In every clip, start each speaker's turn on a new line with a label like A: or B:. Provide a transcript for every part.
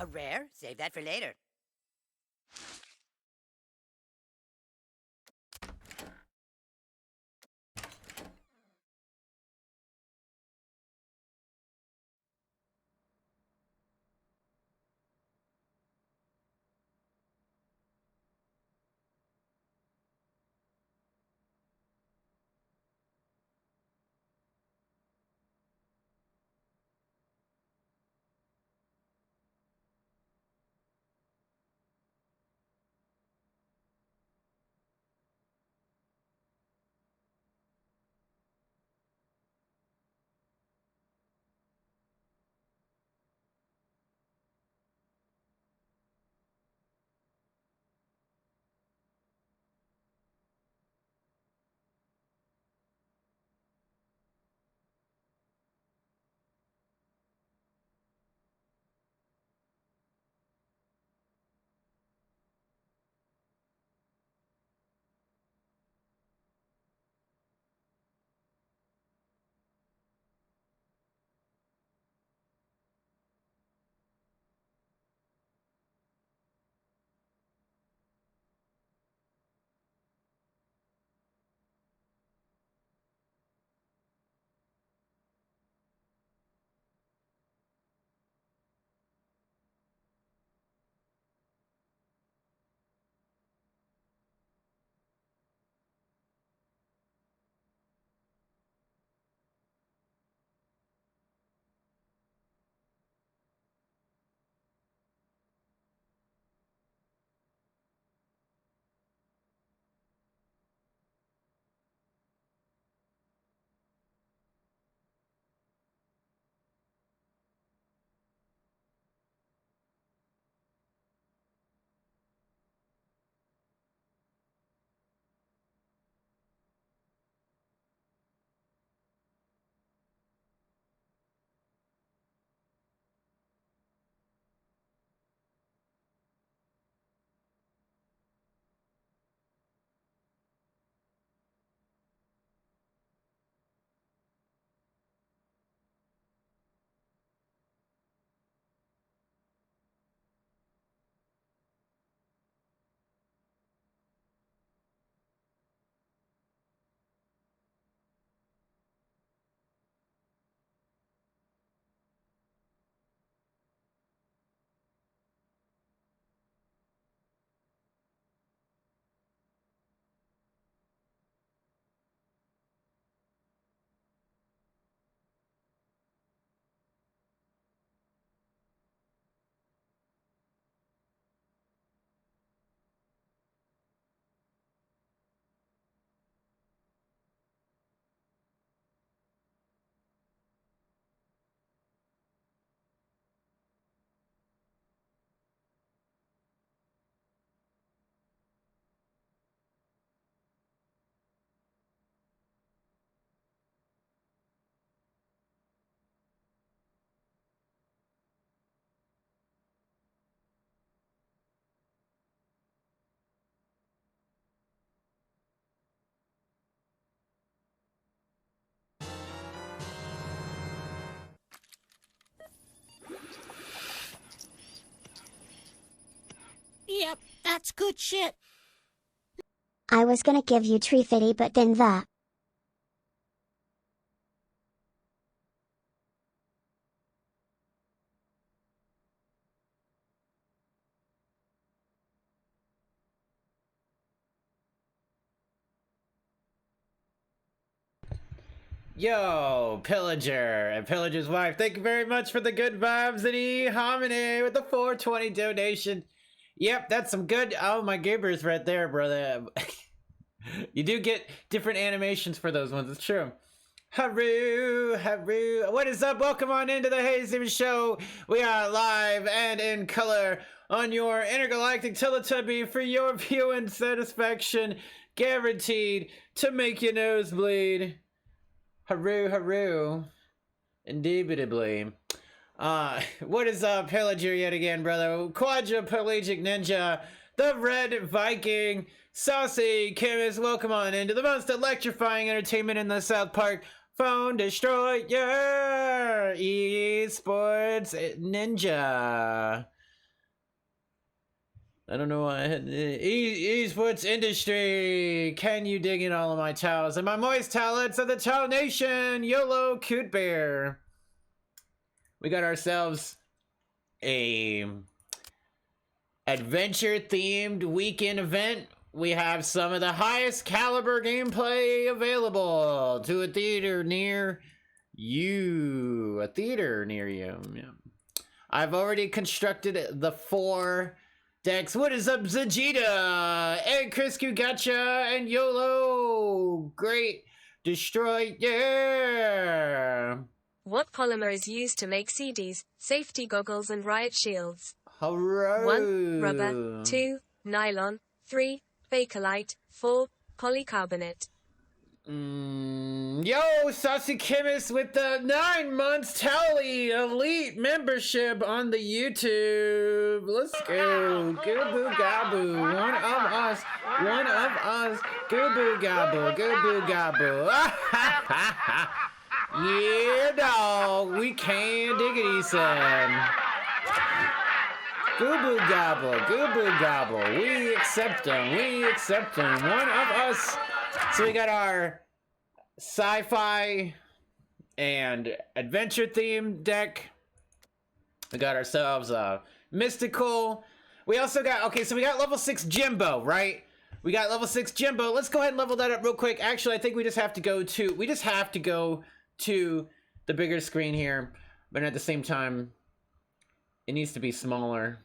A: A rare? Save that for later.
B: Yep, that's good shit.
C: I was gonna give you tree fitty, but then the
D: Yo, Pillager and Pillager's wife, thank you very much for the good vibes and hominy with the 420 donation. Yep, that's some good. Oh, my givers right there, brother. You do get different animations for those ones, it's true. Haru, Haru. What is up? Welcome on into the Haze Show. We are live and in color on your intergalactic Teletubby for your viewing satisfaction, guaranteed to make your nose bleed. Haru, Haru. Indubitably. What is up, Pillager yet again, brother? Quadriplegic Ninja, the Red Viking, Saucy Chemist, welcome on into the most electrifying entertainment in the South Park Phone Destroyer, Esports Ninja. I don't know why I had esports industry. Can you dig in all of my towels and my moist talents of the Towel Nation? YOLO Cute Bear. We got ourselves a adventure themed weekend event. We have some of the highest caliber gameplay available to a theater near you. Yeah. I've already constructed the 4 decks. What is up, Vegeta? Egg Criscu Gotcha and YOLO. Great. Destroy. Yeah.
A: What polymer is used to make CDs, safety goggles and riot shields?
D: Hooray.
A: 1. Rubber. 2. Nylon. 3. Bakelite. 4. Polycarbonate.
D: Yo, Saucy Chemist with the 9 months Tally Elite membership on the YouTube. Let's go. Goo gaboo. One of us. Goo gaboo. Yeah, dog. We can diggity son. Goo gobble. We accept them. One of us. So we got our sci-fi and adventure theme deck. We got ourselves a mystical. We also got, okay, so we got level 6 Jimbo, right? We got level 6 Jimbo. Let's go ahead and level that up real quick. Actually, I think we just have to go to the bigger screen here, but at the same time, it needs to be smaller.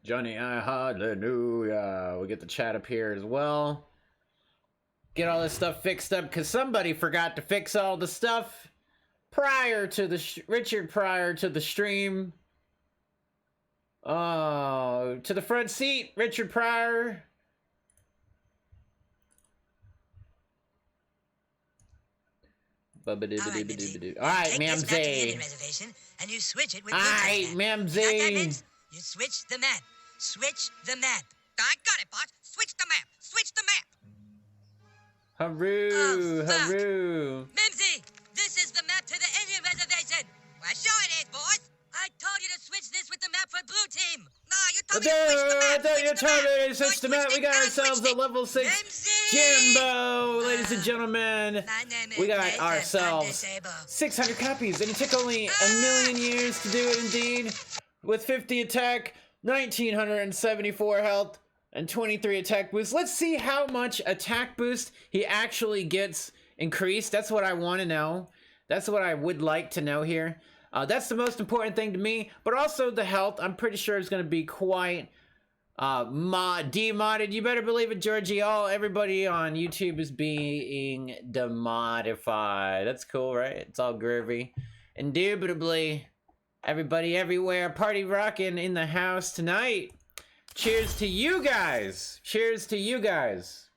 D: Johnny, hallelujah. We'll get the chat up here as well. Get all this stuff fixed up, because somebody forgot to fix all the stuff prior to the prior to the stream. Oh, to the front seat, Richard Pryor. All right, Ma'am Z.
E: And you switch it with
D: all right, Ma'am Z.
E: You switch the map. Switch the map. I got it, boss. Switch the map. Switch the map.
D: Haroo.
E: Mimsy, this is the map to the Indian reservation. Well, sure it is, boss. I told you to switch this with the map for blue team. No, you told me to switch the map.
D: I thought you told me to switch the map. We got ourselves a level 6 Jimbo, ladies and gentlemen. We got ourselves 600 copies, and it took only a million years to do it, indeed. With 50 attack, 1974 health, and 23 attack boost. Let's see how much attack boost he actually gets increased. That's what I want to know. That's what I would like to know here. That's the most important thing to me, but also the health. I'm pretty sure it's going to be quite demodded. You better believe it, Georgie. Everybody on YouTube is being demodified. That's cool, right? It's all groovy. Indubitably. Everybody everywhere, party rocking in the house tonight. Cheers to you guys. Cheers to you guys.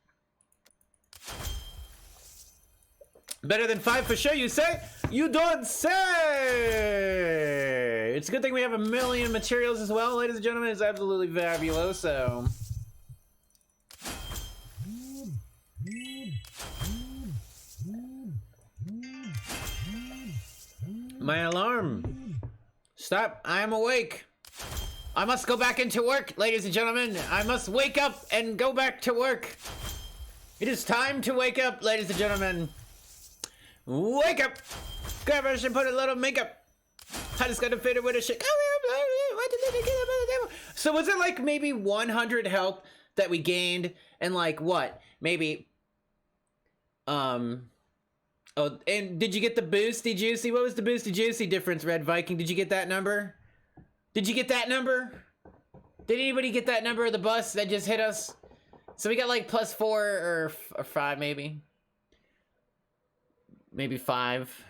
D: Better than 5 for sure, you say? You don't say! It's a good thing we have a million materials as well, ladies and gentlemen. It's absolutely fabuloso. My alarm. Stop, I am awake. I must go back into work, ladies and gentlemen. I must wake up and go back to work. It is time to wake up, ladies and gentlemen. Wake up! Grab a brush and put a little makeup. I just got to fit it with a shit. So was it like maybe 100 health that we gained? And like what? Maybe... Oh, and did you get the Boosty Juicy? What was the Boosty Juicy difference, Red Viking? Did you get that number? Did you get that number? Did anybody get that number of the bus that just hit us? So we got like +4 or 5 maybe. Maybe 5.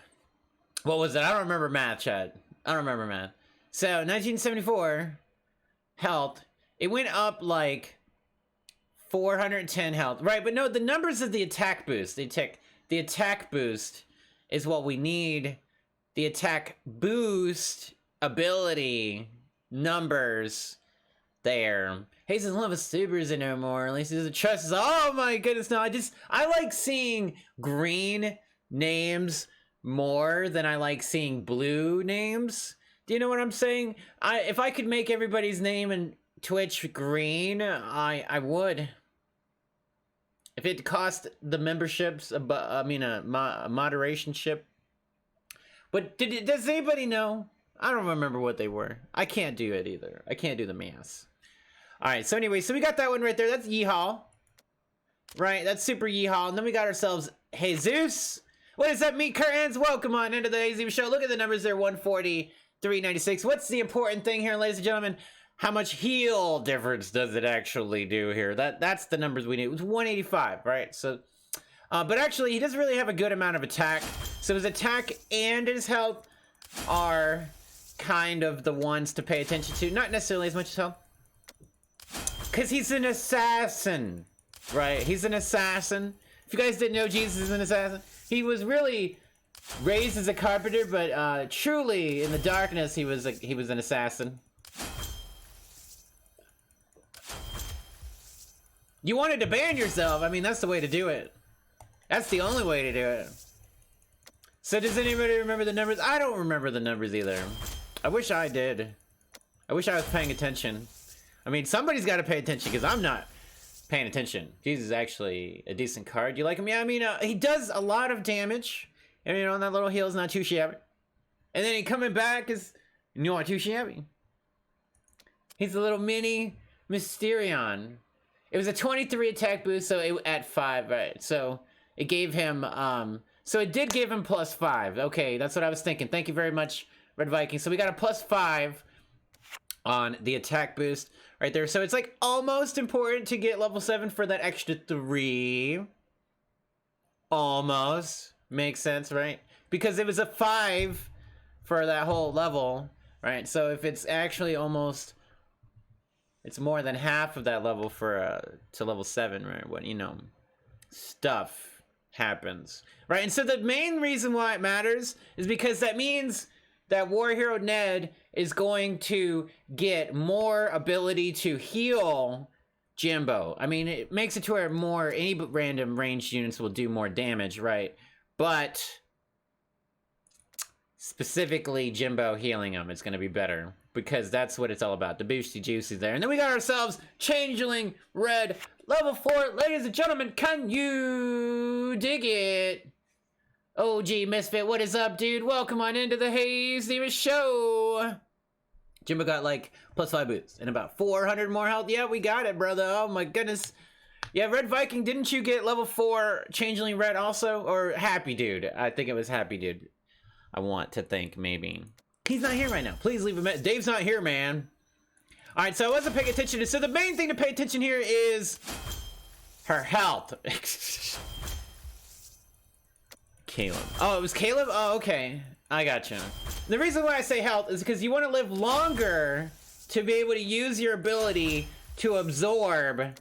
D: What was it? I don't remember math, chat. I don't remember math. So 1974 health. It went up like 410 health. Right, but no, the numbers of the attack boost. The attack boost is what we need. The attack boost ability numbers there. Haze doesn't love his supers no more. At least he doesn't trust us. Oh my goodness, no, I like seeing green names more than I like seeing blue names. Do you know what I'm saying? If I could make everybody's name in Twitch green, I would. If it cost the memberships, a moderation ship. But does anybody know? I don't remember what they were. I can't do it either. I can't do the math. All right. So anyway, so we got that one right there. That's yeehaw. Right. That's super yeehaw. And then we got ourselves Jesus. What does that mean, curtains? Welcome on into the Haze show. Look at the numbers there. 140, 396. What's the important thing here, ladies and gentlemen? How much heal difference does it actually do here? That's the numbers we need. It was 185, right? So, but actually, he doesn't really have a good amount of attack. So his attack and his health are kind of the ones to pay attention to. Not necessarily as much as health. Because he's an assassin, right? He's an assassin. If you guys didn't know Jesus is an assassin, he was really raised as a carpenter, but truly in the darkness, he was an assassin. You wanted to ban yourself. I mean, that's the way to do it. That's the only way to do it. So does anybody remember the numbers? I don't remember the numbers either. I wish I did. I wish I was paying attention. I mean, somebody's got to pay attention because I'm not paying attention. Jesus is actually a decent card. You like him? Yeah, I mean, he does a lot of damage. And, you know, that little heal is not too shabby. And then he coming back is not too shabby. He's a little mini Mysterion. It was a 23 attack boost, so it at 5, right? So it gave him, so it did give him +5. Okay, that's what I was thinking. Thank you very much, Red Viking. So we got a +5 on the attack boost right there. So it's like almost important to get level 7 for that extra 3. Almost. Makes sense, right? Because it was a 5 for that whole level, right? So if it's actually almost... It's more than half of that level for to level 7, right? What, you know, stuff happens, right? And so the main reason why it matters is because that means that War Hero Ned is going to get more ability to heal Jimbo. I mean, it makes it to where any random ranged units will do more damage, right? But specifically Jimbo healing him is going to be better. Because that's what it's all about. The boosty juicy there. And then we got ourselves Changeling Red level 4. Ladies and gentlemen, can you dig it? OG Misfit, what is up, dude? Welcome on into the Haze show. Jimbo got like +5 boots and about 400 more health. Yeah, we got it, brother. Oh my goodness. Yeah, Red Viking, didn't you get level 4 Changeling Red also? Or Happy Dude? I think it was Happy Dude. I want to think, maybe. He's not here right now. Please leave a message. Dave's not here, man. All right, so I wasn't paying attention to... So the main thing to pay attention here is her health. Caleb. Oh, it was Caleb? Oh, okay. I gotcha. The reason why I say health is because you want to live longer to be able to use your ability to absorb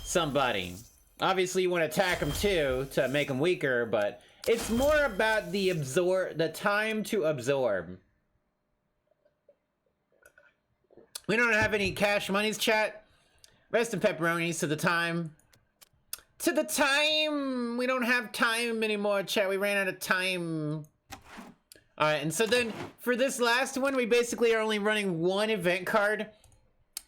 D: somebody. Obviously, you want to attack them too to make them weaker, but it's more about the time to absorb. We don't have any cash monies, chat. Rest in pepperonis to the time. To the time! We don't have time anymore, chat. We ran out of time. Alright, and so then for this last one, we basically are only running one event card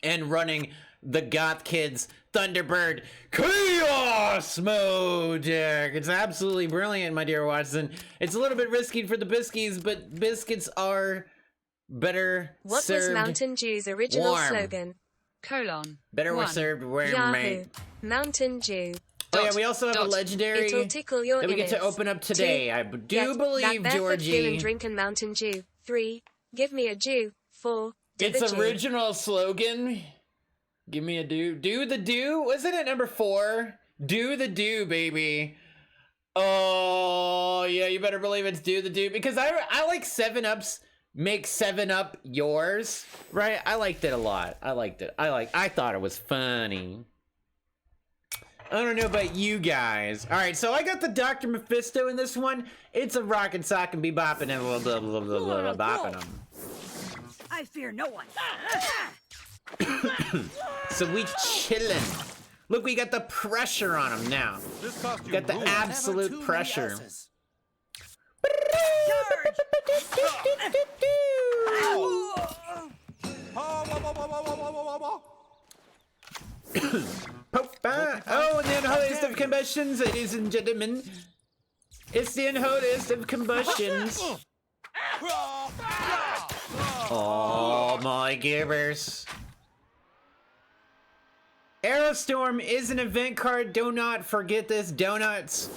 D: and running the Goth Kids Thunderbird Chaos Mode deck. It's absolutely brilliant, my dear Watson. It's a little bit risky for the biscuits, but biscuits are better
A: What
D: served
A: was Mountain Dew's original
D: warm.
A: slogan?
D: Better were served warm,
A: Yahoo.
D: mate.
A: Mountain Dew.
D: Oh yeah, we also have a legendary
A: It'll tickle your
D: that we get to
A: innards.
D: open up today.
A: 2.
D: I do
A: Get
D: believe,
A: that barefoot feeling
D: Georgie.
A: drinking Mountain Dew. 3. Give me a Dew. 4. Do
D: Its
A: the Dew.
D: original slogan. Give me a do. Do the do? Wasn't it number 4? Do the do, baby. Oh, yeah, you better believe it's do the do. Because I like 7-Ups. Make 7-Up yours. Right? I liked it a lot. I liked it. I thought it was funny. I don't know about you guys. Alright, so I got the Dr. Mephisto in this one. It's a rockin' sock and be bopping and blah, blah, blah, blah, blah, blah, bopping them.
B: I fear no one.
D: So we chillin'. Look, we got the pressure on him now. We got the absolute pressure. Oh, and the unholiest of combustions, ladies and gentlemen. It's the unholiest of combustions. Oh my givers. Aerostorm is an event card. Do not forget this. Donuts.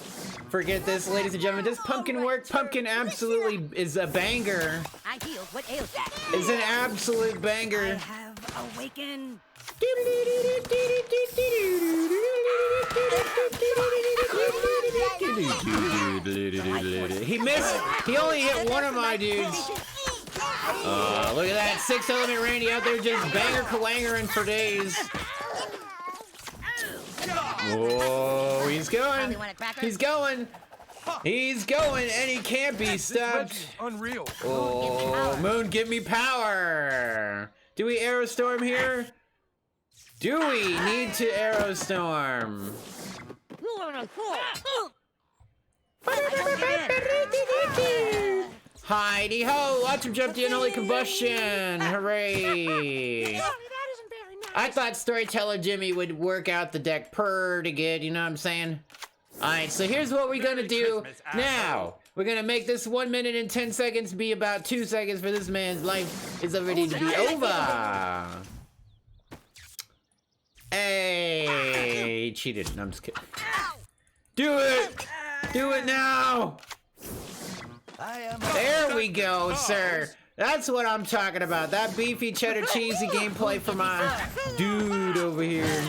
D: Forget this, ladies and gentlemen. Does pumpkin work? Pumpkin absolutely is a banger.
B: I heal what ails that.
D: Is an absolute
B: I
D: banger.
B: have awakened.
D: He missed. He only hit one of my dudes. Look at that. 6 element Randy out there just banger kawangering for days. Whoa, he's going. He's going. He's going, and he can't be stopped.
F: Unreal.
D: Oh, Moon, give me power. Do we Aerostorm here? Do we need to Aerostorm? Heidi ho! Watch him jump the unholy combustion! Hooray! I thought Storyteller Jimmy would work out the deck pretty good, you know what I'm saying? Alright, so here's what we're gonna do now. We're gonna make this 1 minute and 10 seconds be about 2 seconds for this man's life is already to be over. Hey, he cheated. No, I'm just kidding. Do it! Do it now! There we go, sir. That's what I'm talking about. That beefy cheddar cheesy gameplay for my dude over here.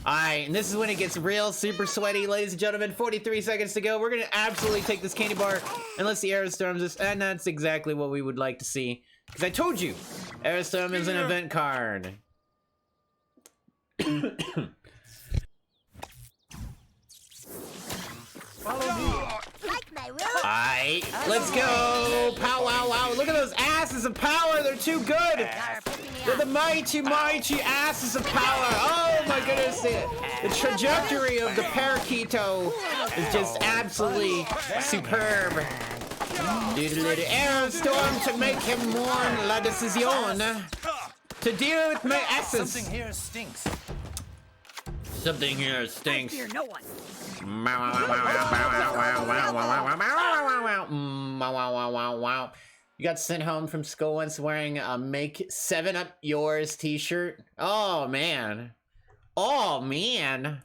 D: Alright, and this is when it gets real super sweaty, ladies and gentlemen. 43 seconds to go. We're gonna absolutely take this candy bar unless the Aerostorms us, and that's exactly what we would like to see. Because I told you, Aerostorm is an event card. Alright, let's go! Pow wow wow! Look at those asses of power! They're too good! They're the mighty asses of power! Oh my goodness! The trajectory of the parakeeto is just absolutely superb. Aerostorm to make him mourn la decision to deal with my asses.
F: Something here stinks.
D: Something here
B: I
D: stinks.
B: fear no one.
D: You got sent home from school once wearing a Make 7 Up Yours t-shirt. Oh man. Oh man.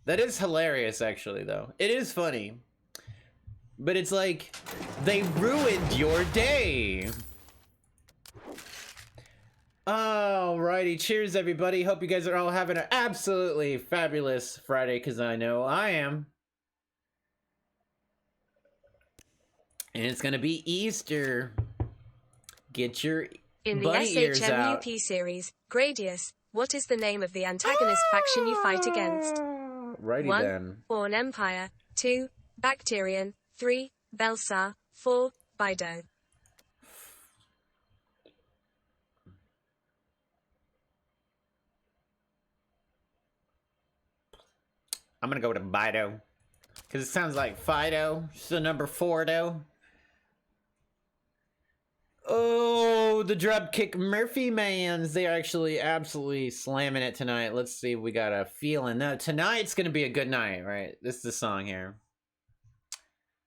D: That is hilarious actually though. It is funny. But it's like they ruined your day. Alrighty, cheers everybody. Hope you guys are all having an absolutely fabulous Friday, because I know I am. And it's gonna be Easter. Get your
A: In the
D: bunny ears out.
A: SHMUP series, Gradius, what is the name of the antagonist faction you fight against?
D: Righty
A: 1.
D: then.
A: Born Empire. 2. Bacterian. 3. Belsar. 4. Bido.
D: I'm gonna go to Bido. Because it sounds like Fido. So number 4 though. Oh, the Dropkick Murphy mans. They're actually absolutely slamming it tonight. Let's see if we got a feeling. No, tonight's gonna be a good night, right? This is the song here.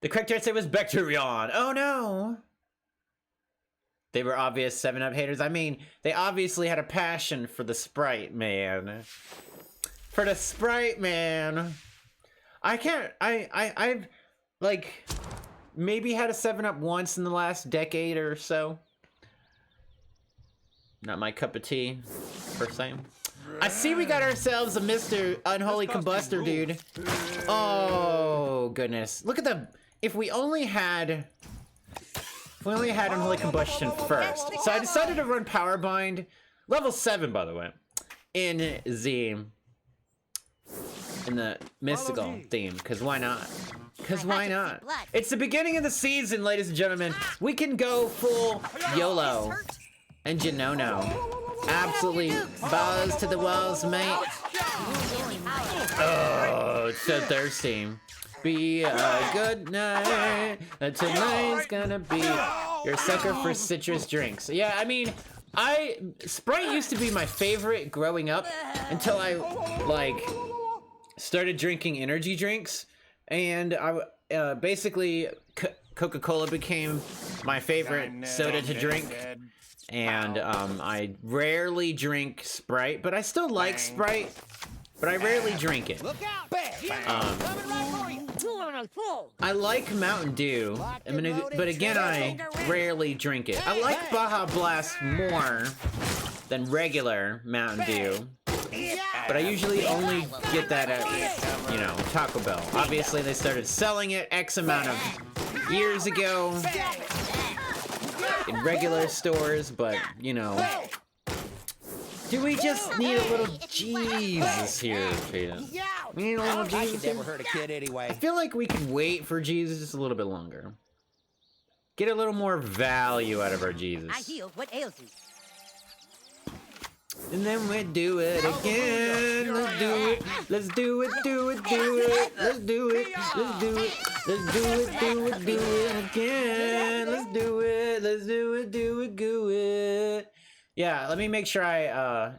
D: The correct answer was Bacterion. Oh no! They were obvious 7-Up haters. I mean, they obviously had a passion for the Sprite, man. For the Sprite, man. I've like maybe had a 7-Up once in the last decade or so. Not my cup of tea, per se. I see we got ourselves a Mr. Unholy Combustor, dude. Oh goodness! Look at the. If we only had Unholy Combustion first. So I decided to run Power Bind, level 7, by the way, in the mystical theme, because why not? Because why not? It's the beginning of the season, ladies and gentlemen. We can go full YOLO. And you know. Absolutely balls to the walls, mate. Oh, it's so thirsty. be a good night. Tonight's gonna be. You're a sucker for citrus drinks. Yeah, I mean, Sprite used to be my favorite growing up until I like started drinking energy drinks, and basically Coca-Cola became my favorite soda to drink. And I rarely drink Sprite, but I still like Sprite, but I rarely drink it. I like Mountain Dew, but again, I rarely drink it. I like Baja Blast more than regular Mountain Dew, but I usually only get that at, you know, Taco Bell. Obviously, they started selling it X amount of years ago in regular stores, but, you know, do we just need a little Jesus here, Peter? We need a little Jesus here?
F: Never hurt a kid anyway.
D: I feel like we can wait for Jesus just a little bit longer. Get a little more value out of our Jesus.
B: I heal what ails you.
D: And then we do it again. Let's do it. Let's do it, do it, do it. Let's do it. Let's do it. Let's do it, do it, do it again. Let's do it. Let's do it, do it, do it. Yeah, let me make sure I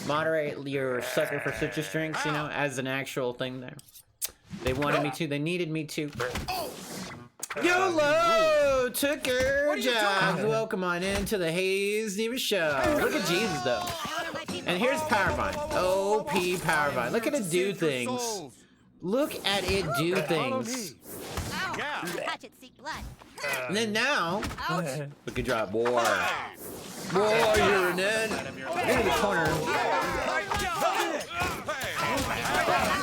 D: moderate your sucker for citrus drinks, you know, as an actual thing there. They wanted me to. They needed me to. YOLO! Took your job. Welcome on into the Haze TV show. Look at Jesus, though. And here's Powervine. OP Powervine. Look at it do things. Look at it do things.
B: Touch it, seek blood.
D: And then now, look at drop. Boy, you're an end. Look at the corner.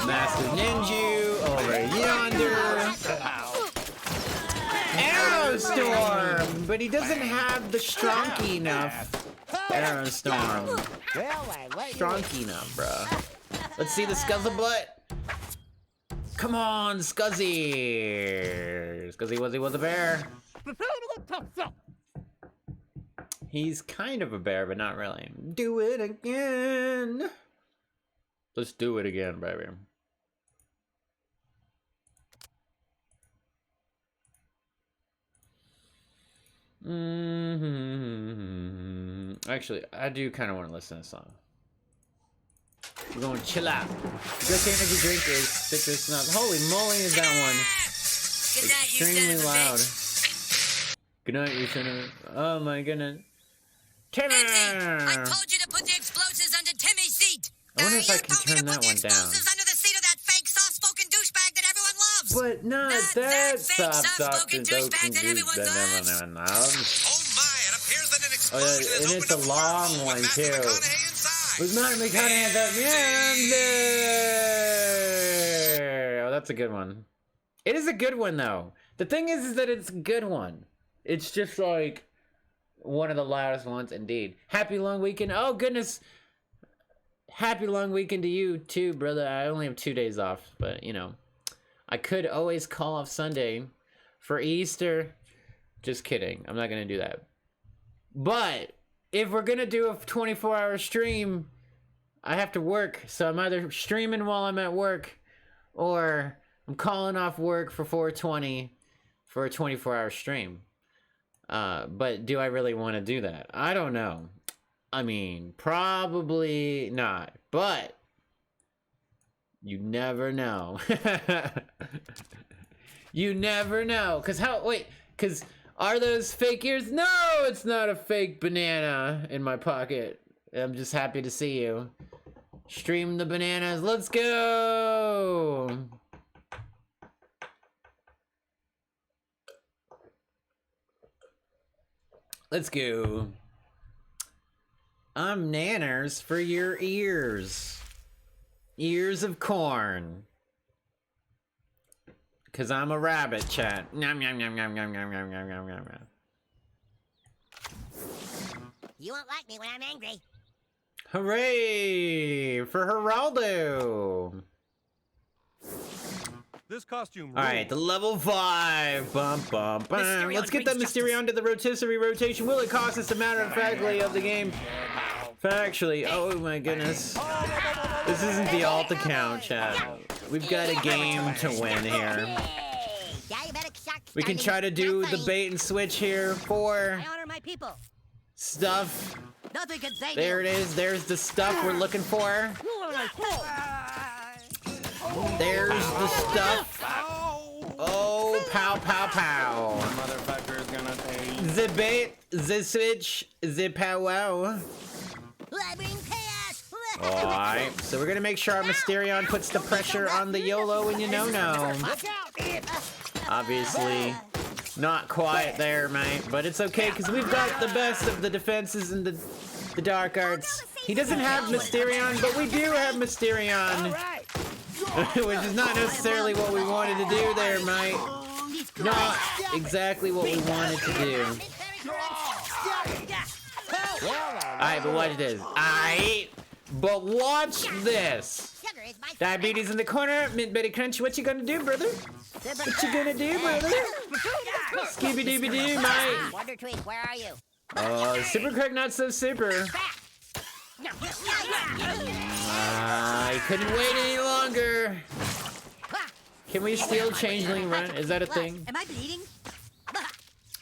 D: Master Ninja over yonder. Aerostorm, but he doesn't have the stronky enough. Aerostorm. Stronky enough, bruh. Let's see the Scuzzlebutt. Come on, Scuzzy. Scuzzy was a bear. He's kind of a bear, but not really. Do it again. Let's do it again, baby. Actually, I do kind of want to listen to this song. We're going to chill out. Good energy drink is citrus nuts. Holy moly, is that one extremely loud. Good night, you son of a... Oh my goodness. Timmy!
E: I told you to put the explosives under Timmy's seat.
D: I wonder if I can turn that one down.
E: Under the seat of that fake soft-spoken douchebag that everyone loves.
D: But not that soft-spoken douchebag
E: that everyone loves.
D: loves.
E: Oh my, it appears that an
D: Oh, yeah,
E: explosion
D: and it's a long one, too. With Matthew McConaughey at the end. Oh, that's a good one. It is a good one, though. The thing is that it's a good one. It's just like one of the loudest ones, indeed. Happy long weekend. Oh, goodness. Happy long weekend to you, too, brother. I only have 2 days off, but, you know. I could always call off Sunday for Easter. Just kidding. I'm not going to do that. But if we're going to do a 24-hour stream, I have to work. So I'm either streaming while I'm at work, or I'm calling off work for 420 for a 24-hour stream. But do I really want to do that? I don't know. I mean, probably not. But you never know. You never know. Because are those fake ears? No, it's not a fake banana in my pocket. I'm just happy to see you. Stream the bananas. Let's go. Let's go. I'm nanners for your ears. Ears of corn. Cause I'm a rabbit, chat. Yum yum yum yum yum yum yum yum yum yum.
B: You won't like me when I'm angry.
D: Hooray for Geraldo!
G: This costume.
D: All right, the level 5. Bum bum bum.
B: Mysterion
D: Let's get that
B: brings
D: Mysterion to the rotisserie rotation. Will it cost us a matter of factly of the game? Factually. Oh my goodness. This isn't the alt account, chat. we've got a game to win here.
B: Diabetic shock
D: We can try to do the bait and switch here for
B: I honor my people.
D: stuff.
B: Nothing can save
D: There it is. There's the stuff we're looking for. There's the stuff. Oh, pow, pow, pow.
F: Motherfucker is gonna pay.
D: The bait, the switch, the powwow.
B: I bring chaos.
D: Alright, so we're gonna make sure our Mysterion puts the pressure on the YOLO and you know.
B: Watch out.
D: Obviously, not quite there, mate, but it's okay because we've got the best of the defenses and the dark arts. He doesn't have Mysterion, but we do have Mysterion. Which is not necessarily what we wanted to do there, mate. Not exactly what we wanted to do. Alright, but watch this. Alright, but watch this.
B: Sugar is my
D: Diabetes in the corner, Mint Betty Crunch. What you gonna do, brother? What you gonna do, brother? Skibby dooby doo, mate.
B: Wonder Twig, where are you?
D: Oh, super quick, not so super. I couldn't wait any longer. Can we steal Changeling Run? Is that a thing?
B: Am I bleeding?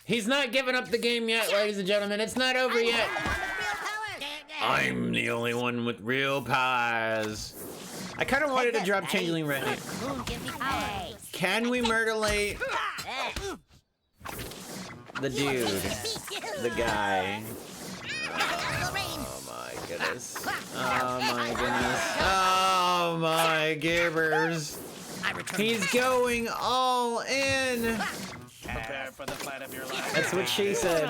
D: He's not giving up the game yet, ladies and gentlemen. It's not over yet. I'm the only one with real powers. I kind of wanted to drop Changeling right now.
B: Give me power.
D: Can we murderate the dude? The guy? Oh my goodness. Oh my goodness. Oh my gibbers. He's going all in.
F: Prepare for the fight of your life.
D: That's what she said.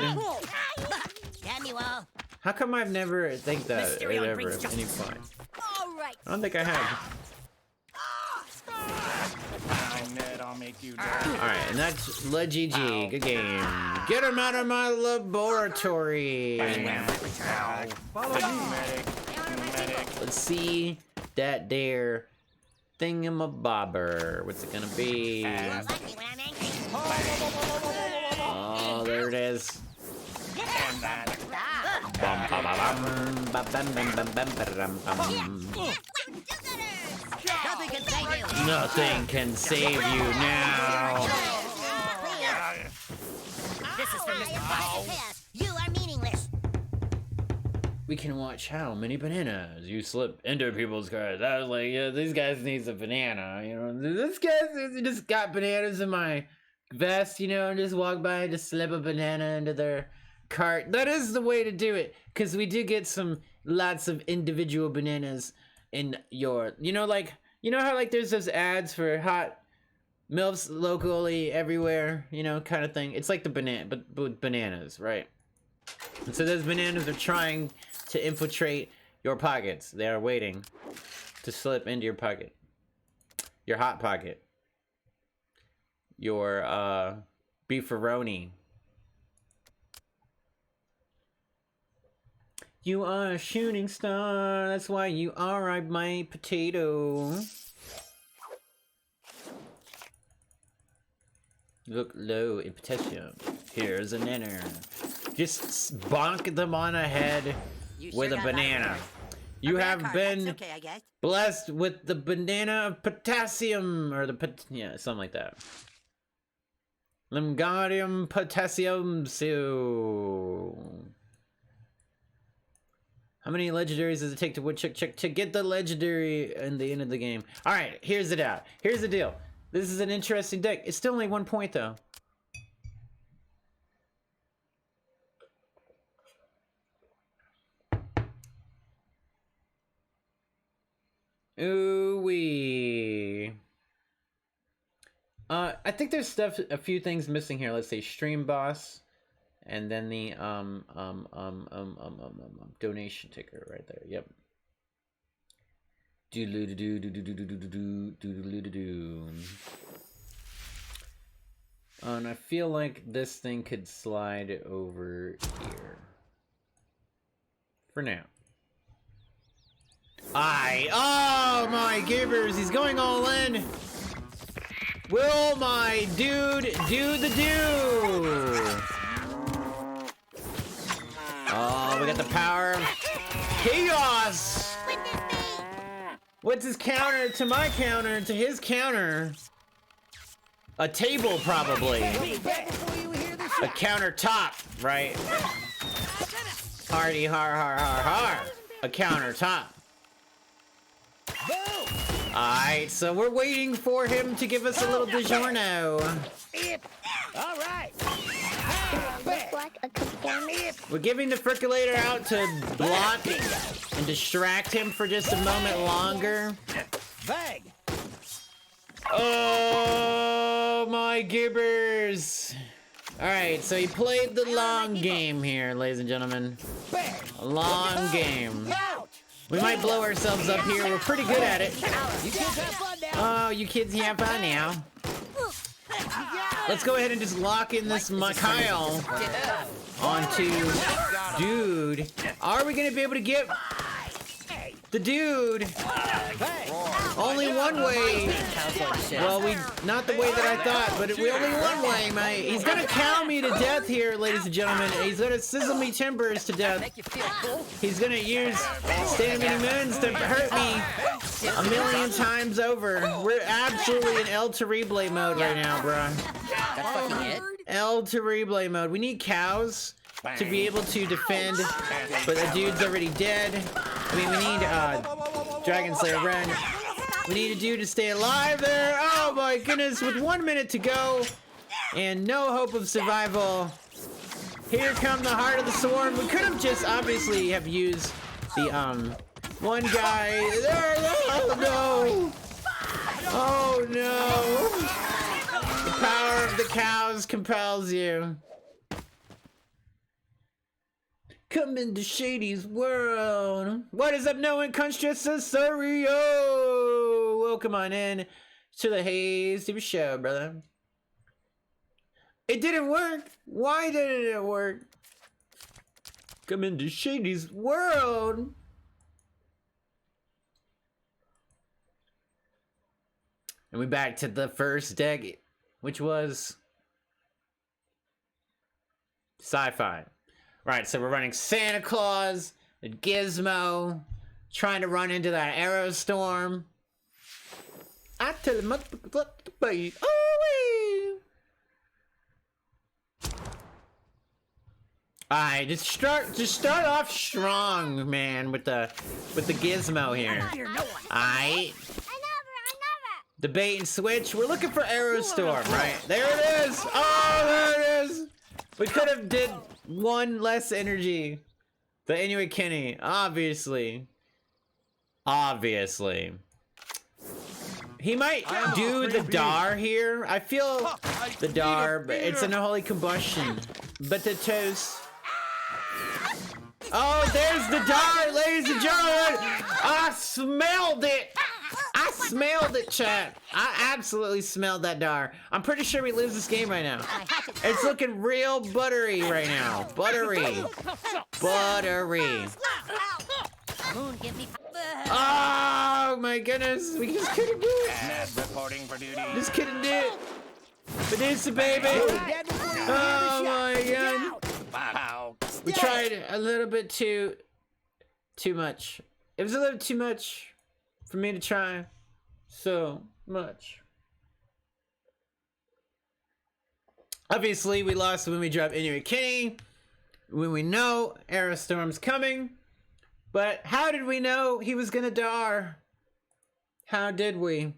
B: Damn you all.
D: How come I've never think that at ever at any point?
B: All right.
D: I don't think I have.
F: I'll make you die.
D: Alright, and that's Le GG. Good game. Get him out of my laboratory.
F: Follow me. Medic.
D: Let's see that there thingamabobber. What's it gonna be?
B: You won't like me when I'm angry.
D: Oh, there it is.
F: And that.
D: Bum, ba, ba, bum, ba, bum, bum, bum, bum, ba, dum, bum.
B: Nothing can save you.
D: Nothing can save you now.
B: This is for Mr. Chaos. You are meaningless.
D: We can watch how many bananas you slip into people's cars. I was like, yeah, these guys need a banana. You know, this guy just got bananas in my vest, you know, and just walk by and just slip a banana into their cart. That is the way to do it, because we do get lots of individual bananas in your, you know, like, you know how like there's those ads for hot MILFs locally everywhere, you know, kind of thing. It's like the banana, but with bananas, right? And so those bananas are trying to infiltrate your pockets. They are waiting to slip into your pocket. Your hot pocket. Your beefaroni. You are a shooting star, that's why you are my potato. Look low in potassium. Here's an inner. Just bonk them on a head with a banana. You have been
B: Okay, I guess.
D: blessed with the banana of potassium, or yeah, something like that. Limgadium potassium so. How many legendaries does it take to woodchuck to get the legendary in the end of the game? All right, here's the deal. Here's the deal. This is an interesting deck. It's still only 1 point though. Ooh wee. I think there's a few things missing here. Let's say stream boss, and then the donation ticker right there. Yep. And I feel like this thing could slide over here. For now. Oh my gibbers, he's going all in. Will my dude do the do? Oh, we got the power of chaos. What's his counter to my counter to his counter? A table, probably. A countertop, right? Hardy har har har har. A countertop. Alright, so we're waiting for him to give us a little DiGiorno.
B: All right.
C: Look like a conformity.
D: We're giving the percolator out to block and distract him for just a moment longer.
B: Bag.
D: Oh my gibbers! Alright, so he played the long game here, ladies and gentlemen. A long game. We might blow ourselves up here. We're pretty good at it.
B: You kids have fun now.
D: Oh, you kids have fun now. Let's go ahead and just lock in this Kyle onto dude. Are we gonna be able to get the dude? Only one way. Well, not the way that I thought, but we only one way, mate. He's gonna cow me to death here, ladies and gentlemen. He's gonna sizzle me timbers to death. He's gonna use stamina moons to hurt me a million times over. We're absolutely in El Terrible mode right now, bruh.
B: That's fucking it.
D: El Terrible mode. We need cows to be able to defend, but the dude's already dead. I mean, we need Dragon Slayer Ren. We need a dude to stay alive there. Oh my goodness, with 1 minute to go and no hope of survival. Here come the heart of the swarm. We could have just obviously have used the one guy there. Oh no. Oh no. The power of the cows compels you. Come into Shady's world. What is up, no one? Constracesario. Welcome on in to the Haze TV show, brother. It didn't work. Why didn't it work? Come into Shady's world. And we back to the first deck, which was Sci-fi. Right, so we're running Santa Claus, a Gizmo, trying to run into that Aerostorm. I tell him what to be. Oh, alright, just start off strong, man, with the Gizmo here. Alright. The bait and switch. We're looking for Aerostorm, right? There it is! Oh, there it is! We could have did one less energy. The Inuit Kenny, obviously. Obviously. He might do the Dar here. I feel the Dar, but it's an unholy combustion. But the toast. Oh, there's the Dar, ladies and gentlemen! I smelled it! I smelled it, chat. I absolutely smelled that Dar. I'm pretty sure we lose this game right now. It's looking real buttery right now. Buttery. Buttery.
B: Moon, give me.
D: Oh my goodness. We just couldn't do it.
F: Ned reporting for duty.
D: Just couldn't do it. Medusa, baby. Oh my god.
F: Wow.
D: We tried a little bit too much. It was a little too much for me to try so much. Obviously, we lost when we dropped Inuit Kenny. When we know Aerostorm's coming. But how did we know he was gonna Dar? How did we?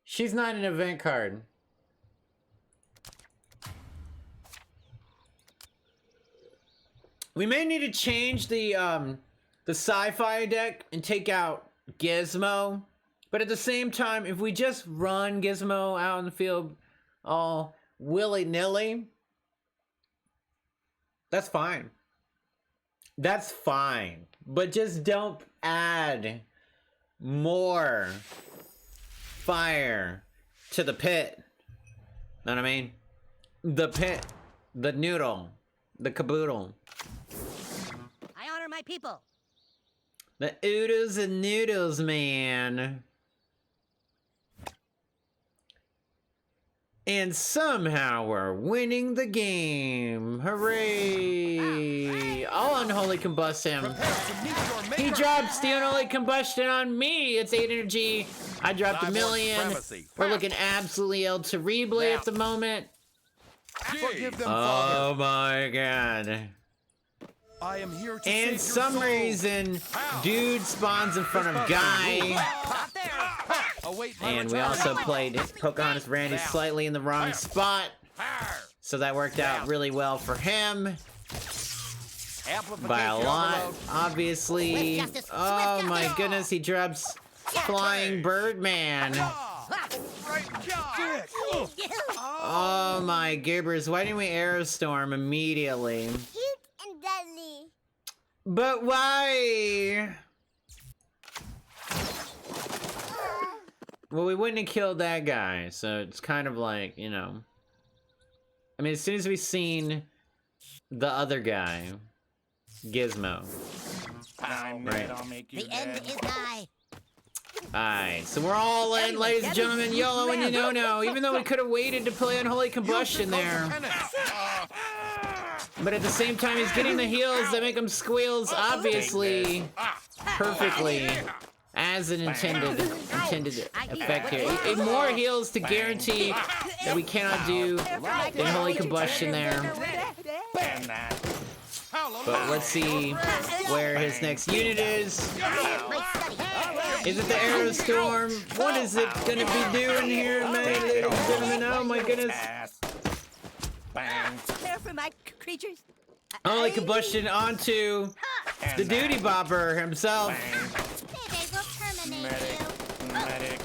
D: She's not an event card. We may need to change the Sci-fi deck and take out Gizmo. But at the same time, if we just run Gizmo out in the field all willy-nilly, that's fine. That's fine. But just don't add more fire to the pit. Know what I mean? The pit. The noodle. The caboodle.
B: I honor my people.
D: The oodles and noodles, man. And somehow we're winning the game. Hooray! I'll unholy combust him. He drops the unholy combustion on me. It's 8 energy. I dropped a million. We're looking absolutely El Terrible at the moment. Oh my god.
G: I am here to
D: And some reason, dude spawns in front of guy. And we also played Pocahontas Randy slightly in the wrong spot. So that worked out really well for him. By a lot, obviously. Oh my goodness, he drops Flying Birdman. Oh my gibbers, why didn't we Aerostorm immediately?
B: Cute and deadly.
D: But why? Well, we wouldn't have killed that guy, so it's kind of like, you know. I mean, as soon as we seen the other guy, Gizmo.
F: Right. I'll make you
B: The end is nigh.
D: Alright, so we're all in, ladies and gentlemen, YOLO and you know no, even though we could have waited to play Unholy Combustion there. But at the same time, he's getting the heals that make him squeals, obviously, perfectly, as an intended effect here. More heals to guarantee that we cannot do the Unholy Combustion there. But let's see where his next unit is. Is it the Aerostorm? What is it gonna be doing here, man, ladies and gentlemen? Oh my goodness.
B: Care for my creatures.
D: Unholy Combustion onto the Duty Bopper himself.
B: They will terminate you.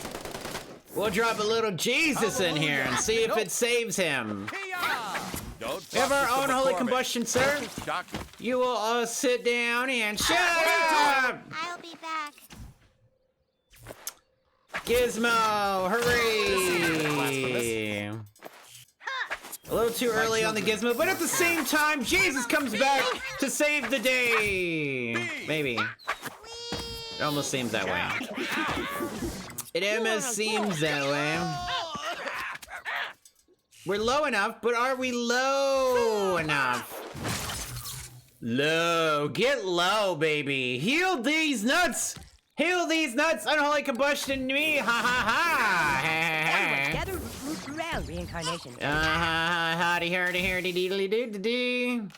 D: We'll drop a little Jesus in here and see if it saves him. We have our own Holy Combustion, sir. You will all sit down and shut up!
B: I'll be back.
D: Gizmo, hooray! A little too early on the Gizmo, but at the same time, Jesus comes back to save the day. Maybe. It almost seems that way. It almost seems that way. We're low enough, but are we low enough? Low. Get low, baby. Heal these nuts. Heal these nuts. Unholy Combustion me. Ha ha ha.
H: Gather round reincarnation.
D: Howdy, hardy, hardy, deedly doo doo doo.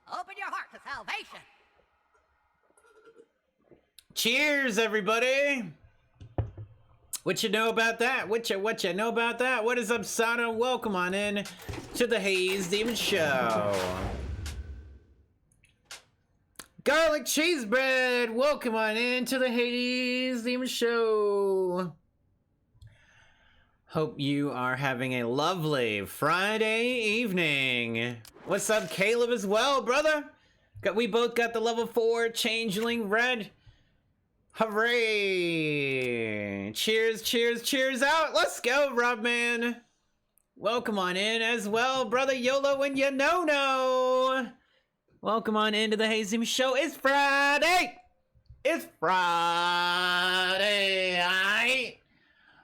H: Open your heart to salvation.
D: Cheers, everybody. What you know about that? What you know about that? What is up, Sana? Welcome on in to the Haze Demon Show. Garlic cheese bread. Welcome on in to the Haze Demon Show. Hope you are having a lovely Friday evening. What's up, Caleb, as well, brother? We both got the level 4 Changeling red. Hooray! Cheers, cheers, cheers out! Let's go, Robman! Welcome on in as well, brother YOLO and you know. Welcome on into the Haze Demon Show. It's Friday! It's Friday!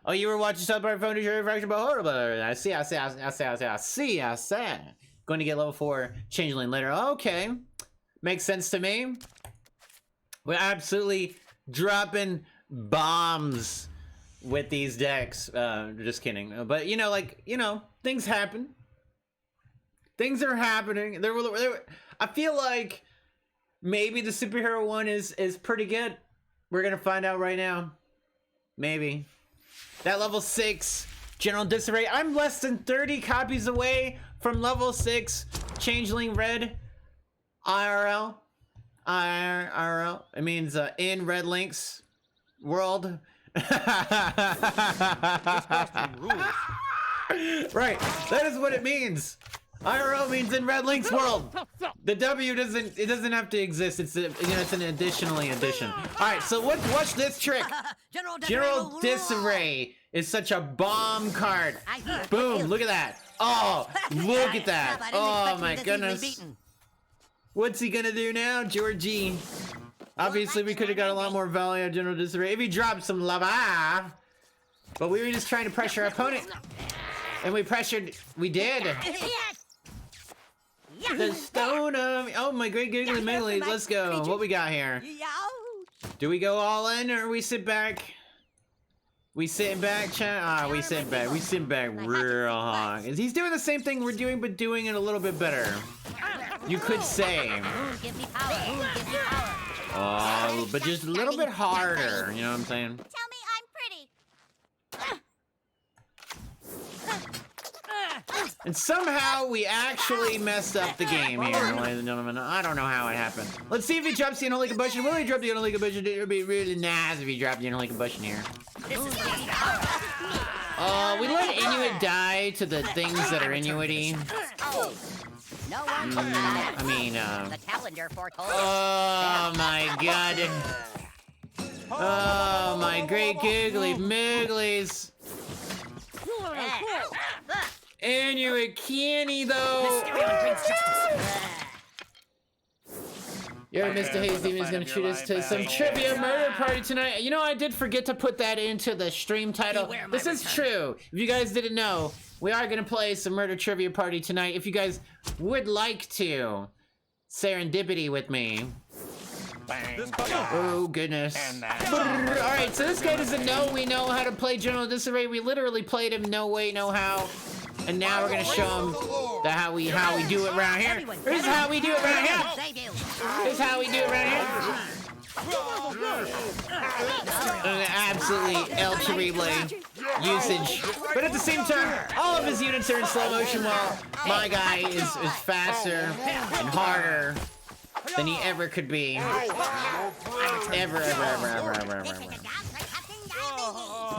D: Oh, you were watching South Park Phone to your refraction, but horrible. I see. Going to get level 4 Changeling later. Okay. Makes sense to me. We're absolutely dropping bombs with these decks. Just kidding. But, things happen. Things are happening. I feel like maybe the superhero one is pretty good. We're going to find out right now. Maybe. That level 6 General Disarray. I'm less than 30 copies away from level 6 Changeling Red IRL. IRL. It means in Red Link's world. Right. That is what it means. IRL means in Red Link's world. The W doesn't have to exist. It's an additionally addition. All right, so watch this trick. General Disarray is such a bomb card. Boom! Look at that. Oh, look at that. Oh my goodness. What's he gonna do now, Georgie? Obviously, we could have got a lot more value out of General Disarray if he dropped some lava. But we were just trying to pressure our opponent. And we pressured. We did. The stone of. Oh, my great giggly miggly. Let's go. What we got here? Do we go all in or we sit back? We sitting back, chat? Ah, we sitting back. We sitting back real hard. He's doing the same thing we're doing, but doing it a little bit better. You could say.
B: Give me power. Give me power.
D: Oh, but just a little bit harder. You know what I'm saying?
B: Tell me I'm pretty.
D: And somehow we actually messed up the game here, ladies and gentlemen. I don't know how it happened. Let's see if he drops the unholy combustion. Will he drop the unholy combustion? It would be really nice if he dropped the unholy combustion here. We let Inuit die to the things that are Inuity.
H: No one
D: I mean,
H: the calendar foretold.
D: oh my god. Oh my great giggly migglies. Inuit canny though. Yo, Mr. Haze Demon is gonna treat us to some trivia murder party tonight. You know, I did forget to put that into the stream title. This is true. If you guys didn't know, we are gonna play some murder trivia party tonight. If you guys would like to serendipity with me. Oh goodness. Alright, so this guy doesn't know we know how to play General Disarray. We literally played him no way, no how. And now we're gonna show him how we do it around here. Here's how we do it around here. Here's how we do it around here. Absolutely El Terrible usage. But at the same time, all of his units are in slow motion while my guy is faster and harder than he ever could be. Ever.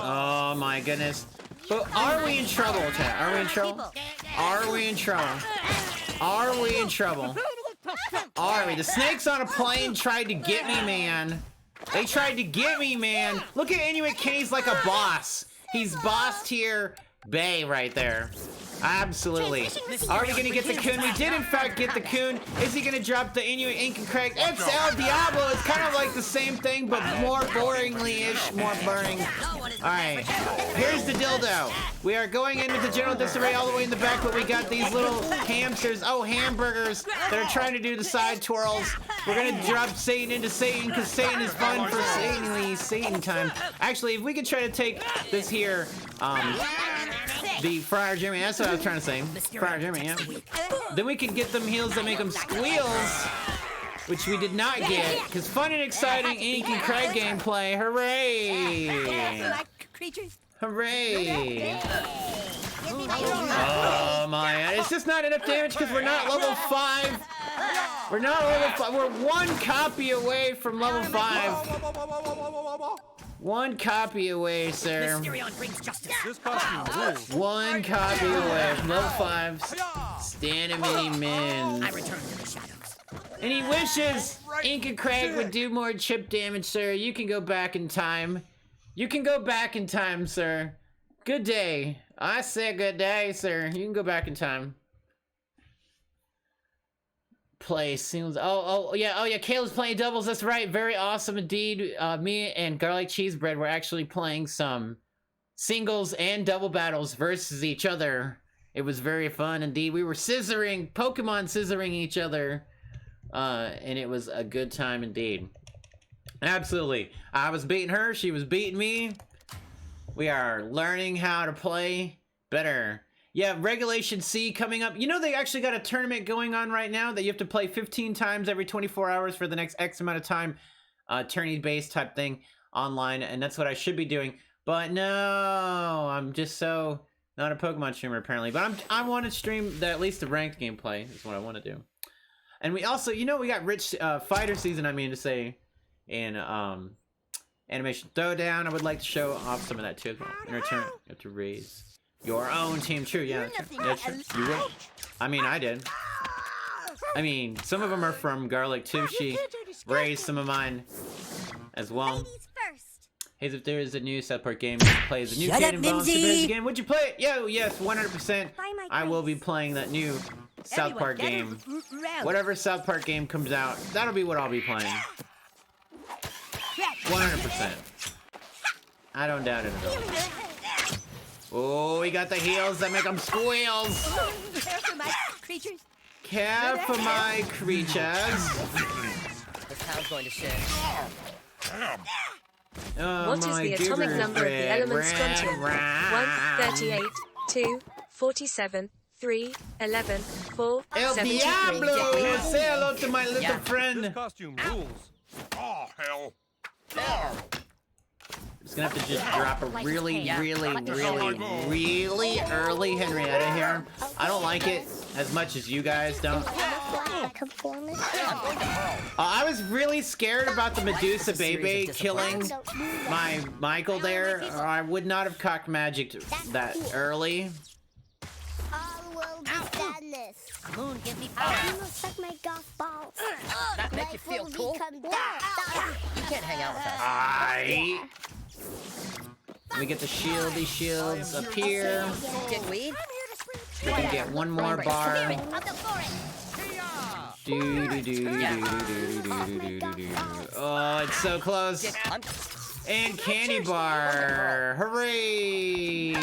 D: Oh my goodness. But are we in trouble, chat? Are we in trouble? Are we in trouble? Are we in trouble? Are we? The snakes on a plane tried to get me, man. They tried to get me, man. Look at Inuit Kenny's like a boss. He's boss tier Bay right there. Absolutely. Are we gonna get the coon? We did in fact get the coon. Is he gonna drop the Inuit Ink and Craig? It's El Diablo. It's kind of like the same thing, but more boringly-ish, more boring. Alright. Here's the dildo. We are going in with the General Disarray all the way in the back, but we got these little hamsters, hamburgers, that are trying to do the side twirls. We're gonna drop Satan into Satan, because Satan is fun for Satan time. Actually, if we could try to take this here, the Friar Jimmy, that's what I was trying to say. Friar Jimmy, yeah. Then we can get them heals that make them squeals, which we did not get, because fun and exciting Ink and Craig gameplay. Hooray! Hooray! Oh my, it's just not enough damage because we're not level 5. We're not level 5. We're one copy away from level 5. One copy away, sir. One copy away from level 5. Stand mini min. And he wishes Ink and Craig would do more chip damage, sir. You can go back in time. You can go back in time, sir. Good day. I said good day, sir. You can go back in time. Play singles. Oh yeah, Kayla's playing doubles. That's right. Very awesome indeed. Me and Garlic Cheese Bread were actually playing some singles and double battles versus each other. It was very fun indeed. We were scissoring, Pokemon scissoring each other. And it was a good time indeed. Absolutely. I was beating her, she was beating me. We are learning how to play better. Yeah, Regulation C coming up. You know they actually got a tournament going on right now that you have to play 15 times every 24 hours for the next X amount of time. Tourney-based type thing online, and that's what I should be doing. But no, I'm just so not a Pokemon streamer apparently. But I want to stream at least the ranked gameplay is what I want to do. And we also, you know, we got rich fighter season, I mean to say, in Animation Throwdown. I would like to show off some of that too as well. In return, you have to raise your own team. True, yeah, that's true. You will. I mean, I did. I mean, some of them are from Garlic too. She raised some of mine as well. Haze, if there is a new South Park game you play as a new kid involved again, would you play it? Yo, yes, 100%. I will be playing that new South Park game. Whatever South Park game comes out, that'll be what I'll be playing. 100%. I don't doubt it at all. Oh, he got the heels that make him squeals.
B: Care for my creatures.
D: Care for my creatures.
H: This town's going to shit.
D: Oh,
A: What is
D: my
A: the atomic
D: goobers,
A: number of the
D: red,
A: element
D: red,
A: strontium?
D: red.
A: 1, 38, 2, 47, 3, 11, 4,
D: El
A: 73.
D: Diablo! Say hello to my little
H: Yeah.
D: friend.
G: Costume rules.
F: Oh, hell.
D: Just gonna have to just drop a really,
H: Yeah.
D: really, really, really early Henrietta here. I don't like it as much as you guys don't. I was really scared about the Medusa Bebe killing my Michael there, or I would not have cocked magic that early.
C: All will stand this.
H: Moon, give me power.
C: You must suck my golf balls.
H: That make you feel cool? You can't hang out with us.
D: Aight. Let me get the shields up here.
H: Get weed?
D: We can get one more bar.
B: Of the forest.
D: Oh, it's so close.
H: I'm
D: And candy bar. Hooray!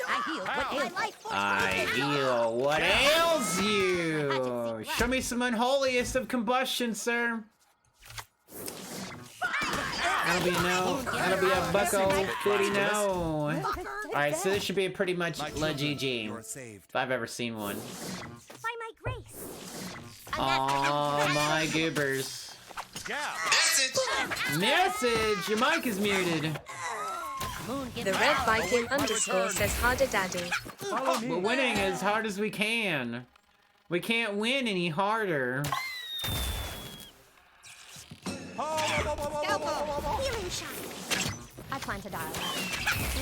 H: I heal. What ails me?
D: I heal. What ails you? Show me some unholiest of combustion, sir. That'll be a no. That'll be a bucko fitty no. Alright, so this should be a pretty much le GG.
G: You're saved.
D: If I've ever seen one.
C: By my grace.
D: Oh my goobers. Message! Your mic is muted.
H: Moon, give
A: The
H: me
A: red
H: power.
A: Viking underscore says harder daddy.
D: We're winning as hard as we can. We can't win any harder.
C: Healing shot. I plan to die.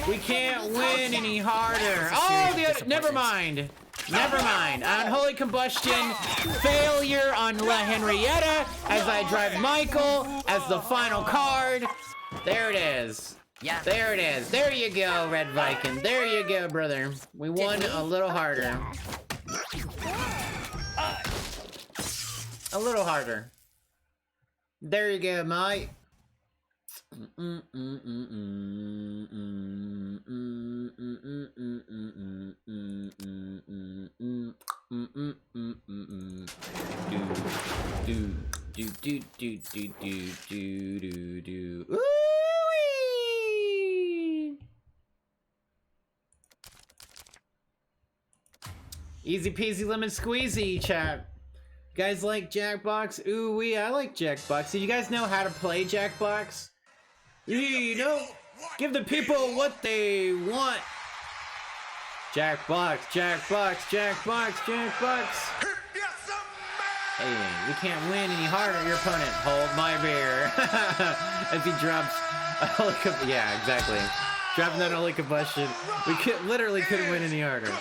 D: We can't win any harder. Oh, never mind. Never mind. Unholy combustion. Failure on La Henrietta as I drive Michael as the final card. There it is.
H: Yeah.
D: There it is. There you go, Red Viking. There you go, brother. We won a little harder. A little harder. There you go, mate. Ooh-wee. Easy peasy lemon squeezy, chat. You guys like Jackbox? Ooh wee, I like Jackbox. Do you guys know how to play Jackbox? You know, give the people what they want. Jackbox, Jackbox, Jackbox, Jackbox. Hey, you can't win any harder. Your opponent, hold my beer. If he drops a holy yeah, exactly. Dropping that holy combustion, we literally couldn't win any harder.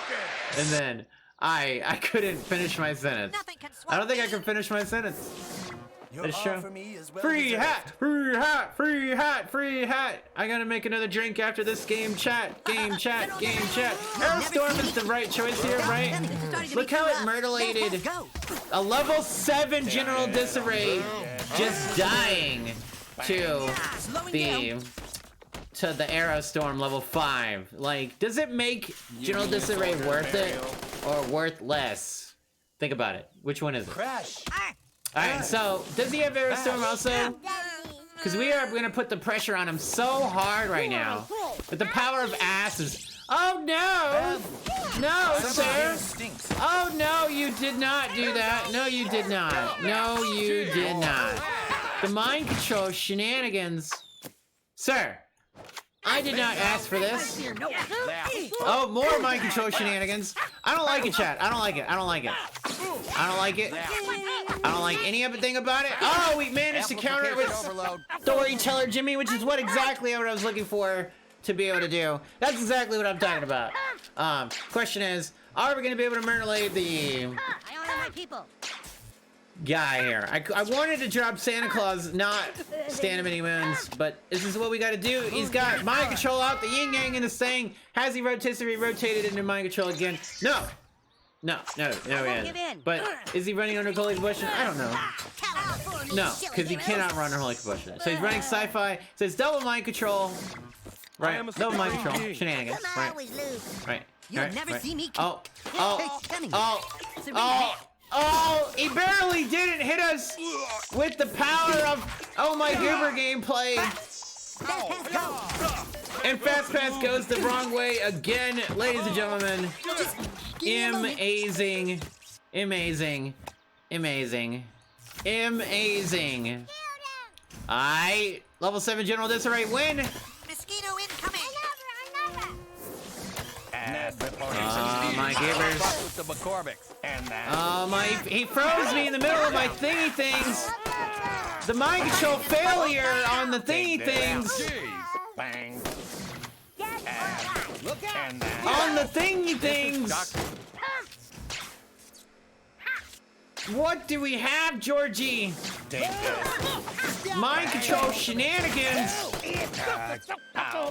D: And then I couldn't finish my sentence. I don't think I can finish my sentence.
G: Your arm for me is well
D: Free
G: deserved.
D: hat, free hat, free hat, free hat. I gotta make another drink after this game chat, game chat, game chat. Aerostorm is the right choice here, right? Look how it myrtleated a level 7 general disarray just dying to the Aerostorm level 5. Like, does it make general disarray worth it or worth less? Think about it. Which one is it?
G: Crash.
D: Alright, so does he have Aerostorm also? Because we are going to put the pressure on him so hard right now. But the power of ass is... Oh no! No, sir!
G: Stinks.
D: Oh no, you did not do that. No, you did not. No, you did not. The mind control shenanigans. Sir, I did not ask for this. Oh, more mind control shenanigans. I don't like it, chat. I don't like it. I don't like it. I don't like it. I don't like anything about it. Oh, we managed to counter it with Storyteller Jimmy, which is what exactly what I was looking for to be able to do. That's exactly what I'm talking about. Question is, are we going to be able to myrtlate the
B: I honor my people.
D: guy here? I wanted to drop Santa Claus, not Stand Many Moons, but this is what we got to do. He's got mind control out, the yin yang in the saying. Has he rotisserie rotated into mind control again? No. No, he hasn't. But is he running under holy combustion? I don't know. No, because he cannot run under holy combustion. So he's running sci-fi. So it's double mind control. Right. No mind control. Shenanigans.
B: Come on, I
D: Right.
B: always lose.
D: Right.
E: You'll
D: right,
E: never
D: right.
E: see me.
D: Oh.
E: Hey,
D: Oh.
E: Cunning.
D: Oh.
E: It's a
D: Oh. Oh. He barely didn't hit us with the power of my Goober gameplay.
E: Let's go.
D: And Fast Pass goes the wrong way again, ladies and gentlemen. Amazing. Amazing. Amazing. Amazing. Alright. Level 7 General Disarray win.
E: Mosquito incoming.
D: Oh my givers.
G: With the McCormick. And that.
D: Oh my, he froze me in the middle of my thingy things. The mind control failure on the thingy things.
G: Bang.
H: Look out!
G: And that.
D: On the thingy things. What do we have, Georgie? Mind control shenanigans.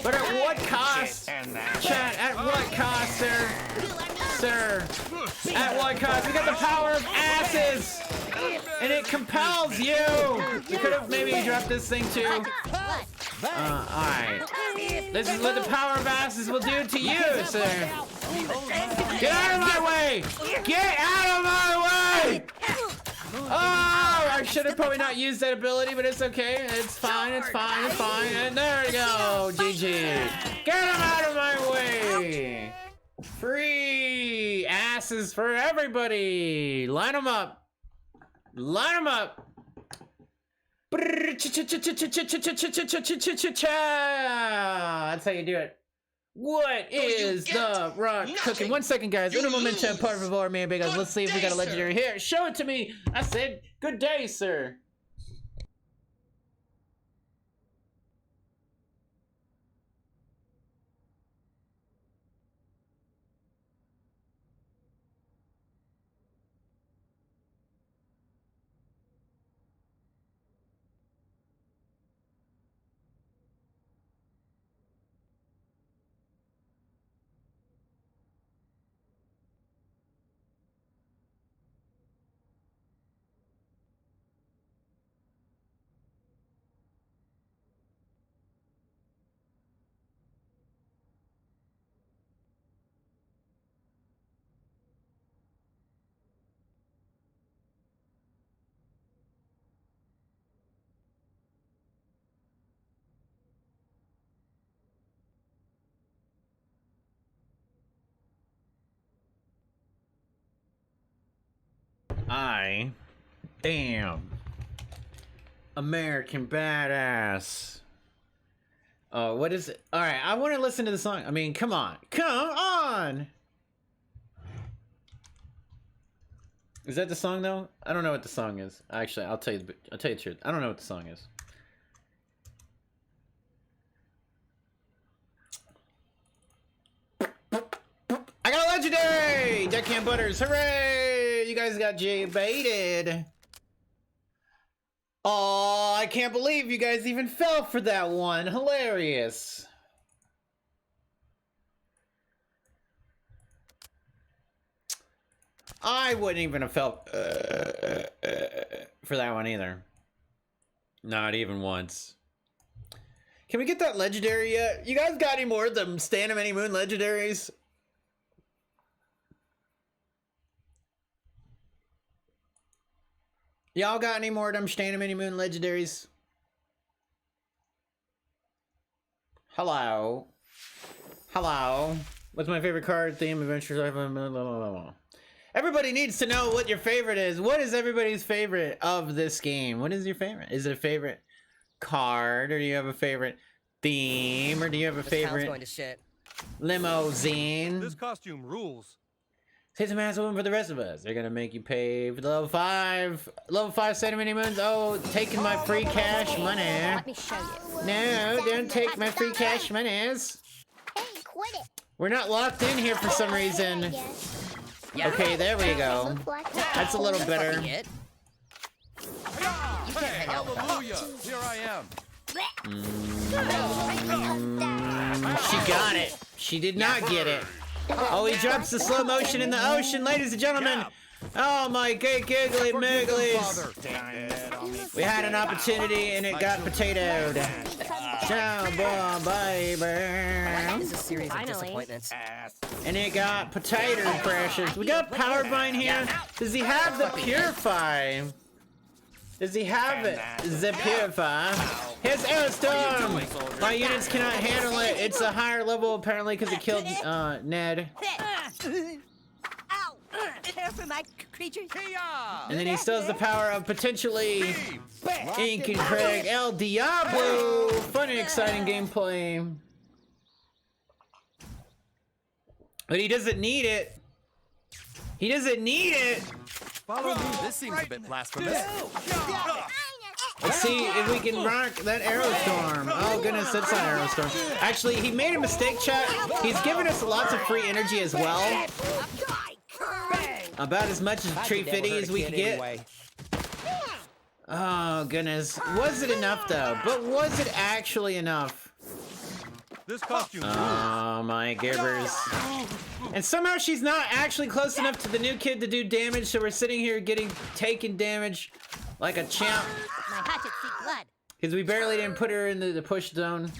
D: But at what cost?
G: And that.
D: Chat, at what cost, sir? Sir, at what cost? We got the power of asses, and it compels you. We could have maybe dropped this thing too. Alright. This is what the power of asses will do to you, sir. Get out of my way! Get out of my way! Oh, I should have probably not used that ability, but it's okay. It's fine, it's fine, it's fine. And there we go, GG. Get him out of my way! Free asses for everybody! Line them up! Line them up! That's how you do it. What is the rock cooking? 1 second, guys. Uno momento, por favor, man, because let's see if we got a legendary here. Show it to me. I said, good day, sir. I am American Badass. What is it? All right, I want to listen to the song. I mean, come on, come on. Is that the song though? I don't know what the song is. Actually, I'll tell you the truth. I don't know what the song is. I got a legendary! Deckhand Butters, hooray! You guys got J-baited. Oh, I can't believe you guys even fell for that one. Hilarious. I wouldn't even have felt for that one either. Not even once. Can we get that legendary yet? You guys got any more of them Stand of Any Moon legendaries? Y'all got any more of them Stand of Any Moon legendaries? Hello. Hello. What's my favorite card? Theme, adventures, everybody needs to know what your favorite is. What is everybody's favorite of this game? What is your favorite? Is it a favorite card, or do you have a favorite theme, or do you have a favorite
E: going to shit.
D: limousine?
G: This costume rules.
D: Say some ass woman for the rest of us. They're gonna make you pay for the level 5 Stand of Any Moons. Oh, taking my free cash money.
H: Let me show you.
D: No, don't take my free cash monies.
C: Hey, quit it.
D: We're not locked in here for some reason.
E: Yeah.
D: Okay, there we go.
C: Look like that.
D: That's a little better.
E: Fucking it. You can't hang out with us.
G: Hallelujah. Here I am.
D: She got it. She did not get it. Oh, he drops the slow motion in the ocean, ladies and gentlemen. Oh my giggly migglies. We had an opportunity and it got potatoed. Jimbo, baby.
H: This is a series of
A: Finally.
H: disappointments.
F: Ass.
D: And it got potato precious. We got power vine here. Does he have the purify? Does he have it? The purify? His aerostorm! My units cannot handle it. It's a higher level apparently because it killed Ned.
B: Ow! Care for my creatures?
G: Kiyo.
D: And then he still has the power of potentially Ink and Craig El Diablo. Fun and exciting gameplay. But he doesn't need it. He doesn't need it.
G: Follow me. This seems a bit blasphemous.
D: Let's see if we can rock that Aerostorm. Oh goodness, that's not Aerostorm. Actually, he made a mistake, chat. He's given us lots of free energy as well. About as much as Tree Fitty as we could get. Oh goodness. Was it enough though? But was it actually enough?
G: This costume rules.
D: Oh my gibbers. And somehow she's not actually close enough to the new kid to do damage, so we're sitting here getting taken damage like a champ.
B: My hatchet seek blood.
D: Because we barely didn't put her in the push zone.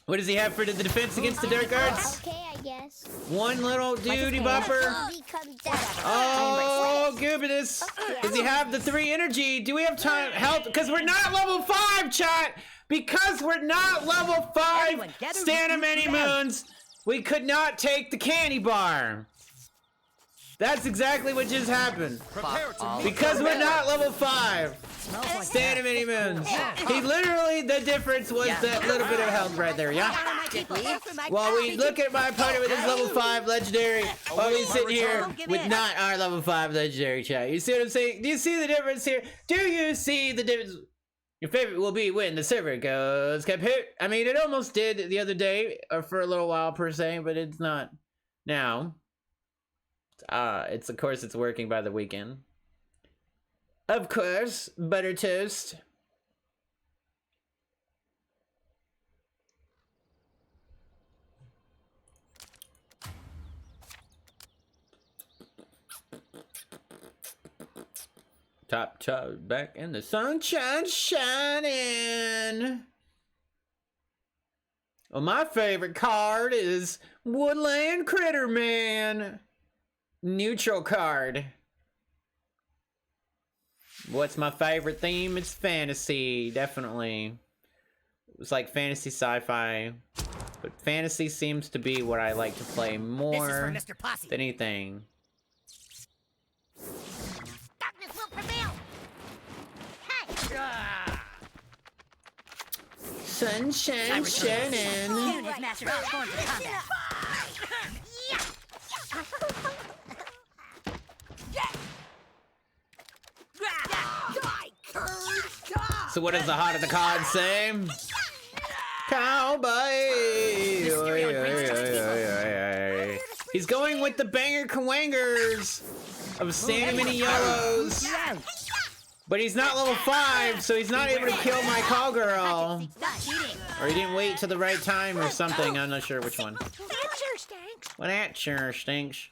D: What does he have for the defense against the Dark Arts?
C: Okay, I guess.
D: One little duty bopper.
C: Become death.
D: Oh goodness. Does he have the 3 energy? Do we have time? Help? Because we're not level 5, chat. Because we're not level 5 stand many moons, we could not take the candy bar. That's exactly what just happened.
G: Prepare to meet
D: Because
G: your
D: we're
G: man.
D: not level 5 stand many moons. He literally, the difference was that little bit of health right there, yeah? While we look at my opponent with his level 5 legendary, while we sit here with not our level 5 legendary, chat. You see what I'm saying? Do you see the difference here? Do you see the difference? Your favorite will be when the server goes kaput. I mean, it almost did the other day, or for a little while per se, but it's not now. It's of course it's working by the weekend. Of course, butter toast. Top, back in the sunshine shining. Well, my favorite card is Woodland Critter Man. Neutral card. What's my favorite theme? It's fantasy, definitely. It's like fantasy sci-fi. But fantasy seems to be what I like to play more
B: This is for Mr. Posse.
D: than anything.
B: Darkness will prevail. Hey!
D: Sunshine shining.
B: Unit master transformed to combat.
D: So what does the heart of the card say? Cowboy! He's going with the banger kawangers of Santa Mini Yellows. But he's not level 5, so he's not able to kill my cowgirl. Or he didn't wait till the right time or something. I'm not sure which one.
B: That sure stinks.
D: Well, that sure stinks.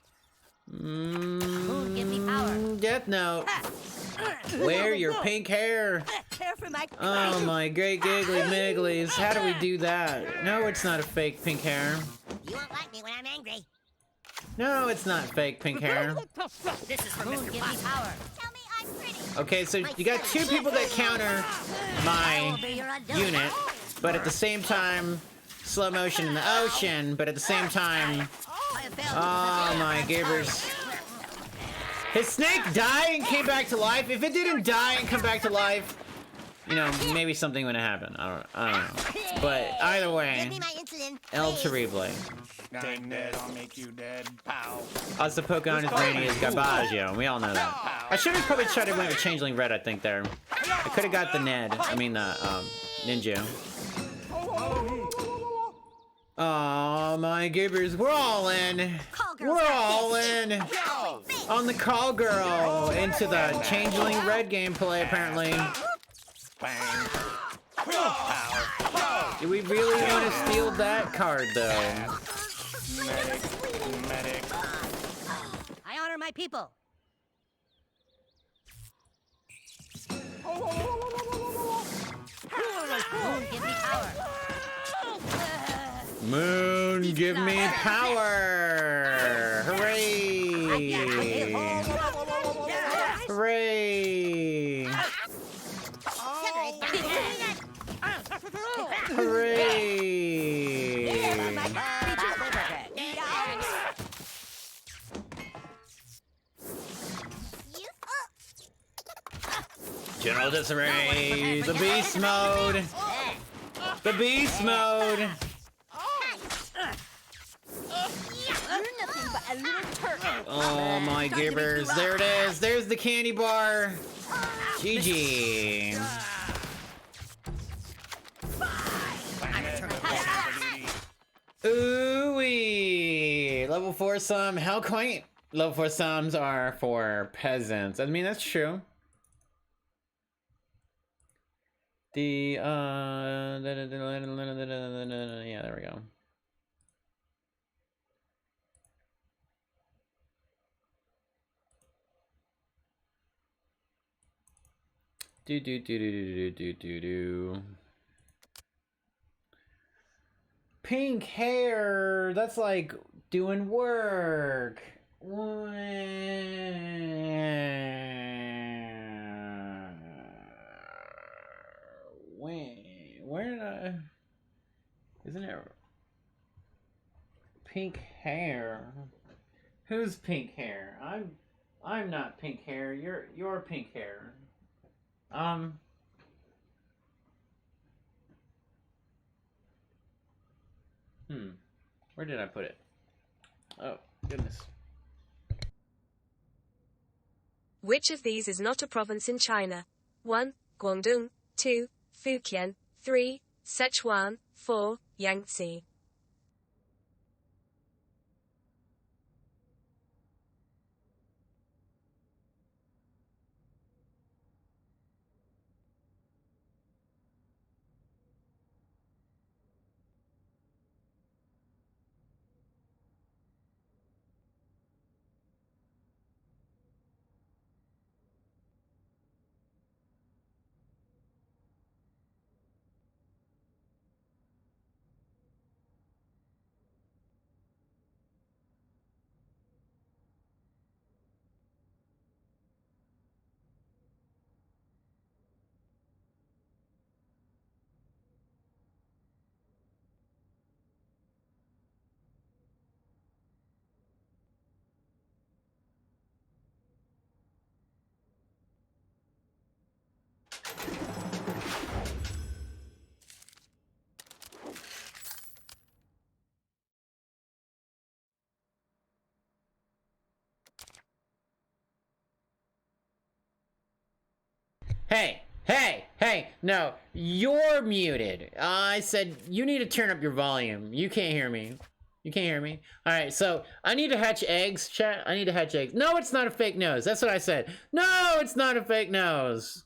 B: Give me power.
D: Death Note. Wear your pink hair.
B: Care for my
D: Oh my great giggly migglies. How do we do that? No, it's not a fake pink hair.
B: You won't like me when I'm angry.
D: No, it's not fake pink hair.
B: This is for Mr. Posse. Power. Tell me I'm pretty.
D: Okay, so you got 2 people that counter my unit, but at the same time, slow motion in the ocean, but at the same time, oh my gibbers. His snake died and came back to life. If it didn't die and come back to life, you know, maybe something would have happened. I don't know. But either
B: Give
D: way,
B: me my insulin.
D: El
B: please.
D: Terrible.
F: I'm dead, I'll make you dead. Pow.
D: Also, Pocahontas Rainy is Garbaggio, and we all know that. I should have probably tried to win with Changeling Red, I think, there. I could have got the Ned. I mean, the, Ninja. Oh my gibbers, we're all in. We're all in. On the call girl into the Changeling Red gameplay, apparently.
F: Bang. Pow.
D: Do we really want to steal that card, though?
F: Medic.
B: I honor my people. Give me power.
D: Moon, give me power! Hooray! Hooray! Hooray! General disarray! The beast mode! The beast mode! Oh my gibbers, there it is, there's the candy bar. GG. Ooh-wee. Level 4 sum, how quaint. Level 4 sums are for peasants. I mean, that's true. The, yeah, there we go. Do. Pink hair, that's like doing work. Where did I? Isn't it pink hair? Who's pink hair? I'm not pink hair. You're pink hair. Where did I put it? Oh, goodness.
A: Which of these is not a province in China? 1. Guangdong. 2. Fujian. 3. Sichuan. 4. Yangtze.
D: Hey, no, you're muted. I said you need to turn up your volume. You can't hear me. All right, so I need to hatch eggs, chat. I need to hatch eggs. No, it's not a fake nose. That's what I said. No, it's not a fake nose.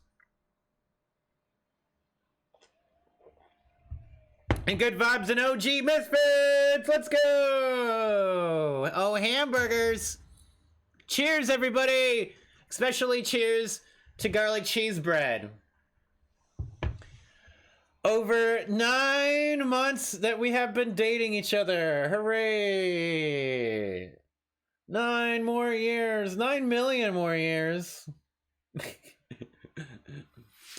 D: And good vibes and OG Misfits. Let's go. Oh, hamburgers. Cheers, everybody. Especially cheers to garlic cheese bread. Over 9 months that we have been dating each other. Hooray! 9 more years. 9 million more years.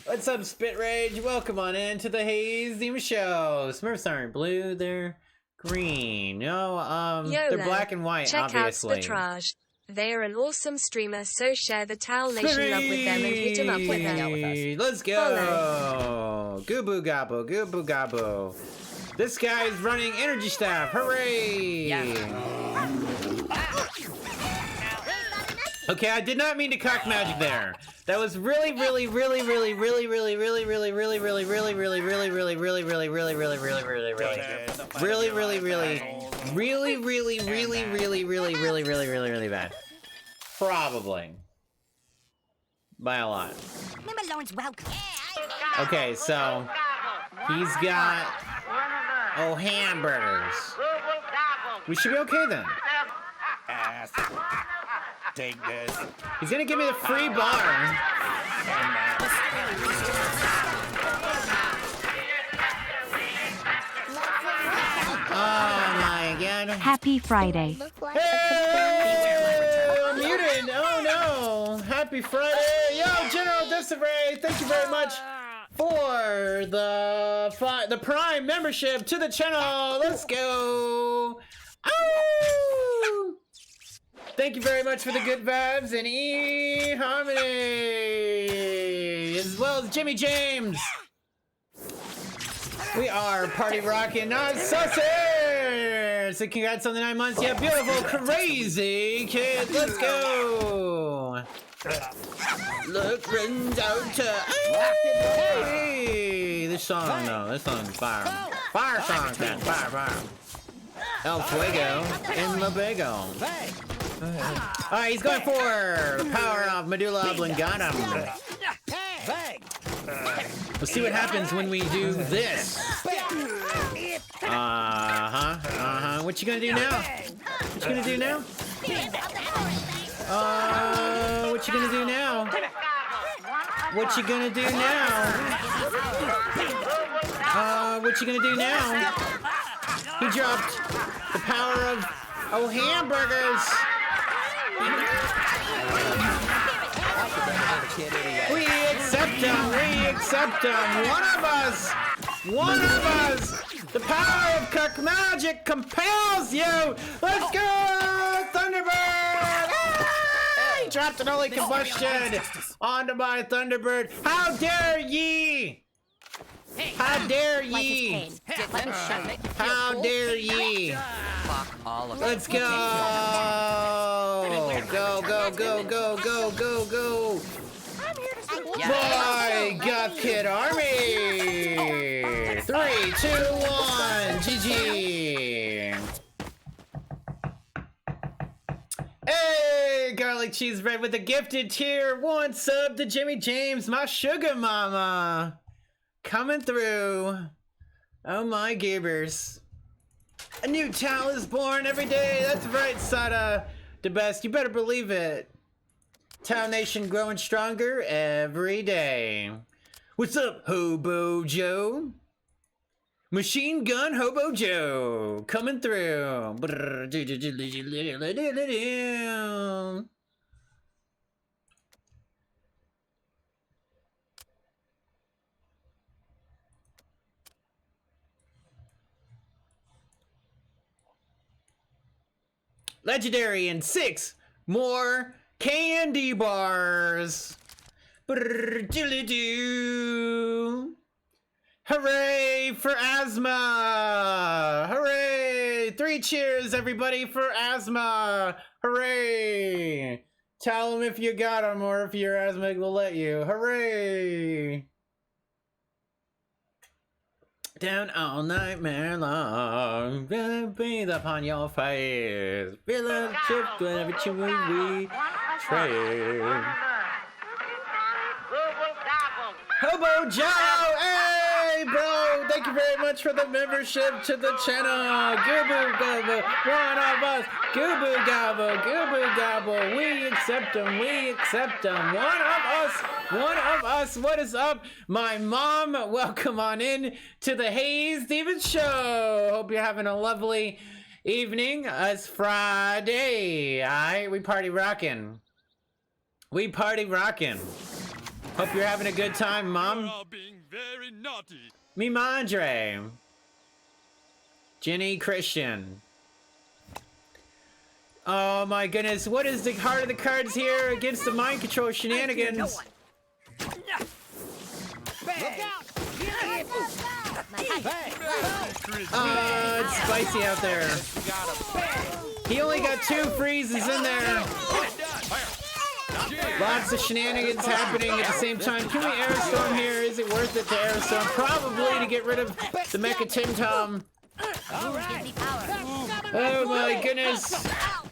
D: What's up, Spit Rage? Welcome on in to the Haze Theme Show. Smurfs aren't blue, they're green. No, they're black and white,
A: check
D: obviously.
A: Check out Spitrage. They're an awesome streamer, so share the Towel Nation love with them and hit them up with them.
D: Let's go! Goobo gobbo, goobo gobbo. This guy's running energy staff. Hooray! Okay, I did not mean to cock magic there. That was really bad. Probably. By a lot. Okay, so he's got hamburgers. We should be okay then.
F: Ass. Take this.
D: He's gonna give me the free bar.
I: Happy Friday.
H: Look like
D: Hey, I'm muted. Oh no. Happy Friday. Yo, General Disarray, thank you very much for the Prime membership to the channel. Let's go. Oh! Thank you very much for the good vibes and harmony, as well as Jimmy James. We are party rocking, not sussy. So congrats on the 9 months. Yeah, beautiful, crazy kid. Let's go. Look, runs out to. Hey, this song, no, this song's fire. Fire song, man. Fire. El Fuego in La Bego. Alright, he's going for the power of medulla oblongata. We'll see what happens when we do this. What you gonna do now? What you gonna do now? What you gonna do now? What you gonna do now? What you gonna do now? He dropped the power of hamburgers. We accept him. One of us. The power of Kirk magic compels you. Let's go, Thunderbird. He dropped an holy combustion onto my Thunderbird. How dare ye? How dare ye? How dare ye?
G: Fuck all of it.
D: Let's go! Go! Boy, Goth Kid Army! 3, 2, 1, GG! Hey, garlic cheese bread with a gifted tier 1 sub to Jimmy James, my sugar mama! Coming through. Oh my gibbers. A new Tal is born every day. That's right, Sada. The best. You better believe it. Tal Nation growing stronger every day. What's up, Hobo Joe? Machine Gun Hobo Joe. Coming through. Legendary and 6 more candy bars. Hooray for asthma! Hooray! 3 cheers, everybody, for asthma! Hooray! Tell them if you got them or if your asthmatic will let you. Hooray! Down all nightmare long, breathe upon your face. Feel a shift whenever we trade. Hobo Joe! Hey, bro! Thank you very much for the membership to the channel. Goobo gobble, one of us. Goobo gobble, goobo gobble. We accept them, One of us. What is up, my mom? Welcome on in to the Haze Steven Show. Hope you're having a lovely evening. It's Friday. Alright, we party rocking. Hope you're having a good time, Mom.
G: You're all being very naughty.
D: Me Mandre. Jenny Christian. Oh my goodness, what is the heart of the cards here against the mind control shenanigans? It's spicy out there. He only got 2 freezes in there. Lots of shenanigans happening at the same time. Can we Aerostorm here? Is it worth it to Aerostorm? Probably to get rid of the Mecha Tim Tom. Oh my goodness.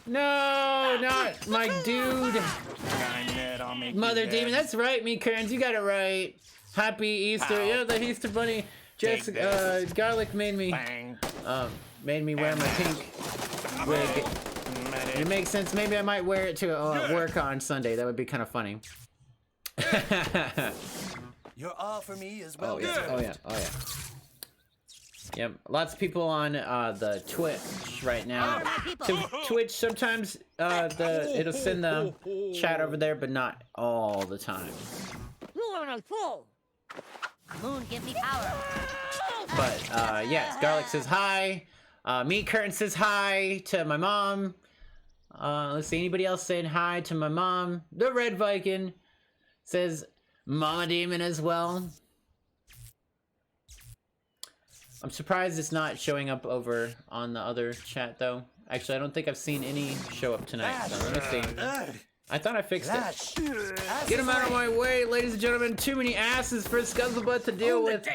D: No, not my dude. Mother Demon. That's right, me Kearns. You got it right. Happy Easter. Yeah, the Easter Bunny. Jessica, Garlic made me wear my pink wig. It makes sense. Maybe I might wear it to work on Sunday. That would be kind of funny.
F: You're all for me as well.
D: Oh yeah. Yep, lots of people on the Twitch right now. Twitch sometimes it'll send the chat over there, but not all the time.
H: You are a fool. Moon, give me power.
D: But yes, Garlic says hi. Meat Curtain says hi to my mom. Let's see, anybody else saying hi to my mom? The Red Viking says Mama Demon as well. I'm surprised it's not showing up over on the other chat though. Actually, I don't think I've seen any show up tonight. So let me see. I thought I fixed it. Get him out of my way, ladies and gentlemen. Too many asses for Scuzzlebutt to deal with.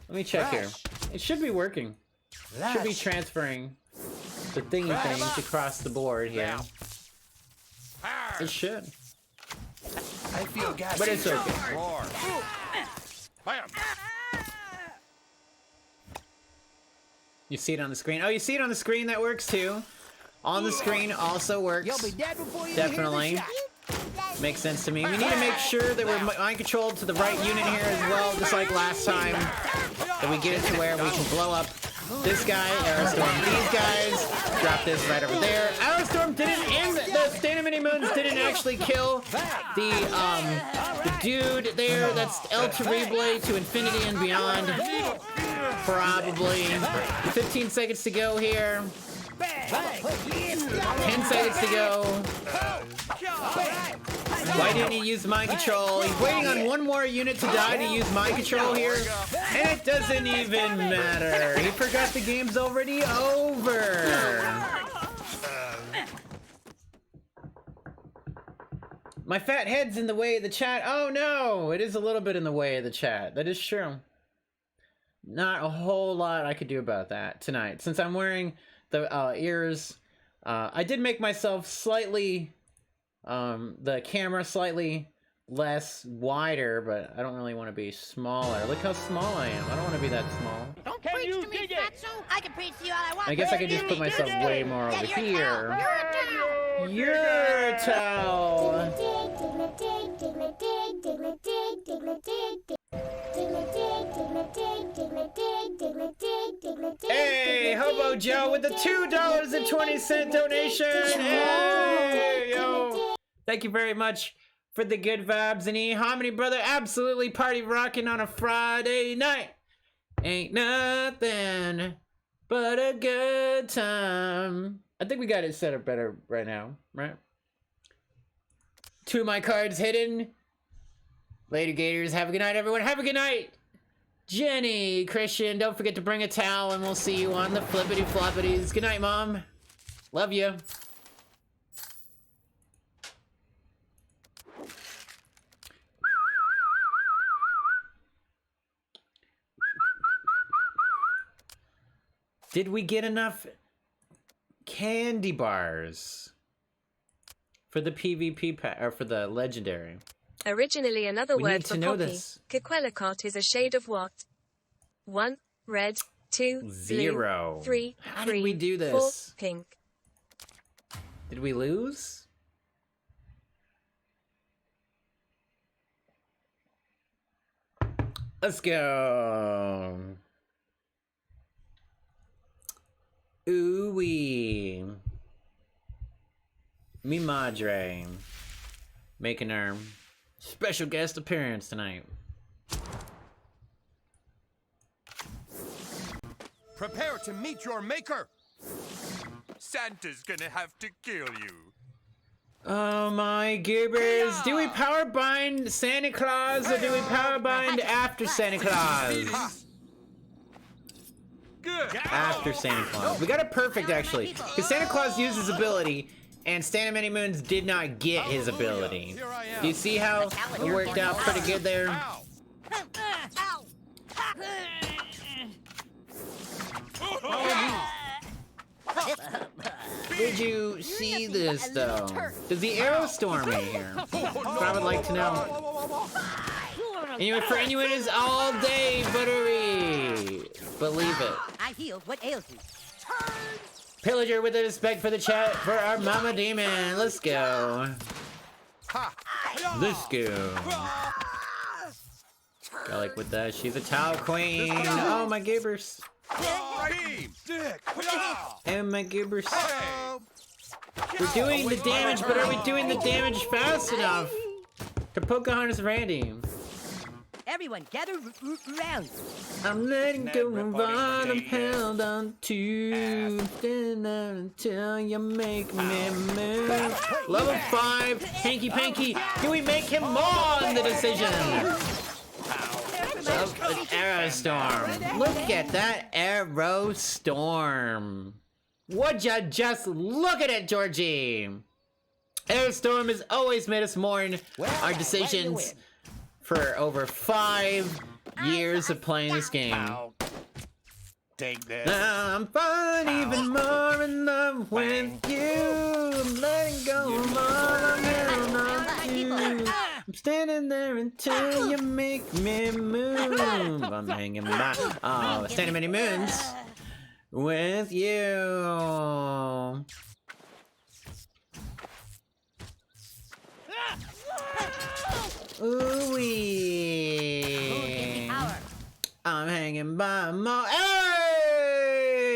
D: Let me check here. It should be working. It should be transferring the thingy things across the board here. It should.
F: I feel gas.
D: But it's okay. You see it on the screen. Oh, you see it on the screen? That works too. On the screen also works. Definitely. Makes sense to me. We need to make sure that we're mind controlled to the right unit here as well, just like last time. That we get it to where we can blow up this guy, Aerostorm, these guys. Drop this right over there. Aerostorm didn't, and the Stand of Many Moons didn't actually kill the dude there. That's El Terrible to infinity and beyond. Probably. 15 seconds to go here. 10 seconds to go. Why didn't he use mind control? He's waiting on one more unit to die to use mind control here. And it doesn't even matter. He forgot the game's already over. My fat head's in the way of the chat. Oh no, it is a little bit in the way of the chat. That is true. Not a whole lot I could do about that tonight. Since I'm wearing the ears, I did make myself slightly, the camera slightly less wider, but I don't really want to be smaller. Look how small I am. I don't want to be that small.
H: Don't preach to me, fatso. I can preach to you all I want.
D: I guess I could just put myself way more over here. You're a towel. Hey, Hobo Joe with the $2.20 donation. Hey, yo. Thank you very much for the good vibes and eHominy, brother. Absolutely party rocking on a Friday night. Ain't nothing but a good time. I think we got it set up better right now, right? 2 of my cards hidden. Later, Gators. Have a good night, everyone. Have a good night. Jenny, Christian, don't forget to bring a towel, and we'll see you on the flippity floppities. Good night, Mom. Love you. Did we get enough candy bars for the PvP pack, or for the legendary?
A: Originally another
D: We
A: word
D: need
A: for
D: to know
A: poppy.
D: this.
A: Kikwellicott is a shade of what? 1, red, 2,
D: 0.
A: blue, 3,
D: How did
A: green,
D: we do
A: 4,
D: this?
A: pink.
D: Did we lose? Let's go. Ooh-wee. Mi madre. Making our special guest appearance tonight.
F: Prepare to meet your maker.
G: Santa's gonna have to kill you.
D: Oh my gibbers. Do we power bind Santa Claus or do we power bind after Santa Claus?
G: Good.
D: After Santa Claus. We got it perfect actually. Because Santa Claus used his ability and Stand of Many Moons did not get his ability. Do you see how it worked out pretty good there? Did you see this though? Does the arrow storm me here? That's what I would like to know. Anyway, for Inuit is all day buttery. Believe it.
H: I healed what ails you.
D: Pillager with a respect for the chat for our Mama Demon. Let's go. Let's go. Go like with that. She's a towel queen. Oh my gibbers.
F: Beam! Dick!
D: And my gibbers. We're doing the damage, but are we doing the damage fast enough to Pocahontas Randy?
H: Everyone, gather round.
D: I'm letting go of all I'm held on to. Stand there until you make me move. Level 5, Hanky Panky. Do we make him more on the decision? An arrow storm. Look at that arrow storm. Would ya just look at it, Georgie? Airstream has always made us mourn our decisions for over 5 years of playing this game.
F: Take this.
D: Now I'm falling even more in love with you. I'm letting go of all I'm held on to. I'm standing there until you make me move. I'm hanging by, standing many moons with you. Ooh-wee. I'm hanging by more. Hey!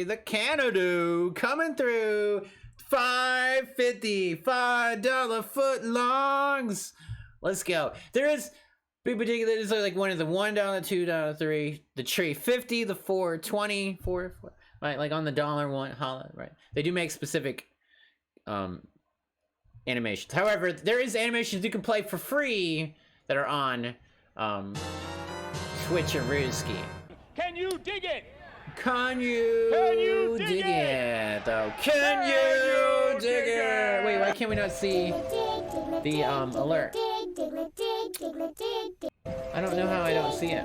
D: The Canada coming through. $5.50, $5 foot longs. Let's go. There is there's like one of the $1, $2, $3, the tree 50, the 4.20, 4, right? Like on the dollar one, holla, right? They do make specific animations. However, there is animations you can play for free that are on Twitcherooski.
I: Can you dig it?
D: Can you dig it? Though? Can you dig it? Wait, why can't we not see the alert? I don't know how I don't see it.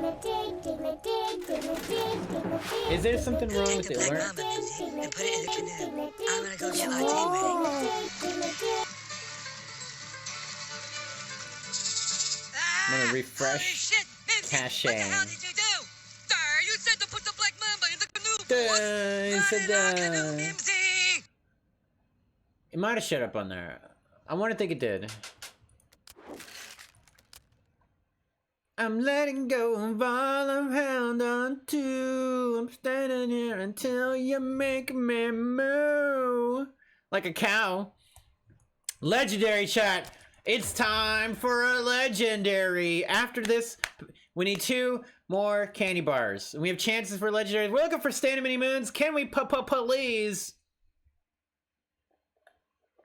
D: Is there something wrong with the alert?
E: And put it in the canoe. I'm gonna go get my team ready.
D: I'm gonna refresh
E: Shit, Nancy,
D: cache.
E: what the hell did you do? You said to put the black mamba in the canoe.
D: You said
E: Not in our canoe, Mimsy.
D: It might have shut up on there. I want to think it did. I'm letting go of all I'm held on to. I'm standing here until you make me move. Like a cow. Legendary chat. It's time for a legendary. After this, we need 2 more candy bars. And we have chances for legendaries. We're looking for standing mini moons. Can we please?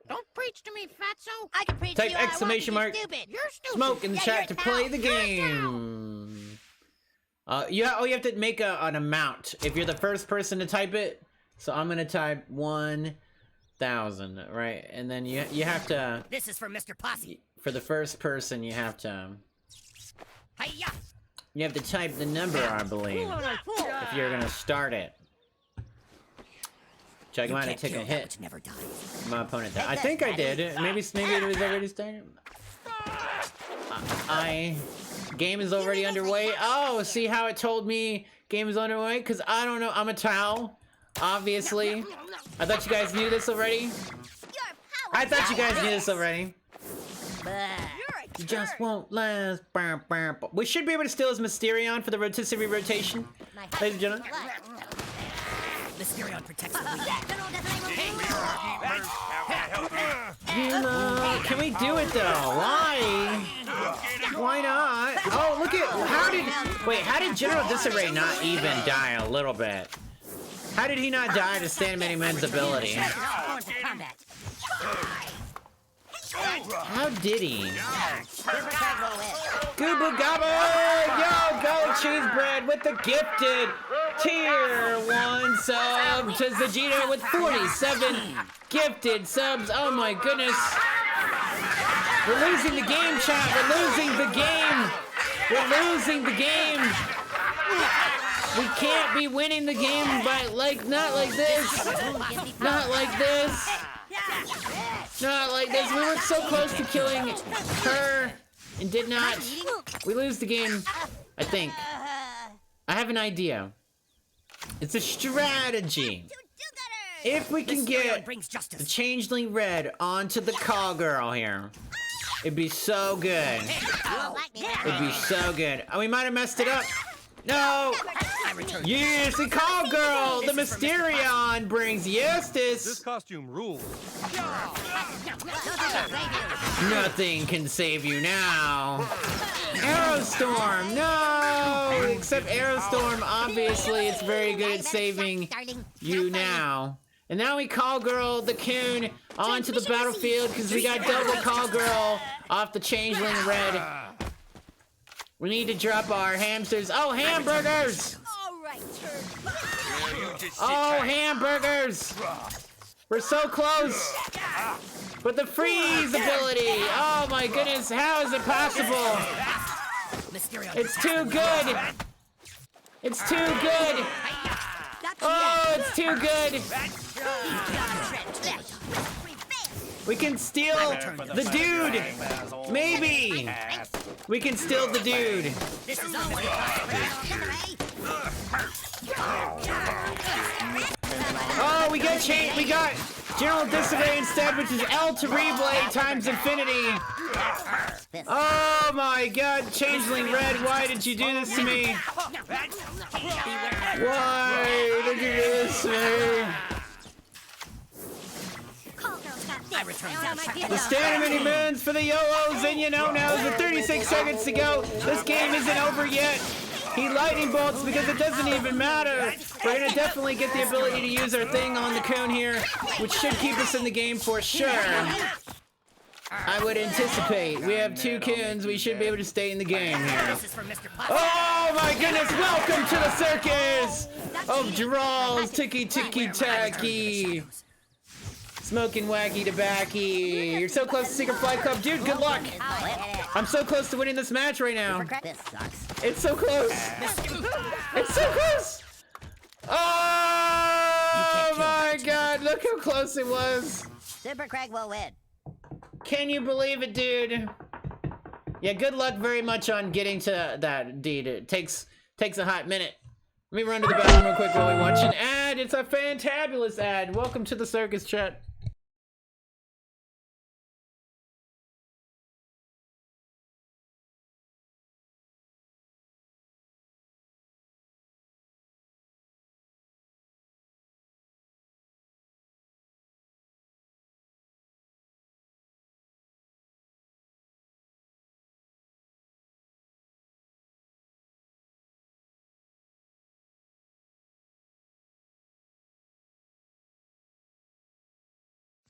B: Don't preach to me, fatso. I can preach
D: Type
B: to you all I want,
D: exclamation
B: you're
D: mark.
B: stupid. You're stupid.
D: Smoke in the
B: Yeah,
D: chat
B: you're
D: to
B: a
D: play
B: cow.
D: the
B: You're a
D: game. You have to make an amount if you're the first person to type it. So I'm gonna type 1,000, right? And then you have to.
H: This is for Mr. Posse.
D: For the first person, you have to.
H: Hiya!
D: You have to type the number, I believe, if you're gonna start it. Check, I might have taken a hit.
H: Never dies.
D: My opponent died. I think I did. Maybe it was already started. Game is already underway. Oh, see how it told me game is underway? Because I don't know. I'm a towel, obviously. I thought you guys knew this already. I thought you guys knew this already. You just won't last. We should be able to steal his Mysterion for the rotisserie rotation. Ladies and gentlemen.
H: Mysterion protects the weak.
D: Can we do it though? Why? Why not? Oh, look at how did General Disarray not even die a little bit? How did he not die to Stand Many Men's ability? How did he? Gooba Gobba! Yo, go cheese bread with the gifted tier 1 sub to Vegeta with 47 gifted subs. Oh my goodness. We're losing the game, chat. We're losing the game. We're losing the game. We can't be winning the game by not like this. Not like this. Not like this. We were so close to killing her and did not. We lose the game, I think. I have an idea. It's a strategy. If we can get the Changeling Red onto the call girl here, It'd be so good. It'd be so good. Oh, we might have messed it up. No! Yes, the call girl! The Mysterion brings
F: This
D: justice!
F: costume rules.
D: Nothing can save you now. Aerostorm, no! Except Aerostorm, obviously, it's very good at saving you now. And now we call girl the coon onto the battlefield because we got double call girl off the Changeling red. We need to drop our hamsters. Oh, hamburgers! Oh, hamburgers! We're so close! With the freeze ability! Oh my goodness, how is it possible? It's too good! It's too good! Oh, it's too good! We can steal the dude! Maybe! We can steal the dude! Oh, we got General Disarray instead, which is L to replay times infinity. Oh my god, Changeling Red, why did you do this to me? Why did you do this to me? The standard mini moons for the YOLOs, and you know now, with 36 seconds to go, this game isn't over yet. He lightning bolts because it doesn't even matter. We're gonna definitely get the ability to use our thing on the coon here, which should keep us in the game for sure. I would anticipate. We have two coons, we should be able to stay in the game here. Oh my goodness, welcome to the circus of draws, ticky-ticky-tacky. Smoking wacky tobacco. You're so close to Secret Flight Club. Dude, good luck. I'm so close to winning this match right now.
H: This sucks.
D: It's so close. It's so close. Oh my god, look how close it was.
H: Super Craig will win.
D: Can you believe it, dude? Yeah, good luck very much on getting to that, dude. It takes a hot minute. Let me run to the bathroom real quick while we watch an ad. It's a fantabulous ad. Welcome to the circus, chat.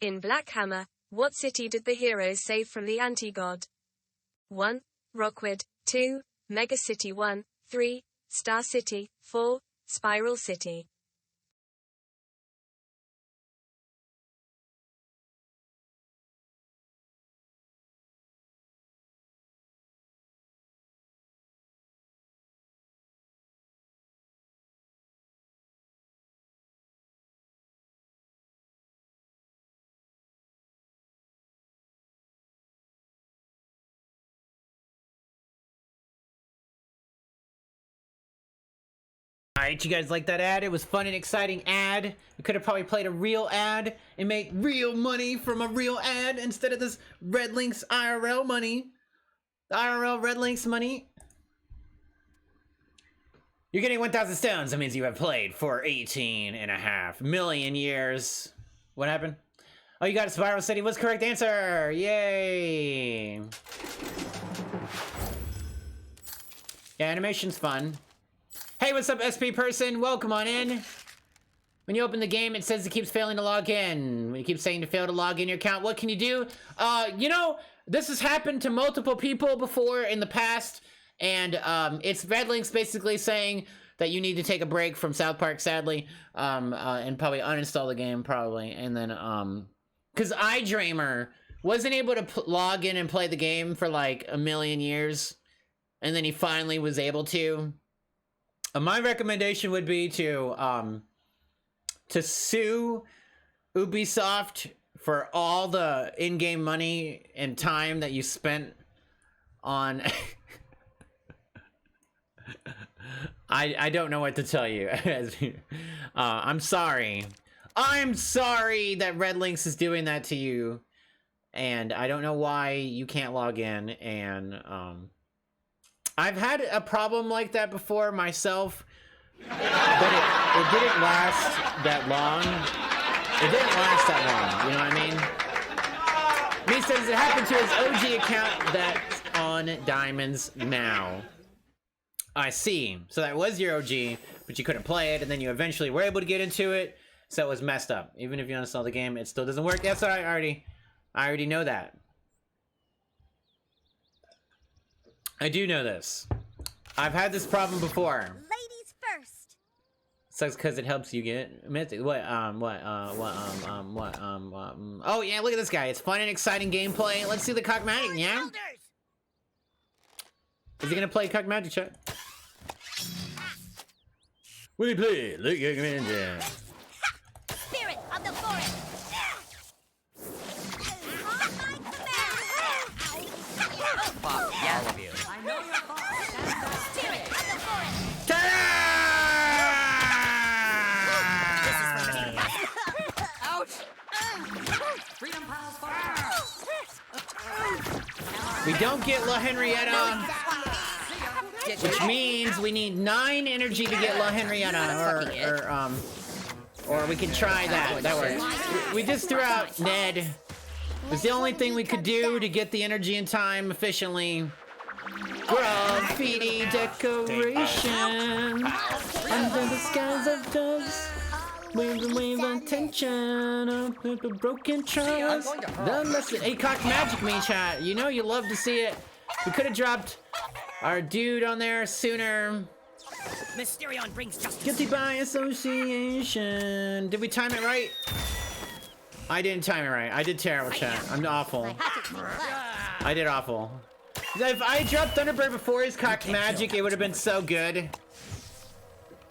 A: In Black Hammer, what city did the heroes save from the anti-god? 1. Rockwood. 2. Mega City 1. 3. Star City. 4. Spiral City.
D: Alright, you guys like that ad? It was fun and exciting ad. We could have probably played a real ad and made real money from a real ad instead of this Red Links IRL money. The IRL Red Links money. You're getting 1,000 stones. That means you have played for 18.5 million years. What happened? Oh, you got a Spiral City. What's the correct answer? Yay. Yeah, animation's fun. Hey, what's up, SP person? Welcome on in. When you open the game, it says it keeps failing to log in. When you keep saying to fail to log in your account, what can you do? You know, this has happened to multiple people before in the past, and it's Red Links basically saying that you need to take a break from South Park, sadly, and probably uninstall the game, probably, and then, because iDreamer wasn't able to log in and play the game for like a million years, and then he finally was able to. My recommendation would be to sue Ubisoft for all the in-game money and time that you spent on. I don't know what to tell you. I'm sorry. I'm sorry that Red Links is doing that to you. and I don't know why you can't log in, and I've had a problem like that before myself, but it didn't last that long. It didn't last that long, you know what I mean? Me says it happened to his OG account that's on Diamonds now. I see. So that was your OG, but you couldn't play it, and then you eventually were able to get into it, so it was messed up. Even if you uninstall the game, it still doesn't work. That's all right, I already know that. I do know this. I've had this problem before.
B: Ladies first.
D: Sucks because it helps you get mythic. Oh yeah, look at this guy. It's fun and exciting gameplay. Let's see the cock magic, yeah? Is he gonna play cock magic, chat? Will he play? Look at him, yeah.
B: Spirit of the forest.
E: Fuck all of you.
B: I know your fault. Spirit of the forest.
E: Ouch! Freedom piles for
D: We don't get La Henrietta, which means we need 9 energy to get La Henrietta, or we can try that. That works. We just threw out Ned. It's the only thing we could do to get the energy in time efficiently. Graffiti decoration under the skies of doves. Wave the wave of tension of the broken trust. Hey, cock magic me, chat. You know you love to see it. We could have dropped our dude on there sooner.
E: Mysterion brings justice.
D: Guilty by association. Did we time it right? I didn't time it right. I did terrible, chat. I'm awful. I did awful. If I dropped Thunderbird before his cock magic, it would have been so good.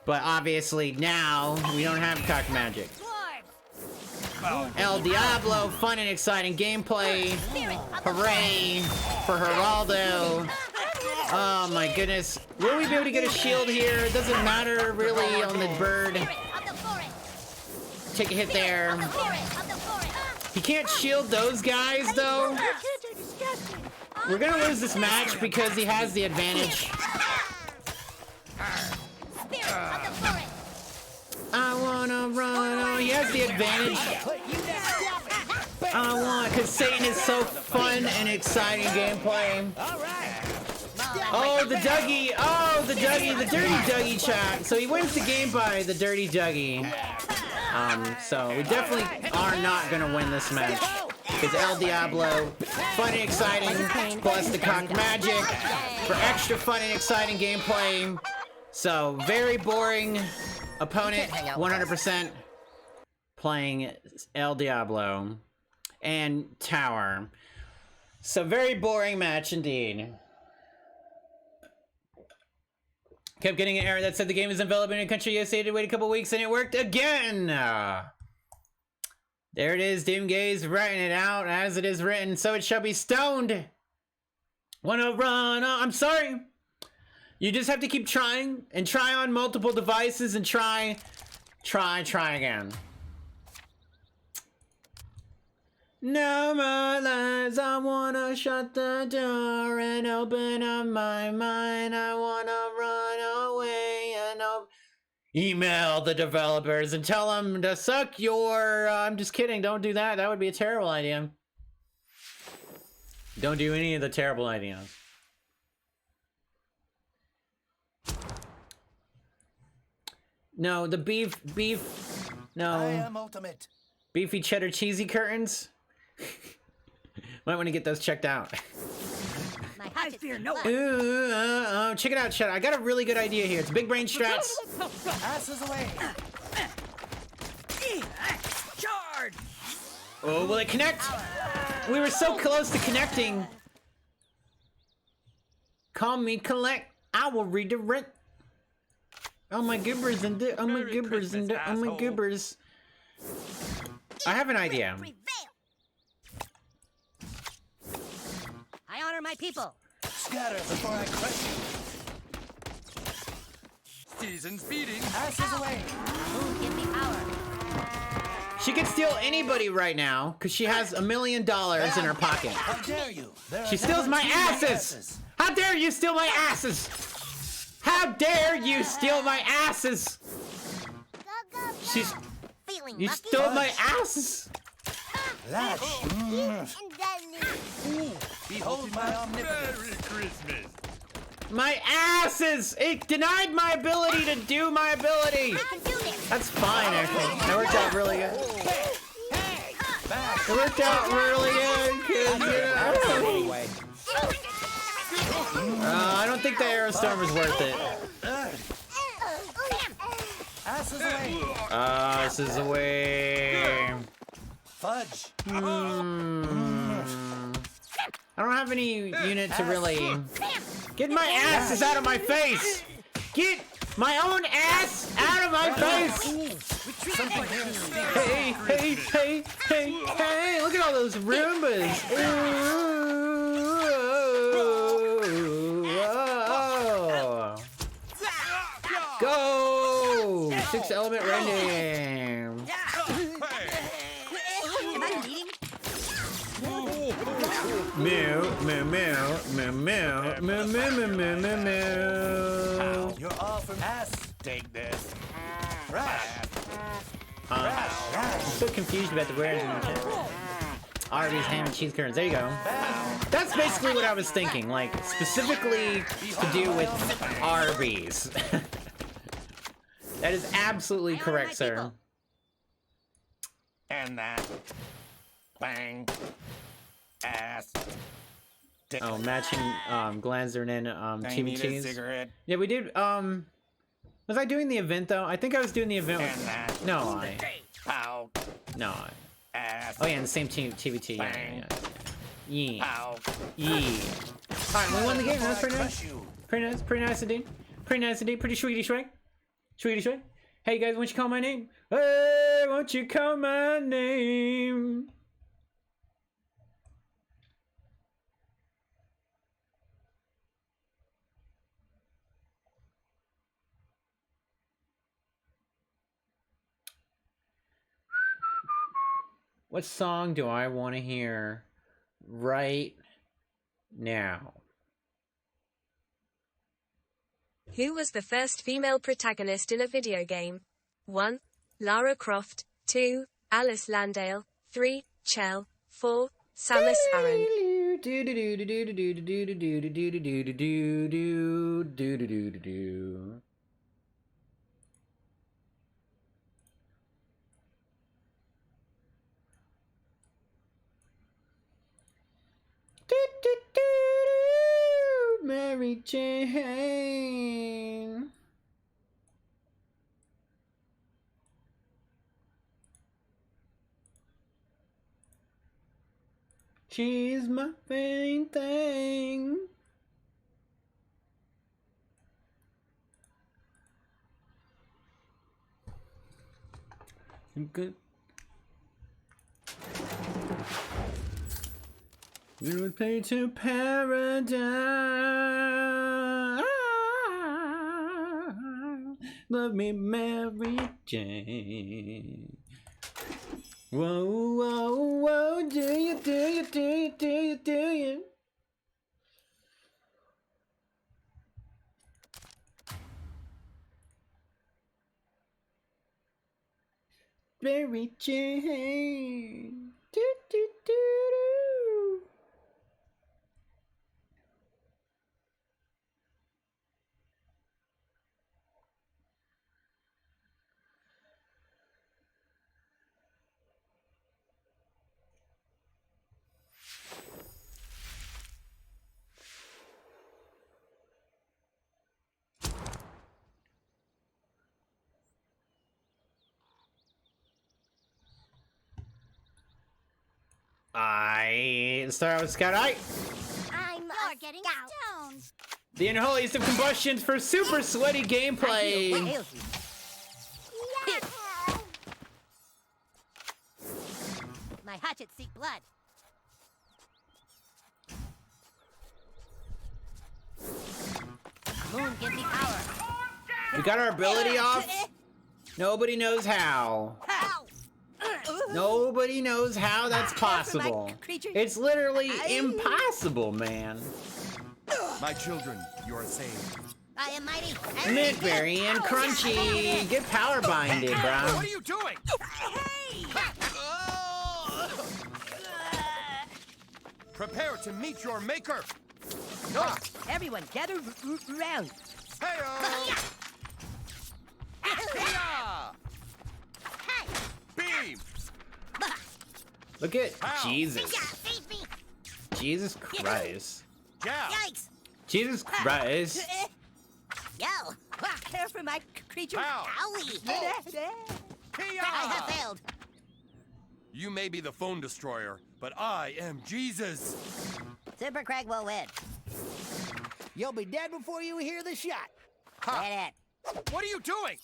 D: But obviously now we don't have cock magic. El Diablo, fun and exciting gameplay. Hooray for Geraldo. Oh my goodness. Will we be able to get a shield here? It doesn't matter really on the bird. Take a hit there. He can't shield those guys though. We're gonna lose this match because he has the advantage. I wanna run. Oh, he has the advantage. Because Satan is so fun and exciting gameplay. Oh, the Dougie. Oh, the Dougie. The Dirty Dougie, chat. So he wins the game by the Dirty Dougie. So we definitely are not gonna win this match. Because El Diablo, fun and exciting, plus the cock magic for extra fun and exciting gameplay. So, very boring opponent, 100% playing El Diablo and Tower. So, very boring match indeed. Kept getting an error that said the game is developed in a country USA to wait a couple weeks and it worked again. There it is, Doomgaze writing it out as it is written, so it shall be stoned. Wanna run? I'm sorry. You just have to keep trying and try on multiple devices and try again. No more lies, I wanna shut the door and open up my mind. I wanna run away and email the developers and tell them to suck your... I'm just kidding, don't do that. That would be a terrible idea. Don't do any of the terrible ideas. No, the beef, no.
F: I am ultimate.
D: Beefy cheddar cheesy curtains. Might want to get those checked out.
E: I fear no one.
D: Check it out, chat. I got a really good idea here. It's big brain strats.
F: Asses away.
E: Charge!
D: Oh, will it connect? We were so close to connecting. Call me collect. I will redirect. Oh my gibbers and oh my gibbers and oh my gibbers. I have an idea.
B: I honor my people.
F: Scatter before I crush you.
G: Season's beating.
F: Asses away.
B: Who give me power?
D: She could steal anybody right now because she has $1 million in her pocket.
F: How dare you?
D: She steals my asses! How dare you steal my asses! How dare you steal my asses! She's...
B: Feeling
D: You
B: lucky?
D: stole my asses!
F: Lash. Behold my omnipotence.
G: Merry Christmas.
D: My asses! It denied my ability to do my ability! That's fine, actually. That worked out really good. It worked out really good, cause, you know, I don't think the Aerostorm is worth it.
F: Asses away.
D: This is away.
F: Fudge.
D: I don't have any unit to really... Get my asses out of my face! Get my own ass out of my face! Hey, hey, hey, hey, hey! Look at all those Roombas! Go! 6 element rending. Mew, mew, mew, mew, mew, mew, mew, mew, mew, mew, mew.
F: You're all from ass. Take this. Rash.
D: I'm so confused about the words in the chat. Arby's ham and cheese curds. There you go. That's basically what I was thinking, like specifically to do with Arby's. That is absolutely correct, sir.
F: And that. Bang. Ass.
D: Oh, matching Glanzer and TBTs.
F: Cigarette.
D: Yeah, we did. Was I doing the event though? I think I was doing the event
F: And
D: with.
F: that.
D: No,
F: Pow.
D: no.
F: Ass.
D: Oh yeah, in the same team, TBT. Yeah,
F: Bang.
D: yeah. Yeah.
F: Pow.
D: Yeah. Alright, we won the game. That's pretty nice.
F: Crush you.
D: Pretty nice. Pretty nice indeed. Pretty nice indeed. Pretty sweetie swag. Sweetie swag. Hey guys, won't you call my name? Hey, won't you call my name? What song do I want to hear right now?
A: Who was the first female protagonist in a video game? 1. Lara Croft. 2. Alice Landale. 3. Chell. 4. Samus Aran.
D: Mary Jane. She's my main thing. Good. We would pay to paradise. Love me, Mary Jane. Whoa, whoa, whoa, do you, do you, do you, do you, do you? Mary Jane. Do, do, do, do. Start out with Scout Eye.
B: I'm
H: You're getting stoned.
D: The unholiest of combustions for super sweaty gameplay.
H: My hatchets seek blood. Moon gives me power.
D: We got our ability off. Nobody knows how.
H: Ow!
D: Nobody knows how that's possible. It's literally impossible, man.
F: My children, you are saved.
B: I am mighty.
D: Mintberry and Crunchy, get power binded, bro.
F: What are you doing? Prepare to meet your maker. No.
H: Everyone, gather round.
F: Hey-o. Beam.
D: Look at
F: Ow.
D: Jesus.
B: Feed me.
D: Jesus Christ.
F: Yeah.
B: Yikes.
D: Jesus Christ.
B: Yo.
H: Care for my creature.
F: Ow.
B: Owie. I
F: Hiya.
B: have failed.
F: You may be the phone destroyer, but I am Jesus.
B: Super Craig will win.
H: You'll be dead before you hear the shot.
B: Get it.
F: What are you doing?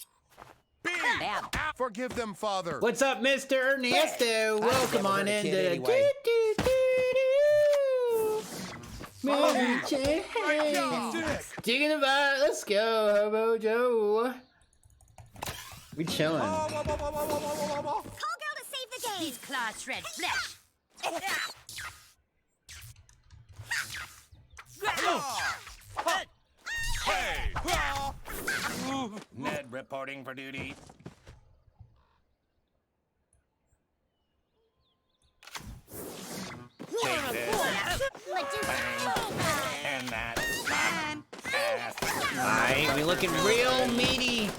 F: Beam.
B: Bam.
F: Forgive them, Father.
D: What's up, Mr. Ernesto? Welcome on into the
H: anyway.
D: Mary Jane. Digging the vibe. Let's go, Hobo Joe. We chilling.
B: Call girl to save the day.
H: These claws shred flesh.
F: Hey.
G: Ned reporting for duty. Take this. And that.
D: Alright, we looking real meaty.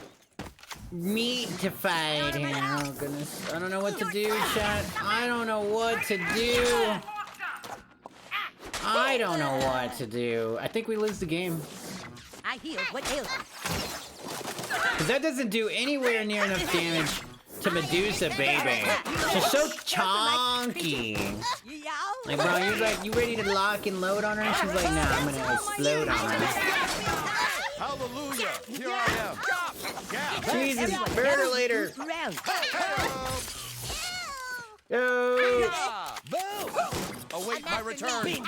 D: Meatified here. Oh, goodness. I don't know what to do, chat. I don't know what to do. I don't know what to do. I think we lose the game.
H: I heal what ails you.
D: Because that doesn't do anywhere near enough damage to Medusa, baby. She's so chonky. Like, bro, you're like, you ready to lock and load on her? And she's like, nah, I'm gonna explode on her.
F: Hallelujah. Here I am. Yeah.
D: Jesus, murder later.
H: Round.
D: Yo.
F: Await my return.
G: Farming!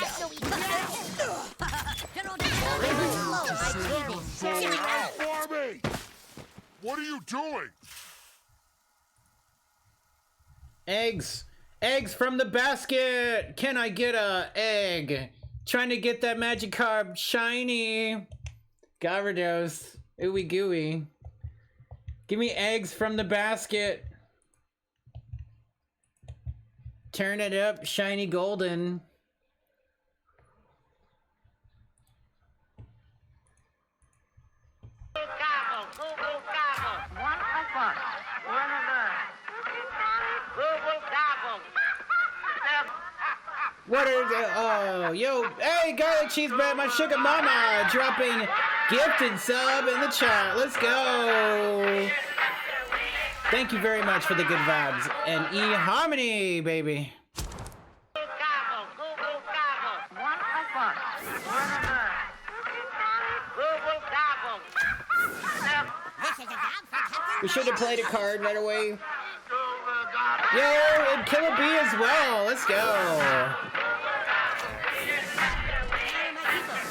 G: What are you doing?
D: Eggs. Eggs from the basket. Can I get a egg? Trying to get that magic carb shiny. Gyarados. Ooey gooey. Give me eggs from the basket. Turn it up, shiny golden. What are the, oh, yo, hey, garlic cheese bread, my sugar mama, dropping gifted sub in the chat. Let's go. Thank you very much for the good vibes and eHarmony, baby. We should have played a card right away. Yo, and Killer B as well. Let's go.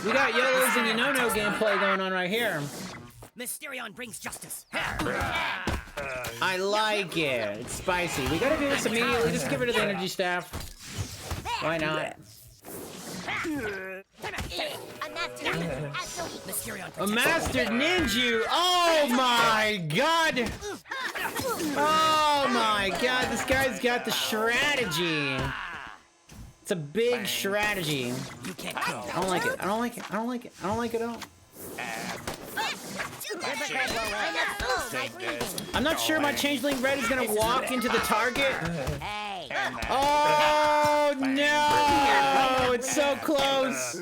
D: We got Yellows and Yonono gameplay going on right here.
H: Mysterion brings justice.
D: I like it. It's spicy. We gotta do this immediately. Just give it to the energy staff. Why not? A mastered ninja. Oh my god. Oh my god. This guy's got the strategy. It's a big strategy. I don't like it. I don't like it. I don't like it. I don't like it at all. I'm not sure my Changeling Red is gonna walk into the target. Oh no! It's so close.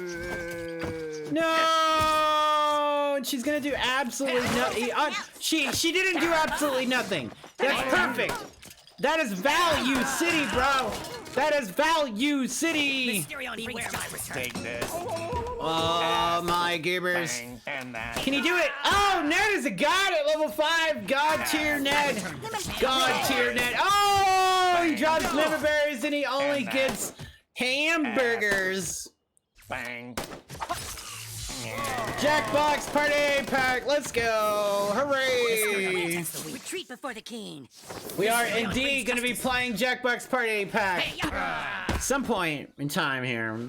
D: No! She's gonna do absolutely nothing. She didn't do absolutely nothing. That's perfect. That is Value City, bro. That is Value City.
G: Take this.
D: Oh my gibbers.
G: And that.
D: Can he do it? Oh, Ned is a god at level 5. God tier Ned. God tier Ned. Oh, he drops liver berries and he only gets hamburgers.
G: Bang.
D: Jackbox Party Pack, let's go! Hooray!
B: Retreat before the king.
D: We are indeed going to be playing Jackbox Party Pack at some point in time here.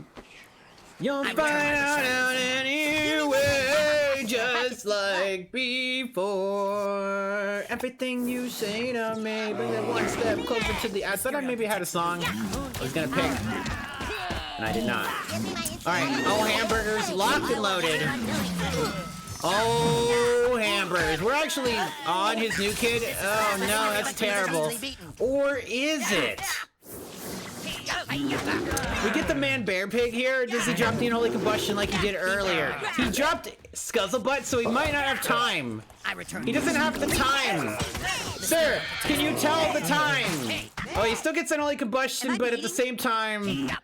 D: You'll find out anyway, just like before. Everything you say to me, bring it one step closer to the. I thought I maybe had a song I was gonna pick, and I did not. All right, oh hamburgers, locked and loaded. Oh hamburgers, we're actually on his new kid. Oh no, that's terrible. Or is it? We get the man bear pig here, or does he drop the unholy combustion like he did earlier? He dropped Scuzzlebutt, so he might not have time. He doesn't have the time. Sir, can you tell the time? Oh, he still gets unholy combustion, but at the same time, I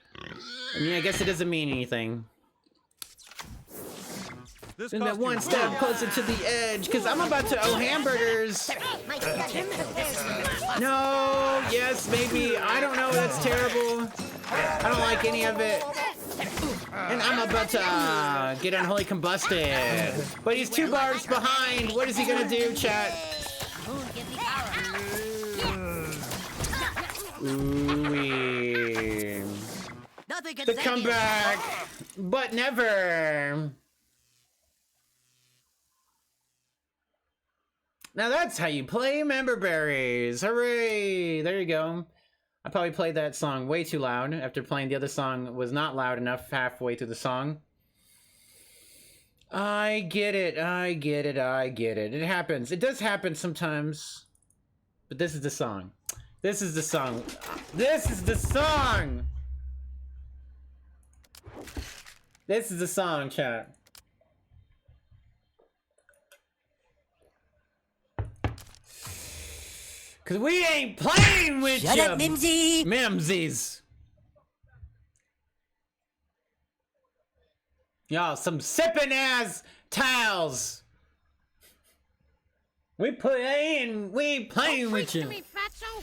D: mean, I guess it doesn't mean anything. Then that one step closer to the edge, because I'm about to oh hamburgers. No, yes, maybe. I don't know. That's terrible. I don't like any of it. And I'm about to get unholy combusted. But he's 2 bars behind. What is he gonna do, chat? Ooh-wee. The comeback, but never. Now that's how you play member berries. Hooray! There you go. I probably played that song way too loud after playing the other song was not loud enough halfway through the song. I get it. I get it. I get it. It happens. It does happen sometimes. But this is the song. This is the song. This is the song! This is the song, chat. Cause we ain't playing with
B: Shut up, Mimsy!
D: Mimsies. Y'all, some sipping ass tiles. We ain't playing with you.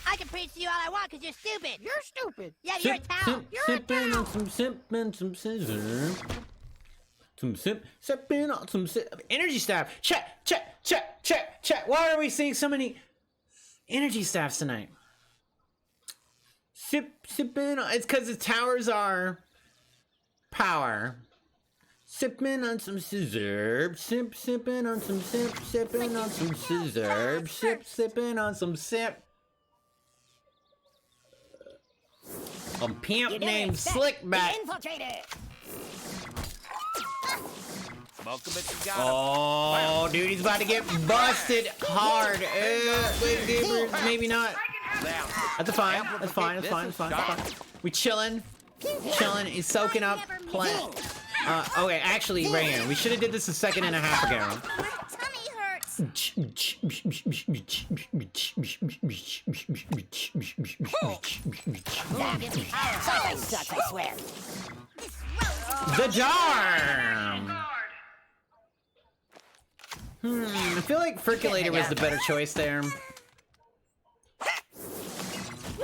B: I can preach to you all I want because you're stupid. You're stupid. Yeah, you're a towel.
D: Sipping on some sipping, some scissor. Sipping on some energy staff. Chat. Why are we seeing so many energy staffs tonight? Sipping on, it's because the towers are power. Sipping on some scissor. Sipping on some sipping on some scissor. Sipping on some sip. A pimp named Slickback. Oh, dude, he's about to get busted hard. Maybe not. That's fine. That's fine. We chilling. He's soaking up plant. Okay, actually, Rayan, we should have did this a second and a half ago.
B: My tummy hurts. Sci-fi sucks, I swear.
D: The jar! I feel like Percolator was the better choice there.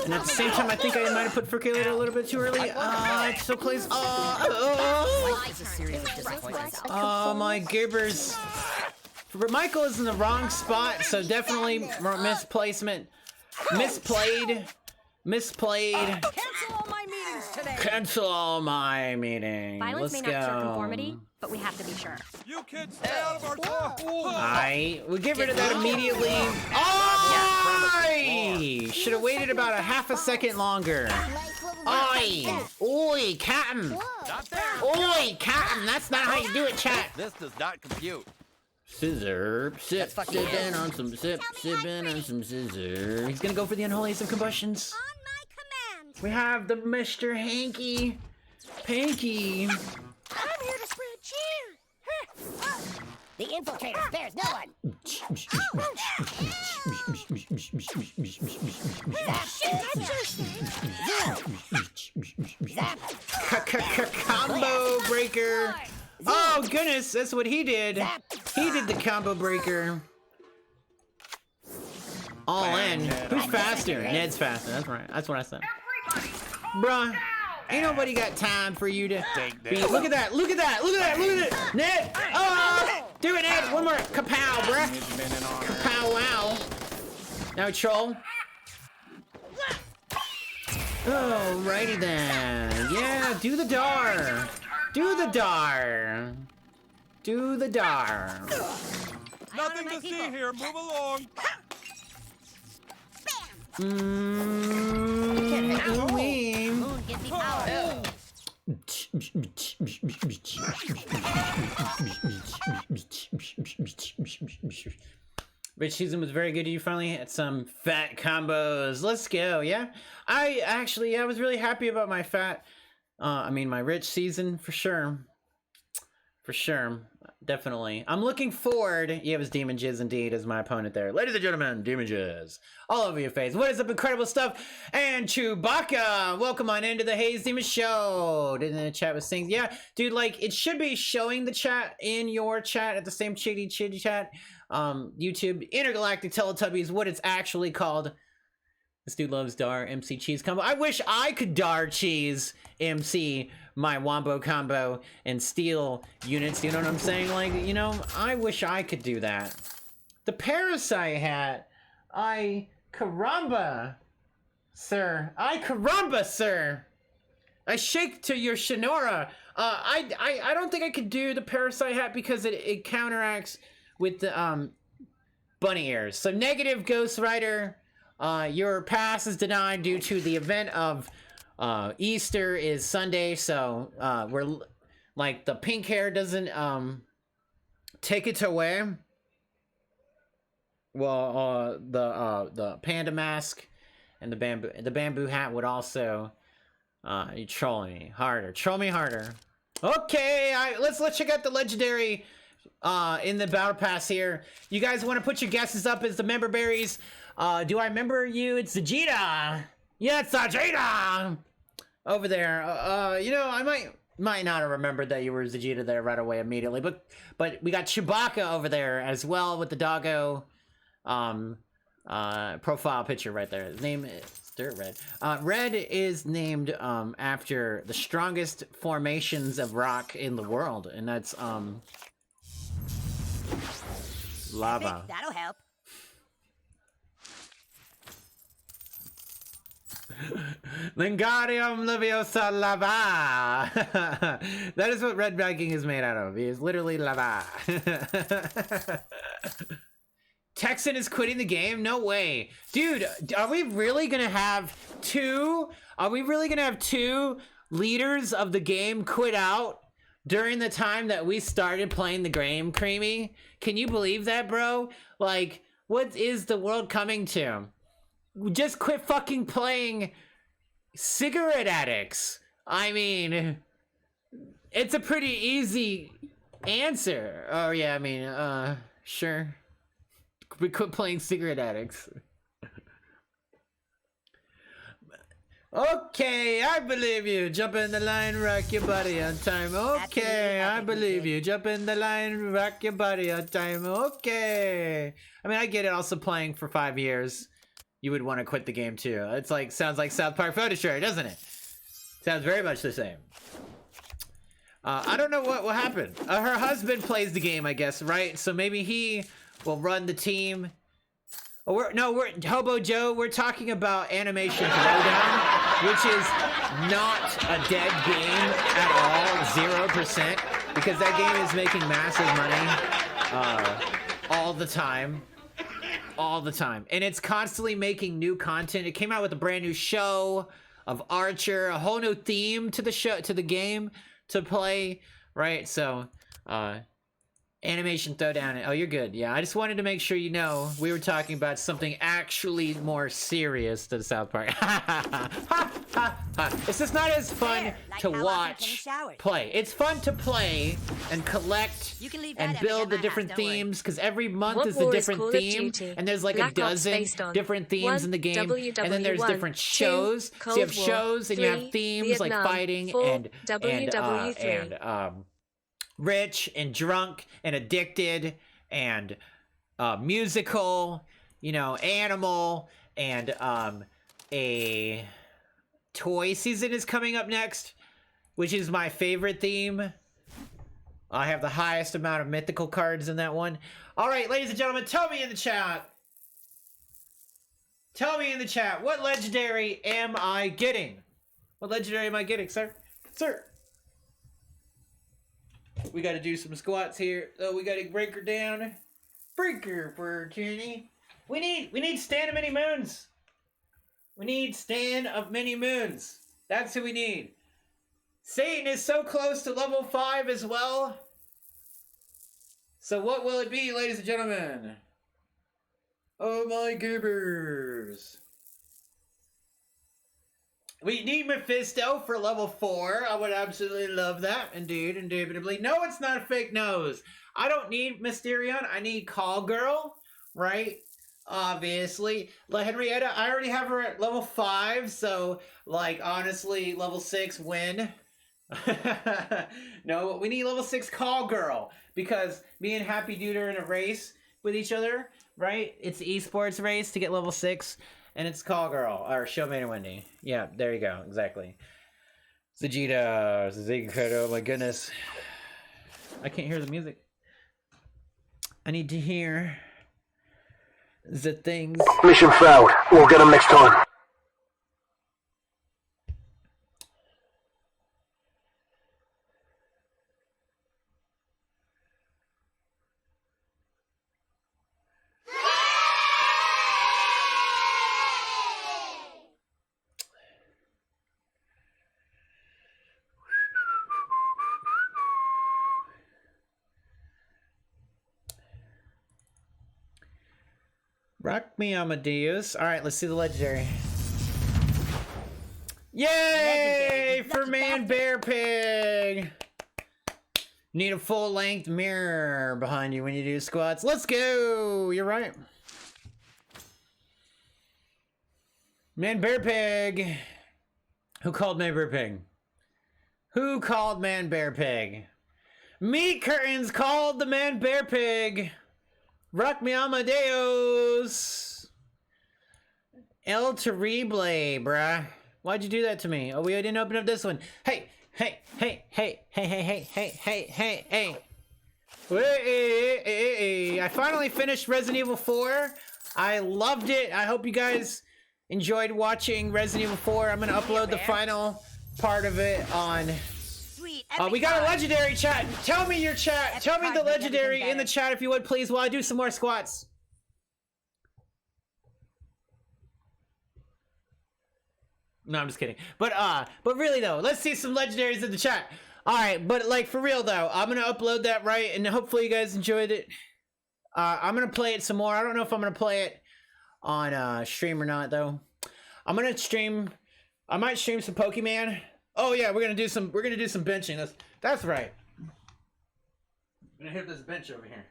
D: And at the same time, I think I might have put Percolator a little bit too early. It's so close. Oh, my gibbers. Michael is in the wrong spot, so definitely misplacement. Misplayed.
H: Cancel all my meetings today.
D: Cancel all my meetings.
J: Violence
D: Let's
J: may not cure
D: go.
J: conformity, but we have to be sure.
F: You kids stay out of our talk.
D: We'll get rid of that immediately. Should have waited about a half a second longer. Oi, Captain.
F: Not there.
D: Oi, Captain. That's not how you do it, chat.
F: This does not compute.
D: Scissor, sipping on some scissor. He's gonna go for the unholy of combustions.
B: On my command.
D: We have the Mr. Panky.
B: I'm here to spread cheer. The infiltrator spares no one.
D: Combo breaker. Oh goodness, that's what he did. He did the combo breaker. All in. Who's faster? Ned's faster. That's right. That's what I said. Bruh. Ain't nobody got time for you to
G: Take
D: be.
G: this.
D: Look at that! Look at that! Look at that! Look at it! Ned! Oh! Do it, Ned! One more! Kapow, bruh!
G: It's been an honor.
D: Kapow, wow! Now, troll. Alrighty then. Yeah, do the dar. Do the dar. Do the dar.
G: Nothing to see here. Move along.
B: Moon gives me power.
D: Rich season was very good. You finally had some fat combos. Let's go. Yeah, I was really happy about my my rich season for sure. For sure. Definitely. I'm looking forward. Yeah, it was Demon Jizz indeed as my opponent there. Ladies and gentlemen, Demon Jizz. All over your face. What is up, incredible stuff? And Chewbacca. Welcome on into the Haze Demon Show. Didn't the chat was saying, yeah, dude, like it should be showing the chat in your chat at the same chitty chat. YouTube, Intergalactic Teletubbies, what it's actually called. This dude loves Dar MC Cheese combo. I wish I could Dar Cheese MC my Wombo combo and steal units. You know what I'm saying? Like, you know, I wish I could do that. The Parasite hat. Caramba, sir. Caramba, sir. I shake to your Shinora. I don't think I could do the Parasite hat because it counteracts with the bunny ears. So negative, Ghost Rider. Your pass is denied due to the event of Easter is Sunday, so we're like the pink hair doesn't take it away. Well, the panda mask and the bamboo hat would also you troll me harder. Troll me harder. Okay, let's check out the legendary in the battle pass here. You guys want to put your guesses up as the member berries? Do I remember you? It's Vegeta. Yeah, it's Vegeta over there. You know, I might not have remembered that you were Vegeta there right away immediately, but we got Chewbacca over there as well with the doggo profile picture right there. His name is Dirt Red. Red is named after the strongest formations of rock in the world, and that's lava.
B: That'll help.
D: Wingardium Leviosa lava. That is what red backing is made out of. He is literally lava. Texan is quitting the game? No way. Dude, are we really gonna have two? Are we really gonna have two leaders of the game quit out during the time that we started playing the game, Creamy? Can you believe that, bro? Like, what is the world coming to? Just quit fucking playing cigarette addicts. I mean, it's a pretty easy answer. Oh yeah, I mean, sure. We quit playing cigarette addicts. Okay, I believe you. Jump in the line, rock your body on time. Okay, I believe you. Jump in the line, rock your body on time. Okay. I mean, I get it. Also playing for 5 years. You would want to quit the game too. It's like, sounds like South Park Photo Share, doesn't it? Sounds very much the same. I don't know what will happen. Her husband plays the game, I guess, right? So maybe he will run the team. Oh, we're Hobo Joe. We're talking about Animation Throwdown, which is not a dead game at all, 0%, because that game is making massive money all the time. All the time, and it's constantly making new content. It came out with a brand new show of Archer, a whole new theme to the show, to the game to play, right? So Animation Throwdown. Oh, you're good. Yeah, I just wanted to make sure you know we were talking about something actually more serious than South Park. It's just not as fun to watch play. It's fun to play and collect and build the different themes, because every month is a different theme, and there's like a dozen different themes in the game, and then there's different shows. So you have shows and you have themes like fighting and rich and drunk and addicted and musical, you know, animal, and a toy season is coming up next, which is my favorite theme. I have the highest amount of mythical cards in that one. All right, ladies and gentlemen, tell me in the chat. Tell me in the chat, what legendary am I getting? What legendary am I getting, sir? Sir. We got to do some squats here. Oh, we got to break her down. Break her for Jenny. We need stand of many moons. We need stand of many moons. That's who we need. Satan is so close to level 5 as well. So what will it be, ladies and gentlemen? Oh my goobers. We need Mephisto for level 4. I would absolutely love that. Indeed, indubitably. No, it's not a fake nose. I don't need Mysterion. I need Call Girl, right? Obviously. La Henrietta, I already have her at level 5, so, like, honestly, level 6 win. No, we need level 6 Call Girl, because me and Happy Dude are in a race with each other, right? It's an esports race to get level 6, and it's Call Girl, or Show Maiden Wendy. Yeah, there you go, exactly. Vegeta, oh my goodness. I can't hear the music. I need to hear the things.
K: Mission failed. We'll get them next time.
D: Rock me, Amadeus. All right, let's see the legendary. Yay! For Man Bear Pig. Need a full-length mirror behind you when you do squats. Let's go! You're right. Man Bear Pig. Who called Man Bear Pig? Who called Man Bear Pig? Meat Curtains called the Man Bear Pig. Rock me Amadeus. El Terrible, bruh. Why'd you do that to me? Oh, we didn't open up this one. Hey, hey, hey, hey, hey, hey, hey, hey, hey, hey, hey. Hey, I finally finished Resident Evil 4. I loved it. I hope you guys enjoyed watching Resident Evil 4. I'm gonna upload the final part of it on... we got a legendary chat. Tell me your chat. Tell me the legendary in the chat if you would, please, while I do some more squats. No, I'm just kidding. But really though, let's see some legendaries in the chat. All right, but like for real though, I'm gonna upload that right, and hopefully you guys enjoyed it. I'm gonna play it some more. I don't know if I'm gonna play it on stream or not though. I'm gonna stream. I might stream some Pokemon. Oh yeah, we're gonna do some benching. That's right. I'm gonna hit this bench over here.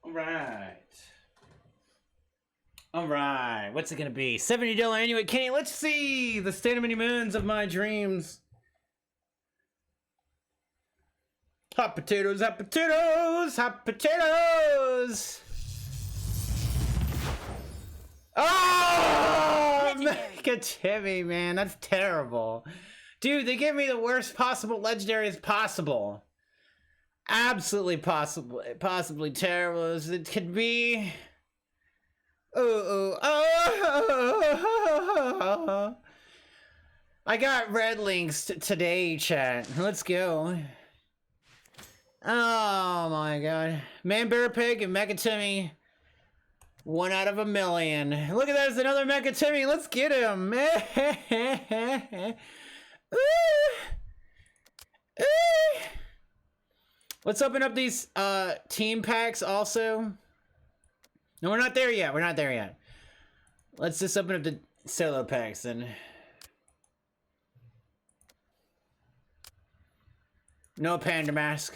D: All right. All right. What's it gonna be? $70 anyway. Kenny, let's see the stand of many moons of my dreams. Hot potatoes, hot potatoes, hot potatoes. Oh, Mega Timmy, man, that's terrible. Dude, they gave me the worst possible legendaries possible. Absolutely possibly terrible as it could be. Oh. I got red links today, chat. Let's go. Oh my god. Man Bear Pig and Mecha Timmy. 1 out of 1,000,000. Look at that, there's another Mecha Timmy. Let's get him. Let's open up these team packs also. No, we're not there yet. Let's just open up the solo packs then. No Panda Mask.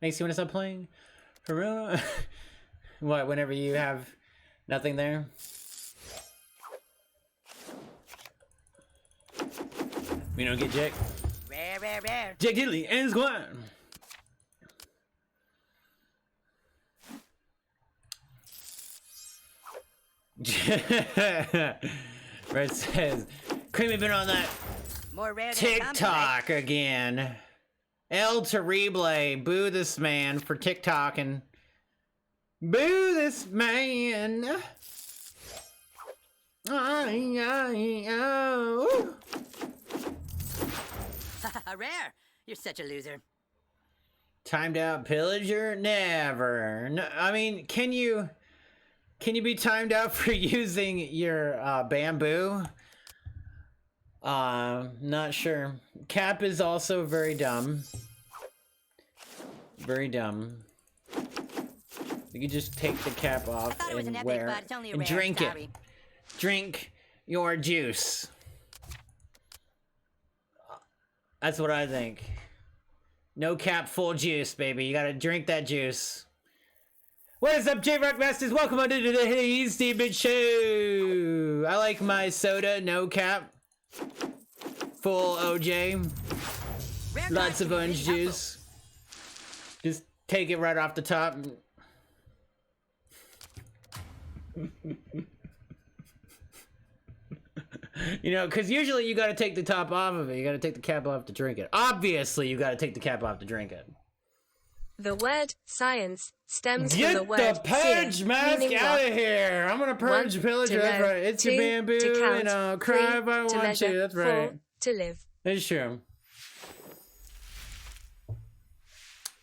D: Makes you want to stop playing? For real? What, whenever you have nothing there? We don't get Jack.
B: Rare.
D: Jack Diddley and Squad. Red says, Creamy been on that
B: More rare than
D: TikTok again. El Terrible, boo this man for TikToking. Boo this man. Oh.
B: Rare. You're such a loser.
D: Timed out pillager? Never. No, I mean, can you be timed out for using your bamboo? Not sure. Cap is also very dumb. Very dumb. You can just take the cap off and wear and drink it. Drink your juice. That's what I think. No cap, full juice, baby. You gotta drink that juice. What is up, J-Rock Masters? Welcome on to the Haze Demon Show. I like my soda, no cap. Full OJ. Lots of orange juice. Just take it right off the top. You know, because usually you gotta take the top off of it. You gotta take the cap off to drink it. Obviously, you gotta take the cap off to drink it.
A: The word science stems
D: Get
A: from the word
D: the purge mask out of here! I'm gonna purge pillager. That's right. It's your bamboo, and I'll cry if I want to. That's right.
A: 4 to live.
D: It's true.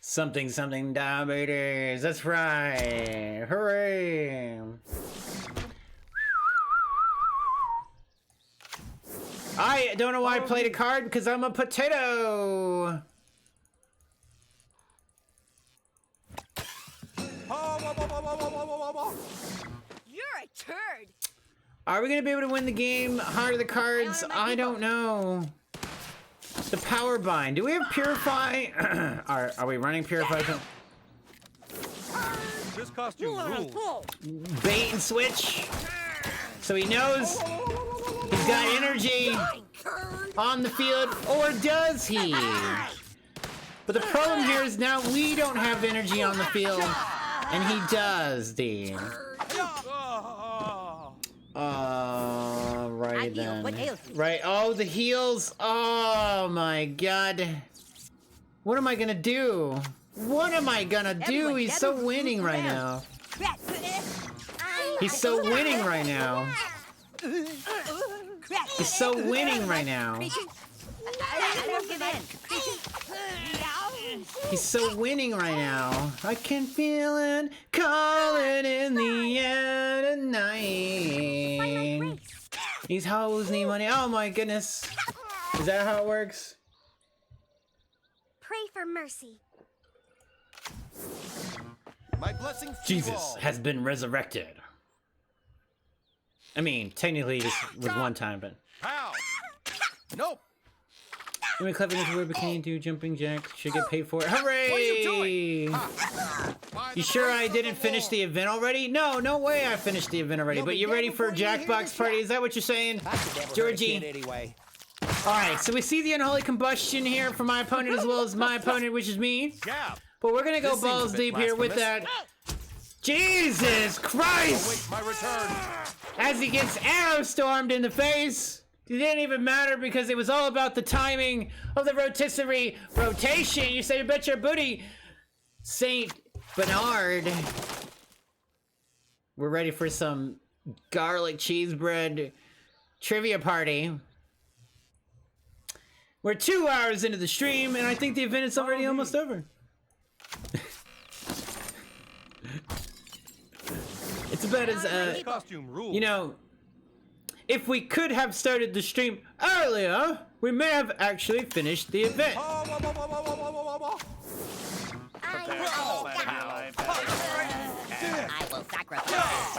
D: Something diabetes. That's right. Hooray! I don't know why I played a card, because I'm a potato.
B: You're a turd.
D: Are we gonna be able to win the game? Heart of the cards? I don't know. The power bind. Do we have purify? Are we running purify?
G: This costume rules.
D: Bait and switch. So he knows he's got energy on the field, or does he? But the problem here is now we don't have energy on the field, and he does, Dean. Right then. Right, oh, the heels. Oh my god. What am I gonna do? What am I gonna do? He's so winning right now. He's so winning right now. He's so winning right now. He's so winning right now. I can feel it calling in the air tonight. These hoes need money. Oh my goodness. Is that how it works?
C: Pray for mercy.
G: My blessings to
D: Jesus
G: you all.
D: has been resurrected. I mean, technically this was one time, but...
G: Pow! Nope.
D: I mean, cleverness word, but can you do jumping jacks? Should get paid for it. Hooray!
G: What are you doing?
D: You sure I didn't finish the event already? No, no way I finished the event already. But you ready for a Jackbox party? Is that what you're saying, Georgie?
H: Anyway.
D: Alright, so we see the unholy combustion here from my opponent as well as my opponent, which is me.
G: Yeah.
D: But we're gonna go
G: This seems
D: balls
G: a bit
D: deep here with that. Jesus Christ!
G: Await my return.
D: As he gets arrow stormed in the face. It didn't even matter because it was all about the timing of the rotisserie rotation. You say, bet your booty, Saint Bernard. We're ready for some garlic cheese bread trivia party. We're 2 hours into the stream, and I think the event is already almost over. It's about as,
G: Costume rules.
D: you know, if we could have started the stream earlier, we may have actually finished the event.
B: I will sacrifice.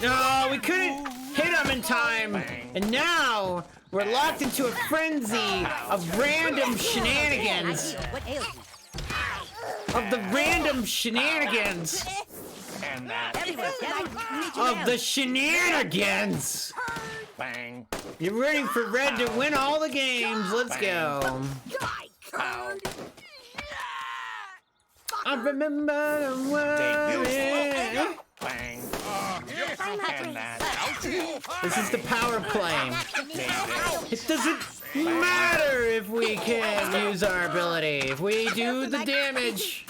D: No, we couldn't hit him in time. And now We're locked into a frenzy of random shenanigans.
H: What ails you?
D: Of the random shenanigans.
G: And that.
H: Everywhere, down.
D: Of the shenanigans.
G: Bang.
D: You're rooting for Red to win all the games. Let's go. I remember the word.
G: Bang. And that.
D: This is the power play. It doesn't matter if we can't use our ability. If we do the damage.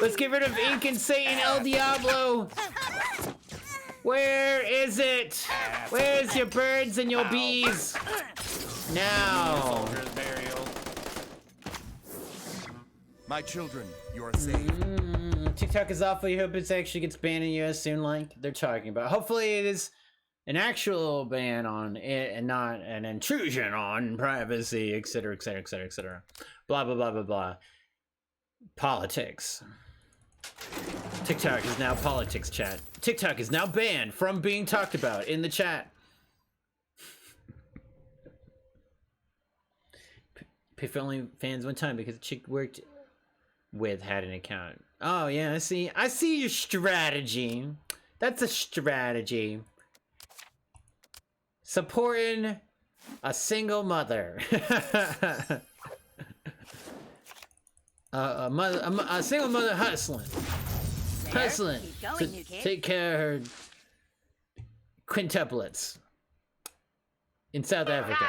D: Let's get rid of Ink and Satan El Diablo. Where is it? Where's your birds and your bees? Now.
G: Soldier's burial. My children, you are safe.
D: TikTok is awful. You hope it actually gets banned in US soon, like they're talking about. Hopefully it is an actual ban on it and not an intrusion on privacy, etc., etc., etc., etc. Blah, blah, blah, blah, blah. Politics. TikTok is now politics, chat. TikTok is now banned from being talked about in the chat. Pay for only fans one time because the chick worked with had an account. Oh yeah, I see your strategy. That's a strategy. Supporting a single mother. A single mother hustling to take care of her quintuplets in South Africa.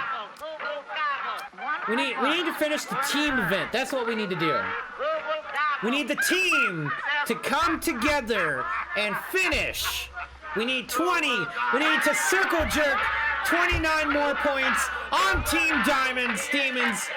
D: We need to finish the team event. That's what we need to do. We need the team to come together and finish. We need 20. We need to circle jerk 29 more points on Team Demons.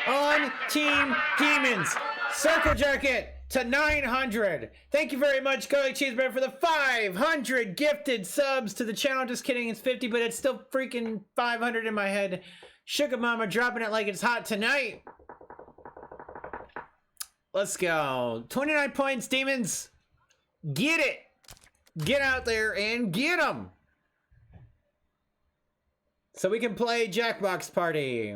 D: On Team Demons. Circle jerk it to 900. Thank you very much, Garlic Cheeseburger, for the 500 gifted subs to the channel. Just kidding, it's 50, but it's still freaking 500 in my head. Sugar Mama dropping it like it's hot tonight. Let's go. 29 points, Demons. Get it. Get out there and get them. So we can play Jackbox Party.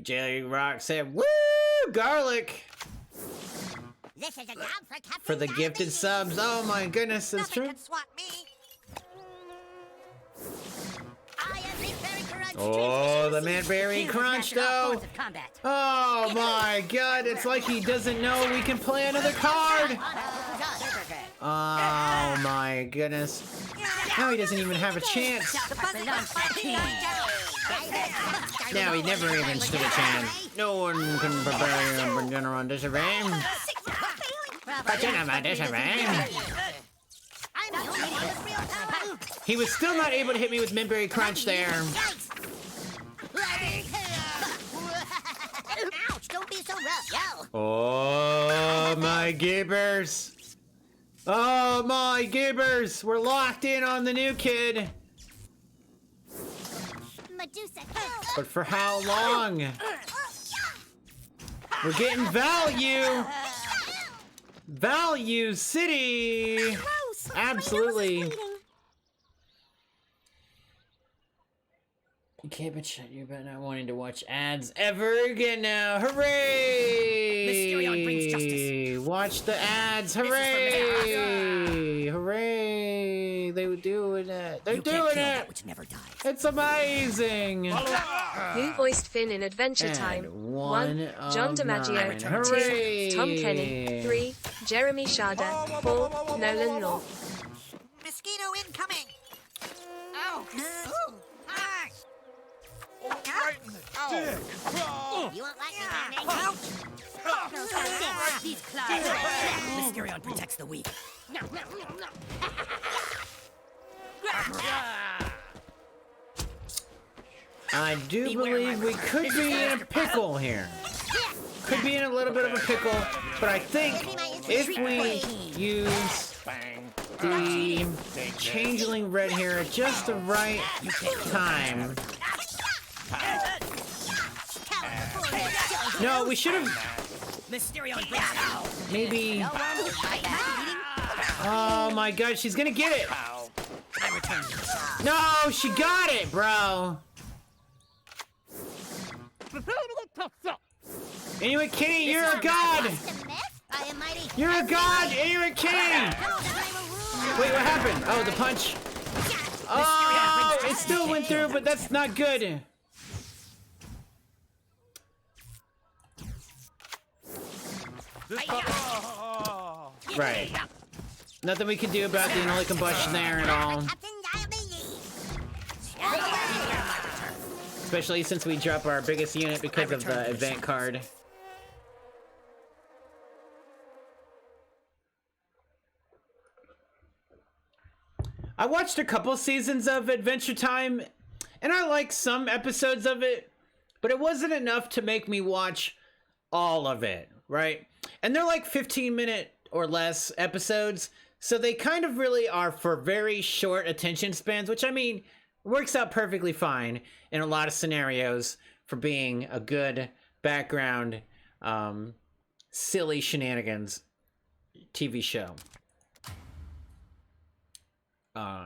D: Jelly Rock said, "Woo, garlic!"
B: This is a job for Captain
D: For the gifted subs. Oh my goodness, that's
B: Nothing
D: true.
B: can swat me. I am the Berry Crunch.
D: Oh, the Manberry Crunch, though. Oh my god, it's like he doesn't know we can play another card. Oh my goodness. Now he doesn't even have a chance. Now he never even stood a chance. No one can prepare him for general disarray. He was still not able to hit me with Manberry Crunch there.
B: Ouch, don't be so rough, yo.
D: Oh my gibbers. Oh my gibbers. We're locked in on the new kid.
B: Medusa,
D: But for how long? We're getting value. Value City. Absolutely. You can't but shut you about not wanting to watch ads ever again now. Hooray!
H: Mysterion brings justice.
D: Watch the ads. Hooray! Hooray! They were doing it. They're doing it.
H: Which never dies.
D: It's amazing.
A: Who voiced Finn in Adventure
D: And
A: Time?
D: one
A: 1. John
D: of
A: DiMaggio. 2.
D: Hooray!
A: Tom Kenny. 3. Jeremy Shada. 4. Nolan Law.
B: mosquito incoming. Ow. Ooh. Ah.
G: Right in the dick.
B: You won't like me, Danny. Ouch.
H: These clouds. Mysterion protects the weak.
D: I do believe we could be in a pickle here. Could be in a little bit of a pickle, but I think if we use the Changeling red hair at just the right time. No, we should have maybe. Oh my god, she's gonna get it. No, she got it, bro. Anyway, Kenny, you're a god. You're a god, Anyway, Kenny. Wait, what happened? Oh, the punch. Oh, it still went through, but that's not good. Right. Nothing we can do about the inhaled combustion there at all. Especially since we drop our biggest unit because of the event card. I watched a couple seasons of Adventure Time, and I liked some episodes of it, but it wasn't enough to make me watch all of it, right? And they're like 15-minute or less episodes, so they kind of really are for very short attention spans, which, I mean, works out perfectly fine in a lot of scenarios for being a good background, silly shenanigans TV show.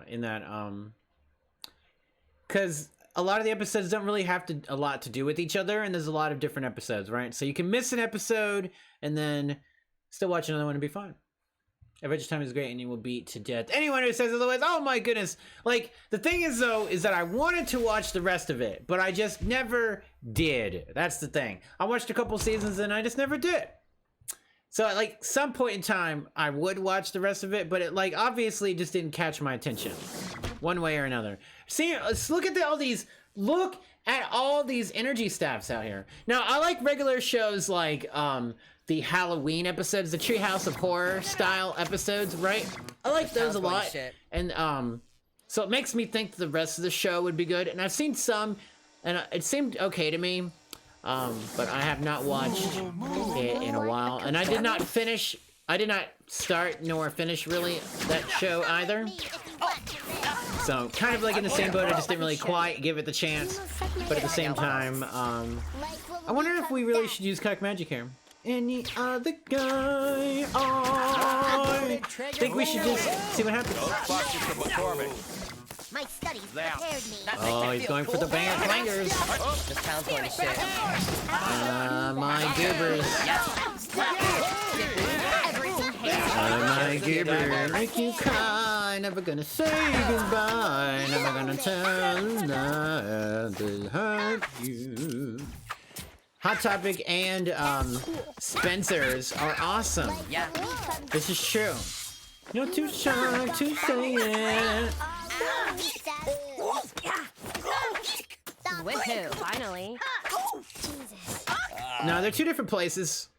D: In that, because a lot of the episodes don't really have a lot to do with each other, and there's a lot of different episodes, right? So you can miss an episode and then still watch another one and be fine. Adventure Time is great, and you will beat to death anyone who says otherwise. Oh my goodness! Like, the thing is, though, is that I wanted to watch the rest of it, but I just never did. That's the thing. I watched a couple seasons and I just never did. So at like some point in time, I would watch the rest of it, but it like obviously just didn't catch my attention, one way or another. See, let's look at all these. Look at all these energy staffs out here. Now I like regular shows like the Halloween episodes, the Treehouse of Horror style episodes, right? I like those a lot, and so it makes me think the rest of the show would be good. And I've seen some, and it seemed okay to me. But I have not watched it in a while, and I did not start nor finish really that show either. So kind of like in the same boat, I just didn't really quite give it the chance. But at the same time, I wonder if we really should use Cock Magic here. Any other guy? I think we should just see what happens.
B: My studies prepared me.
D: Oh, he's going for the band clangers.
H: This town's going to shit.
D: My gibbers. My gibber, make you cry. Never gonna say goodbye. Never gonna tell that it hurt you. Hot Topic and Spencer's are awesome.
H: Yeah.
D: This is true. You're too shy to say it.
J: Woohoo, finally.
D: No, they're two different places.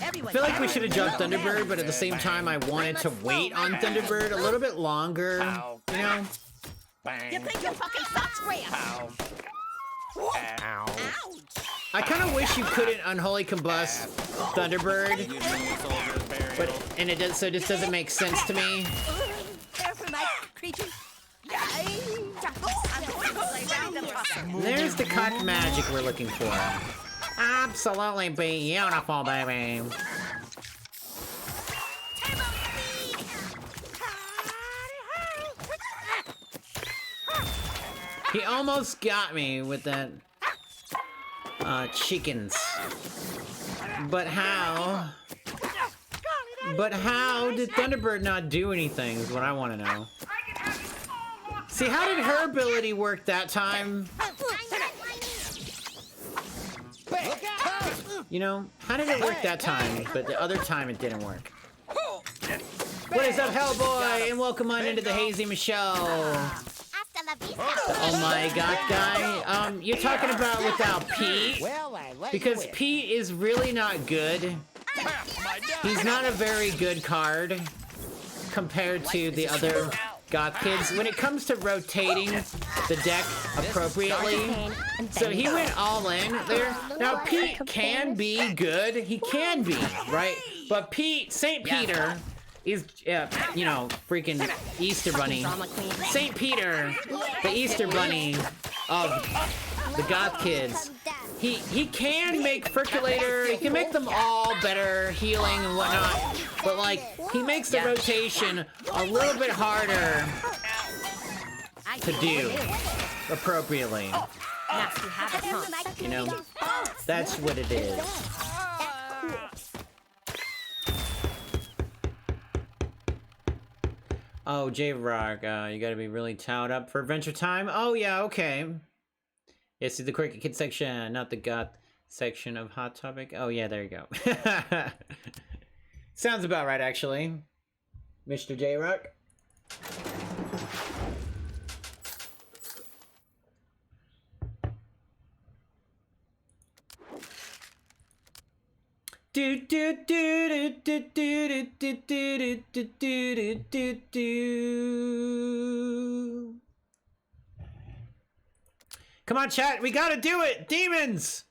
D: I feel like we should have jumped Thunderbird, but at the same time, I wanted to wait on Thunderbird a little bit longer. You know?
H: You think your fucking socks real?
D: I kind of wish you couldn't unholy combust Thunderbird, and it does, so it just doesn't make sense to me. There's the cock magic we're looking for. Absolutely beautiful, baby. He almost got me with that chickens. But how? But how did Thunderbird not do anything is what I want to know. See, how did her ability work that time? You know, how did it work that time, but the other time it didn't work? What is up, Hellboy? And welcome on into the Hazy Michelle. Oh my god, guy. You're talking about without Pete? Because Pete is really not good. He's not a very good card compared to the other goth kids when it comes to rotating the deck appropriately. So he went all in there. Now Pete can be good. He can be, right? But Saint Peter is, you know, freaking Easter Bunny. Saint Peter, the Easter Bunny of the goth kids. He can make Percolator, he can make them all better, healing and whatnot, but like, he makes the rotation a little bit harder to do appropriately. You know, that's what it is. Oh, J-Rock, you gotta be really towed up for Adventure Time? Oh yeah, okay. Yes, the Quirky Kid section, not the goth section of Hot Topic. Oh yeah, there you go. Sounds about right, actually. Mr. J-Rock. Do do do do do do do do do do do do. Come on, chat, we gotta do it! Demons!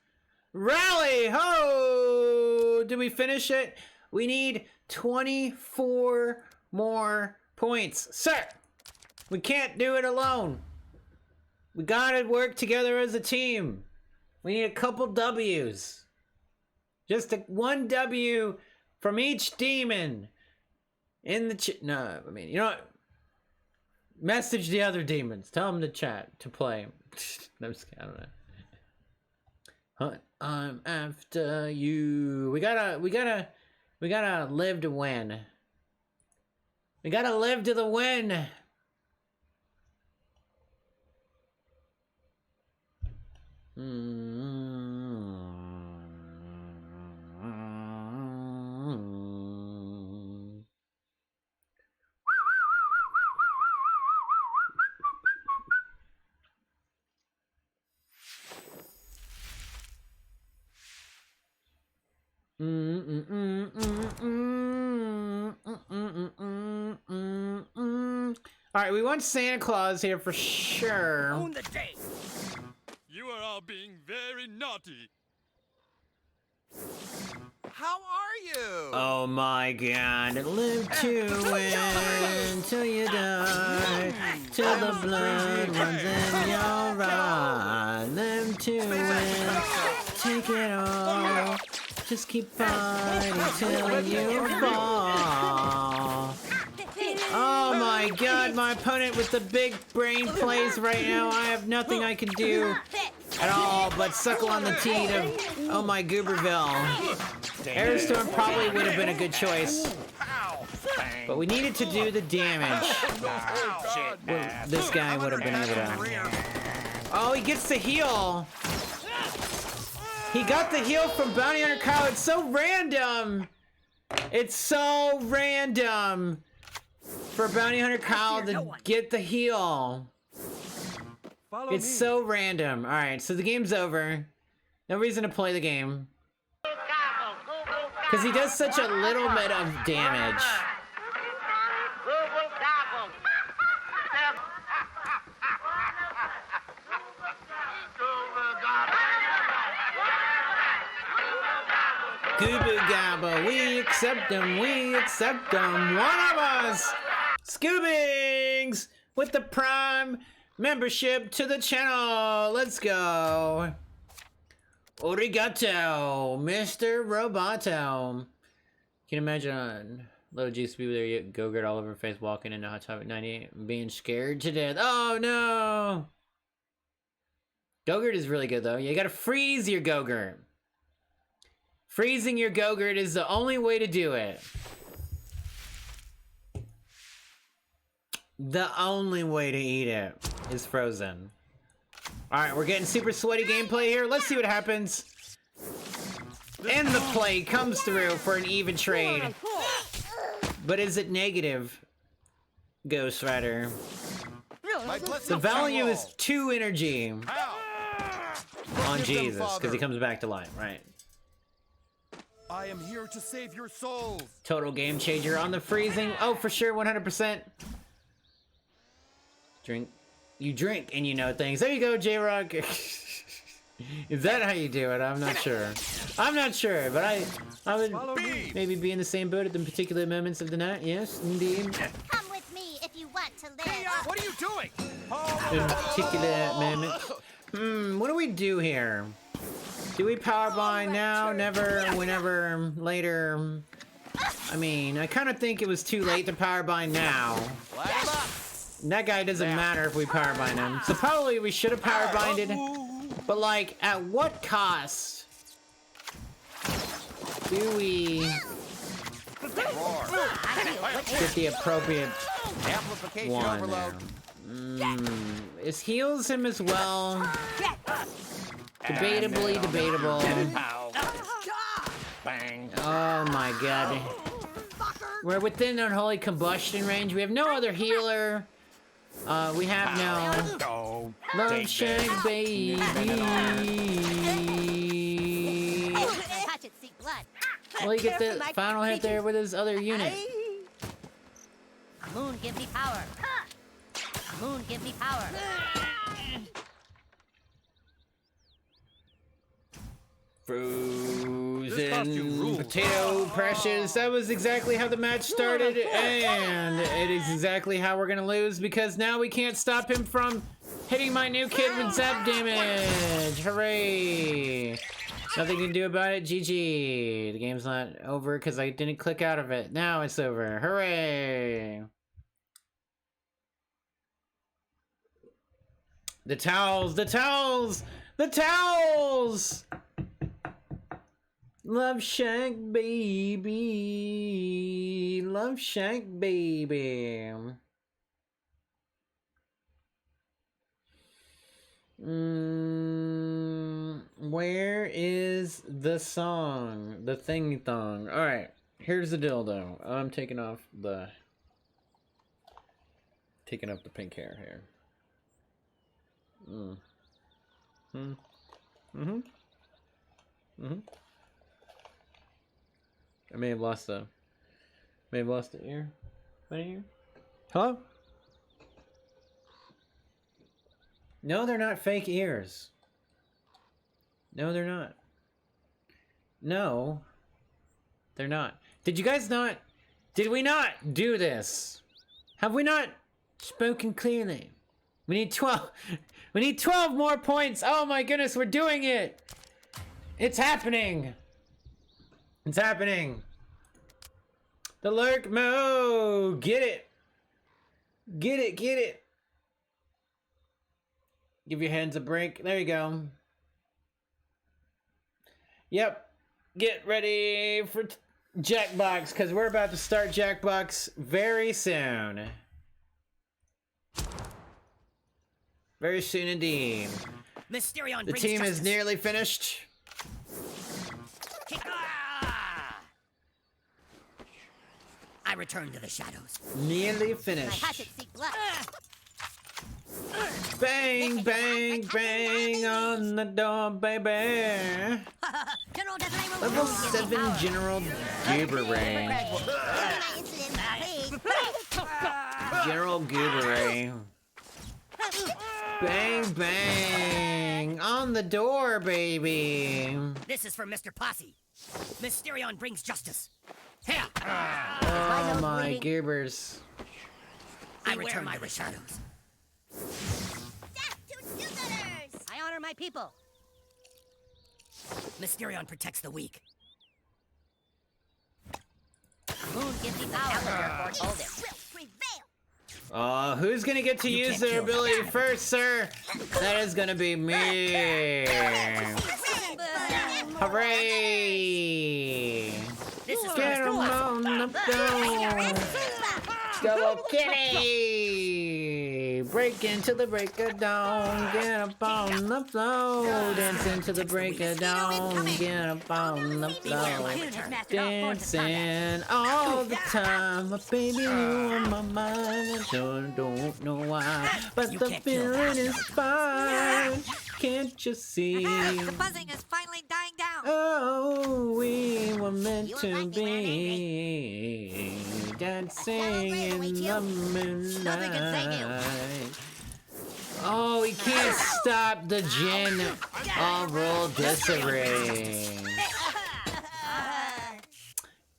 D: Rally! Ho! Did we finish it? We need 24 more points. Sir! We can't do it alone. We gotta work together as a team. We need a couple W's. Just one W from each demon. In the no, I mean, you know what? Message the other demons. Tell them to chat, to play. I'm just kidding, I don't know. Hunt, I'm after you. We gotta live to win. We gotta live to the win. All right, we want Santa Claus here for sure.
G: Own the day. You are all being very naughty.
F: How are you?
D: Oh my God! Live to win till you die, till the blood runs in your eye. Live to win, take it all. Just keep fighting till you fall. Oh my God, my opponent with the big brain plays right now. I have nothing I can do at all but suckle on the teat of, oh my Gooberville. Airstorm probably would have been a good choice. But we needed to do the damage. Well, this guy would have been able to. Oh, he gets the heal. He got the heal from Bounty Hunter Kyle. It's so random. It's so random for Bounty Hunter Kyle to get the heal. It's so random. All right, so the game's over. No reason to play the game. Because he does such a little bit of damage. Goo Gabba, we accept them, we accept them. One of us! Scoobings! With the Prime membership to the channel. Let's go. Origato, Mr. Roboto. Can you imagine little GCP with their Go-Gurt all over her face walking into Hot Topic 98 being scared to death? Oh no! Go-Gurt is really good though. You gotta freeze your Go-Gurt. Freezing your Go-Gurt is the only way to do it. The only way to eat it is frozen. Alright, we're getting super sweaty gameplay here. Let's see what happens. And the play comes through for an even trade. But is it negative, Ghost Rider? The value is 2 energy on Jesus, because he comes back to life, right?
F: I am here to save your souls.
D: Total game changer on the freezing. Oh, for sure, 100%. Drink. You drink and you know things. There you go, J-Rock. Is that how you do it? I'm not sure. I'm not sure, but I would maybe be in the same boat at the particular moments of the night. Yes, indeed.
B: Come with me if you want to live.
G: Hey, what are you doing?
D: In particular moments. What do we do here? Do we power bind now? Never, whenever, later? I mean, I kind of think it was too late to power bind now. That guy doesn't matter if we power bind him. So probably we should have power binded. But like, at what cost do we get the appropriate one? Is heals him as well? Debatably debatable. Oh my god. We're within unholy combustion range. We have no other healer. We have no love shank baby. Well, he get the final hit there with his other unit.
B: Moon, give me power. Moon, give me power.
D: Frozen potato precious. That was exactly how the match started, and it is exactly how we're gonna lose because now we can't stop him from hitting my new kid with zap damage. Hooray! Nothing to do about it. GG. The game's not over because I didn't click out of it. Now it's over. Hooray! The towels! The towels! The towels! Love Shack baby, Love Shack baby. Where is the song? The thing thong. Alright, here's the dildo. I'm taking off the pink hair here. I may have lost the ear. What ear? Hello? No, they're not fake ears. No, they're not. No, they're not. Did you guys not? Did we not do this? Have we not spoken clearly? We need 12. We need 12 more points. Oh my goodness, we're doing it. It's happening. It's happening. The lurk mode. Get it. Get it. Get it. Give your hands a break. There you go. Yep. Get ready for Jackbox because we're about to start Jackbox very soon. Very soon indeed.
B: Mysterion
D: the team is nearly finished.
B: I return to the shadows.
D: Nearly finished. Bang, bang, bang on the door, baby. Level 7 General Goober Ray. General Goober Ray. Bang, bang on the door, baby.
B: This is for Mr. Posse. Mysterion brings justice. Here.
D: Oh my Goobers.
B: I return my shadows. Death to do-gooders! I honor my people. Mysterion protects the weak. Moon gives me power. Hold it.
D: Who's gonna get to use their ability first, sir? That is gonna be me. Hooray! Get him on the go. Double kitty! Break into the break of dawn. Get up on the floor. Dance into the break of dawn. Get up on the floor. Dancing all the time. Baby, you on my mind. I don't know why. But the feeling is fine. Can't you see?
E: The buzzing is finally dying down.
D: Oh, we were meant to be dancing in the moonlight. Oh, we can't stop the gin roll disarray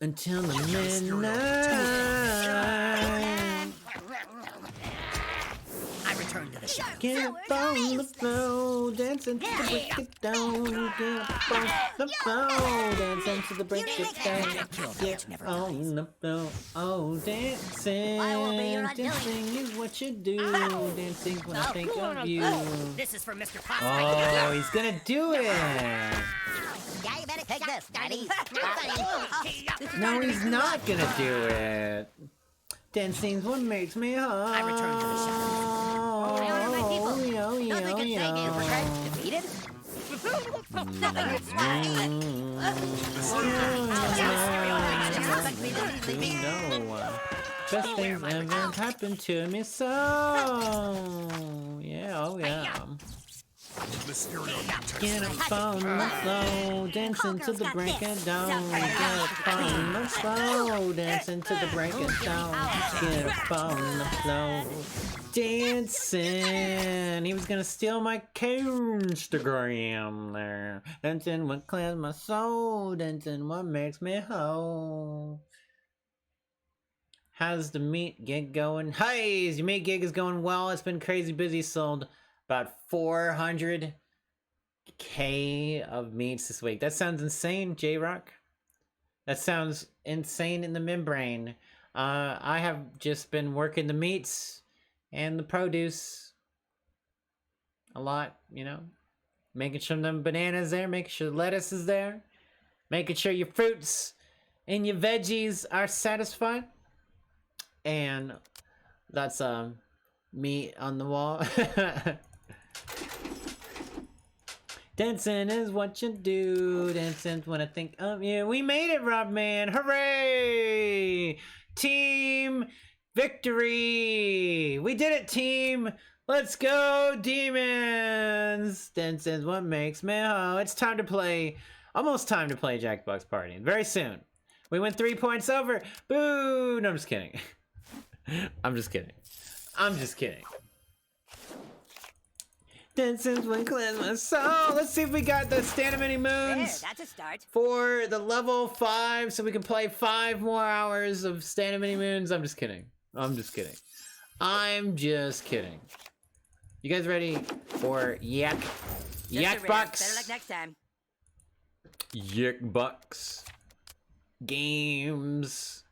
D: until the midnight.
B: I return to the shadows.
D: Get up on the floor, dancing to the break it down. Get up on the floor, dancing to the break it down. Get on the floor, oh dancing. Dancing is what you do. Dancing when I think of you.
B: This is for Mr. Possum.
D: Oh, he's gonna do it.
H: Yeah, you better take this, Daddy.
D: No, he's not gonna do it. Dancing's what makes me hot.
B: I return to the shadows.
H: I honor my people.
D: Nothing
H: can save you.
B: Defeated?
D: Best things ever happened to me, so yeah, oh yeah. Get up on the floor, dancing to the break of dawn. Get up on the floor, dancing to the break of dawn. Get up on the floor, dancing. He was gonna steal my Instagram there. Dancing what clears my soul, dancing what makes me whole. How's the meat gig going? Haze, your meat gig is going well. It's been crazy busy. Sold about 400K of meats this week. That sounds insane, J-Rock. That sounds insane in the membrane. I have just been working the meats and the produce a lot, you know. Making sure them bananas there, making sure the lettuce is there. Making sure your fruits and your veggies are satisfied. And that's meat on the wall. Dancing is what you do. Dancing when I think of you. We made it, Rob Man. Hooray! Team victory. We did it, team. Let's go, demons. Dancing's what makes me ho. It's time to play. Almost time to play Jackbox Party. Very soon. We went 3 points over. Boo! No, I'm just kidding. I'm just kidding. I'm just kidding. Dancing's what cleanse my soul. Let's see if we got the Stand of Many Moons.
B: That's a start.
D: For the level 5, so we can play 5 more hours of Stand of Many Moons. I'm just kidding. I'm just kidding. I'm just kidding. You guys ready for Yak Bucks?
B: Better luck next time.
D: Yak Bucks games.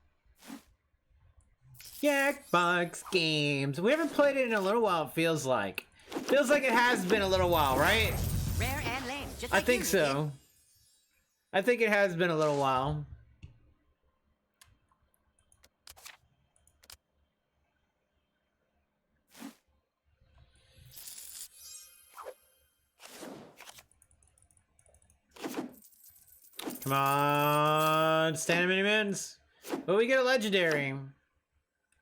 D: Yak Bucks games. We haven't played it in a little while, it feels like. Feels like it has been a little while, right?
B: Rare and lame. Just
D: I
B: like
D: think
B: you,
D: so. I think it has been a little while. Come on, Stand of Many Moons. But we get a legendary.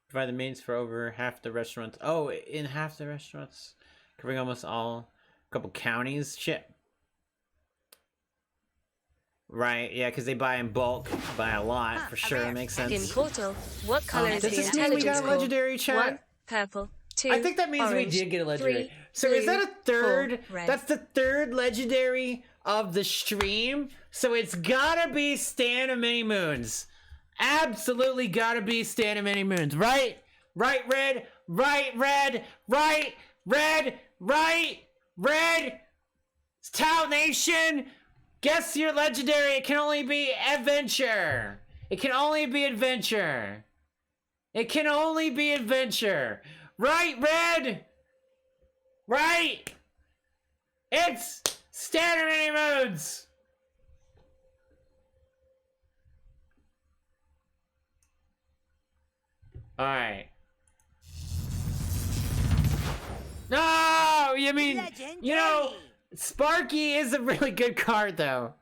D: Provide the means for over half the restaurants. Oh, in half the restaurants. Covering almost all. A couple counties. Shit. Right, yeah, because they buy in bulk. Buy a lot, for sure. It makes sense.
A: In Portal, what color is the
D: Does this mean we got a legendary, chat?
A: 1, purple. 2,
D: I think that means
A: orange,
D: we did get a legendary.
A: 3,
D: So is that a third?
A: 4, red.
D: That's the third legendary of the stream. So it's gotta be Stand of Many Moons. Absolutely gotta be Stand of Many Moons. Right? Right, red. Right, red. Right, red. Right, red. Tout Nation. Guess your legendary. It can only be adventure. It can only be adventure. It can only be adventure. Right, red. Right. It's Stand of Many Moons. Alright. No! You mean, you know, Sparky is a really good card, though.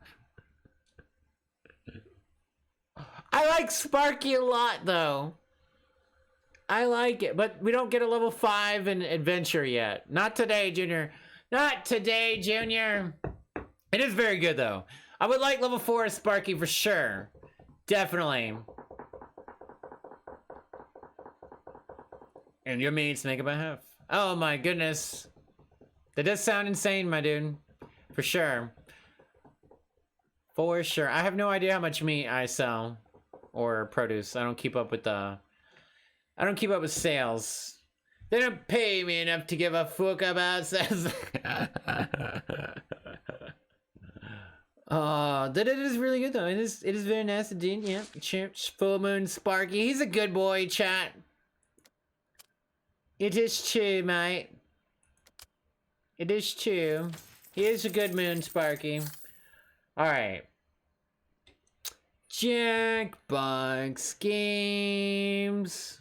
D: I like Sparky a lot, though. I like it, but we don't get a level 5 in Adventure yet. Not today, Junior. Not today, Junior. It is very good, though. I would like level 4 Sparky for sure. Definitely. And your meats make about half. Oh my goodness. That does sound insane, my dude. For sure. For sure. I have no idea how much meat I sell or produce. I don't keep up with sales. They don't pay me enough to give a fuck about sales. That it is really good though. It is very nice indeed. Yeah. Full Moon Sparky. He's a good boy, chat. It is true, mate. It is true. He is a good moon, Sparky. Alright. Jackbox games.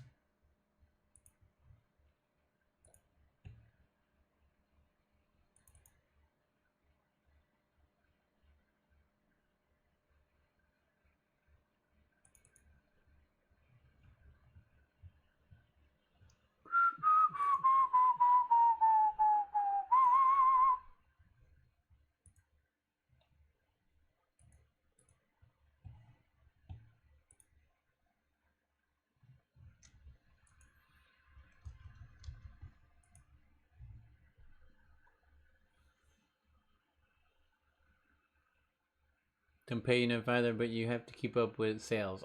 D: Don't pay enough either, but you have to keep up with sales.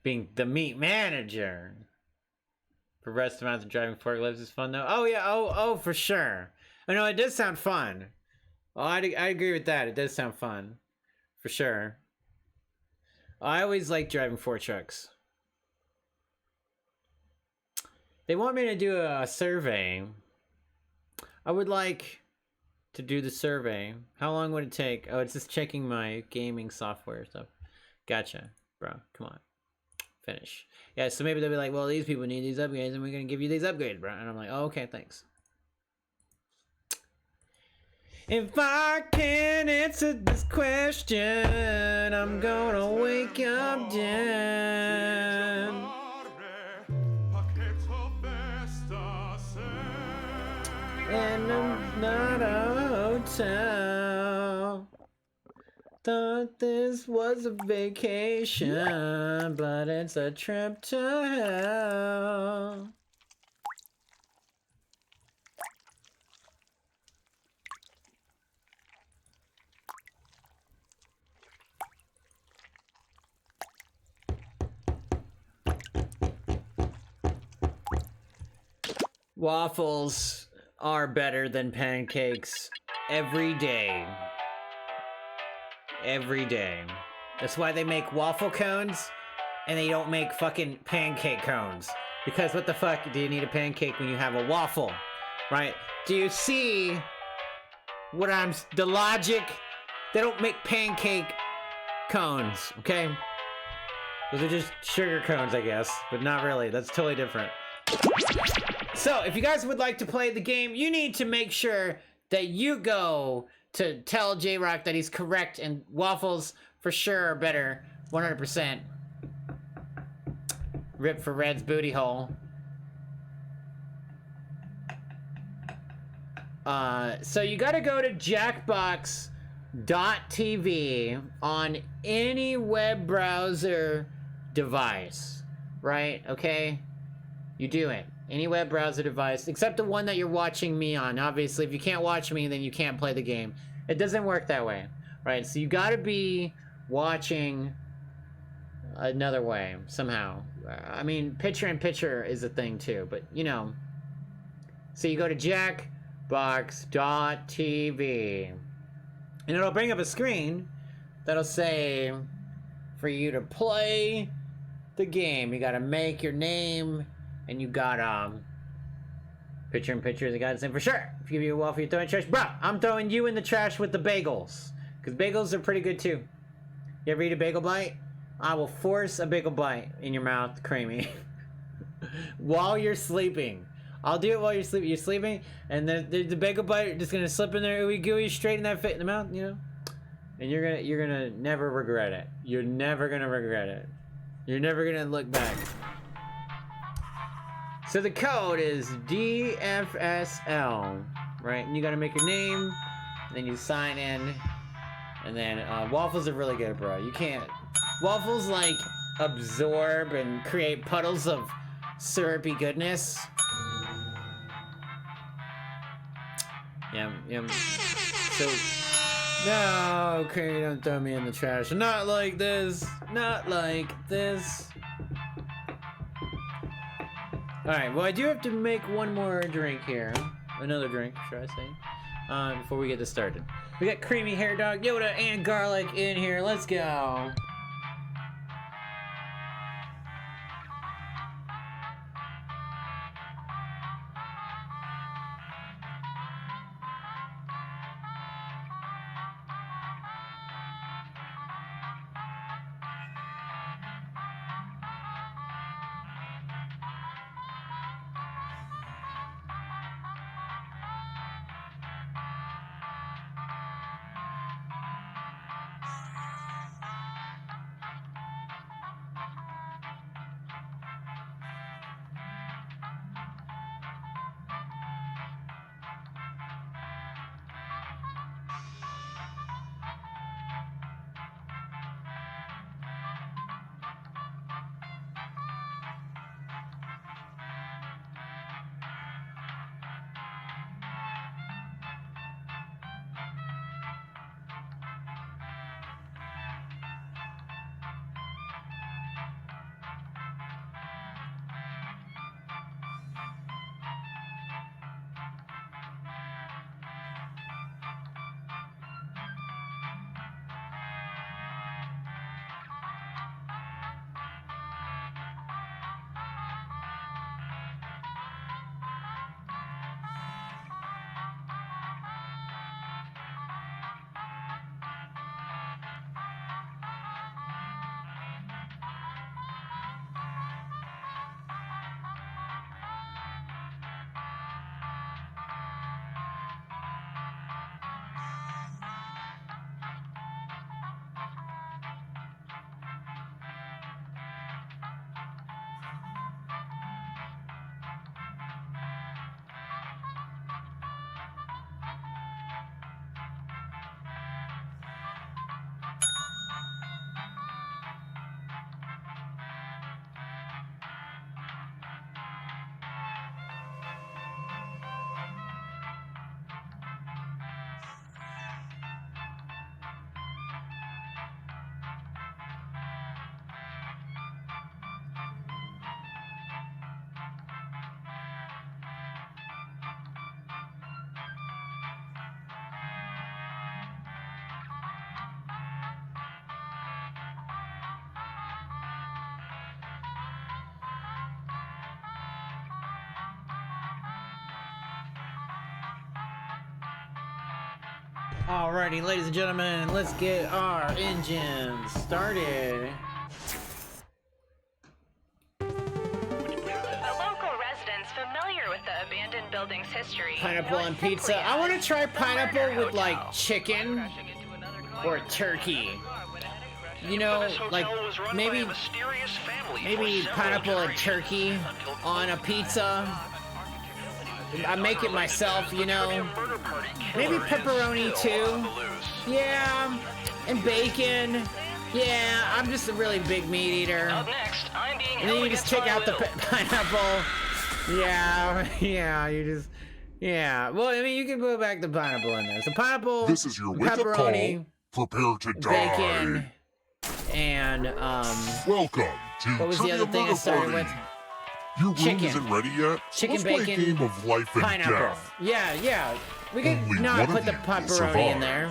D: Being the meat manager. For restaurants and driving forklifts is fun though. Oh yeah, oh for sure. I know it does sound fun. Oh, I agree with that. It does sound fun. For sure. I always like driving fork trucks. They want me to do a survey. I would like to do the survey. How long would it take? Oh, it's just checking my gaming software stuff. Gotcha, bro. Come on. Finish. Yeah, so maybe they'll be like, well, these people need these upgrades and we're going to give you these upgrades, bro. And I'm like, oh, okay, thanks. If I can answer this question, I'm gonna wake up dead. And I'm not a hotel. Thought this was a vacation, but it's a trip to hell. Waffles are better than pancakes every day. Every day. That's why they make waffle cones and they don't make fucking pancake cones. Because what the fuck do you need a pancake when you have a waffle? Right? Do you see what the logic? They don't make pancake cones, okay? Those are just sugar cones, I guess, but not really. That's totally different. So, if you guys would like to play the game, you need to make sure that you go to tell J-Rock that he's correct and waffles for sure are better. 100%. Rip for Red's booty hole. So you gotta go to jackbox.tv on any web browser device, right? Okay? You do it. Any web browser device, except the one that you're watching me on. Obviously, if you can't watch me, then you can't play the game. It doesn't work that way, right? So you gotta be watching another way, somehow. I mean, picture-in-picture is a thing too, but you know. So you go to jackbox.tv, and it'll bring up a screen that'll say, for you to play the game, you gotta make your name, and you got picture-in-picture is the guy saying for sure. If you give you a waffle, you're throwing trash. Bro, I'm throwing you in the trash with the bagels. Because bagels are pretty good too. You ever eat a bagel bite? I will force a bagel bite in your mouth, creamy. While you're sleeping. I'll do it while you're sleeping. You're sleeping, and the bagel bite just gonna slip in there, ooey gooey, straight in that fit in the mouth, you know? And you're gonna never regret it. You're never gonna regret it. You're never gonna look back. So the code is DFSL, right? And you gotta make your name, then you sign in, and then waffles are really good, bro. You can't. Waffles like absorb and create puddles of syrupy goodness. Yeah. So, no, okay, don't throw me in the trash. Not like this. Not like this. Alright, well, I do have to make one more drink here. Another drink, should I say? Before we get this started. We got Creamy Hair Dog, Yoda, and Garlic in here. Let's go. Alrighty, ladies and gentlemen, let's get our engines started.
L: The local residents familiar with the abandoned building's history.
D: Pineapple on pizza. I want to try pineapple with like chicken or turkey. You know, like maybe pineapple and turkey on a pizza. I make it myself, you know. Maybe pepperoni too. Yeah, and bacon. Yeah, I'm just a really big meat eater.
L: Up next, I'm being
D: and then you just take out the pineapple. Yeah, you just. Yeah, well, I mean, you can put back the pineapple in there. So pineapple,
M: this is your wake-up
D: pepperoni,
M: call. Prepare to die.
D: Bacon, and
M: welcome to
D: what was the other thing I started with?
M: Your room isn't ready yet.
D: Chicken,
M: let's
D: bacon,
M: play a game of life and
D: pineapple.
M: death.
D: Yeah. We can
M: Only
D: not
M: one
D: put
M: of
D: the
M: you will
D: pepperoni in
M: survive.
D: there.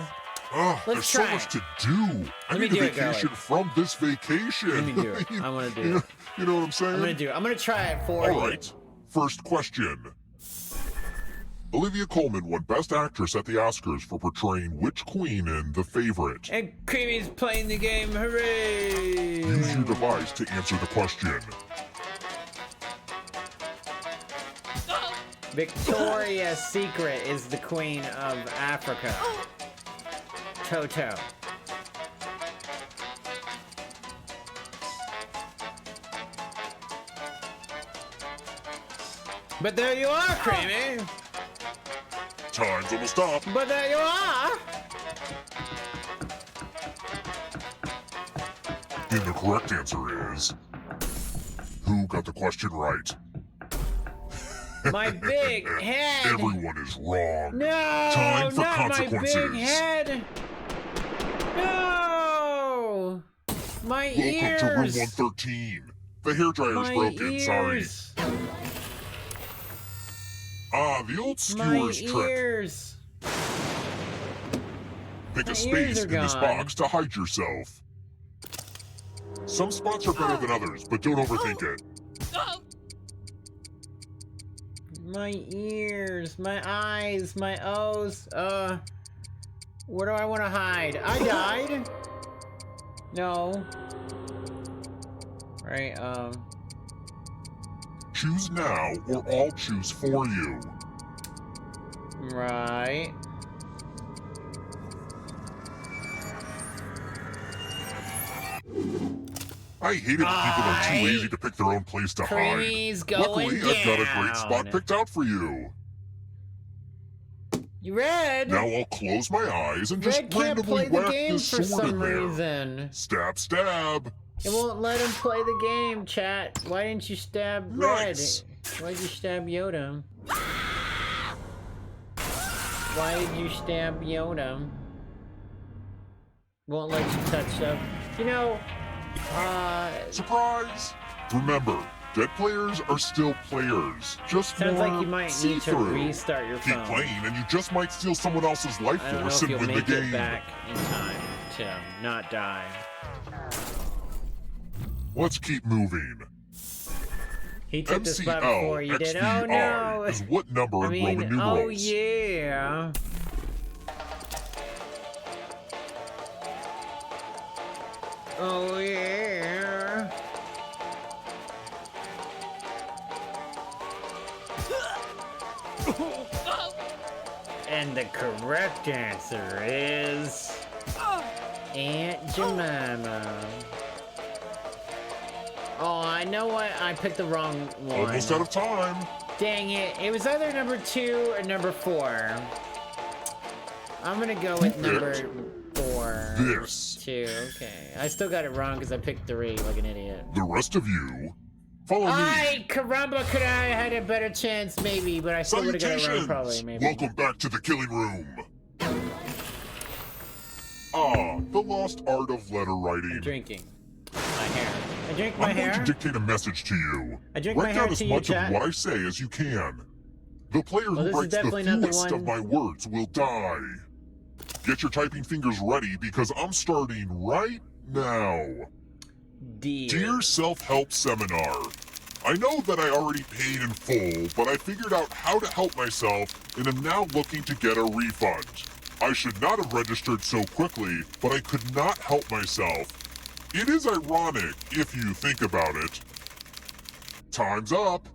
M: There's
D: Let's
M: so
D: try
M: much
D: it.
M: to do. I need a vacation from this vacation.
D: Let me do it. I want to do it.
M: You know what I'm saying?
D: I'm gonna do it. I'm gonna try it for you.
M: All right. First question. Olivia Colman won Best Actress at the Oscars for portraying which queen in The Favorite?
D: And Creamy's playing the game. Hooray!
M: Use your device to answer the question.
D: Victoria's Secret is the queen of Africa. Toto. But there you are, Creamy.
M: Time's almost up.
D: But there you are.
M: And the correct answer is... Who got the question right?
D: My big head!
M: Everyone is wrong.
D: No!
M: Time for
D: not
M: consequences.
D: My big head! No! My ears!
M: Welcome to room 113. The hairdryer's
D: My
M: broken,
D: ears.
M: sorry. Ah, the old
D: My
M: skewer's trick.
D: ears!
M: Pick
D: My
M: a
D: ears
M: space
D: are
M: in this
D: gone.
M: box to hide yourself. Some spots are better than others, but don't overthink it.
D: My ears, my eyes, my O's, where do I want to hide? I died? No. Right,
M: Choose now, or I'll choose for you.
D: right.
M: I hate it when people are too lazy to pick their own place to
D: Creamy's
M: hide.
D: going
M: Luckily, I've got a great spot
D: down.
M: picked out for you.
D: You Red!
M: Now I'll close my eyes and just
D: Red can't
M: randomly
D: play the
M: whack
D: game
M: this
D: for
M: sword
D: some
M: in there.
D: reason.
M: Stab, stab.
D: It won't let him play the game, chat. Why didn't you stab
M: Nice.
D: Red? Why'd you stab Yoda? Why did you stab Yoda? Won't let you touch stuff. You know,
M: Surprise! Remember, dead players are still players. Just
D: sounds
M: more
D: like you might need to
M: see-through.
D: restart your
M: Keep
D: phone.
M: playing and you just might steal someone else's life
D: I don't know
M: force
D: if
M: and
D: you'll
M: win the
D: make it
M: game.
D: back in time to not die.
M: Let's keep moving.
D: He took the spot
M: MCL
D: before you did. Oh
M: XVR
D: no!
M: is what number
D: I
M: in
D: mean,
M: Roman numerals?
D: oh yeah. Oh yeah. And the correct answer is Aunt Jemima. Oh, I know what? I picked the wrong one.
M: Almost out of time.
D: Dang it. It was either number 2 or number 4. I'm gonna go with number 4.
M: This.
D: 2, okay. I still got it wrong because I picked 3 like an idiot.
M: The rest of you, follow me.
D: Ay, caramba, could I had a better chance maybe, but I still would have got it wrong probably maybe.
M: Welcome back to the killing room. Ah, the lost art of letter writing.
D: I'm drinking my hair. I drink my
M: I'm
D: hair.
M: going to dictate a message to you.
D: I drink my
M: Write
D: hair
M: down as
D: to you,
M: much of
D: chat.
M: what I say as you can. The player
D: Well,
M: who
D: this is
M: writes the
D: definitely not the
M: fewest of
D: one-
M: my words will die. Get your typing fingers ready because I'm starting right now. Dear Self-Help Seminar, I know that I already paid in full, but I figured out how to help myself and am now looking to get a refund. I should not have registered so quickly, but I could not help myself. It is ironic, if you think about it. Time's up.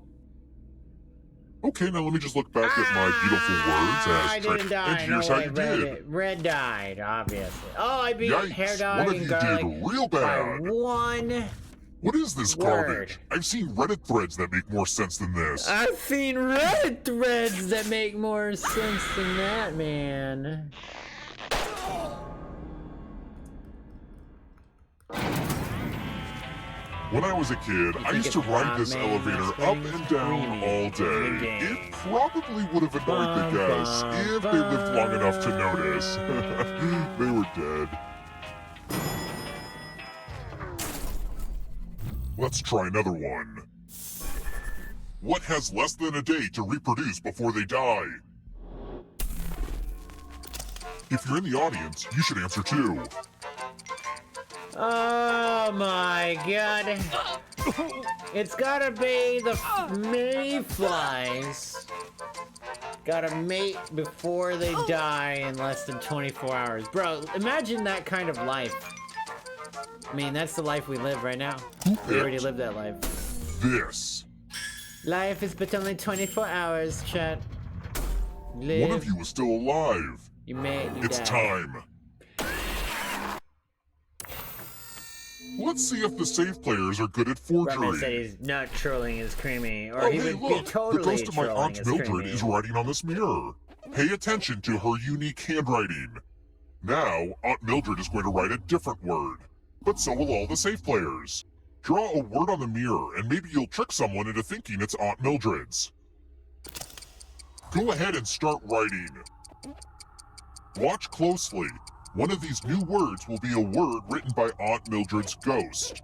M: Okay, now let me just look back at my beautiful words
D: I didn't die.
M: and here's
D: No
M: how
D: way,
M: you
D: Red,
M: did.
D: Red died, obviously. Oh, I beat
M: Yikes,
D: Hair
M: one
D: Dog
M: of
D: and
M: you
D: Garlic
M: did real
D: by
M: bad.
D: 1
M: What is this
D: word.
M: garbage? I've seen Reddit threads that make more sense than this.
D: I've seen Reddit threads that make more sense than that, man.
M: When I was a kid, I used to ride this elevator up and down all day. It probably would have annoyed the guests if they lived long enough to notice. They were dead. Let's try another one. What has less than a day to reproduce before they die? If you're in the audience, you should answer too.
D: Oh my god. It's gotta be the mayflies. Gotta mate before they die in less than 24 hours. Bro, imagine that kind of life. I mean, that's the life we live right now. We already lived that life.
M: This.
D: Life is but only 24 hours, chat. Live.
M: One of you is still alive.
D: You mate, you
M: It's
D: die.
M: time. Let's see if the safe players are good at
D: Rodman
M: forgery.
D: said he's not trolling his creamy, or
M: Oh,
D: he
M: hey,
D: would be
M: look!
D: totally
M: The ghost of my
D: trolling
M: Aunt
D: his
M: Mildred
D: creamy.
M: is writing on this mirror. Pay attention to her unique handwriting. Now, Aunt Mildred is going to write a different word. But so will all the safe players. Draw a word on the mirror, and maybe you'll trick someone into thinking it's Aunt Mildred's. Go ahead and start writing. Watch closely. One of these new words will be a word written by Aunt Mildred's ghost.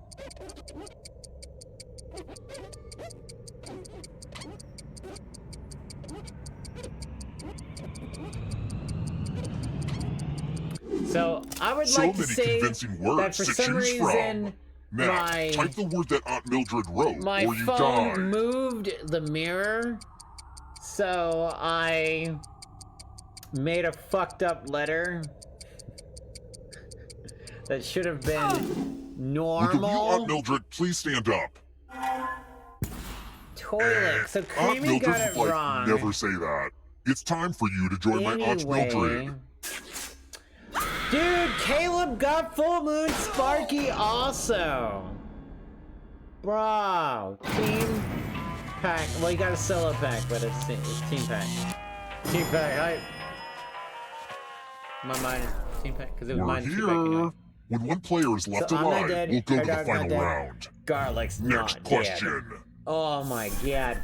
D: So, I would like to say that for some reason,
M: now, type the word that Aunt Mildred wrote,
D: my
M: or you
D: phone
M: die.
D: moved the mirror, so I made a fucked up letter that should have been normal.
M: Will you, Aunt Mildred, please stand up.
D: Toilet. So Creamy got it wrong.
M: Never say that. It's time for you to join my Aunt Mildred.
D: Dude, Caleb got Full Moon Sparky also. Bro, team pack. Well, you got a solo pack, but it's team pack. Team pack, hype. My mind is team pack, because it was mine.
M: We're here. When one player is left alive, we'll go to the final round.
D: Garlic's
M: Next question.
D: Dead. Oh my god.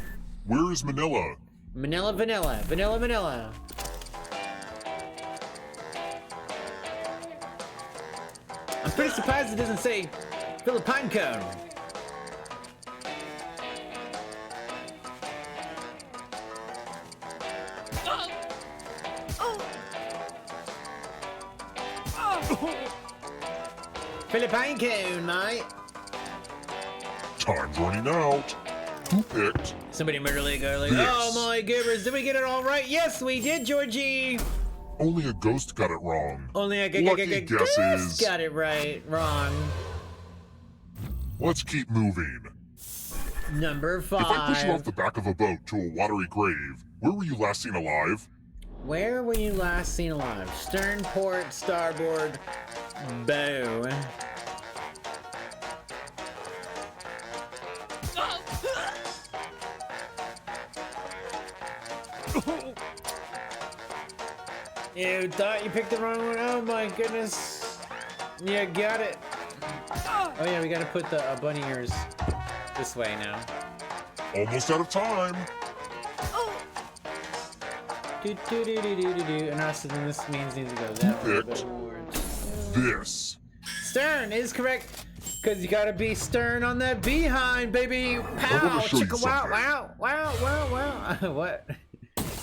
M: Where is Manila?
D: Manila, vanilla. Vanilla, vanilla. I'm pretty surprised it doesn't say Philippine cone. Philippine cone, mate.
M: Time's running out. Who picked?
D: Somebody murder Lego garlic. Oh my goodness, did we get it all right? Yes, we did, Georgie.
M: Only a ghost got it wrong.
D: Only a
M: ghost
D: got it right. Wrong.
M: Let's keep moving.
D: Number 5.
M: If I push you off the back of a boat to a watery grave, where were you last seen alive?
D: Where were you last seen alive? Stern, port, starboard, bow. You thought you picked the wrong one? Oh my goodness. Yeah, got it. Oh yeah, we gotta put the bunny ears this way now.
M: Almost out of time.
D: And also then this means needs to go that way.
M: This.
D: Stern is correct. Cause you gotta be stern on that behind, baby. Pow! Chicka wow wow wow wow wow. What?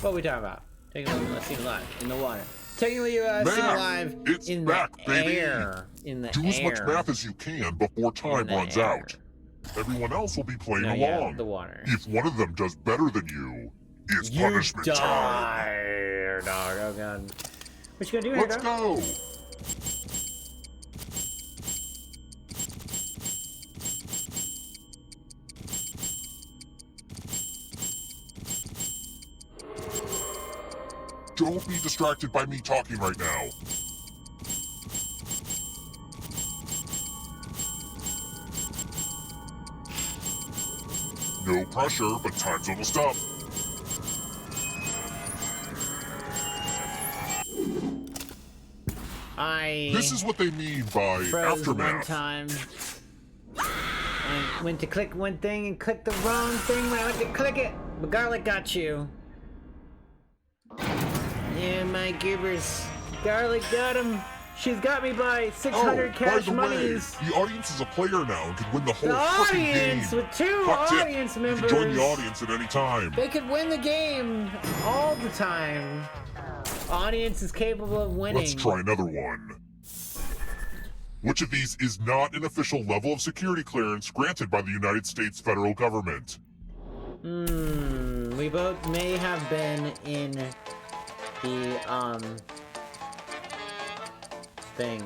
D: What are we talking about? Taking a look, seen alive in the water. Technically, seen alive in the air. In the air.
M: Do as much math as you can before time runs out. Everyone else will be playing along.
D: Yeah, the water.
M: If one of them does better than you, it's punishment time.
D: Dog. Oh god. What you gonna do?
M: Let's go. Don't be distracted by me talking right now. No pressure, but time's almost up. This is what they mean by aftermath.
D: One time. I went to click one thing and clicked the wrong thing when I went to click it. But Garlic got you. Yeah, my givers. Garlic got him. She's got me by 600 cash monies.
M: The audience is a player now and could win the whole
D: audience
M: game.
D: With 2 audience members.
M: You can join the audience at any time.
D: They could win the game all the time. Audience is capable of winning.
M: Let's try another one. Which of these is not an official level of security clearance granted by the United States federal government?
D: We both may have been in the, thing.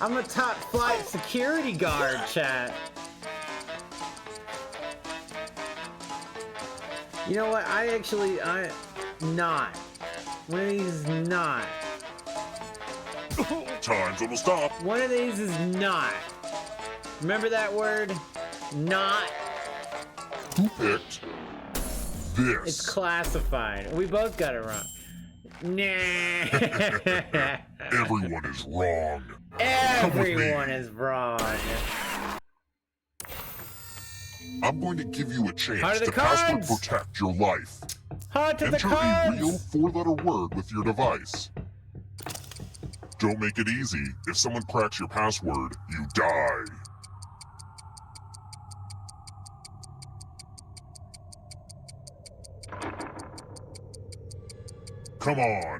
D: I'm a top flight security guard, chat. You know what? Not. One of these is not.
M: Time's almost up.
D: One of these is not. Remember that word? Not.
M: Who picked this?
D: It's classified. We both got it wrong. Nah.
M: Everyone is wrong.
D: Everyone is wrong.
M: I'm going to give you a chance
D: Heart of the
M: to password
D: cards.
M: protect your life.
D: Heart of the
M: Enter a
D: cards.
M: real 4-letter word with your device. Don't make it easy. If someone cracks your password, you die. Come on.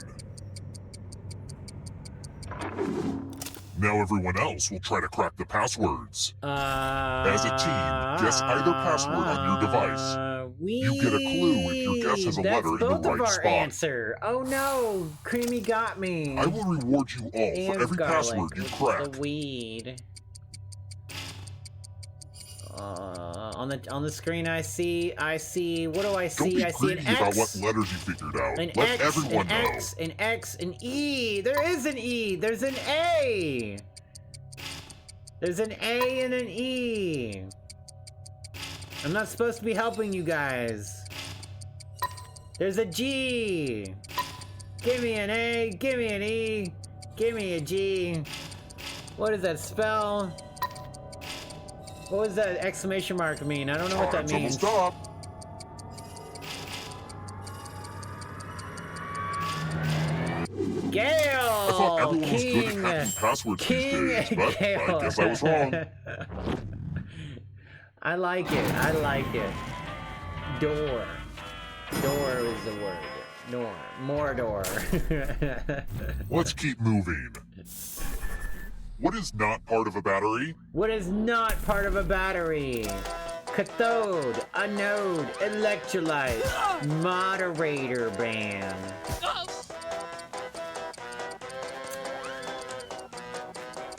M: Now everyone else will try to crack the passwords. As a team, guess either password on your device. You get a clue if your guess has a letter in the right
D: both of our
M: spot.
D: answer. Oh no, Creamy got me.
M: I will reward you all
D: And
M: for every
D: garlic.
M: password you crack.
D: The weed. On the screen I see. What do I see?
M: Don't be
D: I see an
M: greedy about what
D: X.
M: letters you figured out.
D: An
M: Let
D: X,
M: everyone
D: an
M: know.
D: X, an X, an E. There is an E. There's an A. There's an A and an E. I'm not supposed to be helping you guys. There's a G. Give me an A. Give me an E. Give me a G. What does that spell? What does that exclamation mark mean? I don't know what that means.
M: Stop.
D: Gale!
M: I thought everyone was good at hacking passwords these days, but I guess I was wrong.
D: I like it. I like it. Door. Door is the word. Door. More door.
M: Let's keep moving. What is not part of a battery?
D: What is not part of a battery? Cathode, anode, electrolyte, moderator band.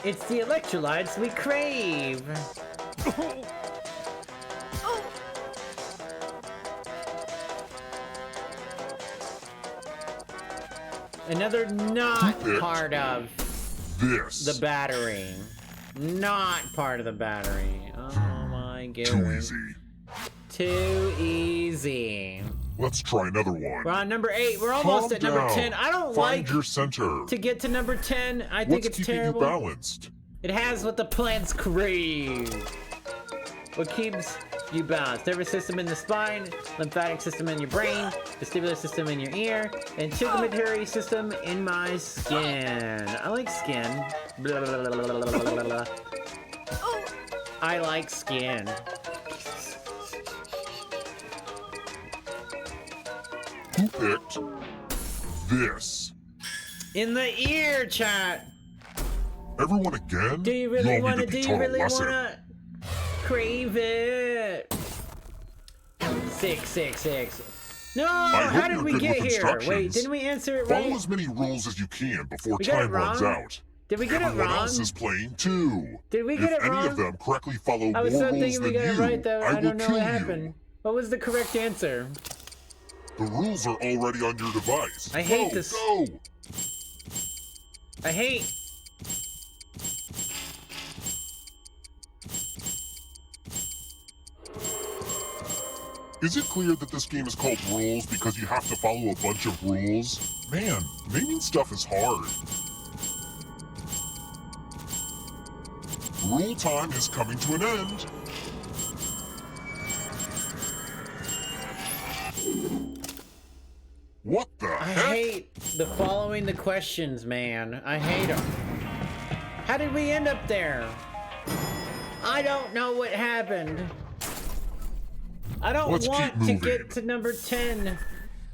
D: It's the electrolytes we crave. Another not part of
M: this.
D: The battery. Not part of the battery. Oh my goodness.
M: Too easy.
D: Too easy.
M: Let's try another one.
D: We're on number 8. We're almost at number 10. I don't
M: Find
D: like
M: your center.
D: to get to number 10. I think it's terrible.
M: What's keeping you balanced?
D: It has what the plants crave. What keeps you balanced? Nervous system in the spine, lymphatic system in your brain, vestibular system in your ear, and circulatory system in my skin. I like skin. Blah, blah, blah, blah, blah, blah, blah. I like skin.
M: Who picked this?
D: In the ear, chat.
M: Everyone again?
D: Do you really want to? Do you really
M: lesson.
D: want to crave it? 666. No, how did we get here? Wait, didn't we answer it right?
M: Follow as many rules as you can before
D: We got it
M: time runs
D: wrong?
M: out.
D: Did we get it
M: Everyone
D: wrong?
M: else is playing too.
D: Did we get it
M: If
D: wrong?
M: any of them correctly follow
D: I was
M: more
D: so
M: rules
D: thinking we
M: than
D: got it
M: you,
D: right though.
M: I
D: I
M: will
D: don't know
M: kill
D: what
M: you.
D: happened. What was the correct answer?
M: The rules are already on your device.
D: I hate this.
M: Go!
D: I hate.
M: Is it clear that this game is called Rules because you have to follow a bunch of rules? Man, naming stuff is hard. Rule time is coming to an end. What the
D: I
M: heck?
D: hate the following the questions, man. I hate them. How did we end up there? I don't know what happened. I don't
M: Let's
D: want
M: keep
D: to
M: moving.
D: get to number 10.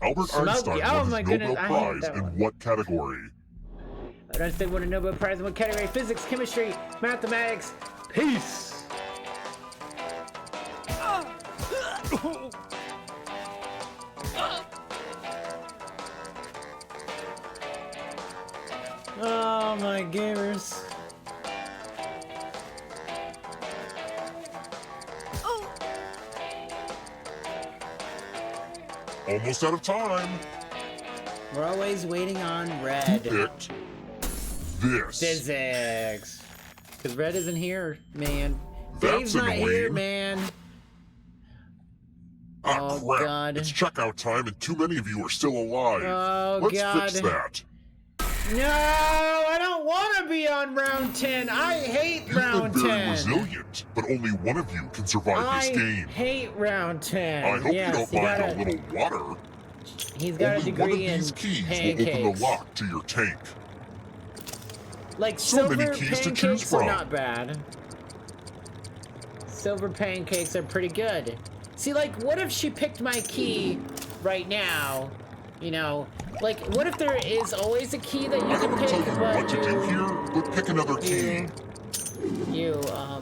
M: Albert
D: Smokey.
M: Einstein
D: Oh
M: won
D: my
M: his
D: goodness,
M: Nobel
D: I hate
M: Prize
D: that
M: in
D: one.
M: what category?
D: Einstein won a Nobel Prize in what category? Physics, chemistry, mathematics. Peace. Oh my goodness.
M: Almost out of time.
D: We're always waiting on
M: Who
D: red.
M: picked this?
D: Physics. Because red isn't here, man.
M: That's
D: Dave's not here,
M: annoying.
D: man.
M: Ah,
D: Oh,
M: crap.
D: God.
M: It's checkout time and too many of you are still alive.
D: Oh,
M: Let's
D: God.
M: fix that.
D: No, I don't want to be on round 10. I hate round 10.
M: You've been very resilient, but only one of you can survive this game.
D: I hate round 10.
M: I hope you don't mind a little water.
D: He's got
M: only
D: a degree in
M: one of these keys
D: pancakes.
M: will open the lock to your tank.
D: Like
M: so
D: silver
M: many keys to choose
D: pancakes
M: from.
D: are not bad. Silver pancakes are pretty good. See, like, what if she picked my key right now? You know, like, what if there is always a key that you can pick?
M: I don't tell you what to do here, but pick another key.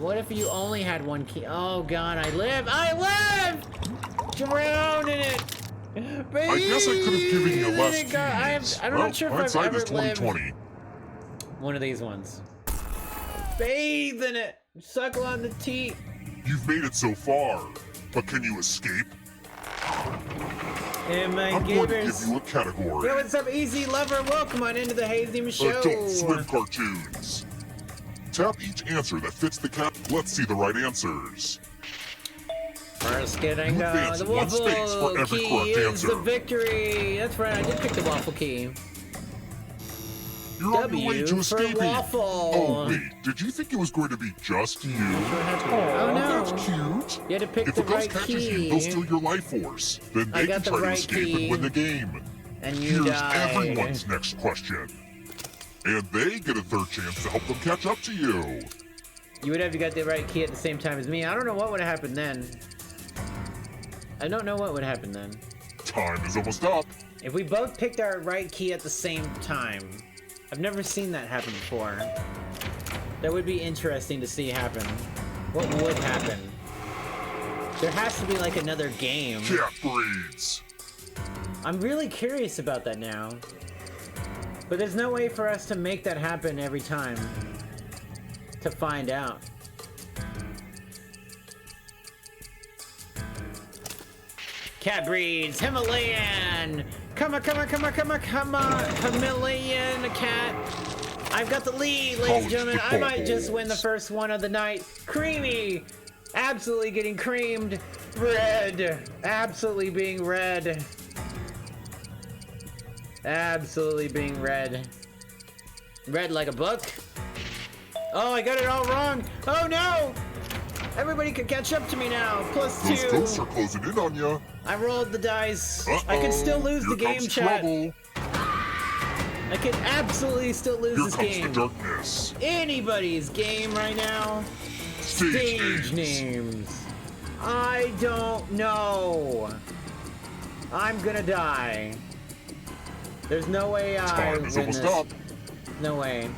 D: What if you only had one key? Oh God, I live! Drown in it! Baby,
M: I guess I could have given you less keys.
D: I'm not sure if I've ever lived
M: 2020.
D: one of these ones. Bathe in it! Suckle on the teat!
M: You've made it so far, but can you escape?
D: And my
M: I'm going to give you a category.
D: Yo, what's up, Easy Lover? Welcome on into the Haze Show.
M: Adult Swim cartoons. Tap each answer that fits the Let's see the right answers.
D: First getting
M: you advance
D: the
M: one space
D: waffle
M: for every
D: key
M: correct
D: is
M: answer.
D: the victory. That's right, I did pick the waffle key.
M: You're on your way to
D: for
M: escaping.
D: waffle.
M: Oh wait, did you think it was going to be just you?
D: Oh no,
M: that's cute.
D: You had to pick
M: if
D: the
M: a ghost
D: right
M: catches
D: key.
M: you, they'll steal your life force. Then
D: I
M: they
D: got
M: can
D: the
M: try
D: right
M: to escape
D: key.
M: and win the game.
D: And you
M: Here's
D: died.
M: everyone's next question. And they get a third chance to help them catch up to you.
D: You would have got the right key at the same time as me. I don't know what would have happened then. I don't know what would happen then.
M: Time is almost up.
D: If we both picked our right key at the same time. I've never seen that happen before. That would be interesting to see happen. What would happen? There has to be like another game.
M: Cat breeds.
D: I'm really curious about that now. But there's no way for us to make that happen every time. To find out. Cat breeds, Himalayan! Come on, Himalayan cat. I've got the lead, ladies and gentlemen. I might just win the first one of the night. Creamy! Absolutely getting creamed. Red. Absolutely being red. Absolutely being red. Red like a book. Oh, I got it all wrong. Oh no! Everybody could catch up to me now. +2.
M: Those ghosts are closing in on you.
D: I rolled the dice. I could still lose the game, chat.
M: Trouble.
D: I could absolutely still lose this game.
M: Here comes the darkness.
D: Anybody's game right now. Stage names. I don't know. I'm gonna die. There's no way I win this. No way.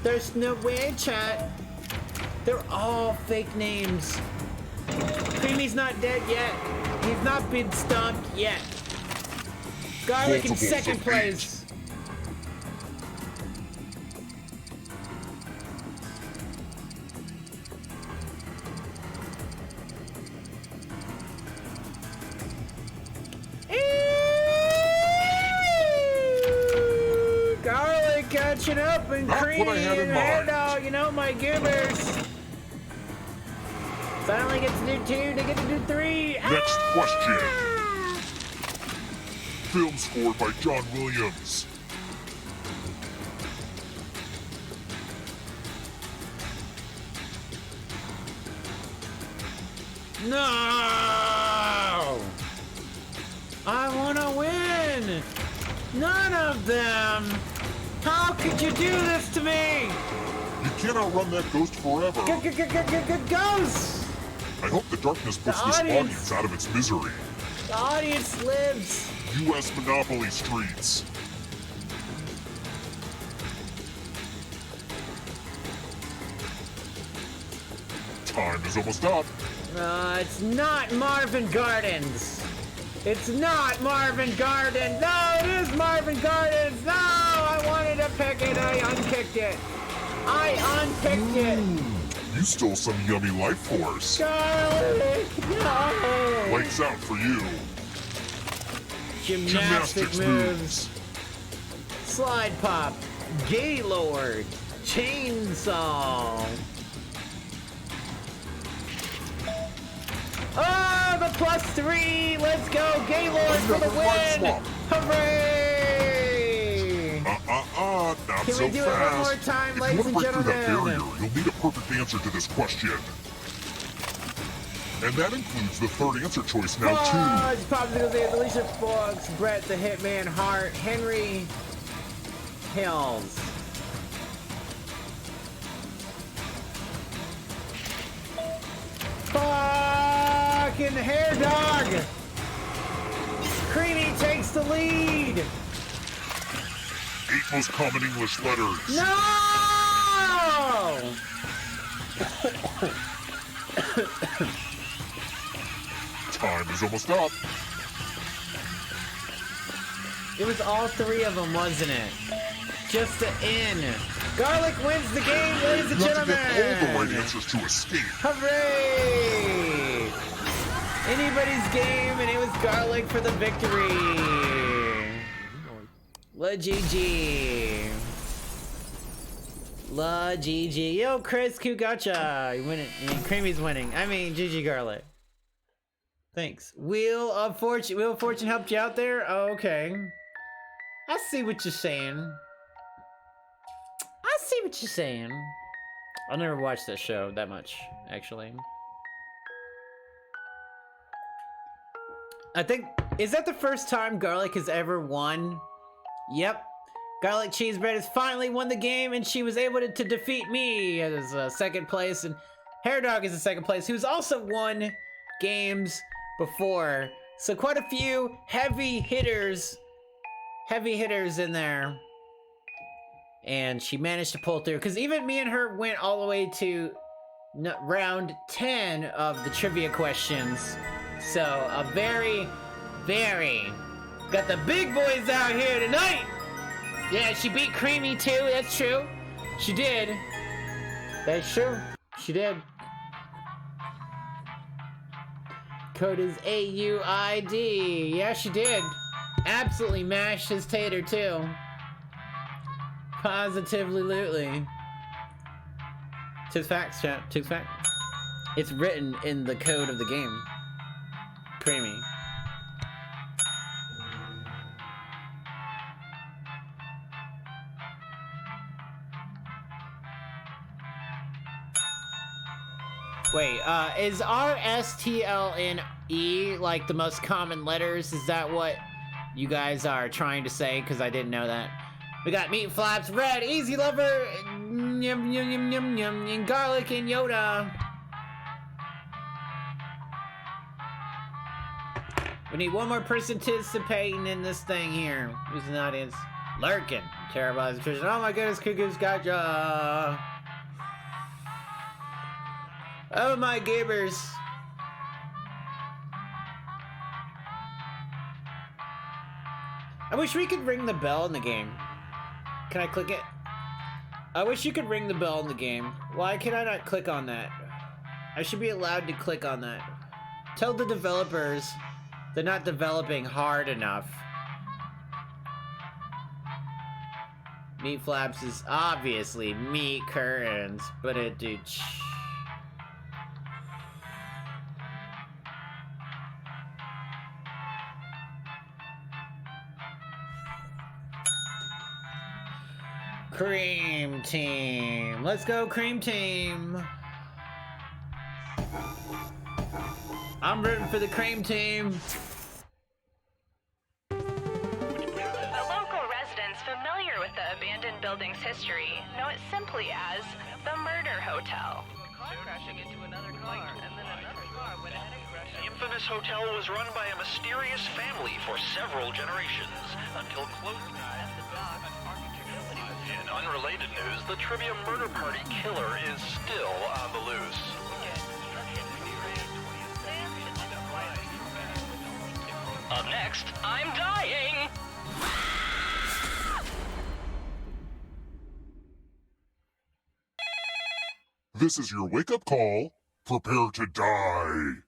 D: There's no way, chat. They're all fake names. Creamy's not dead yet. He's not been stomped yet. Garlic in second place. Garlic catching up and Creamy and Hair, you know, my givers. So I only get to do 2, they get to do 3.
M: Next question. Film score by John Williams.
D: No! I wanna win! None of them! How could you do this to me?
M: You can't outrun that ghost forever.
D: Ghost!
M: I hope the darkness puts this audience out of its misery.
D: The audience lives.
M: U.S. Monopoly streets. Time is almost up.
D: It's not Marvin Gardens. It's not Marvin Gardens. No, it is Marvin Gardens. No, I wanted to pick it. I unpicked it. I unpicked it.
M: You stole some yummy life force.
D: Garlic, no.
M: Lights out for you.
D: Gymnastics moves. Slide pop. Gaylord. Chainsaw. Oh, the +3. Let's go. Gaylord for the win. Hooray.
M: Can so
D: we do
M: fast.
D: it one more time,
M: if
D: ladies
M: you
D: and
M: want to break through that
D: gentlemen?
M: barrier, you'll need a perfect answer to this question. And that includes the third answer choice now,
D: too. Popsicles, Alicia Fox, Brett the Hitman Hart, Henry Hills. Fucking hair dog! Creamy takes the lead!
M: 8 most common English letters.
D: No!
M: Time is almost up.
D: It was all 3 of them, wasn't it? Just the N. Garlic wins the game, ladies and gentlemen!
M: You have to get all the right answers to escape.
D: Hooray! Anybody's game, and it was Garlic for the victory. La GG. La GG. Yo, Chris Kugacha. You win it. I mean, Creamy's winning. I mean, GG Garlic. Thanks. Wheel of Fortune helped you out there? Oh, okay. I see what you're saying. I see what you're saying. I'll never watch that show that much, actually. I think, is that the first time Garlic has ever won? Yep. Garlic Cheese Bread has finally won the game, and she was able to defeat me as second place, and Hair Dog is in second place, who's also won games before. So quite a few heavy hitters in there. And she managed to pull through, because even me and her went all the way to round 10 of the trivia questions. So a very, got the big boys out here tonight. Yeah, she beat Creamy too, that's true. She did. That's true, she did. Code is AUID. Yeah, she did. Absolutely mashed his tater too. Positively, lootly. Tis facts, chat. Tis facts. It's written in the code of the game. Creamy. Wait, is RSTLNE like the most common letters? Is that what you guys are trying to say? Because I didn't know that. We got Meat Flaps, Red, Easy Lover, Yum Yum Yum Yum Yum, and Garlic and Yoda. We need one more person participating in this thing here. Who's in the audience? Lurkin. Terrible execution. Oh my goodness, Cuckoo's gotcha. Oh my givers. I wish we could ring the bell in the game. Can I click it? I wish you could ring the bell in the game. Why can I not click on that? I should be allowed to click on that. Tell the developers they're not developing hard enough. Meat Flaps is obviously meat curtains, but it do. Cream Team. Let's go, Cream Team. I'm rooting for the Cream Team.
L: The local residents familiar with the abandoned building's history know it simply as the Murder Hotel.
N: Crashing into another car, and then another car went ahead and crashed. The infamous hotel was run by a mysterious family for several generations until close. In unrelated news, the trivia murder party killer is still on the loose. Up next, I'm dying!
M: This is your wake-up call. Prepare to die.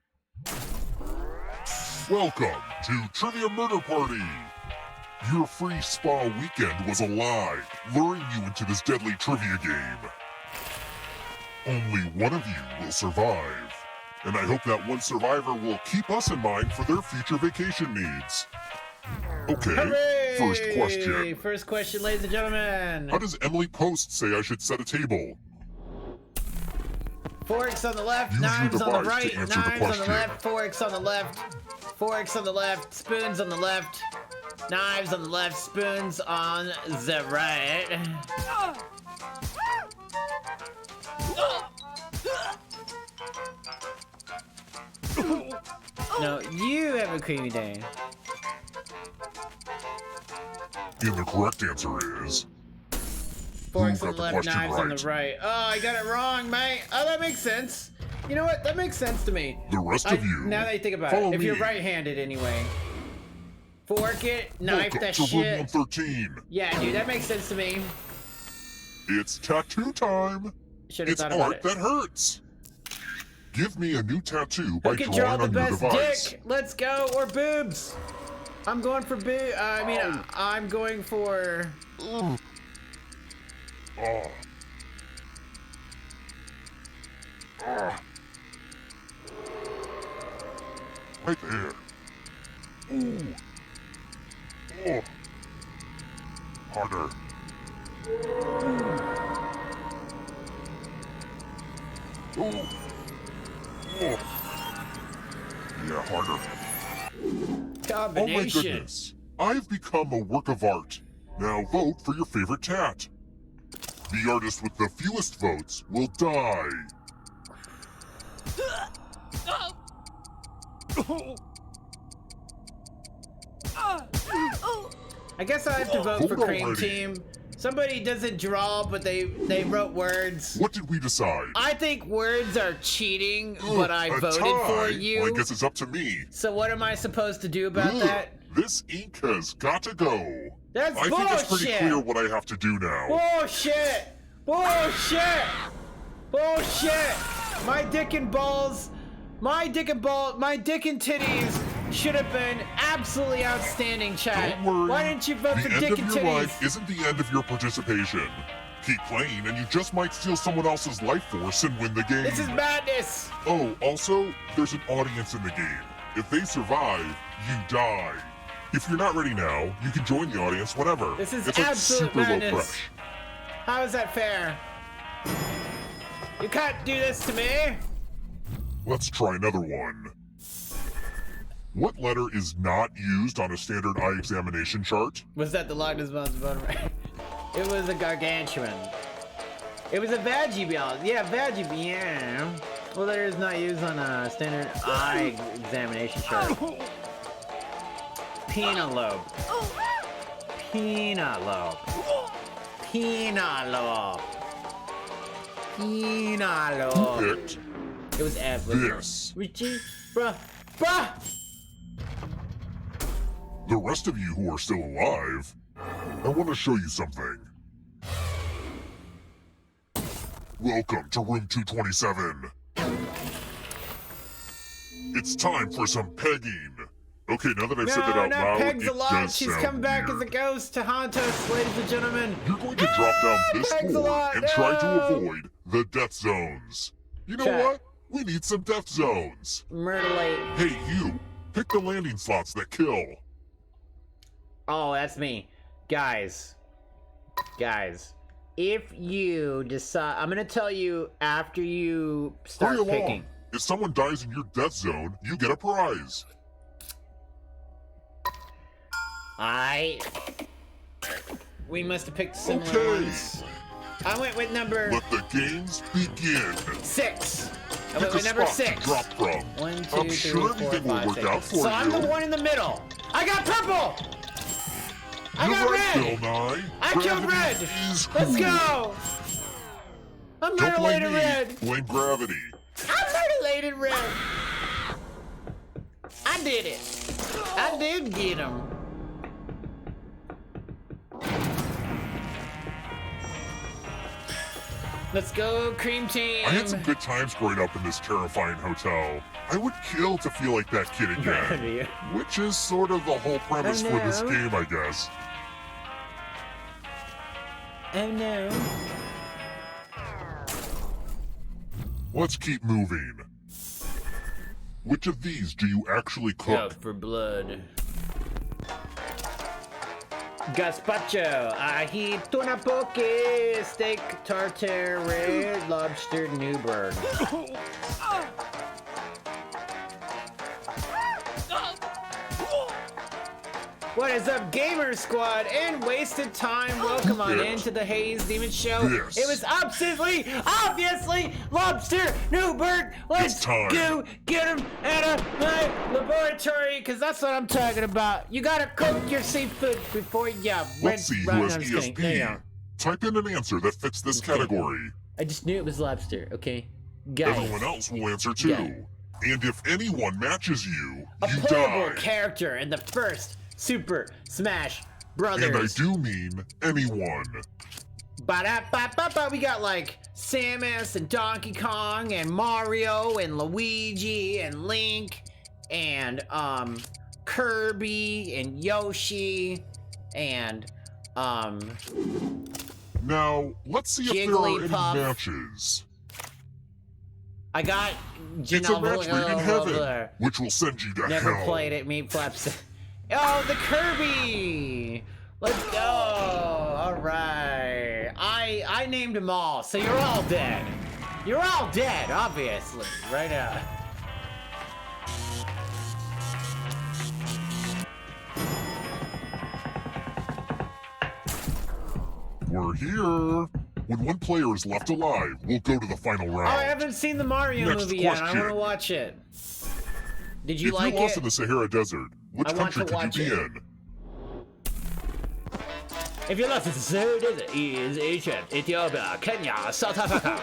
M: Welcome to Trivia Murder Party. Your free spa weekend was a lie, luring you into this deadly trivia game. Only one of you will survive, and I hope that one survivor will keep us in mind for their future vacation needs. Okay, First question.
D: First question, ladies and gentlemen.
M: How does Emily Post say I should set a table?
D: Forks on the left,
M: Use
D: knives
M: your
D: on the
M: device
D: right,
M: to answer the
D: knives on the
M: question.
D: left, forks on the left, forks on the left, spoons on the left, knives on the left, spoons on the right. No, you have a creamy day.
M: And the correct answer is...
D: Forks
M: Who
D: on
M: got
D: the left,
M: question
D: knives on the right. Oh, I got it wrong, mate. Oh, that makes sense. You know what? That makes sense to me.
M: The rest of you,
D: now that you think about
M: follow
D: it, if you're
M: me.
D: right-handed anyway. Fork it, knife
M: Welcome
D: that
M: to room
D: shit.
M: 113.
D: Yeah, dude, that makes sense to me.
M: It's tattoo time.
D: Should've
M: It's
D: thought about
M: art
D: it.
M: that hurts. Give me a new tattoo by
D: Who can draw
M: drawing
D: the
M: on your
D: best
M: device.
D: dick? Let's go, or boobs. I'm going for I'm going for...
M: Oh. Ah. Right there. Ooh. Oh. Harder. Ooh. Oh. Yeah, harder. Oh my
D: Combination.
M: goodness. I've become a work of art. Now vote for your favorite tat. The artist with the fewest votes will die.
D: I guess I have to vote for
M: Vote
D: Cream
M: already.
D: Team. Somebody doesn't draw, but they wrote words.
M: What did we decide?
D: I think words are cheating, but I
M: A
D: voted
M: tie?
D: for you.
M: Well, I guess it's up to me.
D: So what am I supposed to do about that?
M: This ink has got to go.
D: That's
M: I think it's pretty
D: bullshit.
M: clear what I have to do now.
D: Bullshit! Bullshit! Bullshit! My dick and balls, my dick and titties should have been absolutely outstanding, chat.
M: Don't worry.
D: Why didn't you vote
M: the
D: for
M: end
D: dick
M: of
D: and
M: your
D: titties?
M: life isn't the end of your participation. Keep playing and you just might steal someone else's life force and win the game.
D: This is madness!
M: Oh, also, there's an audience in the game. If they survive, you die. If you're not ready now, you can join the audience whenever.
D: This is
M: it's like
D: absolute
M: super
D: madness.
M: low fresh.
D: How is that fair? You can't do this to me!
M: Let's try another one. What letter is not used on a standard eye examination chart?
D: Was that the Loch-Ness Monster? It was a gargantuan. It was a vagiball. Yeah, vagiball. Well, there is not used on a standard eye examination chart. Penalobe. Penalobe. Penalobe. Penalobe.
M: Who picked
D: It was Ev.
M: this?
D: Richie, bruh, bruh.
M: The rest of you who are still alive, I want to show you something. Welcome to room 227. It's time for some pegging. Okay, now that I've said that out loud,
D: Peg's
M: it
D: alive.
M: does
D: She's
M: sound
D: coming back
M: weird.
D: as a ghost to haunt us, ladies and gentlemen.
M: You're going to drop down this
D: Peg's
M: board
D: alive.
M: and try to
D: No.
M: avoid the death zones. You know
D: Check.
M: what? We need some death zones.
D: Myrtlate.
M: Hey, you. Pick the landing slots that kill.
D: Oh, that's me. Guys. If you decide... I'm going to tell you after you start
M: Hurry along.
D: picking.
M: If someone dies in your death zone, you get a prize.
D: We must have picked similar
M: Okay.
D: ones. I went with number
M: Let the games begin.
D: 6. I
M: Pick
D: went
M: a
D: with number
M: spot
D: 6.
M: to drop from.
D: 1, 2,
M: I'm
D: 3,
M: sure
D: 4,
M: everything will
D: 5,
M: work
D: 6.
M: out for
D: So
M: you.
D: I'm the one in the middle. I got purple. I
M: You're
D: got
M: right,
D: red.
M: Bill Nye.
D: I killed
M: Gravity
D: red.
M: is
D: Let's
M: cool.
D: go. I'm
M: Don't blame
D: mutilated
M: me.
D: red.
M: Blame gravity.
D: I'm mutilated red. I did it. I did get him. Let's go, Cream Team.
M: I had some good times growing up in this terrifying hotel. I would kill to feel like that kid again. Which is sort of the whole premise for this
D: no.
M: game, I guess.
D: Oh no.
M: Let's keep moving. Which of these do you actually cook?
D: Out for blood. Gazpacho, ají, tuna poke, steak tartare, red lobster, Newburgh. What is up, Gamer Squad and Wasted Time? Welcome on into the Haze Demon Show.
M: Yes.
D: It was obviously, Lobster Newburgh. Let's go get him out of my laboratory, because that's what I'm talking about. You gotta cook your seafood before you
M: Let's see who has ESP. Type in an answer that fits this category.
D: I just knew it was lobster, okay? Guys.
M: Everyone else will answer too.
D: Yeah.
M: And if anyone matches you,
D: a
M: you
D: playable
M: die.
D: Character in the first Super Smash Brothers.
M: And I do mean anyone.
D: Ba-da-ba-ba-ba. We got like Samus and Donkey Kong and Mario and Luigi and Link and Kirby and Yoshi and
M: Now, let's see if there are any
D: Jigglypuff.
M: matches.
D: I got
M: It's a match made in heaven, which will send you to
D: Never
M: hell.
D: played it, me flaps. Oh, the Kirby! Let's go! Alright. I named them all, so you're all dead. You're all dead, obviously. Right now.
M: We're here. When one player is left alive, we'll go to the final round.
D: Oh, I haven't seen the Mario
M: Next
D: movie yet. I
M: question.
D: want to watch it. Did you
M: if
D: like
M: you're lost
D: it?
M: in the Sahara Desert, which
D: I want
M: country
D: to
M: could
D: watch
M: you be
D: it.
M: in?
D: If you're lost in the Sahara Desert, is Egypt, Ethiopia, Kenya, South Africa,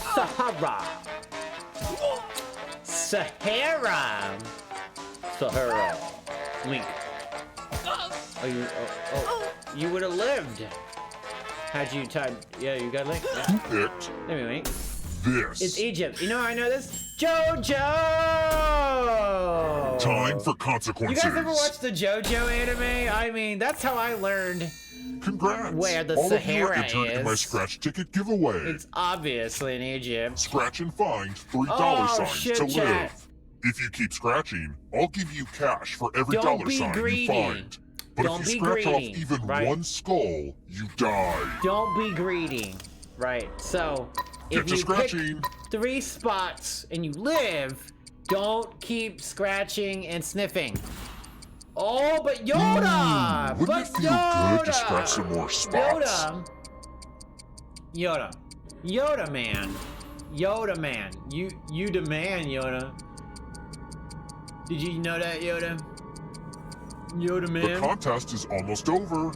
D: Sahara, Link. You would have lived. Had you tied? Yeah, you got Link. Yeah.
M: Who picked
D: Anyway,
M: this?
D: it's Egypt. You know how I know this? JoJo.
M: Time for
D: You
M: consequences.
D: guys ever watch the JoJo anime? I mean, that's how I learned
M: Congrats.
D: where the
M: All of you are
D: Sahara
M: entered in my
D: is.
M: scratch ticket giveaway.
D: It's obviously in Egypt.
M: Scratch and find $3
D: Oh,
M: signs
D: shit,
M: to
D: chat.
M: live. If you keep scratching, I'll give you cash for every
D: Don't
M: dollar
D: be
M: sign
D: greedy.
M: you find. But
D: Don't
M: if
D: be
M: you scratch off
D: greedy,
M: even
D: right?
M: one skull, you die.
D: Don't be greedy. Right. So,
M: Get
D: if
M: to
D: you
M: scratching.
D: pick 3 spots and you live, don't keep scratching and sniffing. Oh, but Yoda!
M: Wouldn't
D: but
M: it feel
D: Yoda!
M: good to scratch some more spots?
D: Yoda man. You the man, Yoda. Did you know that, Yoda? Yoda
M: The
D: man.
M: contest is almost over.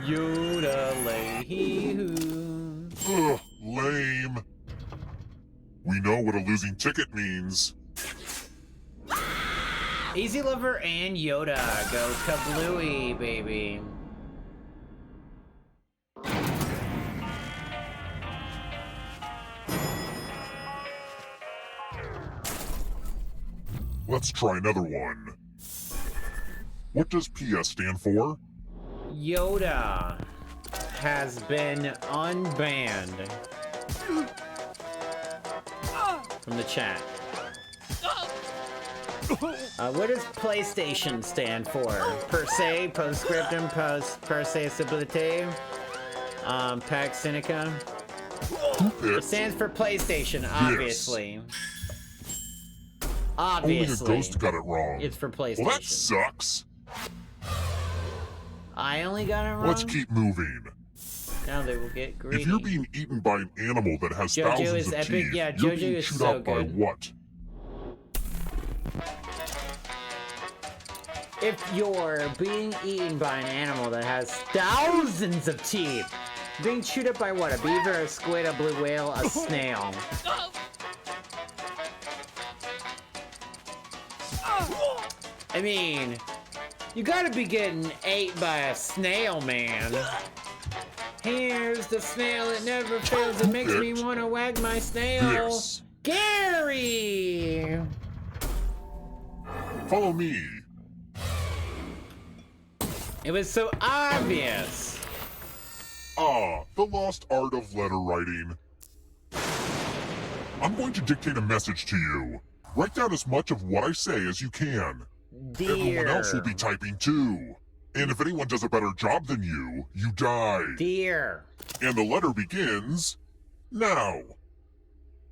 D: Yoda lay-hoo.
M: Ugh, lame. We know what a losing ticket means.
D: Easy Lover and Yoda go kablooey, baby.
M: Let's try another one. What does PS stand for?
D: Yoda has been unbanned from the chat. What does PlayStation stand for? Per se, postscriptum, per se stabilite, Pax Sinica. It stands for PlayStation, obviously.
M: Only a ghost got it wrong.
D: It's for PlayStation.
M: Well, that sucks.
D: I only got it wrong?
M: Let's keep moving.
D: Now they will get greedy.
M: If you're being eaten by an animal that has
D: JoJo
M: thousands
D: is
M: of
D: epic.
M: teeth,
D: Yeah,
M: you're
D: JoJo
M: being
D: is
M: chewed
D: so
M: out by
D: good.
M: what?
D: If you're being eaten by an animal that has thousands of teeth, being chewed up by what? A beaver, a squid, a blue whale, a snail. I mean, you gotta be getting ate by a snail, man. Here's the snail, it never fails, it makes me wanna wag my snail.
M: Yes.
D: Gary!
M: Follow me.
D: It was so obvious.
M: Ah, the lost art of letter writing. I'm going to dictate a message to you. Write down as much of what I say as you can.
D: Dear.
M: Everyone else will be typing too. And if anyone does a better job than you, you die.
D: Dear.
M: And the letter begins now.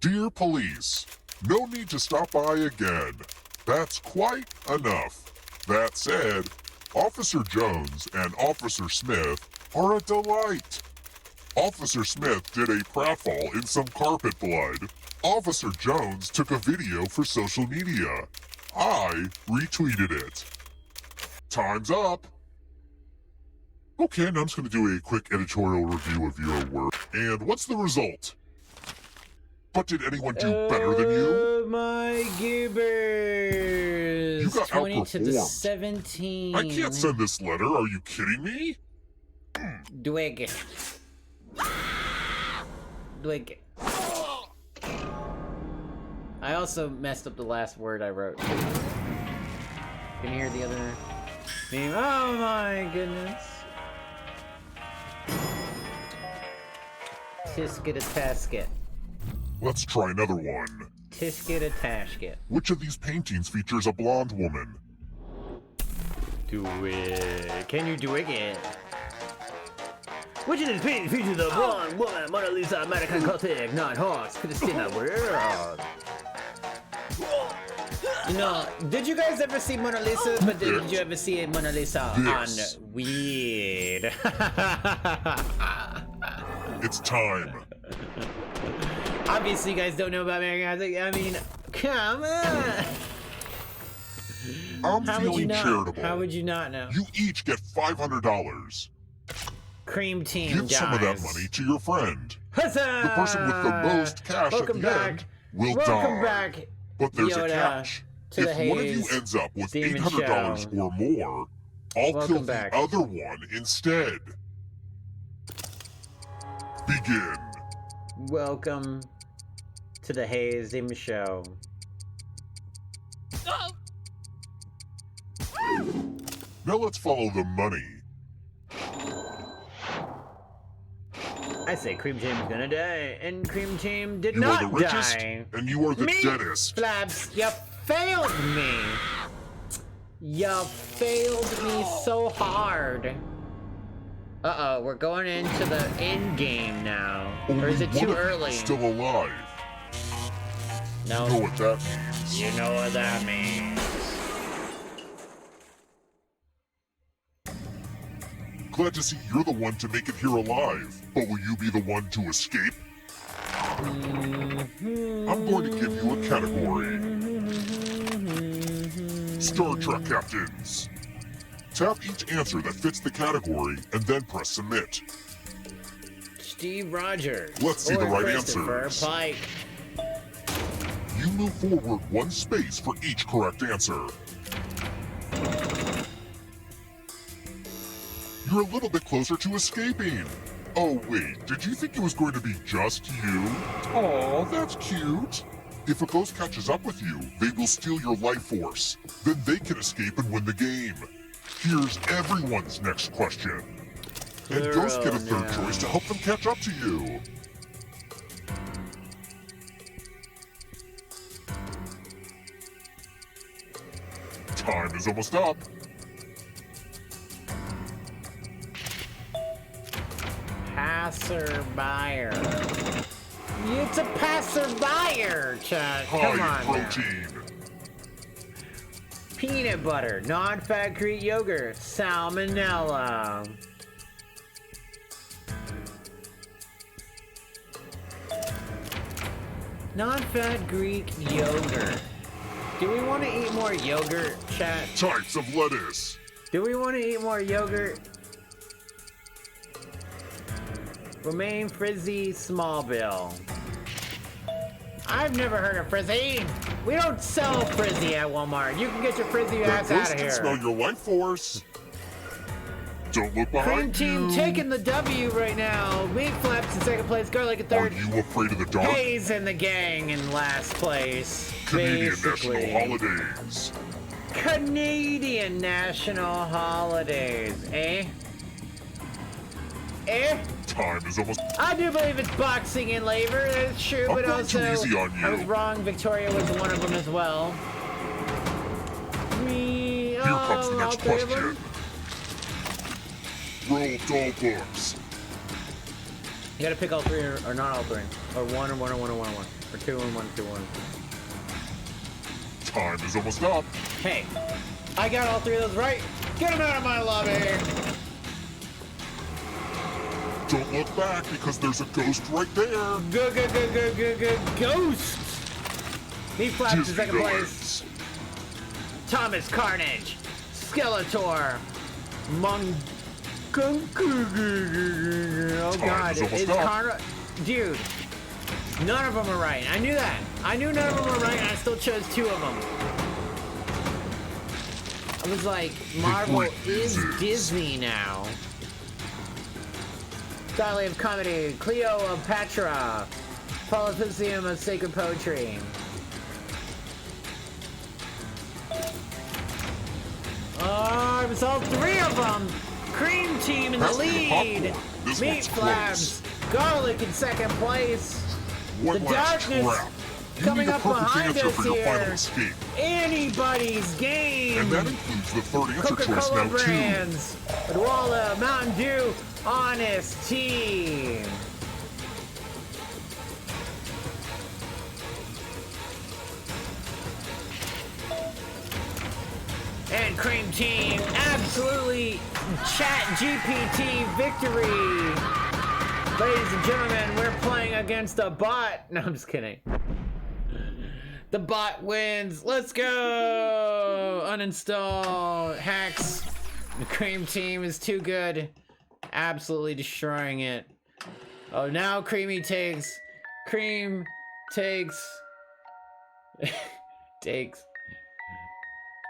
M: Dear police, no need to stop by again. That's quite enough. That said, Officer Jones and Officer Smith are a delight. Officer Smith did a pratfall in some carpet blood. Officer Jones took a video for social media. I retweeted it. Time's up. Okay, now I'm just going to do a quick editorial review of your work. And what's the result? But did anyone do better than you?
D: Oh my goobers!
M: You got
D: 20 to the
M: outperformed.
D: 17.
M: I can't send this letter. Are you kidding me?
D: Dwig. Dwig. I also messed up the last word I wrote. Can you hear the other name? Oh my goodness. Tisket a tasket.
M: Let's try another one.
D: Tisket a tashket.
M: Which of these paintings features a blonde woman?
D: Do it. Can you do it? Which of these paintings features a blonde woman? Mona Lisa, American Gothic, Nine Hawks, Christina World. You know, did you guys ever see Mona Lisa? But did you ever see a Mona Lisa on weed?
M: It's time.
D: Obviously, you guys don't know about American Gothic. I mean, come on.
M: I'm feeling charitable.
D: How would you not know?
M: You each get $500.
D: Cream team,
M: Give some of that money to your friend.
D: Huzzah!
M: The person with the most cash at the end will die.
D: Welcome back,
M: But there's
D: Yoda,
M: a catch.
D: to the
M: If one of you
D: Haze
M: ends up with
D: Demon
M: $800
D: Show.
M: or more, I'll
D: Welcome
M: kill
D: back.
M: the other one instead. Begin.
D: Welcome to the Haze Demon Show.
M: Now let's follow the money.
D: I say Cream Team's gonna die, and Cream Team did
M: You
D: not
M: are the richest,
D: die.
M: and you are the
D: Me,
M: deadest.
D: Flaps, you failed me. You failed me so hard. Uh-oh, we're going into the end game now. Or is it
M: Only
D: too
M: one of you
D: early?
M: is still alive.
D: No.
M: You know what that means.
D: You know what that means.
M: Glad to see you're the one to make it here alive. But will you be the one to escape? I'm going to give you a category. Star Trek Captains. Tap each answer that fits the category and then press submit.
D: Steve Rogers.
M: Let's see
D: or
M: the right
D: Christopher
M: answers.
D: Pike.
M: You move forward one space for each correct answer. You're a little bit closer to escaping. Oh wait, did you think it was going to be just you? Aw, that's cute. If a ghost catches up with you, they will steal your life force. Then they can escape and win the game. Here's everyone's next question. And ghosts get a third choice to help them catch up to you. Time is almost up.
D: Passer-buyer. It's a passer-buyer, Chad. Come
M: High
D: on
M: protein.
D: now. Peanut butter, non-fat Greek yogurt, salmonella. Non-fat Greek yogurt. Do we want to eat more yogurt, chat?
M: Types of lettuce.
D: Do we want to eat more yogurt? Romaine Frizzy Smallville. I've never heard of Frizzy. We don't sell Frizzy at Walmart. You can get your Frizzy ass out of
M: Can
D: here.
M: smell your life force. Don't look behind
D: Cream Team
M: you.
D: taking the W right now. Meat Flaps in second place. Garlic in
M: Are
D: third.
M: you afraid of the dark?
D: Haze and the gang in last place.
M: Canadian
D: basically.
M: national holidays.
D: Canadian national holidays, eh? Eh?
M: Time is almost.
D: I do believe it's boxing and labor, that's true,
M: I'm
D: but
M: going
D: also
M: too easy on you.
D: I was wrong, Victoria was one of them as well.
M: Here comes the next question. Roll doll books.
D: You gotta pick all three or not all three. Or one or one or one or one or one. Or two and one, two, one.
M: Time is almost up.
D: Hey, I got all three of those right. Get them out of my lobby.
M: Don't look back because there's a ghost right there.
D: Ghost. He flaps in second place. Thomas Carnage. Skeletor. Oh god, it's Carnage. Dude, none of them are right. I knew that. I knew none of them were right, and I still chose two of them. I was like, Marvel is Disney now. Dolly of Comedy, Cleo of Patra, Polyphysium of Sacred Poetry. Oh, it was all three of them! Cream Team in the lead! Meat Flaps, Garlic in second place. The darkness coming up behind us here. Anybody's game!
M: And that includes the third answer choice
D: Coca-Cola
M: now,
D: brands, Walla, Mountain Dew, Honest Tea. And Cream Team, absolutely Chat GPT victory. Ladies and gentlemen, we're playing against a bot. No, I'm just kidding. The bot wins. Let's go. Uninstall hacks. The Cream Team is too good. Absolutely destroying it. Oh, now Cream takes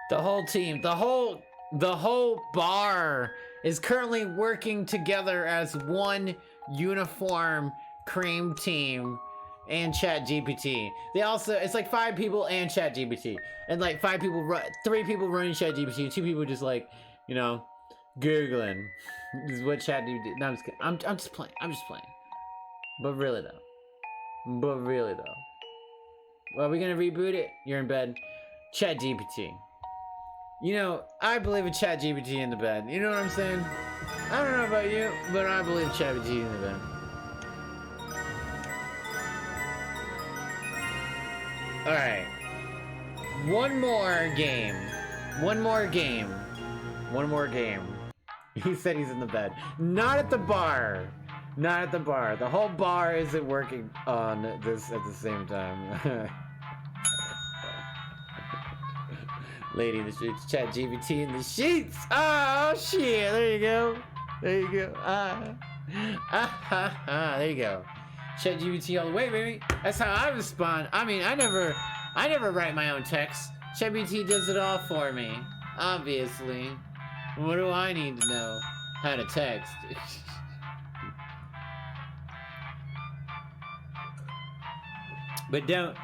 D: the whole team, the whole bar is currently working together as one uniform Cream Team and Chat GPT. They also, it's like 5 people and Chat GPT, and like 5 people, 3 people running Chat GPT, 2 people just like, you know, Googling. This is what Chat GPT. No, I'm just kidding. I'm just playing. But really though. Well, are we gonna reboot it? You're in bed. Chat GPT. You know, I believe in Chat GPT in the bed. You know what I'm saying? I don't know about you, but I believe Chat GPT in the bed. Alright. One more game. He said he's in the bed. Not at the bar. The whole bar isn't working on this at the same time. Lady in the streets, Chat GPT in the sheets. Oh shit! There you go. There you go. There you go. Chat GPT all the way, baby. That's how I respond. I mean, I never write my own text. Chat GPT does it all for me. Obviously. What do I need to know? How to text. But don't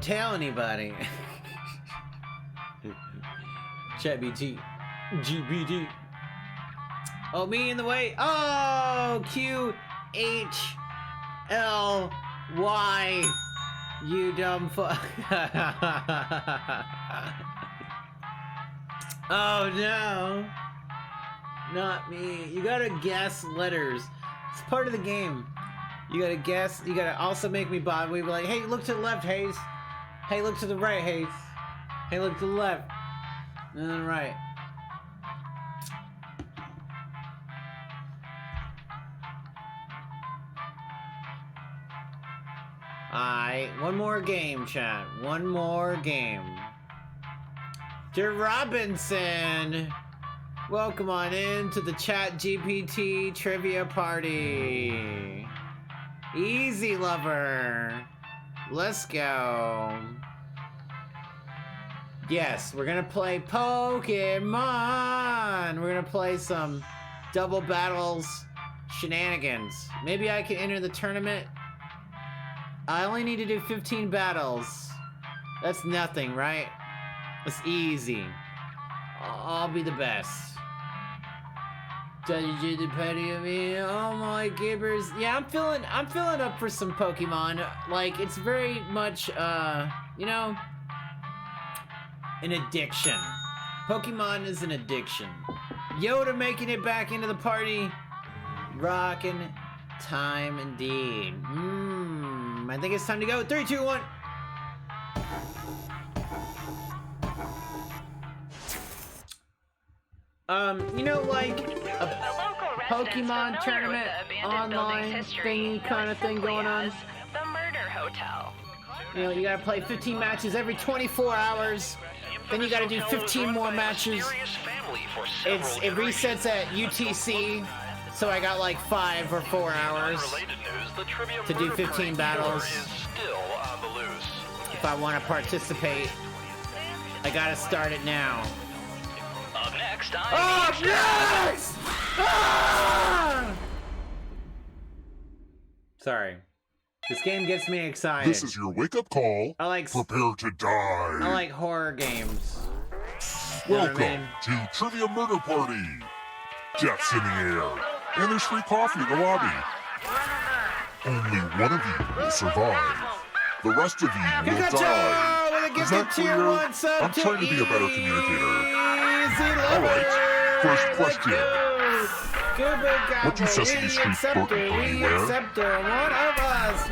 D: tell anybody. Chat GPT. Oh, me in the way. Oh, QHLY. You dumb fuck. Oh no. Not me. You gotta guess letters. It's part of the game. You gotta guess. You gotta also make me bot. We be like, hey, look to the left, Haze. Hey, look to the right, Haze. Hey, look to the left. And then right. Alright, one more game, chat. One more game. Dear Robinson, welcome on in to the Chat GPT trivia party. Easy, lover. Let's go. Yes, we're gonna play Pokemon. We're gonna play some double battles shenanigans. Maybe I can enter the tournament. I only need to do 15 battles. That's nothing, right? It's easy. I'll be the best. Judge the petty of me. Oh my gibbers. Yeah, I'm feeling up for some Pokemon. Like, it's very much you know, an addiction. Pokemon is an addiction. Yoda making it back into the party. Rockin' time indeed. I think it's time to go. 3, 2, 1. You know, like a Pokemon tournament online thingy kind of thing going on.
L: The Murder Hotel.
D: You know, you gotta play 15 matches every 24 hours. Then you gotta do 15 more matches. It resets at UTC, so I got like 5 or 4 hours to do 15 battles. If I want to participate, I gotta start it now.
N: Up next,
D: Oh, yes! Ah! Sorry. This game gets me excited.
M: This is your wake-up call. Prepare to die.
D: I like horror games.
M: Welcome to Trivia Murder Party. Death's in the air. And there's free coffee in the lobby. Only one of you will survive. The rest of you will die. Is that clear? I'm trying to be a better communicator. Alright, first question. What do Sesame Street Burton Bunny wear?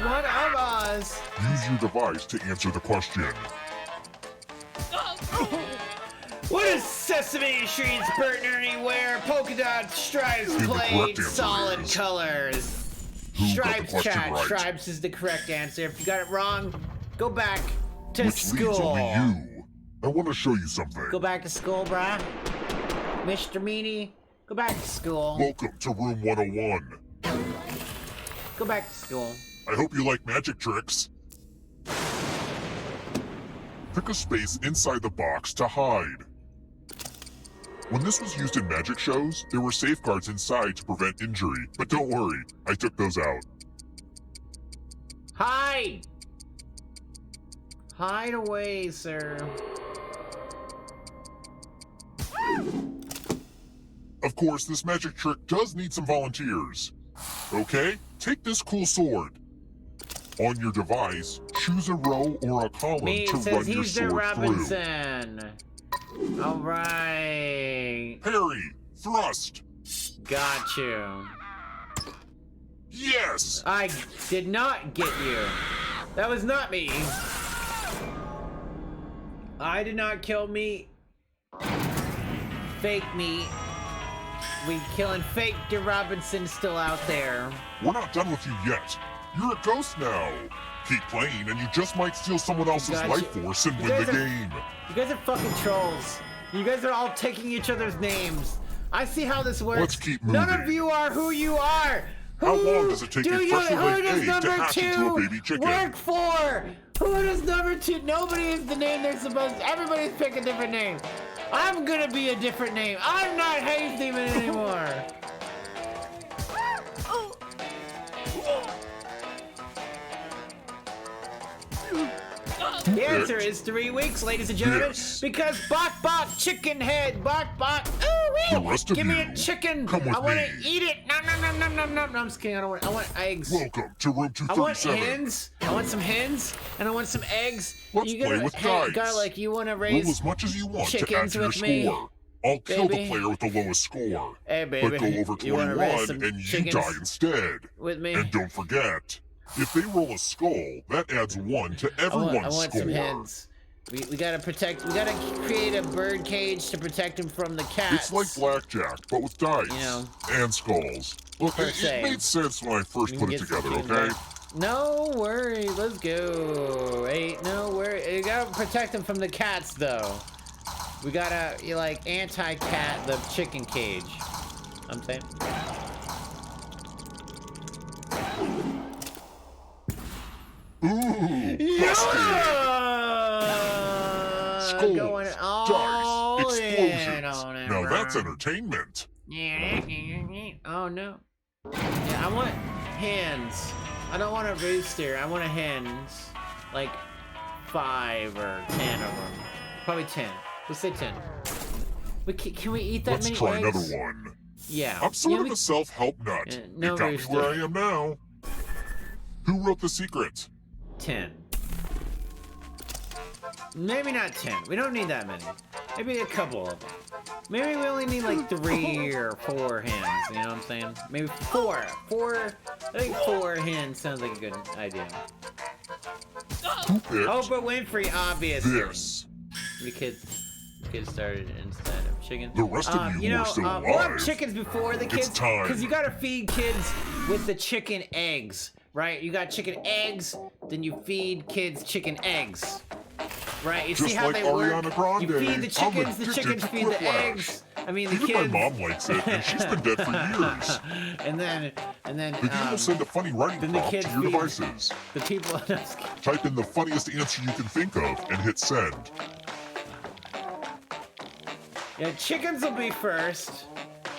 D: One of us.
M: Use your device to answer the question.
D: What does Sesame Street's Bert and Ernie wear? Polka dot stripes, plain solid colors. Stripes, chat.
M: Right?
D: Stripes is the correct answer. If you got it wrong, go back to
M: Which
D: school.
M: leaves only you. I want to show you something.
D: Go back to school, brah. Mr. Meanie, go back to school.
M: Welcome to room 101.
D: Go back to school.
M: I hope you like magic tricks. Pick a space inside the box to hide. When this was used in magic shows, there were safeguards inside to prevent injury, but don't worry, I took those out.
D: Hide! Hide away, sir.
M: Of course, this magic trick does need some volunteers. Okay, take this cool sword. On your device, choose a row or a column to run your sword
D: Robinson. Through. All right.
M: Parry, thrust.
D: Got you.
M: Yes!
D: I did not get you. That was not me. I did not kill me. Fake me. We killing fake De Robinson still out there.
M: We're not done with you yet. You're a ghost now. Keep playing and you just might steal someone else's life force and win the game.
D: You guys are fucking trolls. You guys are all taking each other's names. I see how this works.
M: Let's keep moving.
D: None of you are who you are.
M: How long does it take a freshly laid egg to hatch into a baby chicken?
D: Work for? Who does number 2? Nobody is the name they're supposed to. Everybody's pick a different name. I'm gonna be a different name. I'm not Haze Demon anymore. The answer is 3 weeks, ladies and gentlemen, because Bok Chicken Head, Bok, ooh, give me a chicken. I want to eat it. No, I'm just kidding. I want eggs.
M: Welcome to room 237.
D: I want hens. I want some hens, and I want some eggs.
M: Let's play with dice.
D: Garlic, you want to raise
M: roll as much as you want to add
D: chickens
M: to your
D: with me?
M: score. I'll kill the player with the lowest score.
D: Hey, baby.
M: But go over 21 and you die instead.
D: With me?
M: And don't forget, if they roll a skull, that adds 1 to everyone's
D: I want
M: score.
D: some hens. We gotta protect. We gotta create a bird cage to protect him from the cats.
M: It's like blackjack, but with dice and skulls. Look, it made sense when I first put it together. Okay.
D: No worry. Let's go. Hey, no worry. You gotta protect him from the cats, though. We gotta like anti-cat the chicken cage. I'm saying.
M: Ooh, busted! Skulls,
D: going all
M: dice, explosions.
D: on it,
M: Now that's entertainment.
D: Oh no. Yeah, I want hens. I don't want a rooster. I want a hens. Like 5 or 10 of them. Probably 10. Let's say 10. Can we eat that
M: Let's
D: many
M: try
D: eggs?
M: another one.
D: Yeah.
M: I'm sort of a self-help nut.
D: No
M: you got
D: rooster.
M: me where I am now. Who wrote The Secret?
D: 10. Maybe not 10. We don't need that many. Maybe a couple of them. Maybe we only need like 3 or 4 hens, you know what I'm saying? Maybe 4. I think 4 hens sounds like a good idea. Oprah Winfrey, obviously.
M: This.
D: The kids started instead of chickens.
M: The rest of you are still alive.
D: We'll have chickens before the kids.
M: It's time.
D: Because you gotta feed kids with the chicken eggs, right? You got chicken eggs, then you feed kids chicken eggs. Right, you
M: Just
D: see how
M: like
D: they
M: Ariana
D: work?
M: Grande,
D: You feed the chickens
M: I'm
D: feed the eggs. I mean, the
M: Even
D: kids.
M: my mom likes it, and she's been dead for years.
D: and then.
M: The game will send a funny writing prompt to your devices.
D: The people.
M: Type in the funniest answer you can think of and hit send.
D: Yeah, chickens will be first.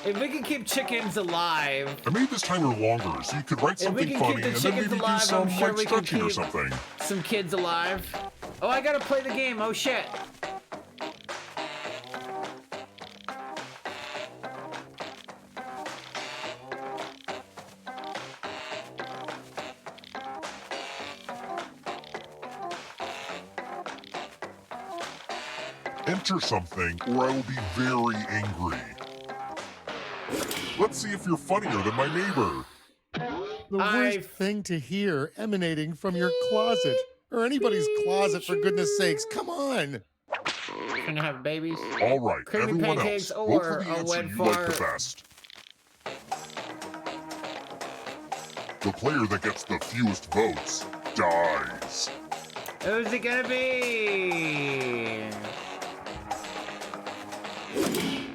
D: If we can keep chickens alive.
M: I made this timer longer so you could write something funny and then maybe do some like stretching or something.
D: Some kids alive. Oh, I gotta play the game. Oh shit.
M: Enter something or I will be very angry. Let's see if you're funnier than my neyghbor.
O: The worst thing to hear emanating from your closet. Or anybody's closet, for goodness sakes. Come on!
D: Gonna have babies?
M: All right,
D: creamy
M: everyone
D: pancakes
M: else, vote
D: or
M: for the
D: a
M: answer
D: wet
M: you
D: fart.
M: like the best. The player that gets the fewest votes dies.
D: Who's it gonna be?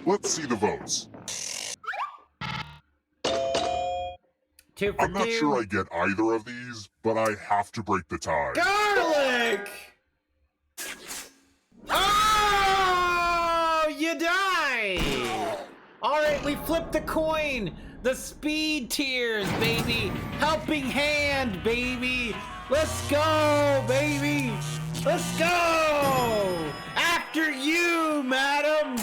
M: Let's see the votes.
D: 2 for
M: I'm not
D: 2.
M: sure I get either of these, but I have to break the tie.
D: Garlic! Oh, you die! All right, we flipped the coin. The speed tiers, baby. Helping hand, baby. Let's go, baby. Let's go. After you, madam.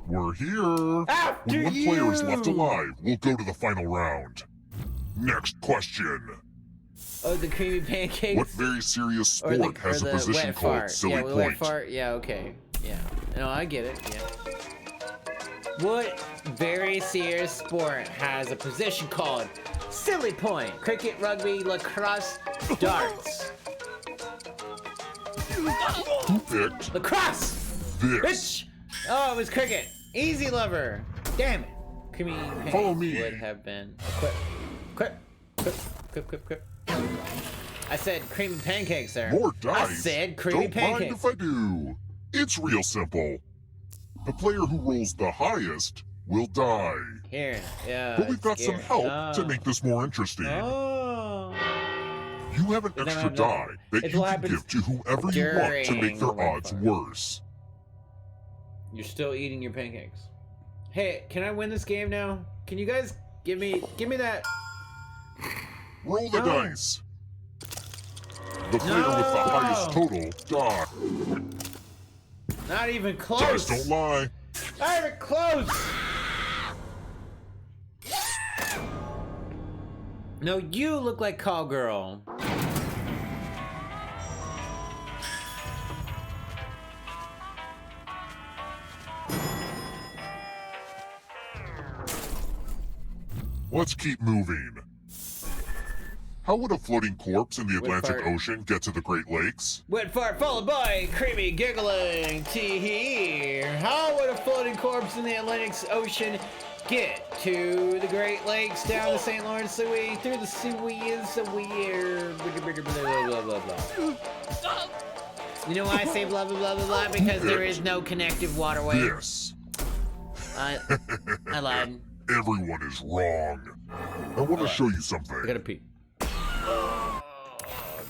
M: We're here.
D: After
M: when one
D: you.
M: player is left alive, we'll go to the final round. Next question.
D: Oh, the creamy pancakes?
M: What very serious sport has a position
D: wet
M: called
D: fart.
M: silly
D: yeah,
M: point?
D: Wet fart. Yeah, okay. Yeah. No, I get it. Yeah. What very serious sport has a position called silly point? Cricket, rugby, lacrosse, darts.
M: Who picked
D: Lacrosse!
M: this?
D: Bitch! Oh, it was cricket. Easy lover. Damn it. Creamy
M: Follow
D: pancakes
M: me.
D: would have been quip. I said creamy pancakes there.
M: More dice.
D: I said creamy
M: Don't mind
D: pancakes.
M: if I do. It's real simple. The player who rolls the highest will die.
D: Here, yeah.
M: But we've got some
D: here.
M: help to make this more interesting.
D: Oh.
M: You have an extra die that you can give to whoever you want to make their odds worse.
D: You're still eating your pancakes. Hey, can I win this game now? Can you guys give me that?
M: Roll the dice. The player with the highest total die.
D: Not even close.
M: Dice don't lie.
D: Not even close. No, you look like Call Girl.
M: Let's keep moving. How would a floating corpse in the Atlantic
D: fart.
M: Ocean get to the Great Lakes?
D: Wet fart followed by creamy giggling. Tee. How would a floating corpse in the Atlantic Ocean get to the Great Lakes, down the St. Lawrence Seaway, through the Suez, blah, blah, blah, blah. You know why I say blah, blah, blah, blah, blah? Because there is no connective waterway.
M: Yes.
D: I lied.
M: Everyone is wrong. I want to show you something.
D: I gotta pee. Oh,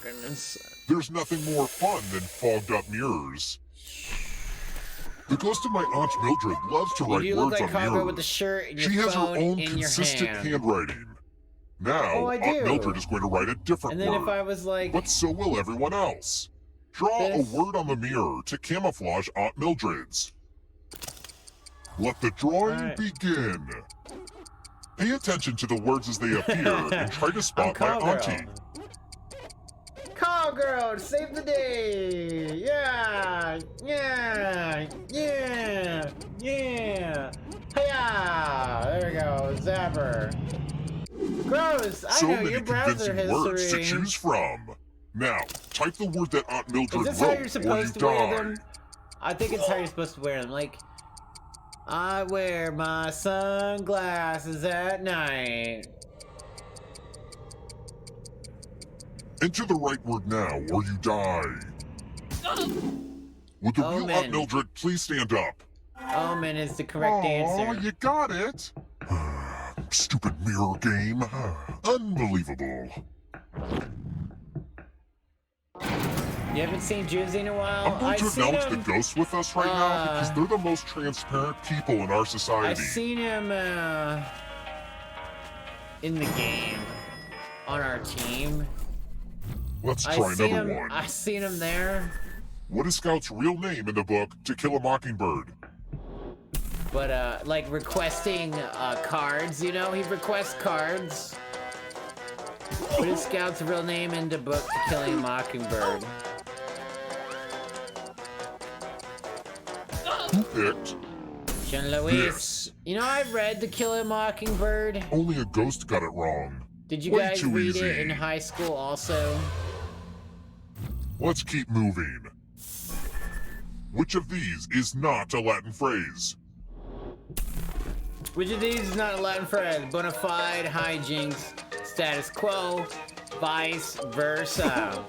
D: goodness.
M: There's nothing more fun than fogged up mirrors. The ghost of my Aunt Mildred loves to write
D: You look
M: words
D: like
M: on
D: Cargo
M: mirrors.
D: with the shirt and your
M: She has her
D: phone
M: own
D: in your
M: consistent
D: hand.
M: handwriting. Now,
D: Oh, I
M: Aunt
D: do.
M: Mildred is going to write a different
D: And then
M: word.
D: if I was like...
M: But so will everyone else. Draw
D: This.
M: a word on the mirror to camouflage Aunt Mildred's. Let the drawing begin. Pay attention to the words as they appear and try to spot my
D: Call Girl.
M: auntie.
D: Call cowgirl, save the day. Yeah, yeah, yeah, yeah. Hiya! There we go, Zapper. Gross! I know your browser history.
M: Words to choose from. Now, type the word that Aunt Mildred
D: Is this how
M: wrote,
D: you're supposed to wear them? I think it's how you're supposed to wear them. Like, I wear my sunglasses at night.
M: Enter the right word now, or you die. Would the real Aunt Mildred please stand up?
D: Omen is the correct answer.
M: Oh, you got it. Stupid mirror game. Unbelievable.
D: You haven't seen Juicy in a while?
M: I'm going to announce the ghosts with us right now because they're the most transparent people in our society.
D: I've seen him in the game on our team.
M: Let's try another one.
D: I've seen him there.
M: What is Scout's real name in the book To Kill a Mockingbird?
D: But like requesting cards, you know, he requests cards. What is Scout's real name in the book To Kill a Mockingbird?
M: Who picked?
D: Jean Louis. You know, I've read To Kill a Mockingbird.
M: Only a ghost got it wrong.
D: Did you guys read it in high school also?
M: Let's keep moving. Which of these is not a Latin phrase?
D: Which of these is not a Latin phrase? Bona fide, hijinks, status quo, vice versa.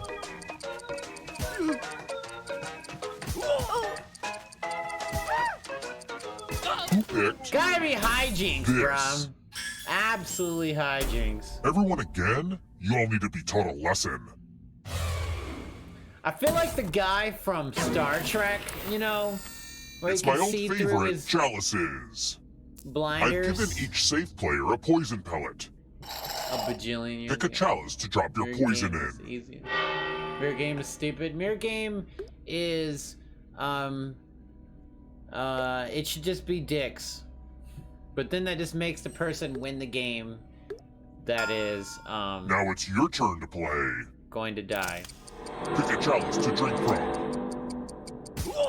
M: Who picked?
D: Gotta be hijinks, bruh. Absolutely hijinks.
M: Everyone again? You all need to be taught a lesson.
D: I feel like the guy from Star Trek, you know, where
M: it's
D: you can
M: my old
D: see through
M: favorite,
D: his
M: chalices.
D: blinders.
M: I've given each safe player a poison pellet.
D: A bajillion.
M: Pick a chalice to drop your poison in.
D: Easy. Mirror game is stupid. Mirror game is, it should just be dicks. But then that just makes the person win the game that is,
M: Now it's your turn to play.
D: Going to die.
M: Pick a chalice to drink from.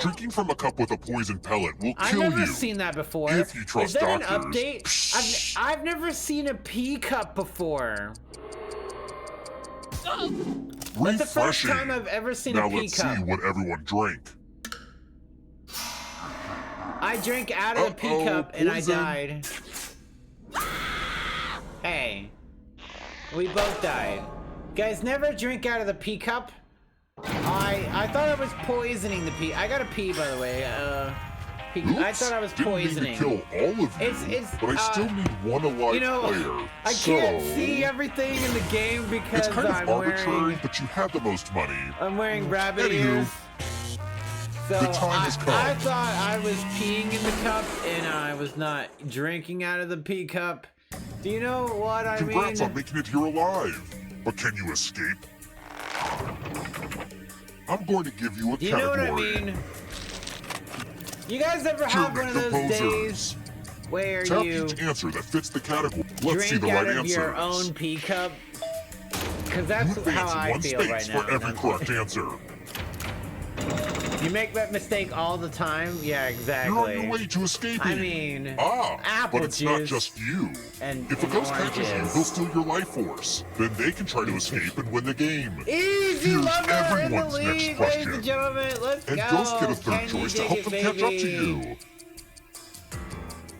M: Drinking from a cup with a poison pellet will kill you.
D: I've never seen that before.
M: If you trust
D: is that
M: doctors.
D: An update? I've never seen a pea cup before. That's the first time I've ever seen a pea cup.
M: Now let's see what everyone drank.
D: I drank out of the pea cup and I died. Hey. We both died. Guys, never drink out of the pea cup. I thought I was poisoning the pea. I got a pee, by the way. I thought I was poisoning.
M: Didn't need to kill all of you, but I still need one alive player.
D: I can't see everything in the game because
M: it's kind of arbitrary, but you have the most money.
D: I'm wearing rabbit ears. So
M: the time has come.
D: I thought I was peeing in the cup and I was not drinking out of the pea cup. Do you know what I mean?
M: Congrats on making it here alive. But can you escape? I'm going to give you a category.
D: Do you know what I mean? You guys ever have one of those days where
M: Tap
D: you
M: each answer that fits the category. Let's see the right answers.
D: Your own pea cup? Because that's how I feel right now.
M: For every correct answer.
D: You make that mistake all the time? Yeah, exactly.
M: You're on your way to escaping.
D: I mean,
M: apple but it's
D: juice
M: not just you. If a ghost catches you, he'll steal your life force. Then they can try to escape and win the game.
D: Easy,
M: Here's
D: lover
M: everyone's
D: in the lead,
M: next question.
D: ladies and gentlemen. Let's
M: and
D: go.
M: ghosts get a third choice to help them catch up to you.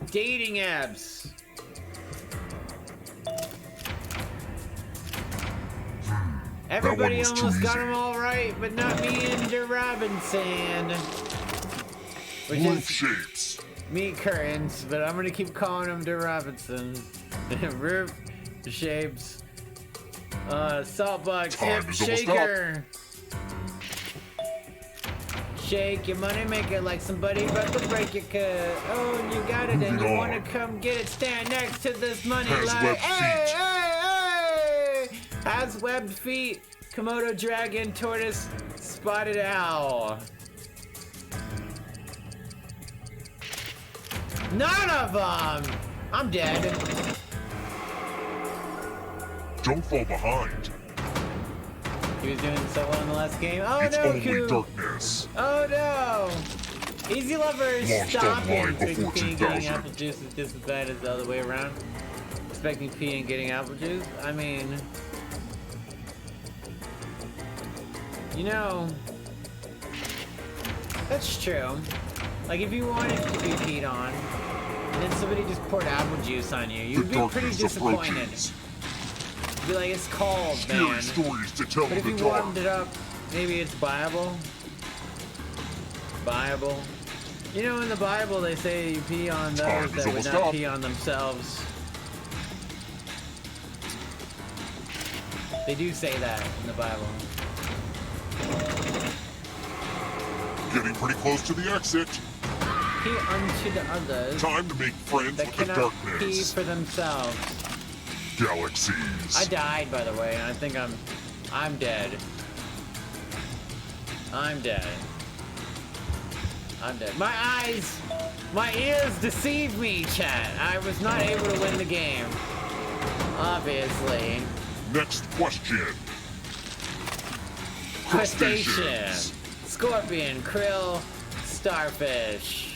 D: Dating apps. Everybody almost got them all right, but not me and De Robinson. Which
M: Roof shapes.
D: Meat curtains, but I'm gonna keep calling them De Robinson. Roof shapes. Salt box, hip shaker. Shake your money, make it like somebody about to break your cut. Oh, and you got it, and you wanna come get it. Stand next to this money like, hey, hey, hey! Has webbed feet. Komodo dragon, tortoise, spotted owl. None of them! I'm dead.
M: Don't fall behind.
D: He was doing so well in the last game. Oh
M: it's
D: no,
M: only
D: Koo!
M: darkness.
D: Oh no! Easy Lovers,
M: Lost
D: stop
M: online
D: it!
M: before
D: Expecting P and
M: 2000.
D: getting apple juice is just as bad as the other way around. Expecting P and getting apple juice? I mean... You know... That's true. Like, if you wanted to be peed on, and then somebody just poured apple juice on you, you'd be pretty disappointed. You'd be like, it's cold, man.
M: Stories to tell
D: But if you warmed it up, maybe it's viable. Bible. You know, in the Bible, they say you pee on those that would not pee on themselves. They do say that in the Bible.
M: Getting pretty close to the exit.
D: Pee unto the others.
M: Time to make friends
D: that
M: with the
D: cannot
M: darkness.
D: pee for themselves.
M: Galaxies.
D: I died, by the way, and I think I'm dead. I'm dead. I'm dead. My eyes, my ears deceive me, chat. I was not able to win the game. Obviously.
M: Next question.
D: Crustacean, scorpion, krill, starfish.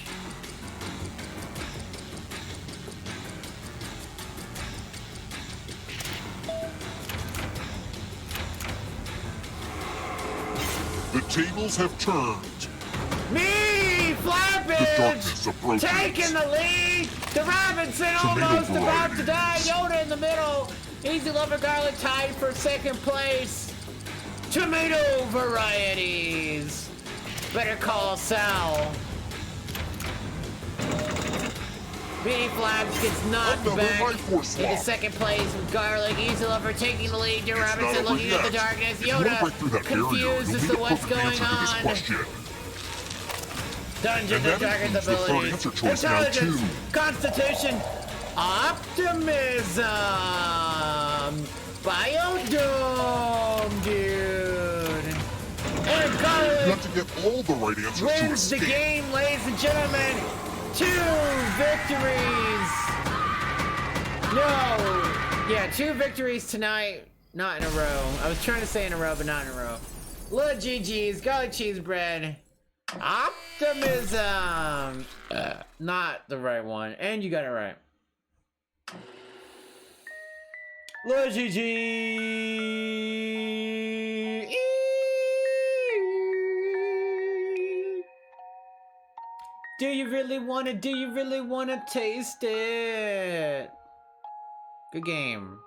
M: The tables have turned.
D: Me, Flappage, taking the lead. The Robinson almost about to die. Yoda in the middle. Easy Lover Garlic tied for second place. Tomato varieties. Better call Sal. B Flaps gets knocked back into second place with Garlic. Easy Lover taking the lead. Dear Robinson looking at the darkness. Yoda confused as to what's going on. Dungeons and Dragons abilities. Intelligence, Constitution, Optimism, Biodome, dude. And Garlic
M: you have to get all the right answers
D: wins the game, ladies and gentlemen. 2 victories. No. Yeah, 2 victories tonight. Not in a row. I was trying to say in a row, but not in a row. Little GG's, garlic cheese bread. Optimism. Not the right one. And you got it right. Little GG. Do you really wanna taste it? Good game.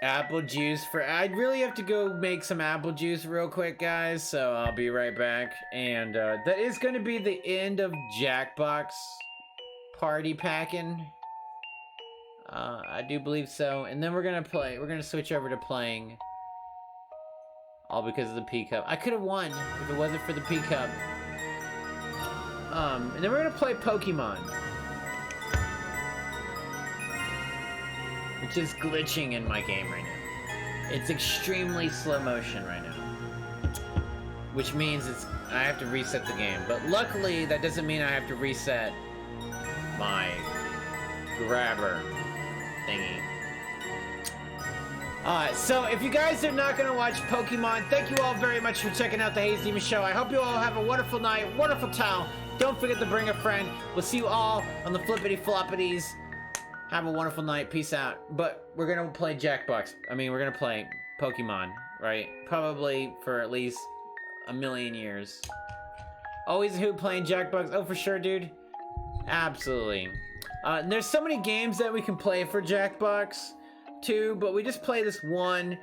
D: Apple juice for, I'd really have to go make some apple juice real quick, guys, so I'll be right back. And that is gonna be the end of Jackbox party packing. I do believe so. And then we're gonna switch over to playing. All because of the P Cup. I could have won if it wasn't for the P Cup. And then we're gonna play Pokemon. Which is glitching in my game right now. It's extremely slow motion right now. Which means I have to reset the game. But luckily, that doesn't mean I have to reset my grabber thingy. So if you guys are not going to watch Pokemon, thank you all very much for checking out the Haze Demon Show. I hope you all have a wonderful night, wonderful time. Don't forget to bring a friend. We'll see you all on the flippity floppities. Have a wonderful night. Peace out. But we're going to play Jackbox. I mean, we're going to play Pokemon, right? Probably for at least a million years. Always a hoot playing Jackbox. Oh, for sure, dude. Absolutely. And there's so many games that we can play for Jackbox too, but we just play this one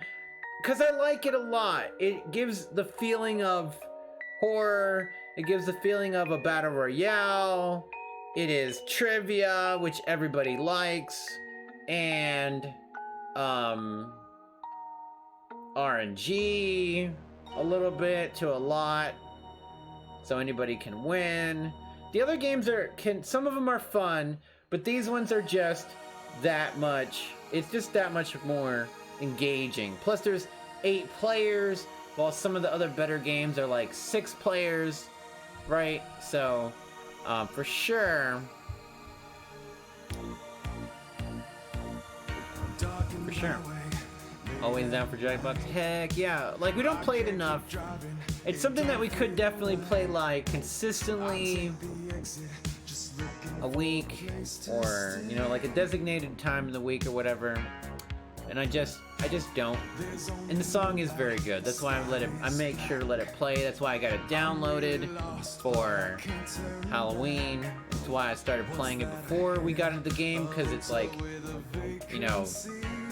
D: because I like it a lot. It gives the feeling of horror. It gives the feeling of a battle royale. It is trivia, which everybody likes, and RNG a little bit to a lot, so anybody can win. The other games some of them are fun, but these ones are just that much. It's just that much more engaging. Plus there's 8 players, while some of the other better games are like 6 players, right? So, for sure. sure. Always down for Jackbox. Heck yeah. Like, we don't play it enough. It's something that we could definitely play, like, consistently a week, or, you know, like a designated time in the week or whatever. And I just don't. And the song is very good. That's why I make sure to let it play. That's why I got it downloaded for Halloween. That's why I started playing it before we got into the game, because it's like, you know,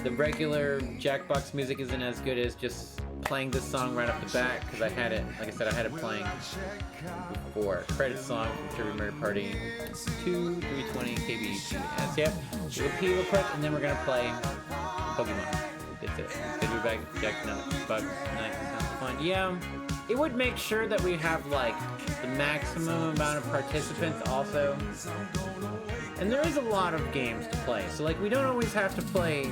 D: the regular Jackbox music isn't as good as just playing this song right off the bat, because I had it, like I said, I had it playing before. Credit song from Trivia Murder Party 2, 320 KBGS. Yep. We'll pee real quick, and then we're gonna play Pokemon. That's it. Good to be back. Jack, no, bug, night. Sounds fun. Yeah. It would make sure that we have, like, the maximum amount of participants also. And there is a lot of games to play, so, like, we don't always have to play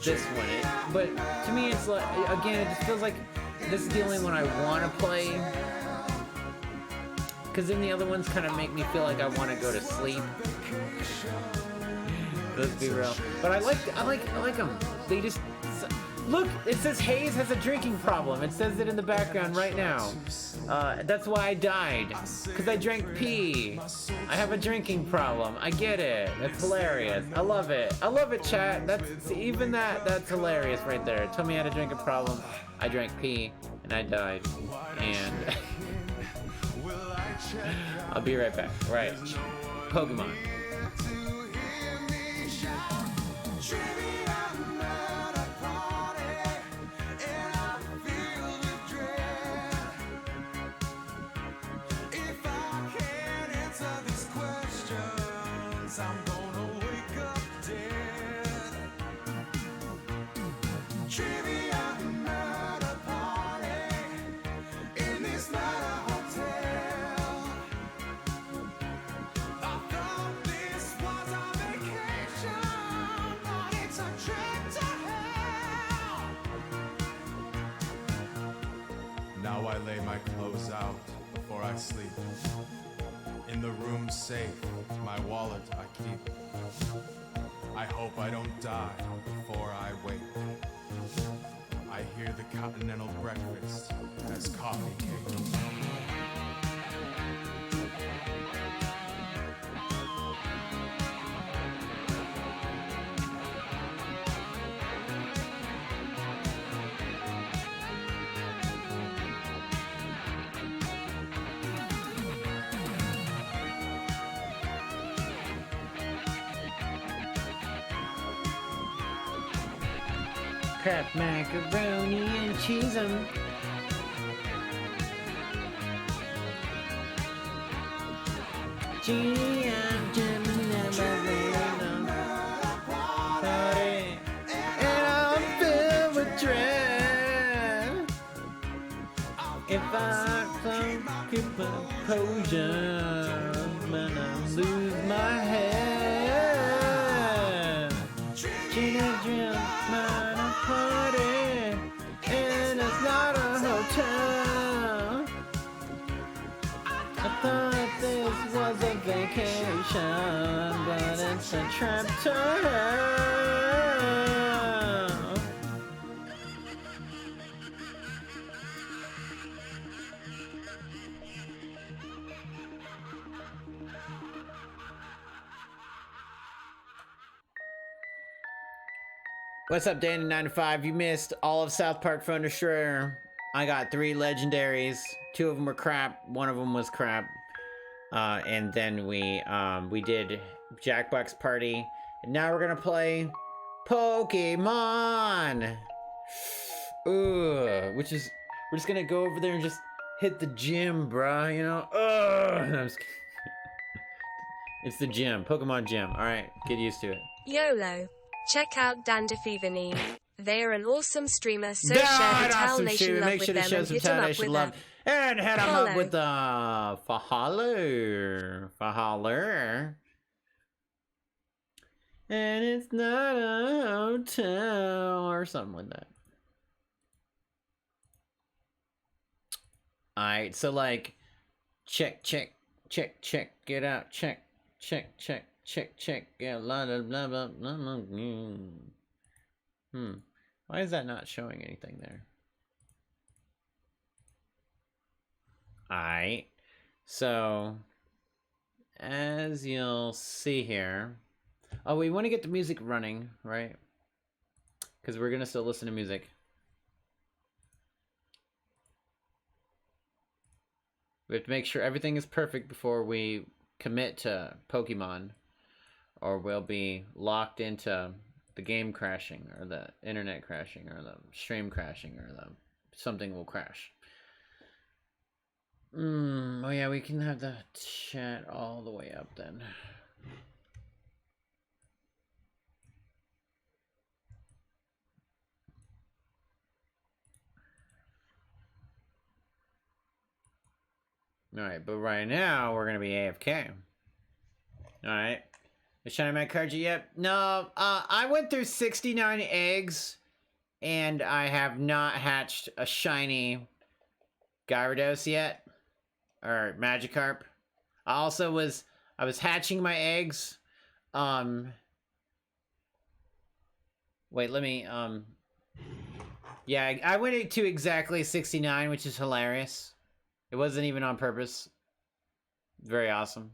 D: this one. But to me, it's like, again, it just feels like this is the only one I want to play, because then the other ones kind of make me feel like I want to go to sleep. Let's be real. But I like them. They just look. It says Haze has a drinking problem. It says it in the background right now. That's why I died, because I drank pee. I have a drinking problem. I get it. That's hilarious. I love it. I love it, chat. That's hilarious right there. Tell me I had a drinking problem. I drank pee and I died. And I'll be right back. Right. Pokemon.
P: Now I lay my clothes out before I sleep. In the room safe, my wallet I keep. I hope I don't die before I wake. I hear the continental breakfast as coffee cake.
D: Kraft macaroni and cheese 'em. Gee, I'm Jimmy, and I'm filled with dread. If I don't keep a potion, when I lose my head. Gee, I dream party, and it's not a hotel. I thought this was a vacation, but it's a trip to hell. What's up, Danny95? You missed all of South Park Phone Destroyer. I got 3 legendaries. 2 of them were crap. 1 of them was crap. And then we did Jackbox Party. And now we're gonna play Pokemon. We're just gonna go over there and just hit the gym, bruh. You know. No, I'm just kidding. It's the gym, Pokemon gym. All right, get used to it.
A: YOLO. Check out Dandifeevany. They are an awesome streamer, so share the Tal Nation love with them and hit them up with them.
D: And head them up with the Fahaler. And it's not a hotel or something like that. Alright, so like, check it out, check, yeah, blah, blah, blah, blah, blah. Why is that not showing anything there? Alright. So, as you'll see here... Oh, we want to get the music running, right? Because we're going to still listen to music. We have to make sure everything is perfect before we commit to Pokemon, or we'll be locked into the game crashing, or the internet crashing, or the stream crashing, or something will crash. Oh yeah, we can have the chat all the way up then. Alright, but right now, we're gonna be AFK. Alright. The shiny my card yet? No, I went through 69 eggs, and I have not hatched a shiny Gyarados yet. Or Magikarp. I was hatching my eggs. Wait, let me, yeah, I went to exactly 69, which is hilarious. It wasn't even on purpose. Very awesome.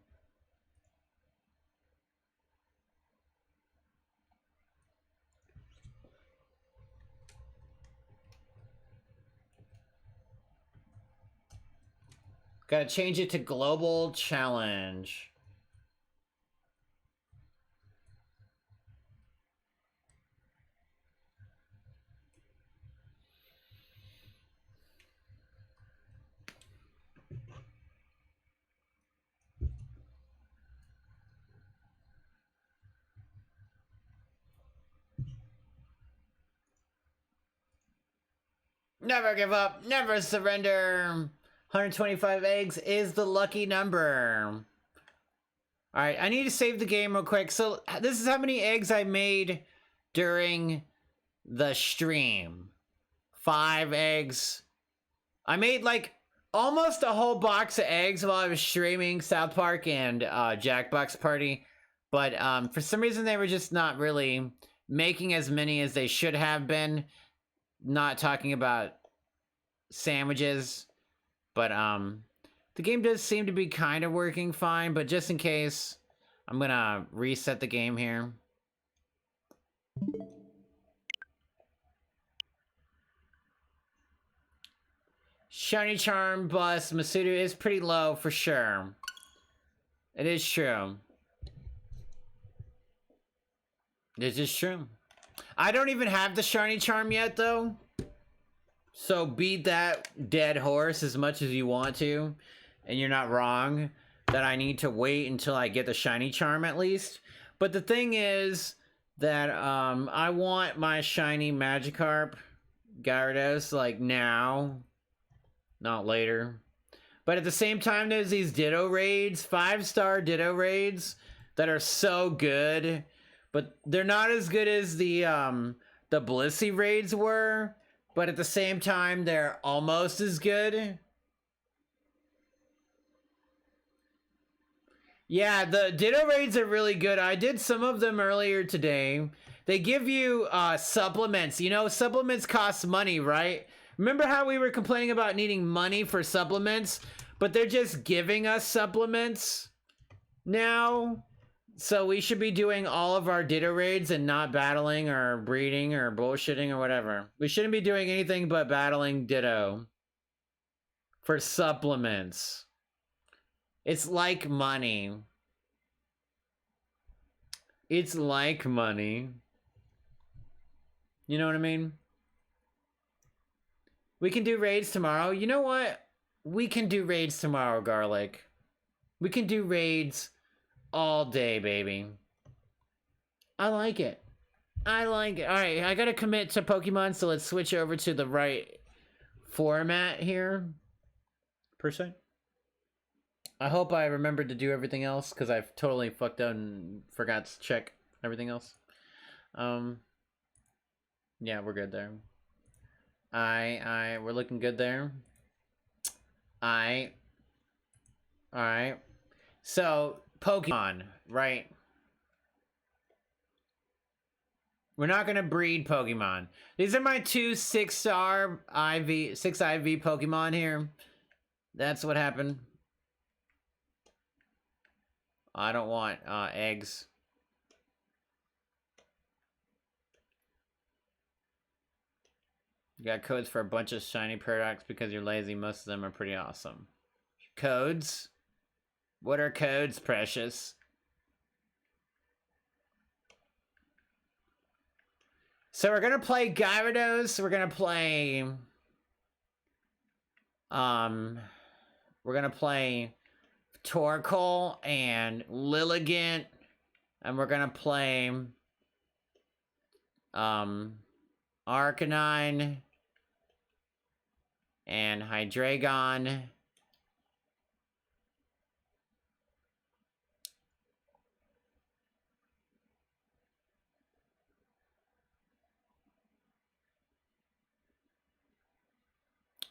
D: Gotta change it to global challenge. Never give up, never surrender. 125 eggs is the lucky number. Alright, I need to save the game real quick. So, this is how many eggs I made during the stream. 5 eggs. I made, like, almost a whole box of eggs while I was streaming South Park and Jackbox Party. But, for some reason, they were just not really making as many as they should have been. Not talking about sandwiches. But, the game does seem to be kind of working fine, but just in case, I'm gonna reset the game here. Shiny Charm plus Masudu is pretty low for sure. It is true. This is true. I don't even have the Shiny Charm yet, though. So beat that dead horse as much as you want to. And you're not wrong that I need to wait until I get the Shiny Charm at least. But the thing is that I want my Shiny Magikarp Gyarados like now. Not later. But at the same time, there's these Ditto raids. 5-star Ditto raids that are so good. But they're not as good as the Blissey raids were. But at the same time, they're almost as good. Yeah, the Ditto raids are really good. I did some of them earlier today. They give you supplements. You know, supplements cost money, right? Remember how we were complaining about needing money for supplements? But they're just giving us supplements now. So we should be doing all of our Ditto raids and not battling or breeding or bullshitting or whatever. We shouldn't be doing anything but battling Ditto for supplements. It's like money. It's like money. You know what I mean? We can do raids tomorrow. You know what? We can do raids tomorrow, Garlic. We can do raids all day, baby. I like it. I like it. Alright, I gotta commit to Pokemon, so let's switch over to the right format here. Per se. I hope I remembered to do everything else, because I've totally fucked up and forgot to check everything else. Yeah, we're good there. We're looking good there. Alright. So, Pokemon, right? We're not gonna breed Pokemon. These are my two 6-star IV, 6 IV Pokemon here. That's what happened. I don't want eggs. You got codes for a bunch of shiny products because you're lazy. Most of them are pretty awesome. Codes? What are codes, precious? So we're gonna play Gyarados. We're gonna play Torkoal and Lilligant, and we're gonna play Arcanine and Hydreigon.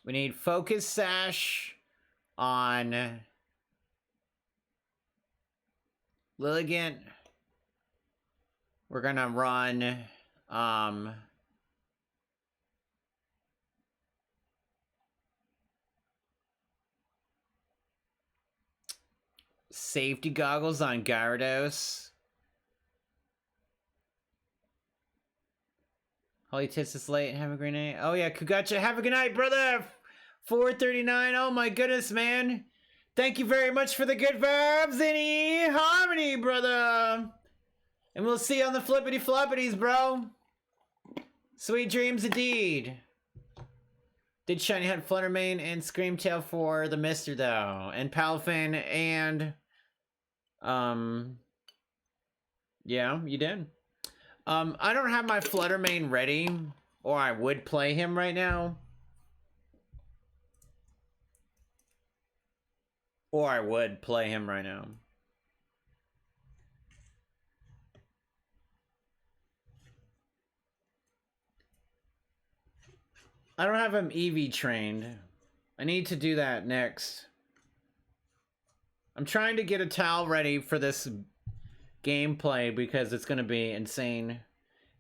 D: We need Focus Sash on Lilligant. We're gonna run Safety Goggles on Gyarados. Holy tits is late. Have a great night. Oh yeah, Kugacha. Have a good night, brother. 4:39. Oh my goodness, man. Thank you very much for the good vibes and harmony, brother. And we'll see you on the flippity floppities, bro. Sweet dreams indeed. Did Shiny Hunt Fluttermane and Screamtail for the Mister though, and Palafin and yeah, you did. I don't have my Fluttermane ready, or I would play him right now. Or I would play him right now. I don't have him EV trained. I need to do that next. I'm trying to get a towel ready for this gameplay because it's going to be insane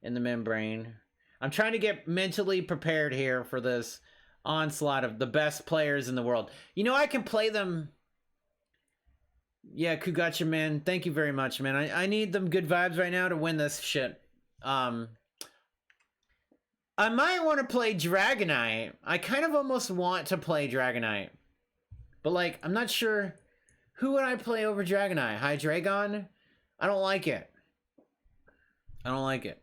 D: in the membrane. I'm trying to get mentally prepared here for this onslaught of the best players in the world. You know, I can play them. Yeah, Kugacha, man. Thank you very much, man. I need them good vibes right now to win this shit. I might want to play Dragonite. I kind of almost want to play Dragonite. But, like, I'm not sure. Who would I play over Dragonite? Hydreigon? I don't like it. I don't like it.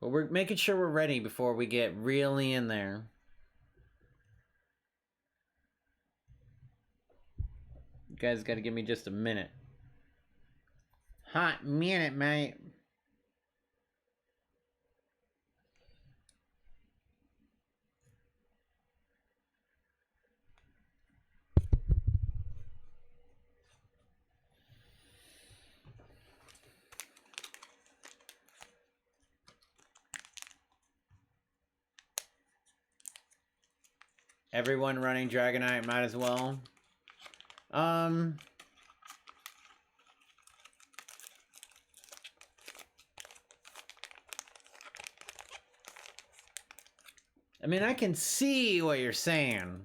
D: But we're making sure we're ready before we get really in there. You guys gotta give me just a minute. Hot minute, mate. Everyone running Dragonite might as well. I mean, I can see what you're saying.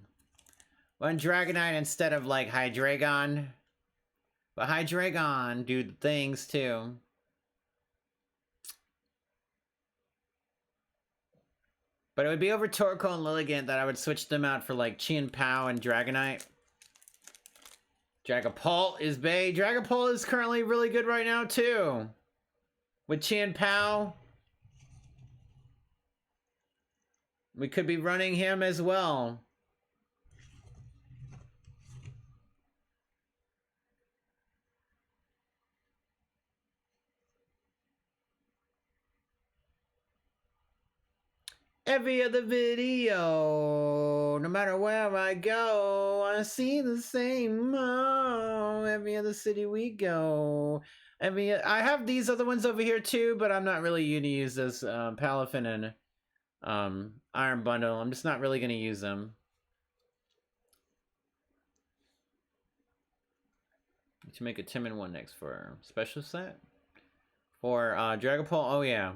D: Run Dragonite instead of, like, Hydreigon. But Hydreigon do things, too. But it would be over Torkoal and Lilligant that I would switch them out for, like, Chien-Pao and Dragonite. Dragapult is bae. Dragapult is currently really good right now, too. With Chien-Pao. We could be running him as well. Every other video, no matter where I go, I see the same. Oh, every other city we go. I have these other ones over here too, but I'm not really going to use this Palafin and Iron Bundle. I'm just not really going to use them. To make a Timon one next for special set. For Dragapult, oh yeah.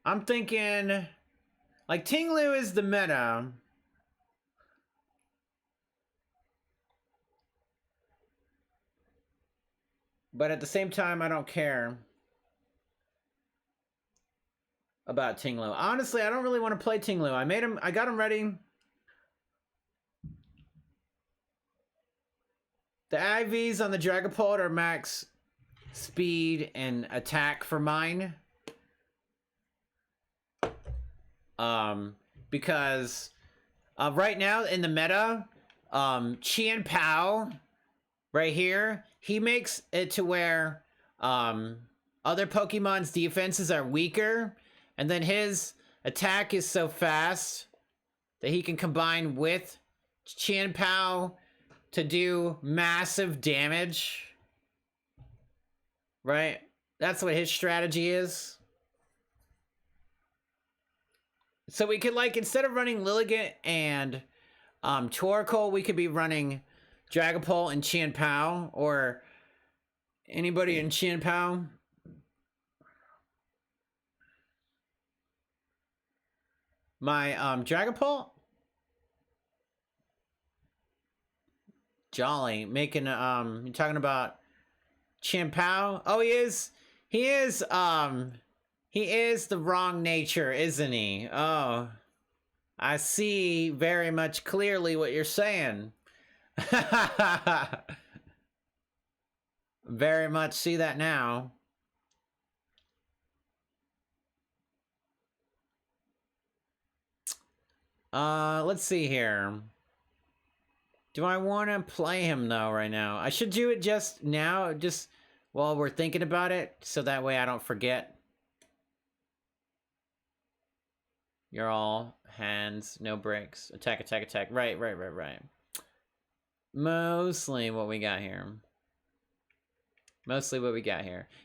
D: I'm thinking like Tinglu is the meta. But at the same time, I don't care about Tinglu. Honestly, I don't really want to play Tinglu. I got him ready. The IVs on the Dragapult are max speed and attack for mine. Because right now in the meta, Qian Pao right here, he makes it to where other Pokemon's defenses are weaker, and then his attack is so fast that he can combine with Qian Pao to do massive damage. Right? That's what his strategy is. So we could, like, instead of running Lilligant and Torkoal, we could be running Dragapult and Qian Pao, or anybody in Qian Pao. My Dragapult? Jolly, making you're talking about Qian Pao? Oh, he is the wrong nature, isn't he? Oh, I see very much clearly what you're saying. Very much see that now. Let's see here. Do I want to play him though right now? I should do it just now, just while we're thinking about it, so that way I don't forget. You're all hands, no breaks. Attack, attack, attack. Right. Mostly what we got here.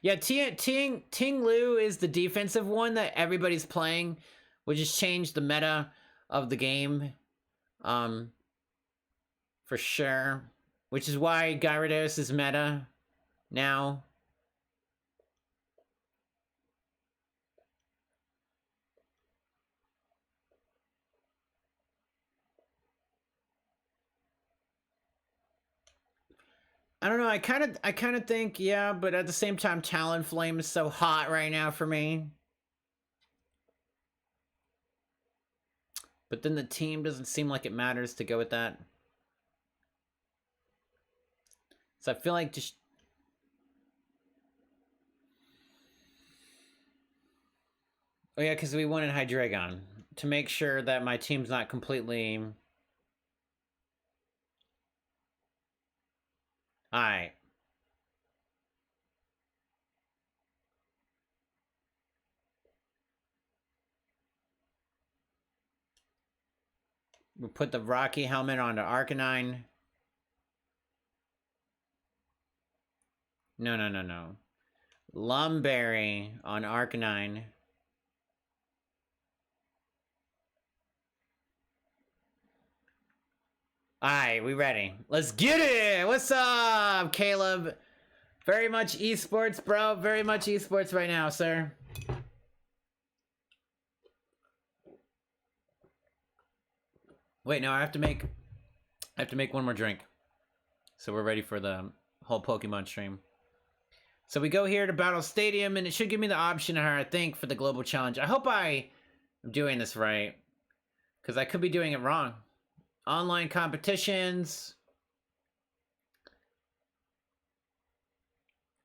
D: Yeah, Ting Lu is the defensive one that everybody's playing, which has changed the meta of the game. For sure. Which is why Gyarados is meta now. I don't know, I kind of think, yeah, but at the same time, Talonflame is so hot right now for me. But then the team doesn't seem like it matters to go with that. So I feel like just... Oh yeah, because we wanted Hydreigon. To make sure that my team's not completely... Alright. We put the Rocky helmet onto Arcanine. No. Lumberry on Arcanine. Alright, we ready. Let's get it! What's up, Caleb? Very much esports, bro. Very much esports right now, sir. Wait, no, I have to make one more drink. So we're ready for the whole Pokemon stream. So we go here to Battle Stadium, and it should give me the option here, I think, for the Global Challenge. I hope I am doing this right, because I could be doing it wrong. Online competitions.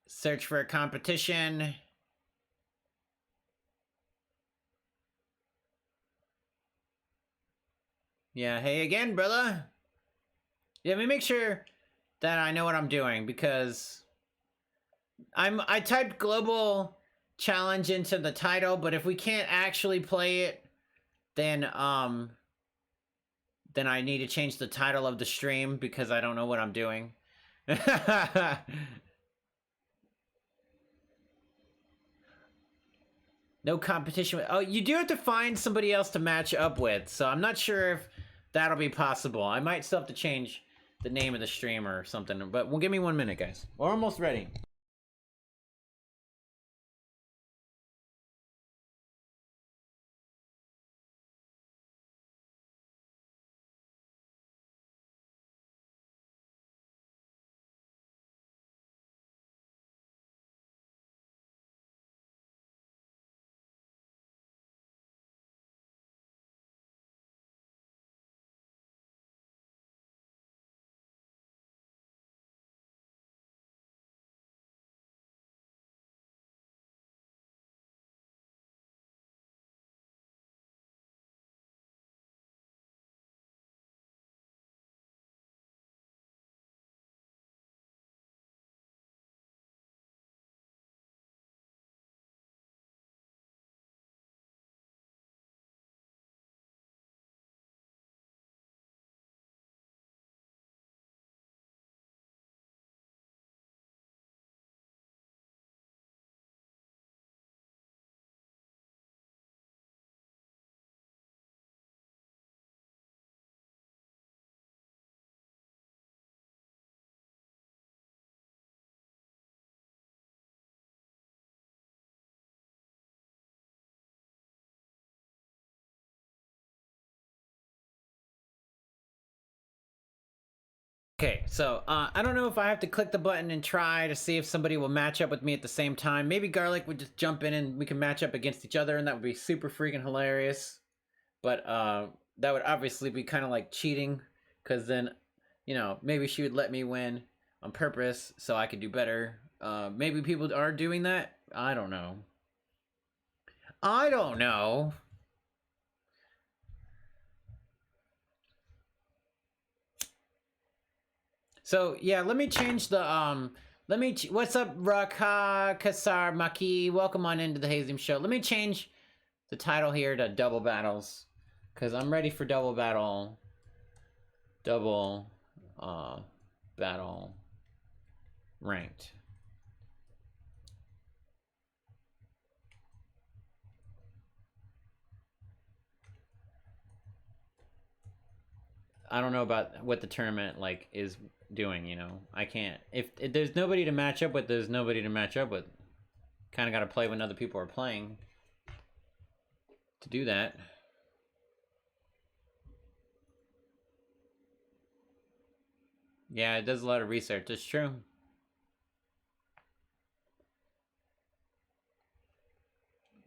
D: Search for a competition. Yeah, hey again, brother. Yeah, let me make sure that I know what I'm doing, because I typed global challenge into the title, but if we can't actually play it, then I need to change the title of the stream, because I don't know what I'm doing. No competition. Oh, you do have to find somebody else to match up with, so I'm not sure if that'll be possible. I might still have to change the name of the stream or something, but well, give me 1 minute, guys. We're almost ready. Okay, so I don't know if I have to click the button and try to see if somebody will match up with me at the same time. Maybe Garlic would just jump in and we can match up against each other, and that would be super freaking hilarious. But that would obviously be kind of like cheating, because then, you know, maybe she would let me win on purpose so I could do better. Maybe people are doing that. I don't know. I don't know. So yeah, let me change the what's up, Raka Kasar Maki? Welcome on into the Haze show. Let me change the title here to Double Battles, because I'm ready for double battle. Double battle ranked. I don't know about what the tournament like is doing, you know. I can't, if there's nobody to match up with, there's nobody to match up with. Kind of got to play when other people are playing to do that. Yeah, it does a lot of research. It's true.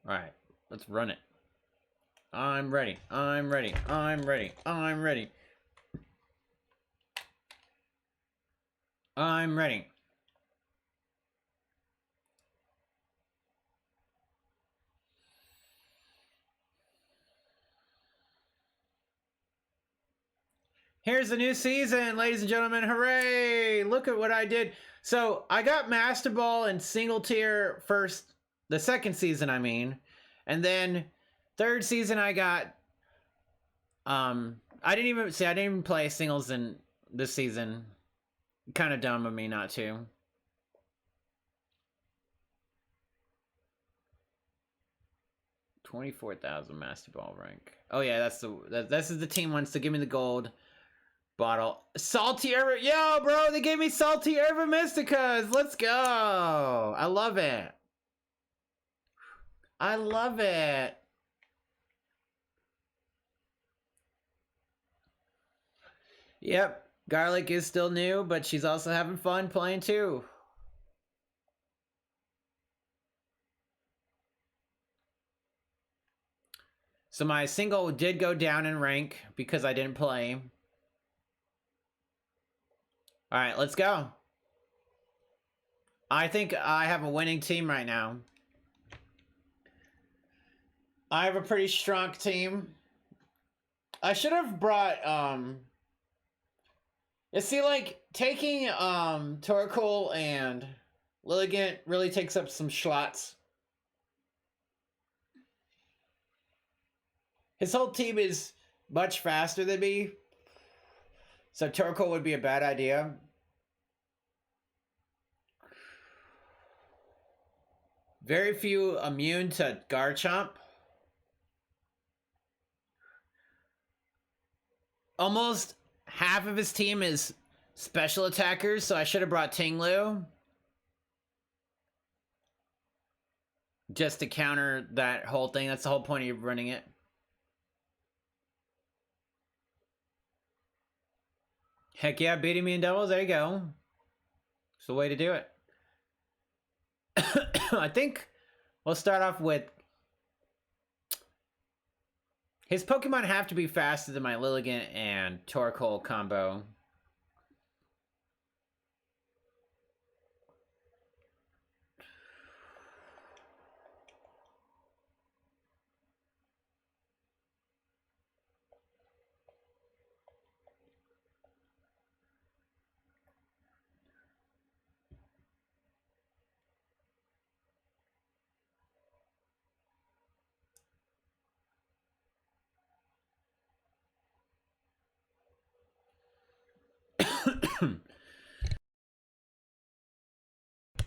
D: All right, let's run it. I'm ready. I'm ready. I'm ready. I'm ready. I'm ready. Here's the new season, ladies and gentlemen. Hooray! Look at what I did. So I got Master Ball and single tier first, the second season, I mean. And then third season I got, I didn't even play singles in this season. Kind of dumb of me not to. $24,000 Master Ball rank. Oh yeah, this is the team wants to give me the gold bottle. Salty Herba, yo bro, they gave me Salty Herba Mysticas. Let's go. I love it. I love it. Yep. Garlic is still new, but she's also having fun playing too. So my single did go down in rank because I didn't play. All right, let's go. I think I have a winning team right now. I have a pretty strong team. I should have brought, you see, like, taking, Torkoal and Lilligant really takes up some slots. His whole team is much faster than me, so Torkoal would be a bad idea. Very few immune to Garchomp. almost half of his team is special attackers, so I should have brought Tinglu. Just to counter that whole thing. That's the whole point of running it. Heck yeah, beating me in doubles. There you go. It's the way to do it. I think we'll start off with... His Pokemon have to be faster than my Lilligant and Torkoal combo.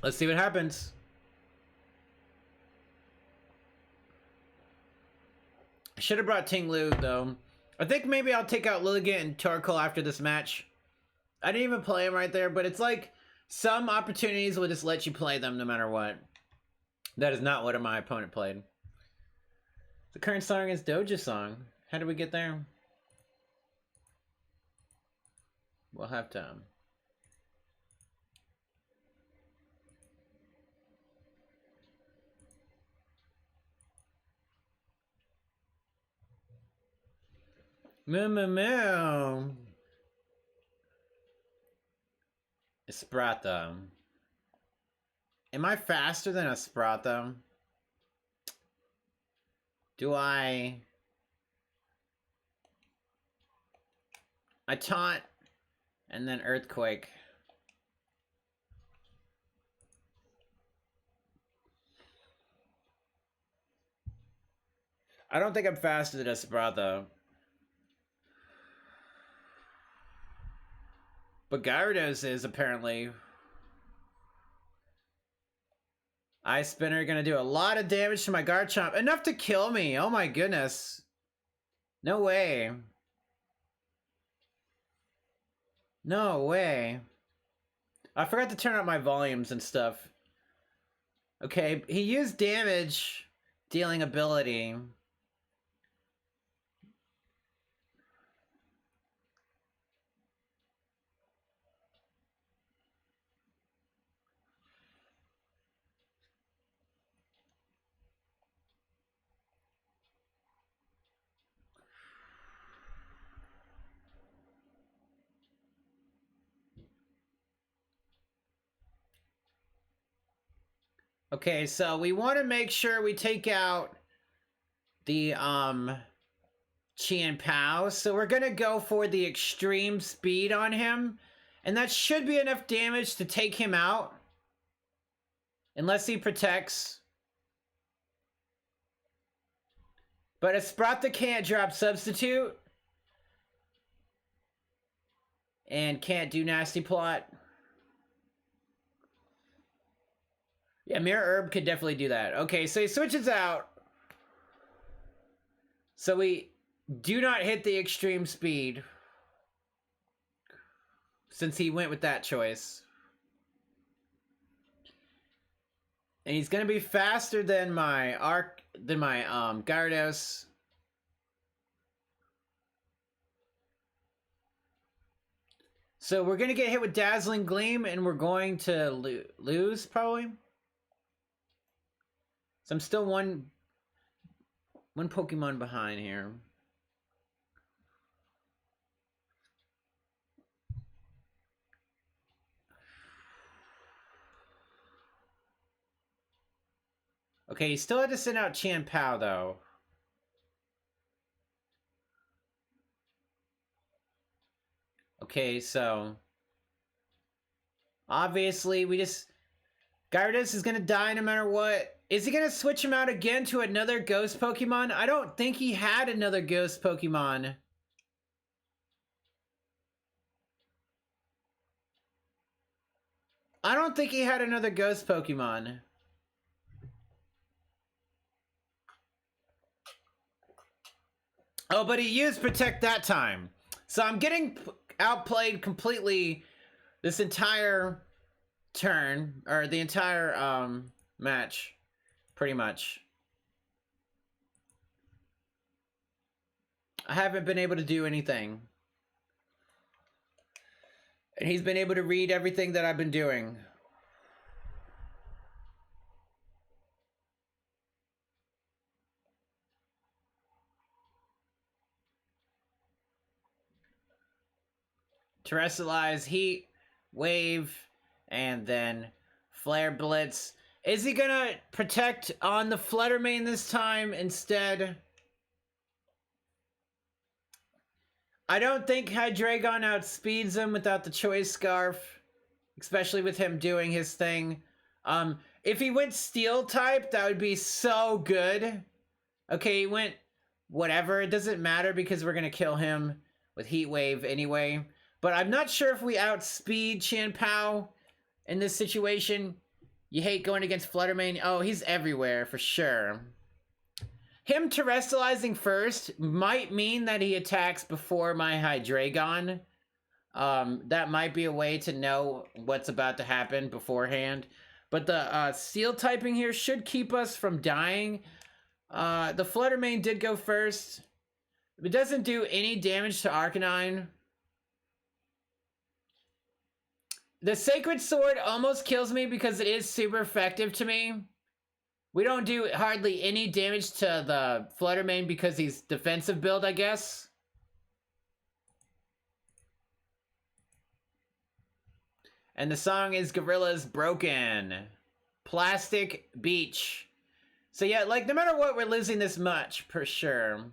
D: Let's see what happens. I should have brought Tinglu, though. I think maybe I'll take out Lilligant and Torkoal after this match. I didn't even play him right there, but it's like some opportunities will just let you play them no matter what. That is not what my opponent played. The current song is Doja Song. How did we get there? We'll have time. Moo moo moo. Esprata. Am I faster than Esprata? Do I taunt and then Earthquake. I don't think I'm faster than Esprata. But Gyarados is apparently. Ice Spinner gonna do a lot of damage to my Garchomp. Enough to kill me. Oh my goodness. No way. No way. I forgot to turn up my volumes and stuff. Okay, he used damage dealing ability. Okay, so we want to make sure we take out the Qian Pao. So we're going to go for the extreme speed on him. And that should be enough damage to take him out. Unless he protects. But Esprata can't drop Substitute. And can't do Nasty Plot. Yeah, Mirror Herb could definitely do that. Okay, so he switches out. So we do not hit the extreme speed. Since he went with that choice. And he's gonna be faster than my Gyarados. So we're gonna get hit with Dazzling Gleam and we're going to lose probably. So I'm still one Pokemon behind here. Okay, he still had to send out Qian Pao though. Okay, so obviously Gyarados is gonna die no matter what. Is he gonna switch him out again to another ghost Pokemon? I don't think he had another ghost Pokemon. I don't think he had another ghost Pokemon. Oh, but he used Protect that time. So I'm getting outplayed completely this entire turn, or the entire match, pretty much. I haven't been able to do anything. And he's been able to read everything that I've been doing. Terrestrialize, heat, wave, and then flare blitz. Is he gonna protect on the flutter main this time instead? I don't think Hydreigon outspeeds him without the choice scarf, especially with him doing his thing. If he went steel type, that would be so good. Okay, he went whatever. It doesn't matter because we're gonna kill him with heat wave anyway. But I'm not sure if we outspeed Chien-Pao in this situation. You hate going against Fluttermane. Oh, he's everywhere for sure. Him terrestrializing first might mean that he attacks before my Hydreigon. That might be a way to know what's about to happen beforehand. But the steel typing here should keep us from dying. The Fluttermane did go first. It doesn't do any damage to Arcanine. The Sacred Sword almost kills me because it is super effective to me. We don't do hardly any damage to the Fluttermane because he's defensive build, I guess. And the song is Gorilla's Broken. Plastic Beach. So yeah, like no matter what, we're losing this much, for sure.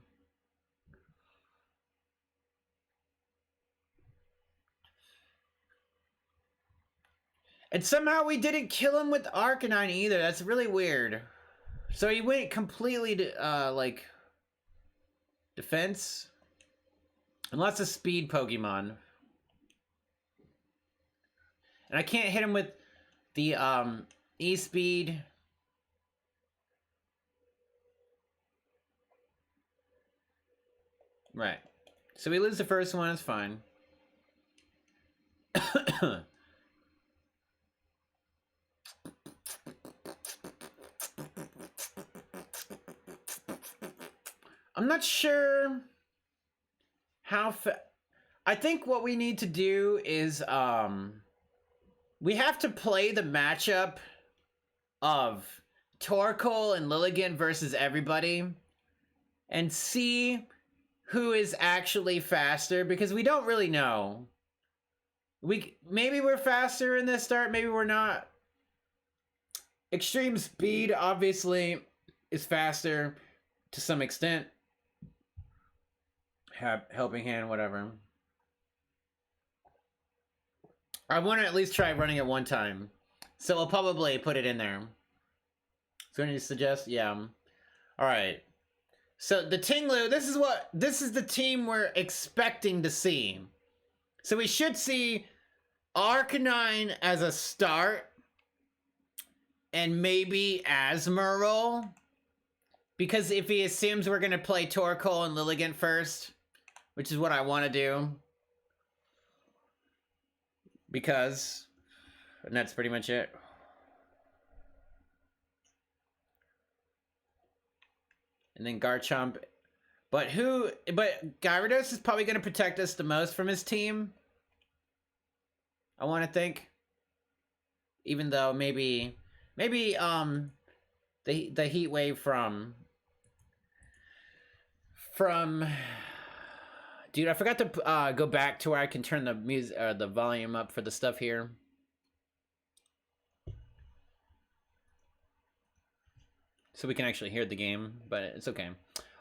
D: And somehow we didn't kill him with Arcanine either. That's really weird. So he went completely to, like, defense. And lots of speed Pokemon. And I can't hit him with the, E-Speed. Right. So we lose the first one, it's fine. I'm not sure how I think what we need to do is, we have to play the matchup of Torkoal and Lilligant versus everybody and see who is actually faster, because we don't really know. Maybe we're faster in this start, maybe we're not. Extreme Speed obviously is faster to some extent. Helping Hand, whatever. I want to at least try running it one time. So we'll probably put it in there. So any suggest? Yeah. Alright. So the Tinglu, this is the team we're expecting to see. So we should see Arcanine as a start. And maybe Azumarill. Because if he assumes we're going to play Torkoal and Lilligant first, which is what I want to do. Because, and that's pretty much it. And then Garchomp. But Gyarados is probably going to protect us the most from his team. I want to think. Even though maybe the Heat Wave from dude, I forgot to go back to where I can turn the music, the volume up for the stuff here. So we can actually hear the game, but it's okay.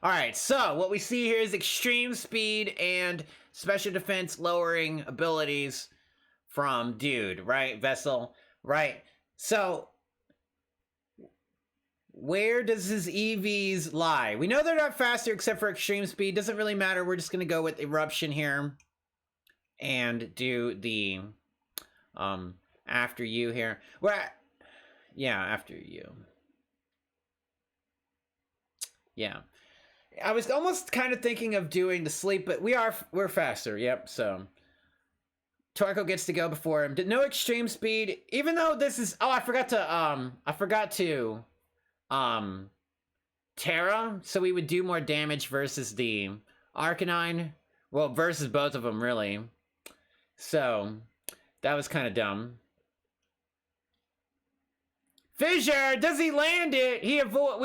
D: All right, so what we see here is extreme speed and special defense lowering abilities from Dude, right? Vessel, right? So where does his EVs lie? We know they're not faster except for extreme speed. Doesn't really matter. We're just going to go with Eruption here. And do the after you here. Yeah, after you. Yeah. I was almost kind of thinking of doing the sleep, but we're faster. Yep. So Torko gets to go before him. No extreme speed, even though this is. Oh, I forgot to Terra, so we would do more damage versus the Arcanine. Well, versus both of them, really. So that was kind of dumb. Fissure! Does he land it? We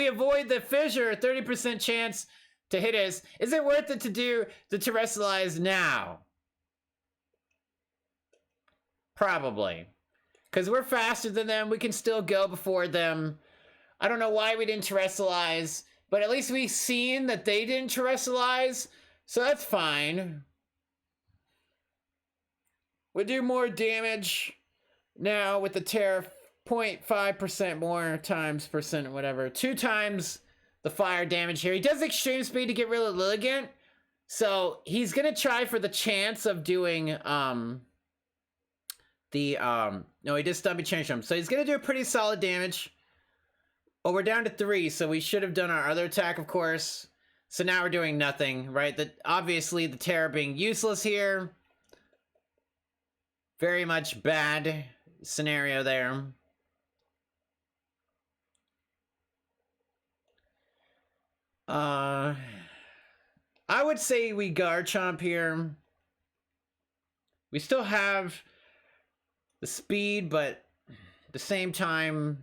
D: avoid the fissure. 30% chance to hit us. Is it worth it to do the terrestrialize now? Probably. Because we're faster than them. We can still go before them. I don't know why we didn't terrestrialize, but at least we've seen that they didn't terrestrialize, so that's fine. We do more damage now with the Terra, 0.5% more times percent, whatever. 2 times the fire damage here. He does extreme speed to get rid of Lilligant, so he's gonna try for the chance of doing no, he did Stumpy Changeling, so he's gonna do a pretty solid damage. Oh, we're down to 3, so we should have done our other attack, of course. So now we're doing nothing, right? Obviously, the Terra being useless here. Very much bad scenario there. I would say we Garchomp here. We still have the speed, but at the same time...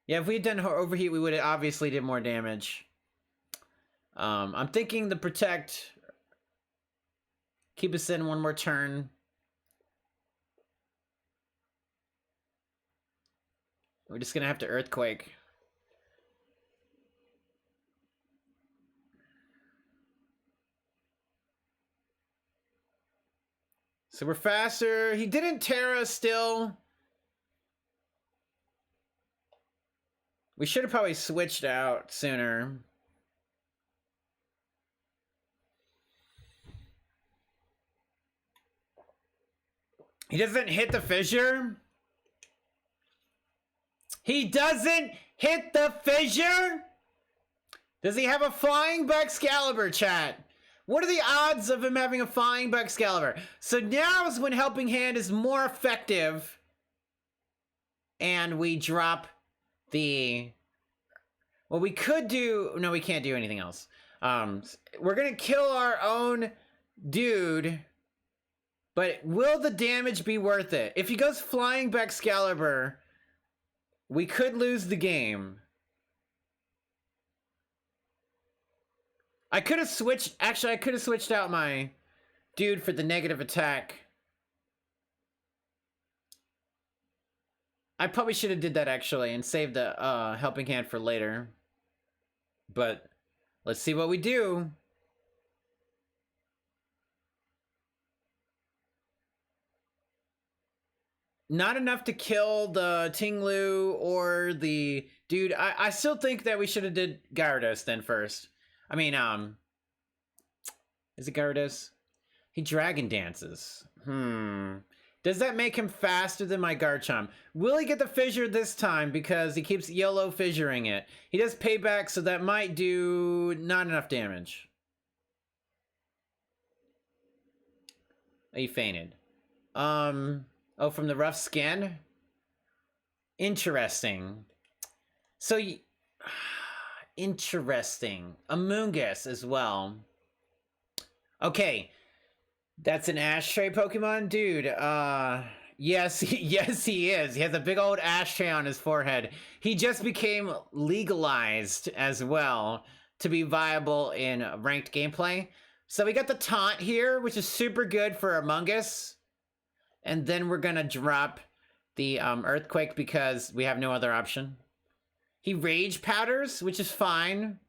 D: Yeah, if we had done Overheat, we would have obviously did more damage. I'm thinking the Protect. Keep us in one more turn. We're just gonna have to Earthquake. So we're faster. He didn't Terra still. We should have probably switched out sooner. He doesn't hit the fissure? He doesn't hit the fissure? Does he have a flying Excalibur, chat? What are the odds of him having a flying Excalibur? So now is when Helping Hand is more effective. And we drop the... Well, we could do... No, we can't do anything else. We're gonna kill our own dude. But will the damage be worth it? If he goes flying Excalibur, we could lose the game. I could have switched... Actually, I could have switched out my dude for the negative attack. I probably should have did that, actually, and saved the Helping Hand for later. But let's see what we do. Not enough to kill the Tinglu or the dude. I still think that we should have did Gyarados then first. I mean, is it Gyarados? He Dragon Dances. Does that make him faster than my Garchomp? Will he get the fissure this time because he keeps YOLO fissuring it? He does payback, so that might do not enough damage. He fainted. Oh, from the rough skin? Interesting. So, interesting. Amoonguss as well. Okay. That's an ashtray Pokemon? Dude, yes, yes he is. He has a big old ashtray on his forehead. He just became legalized as well to be viable in ranked gameplay. So we got the taunt here, which is super good for Amoonguss. And then we're gonna drop the Earthquake because we have no other option. He Rage Powders, which is fine.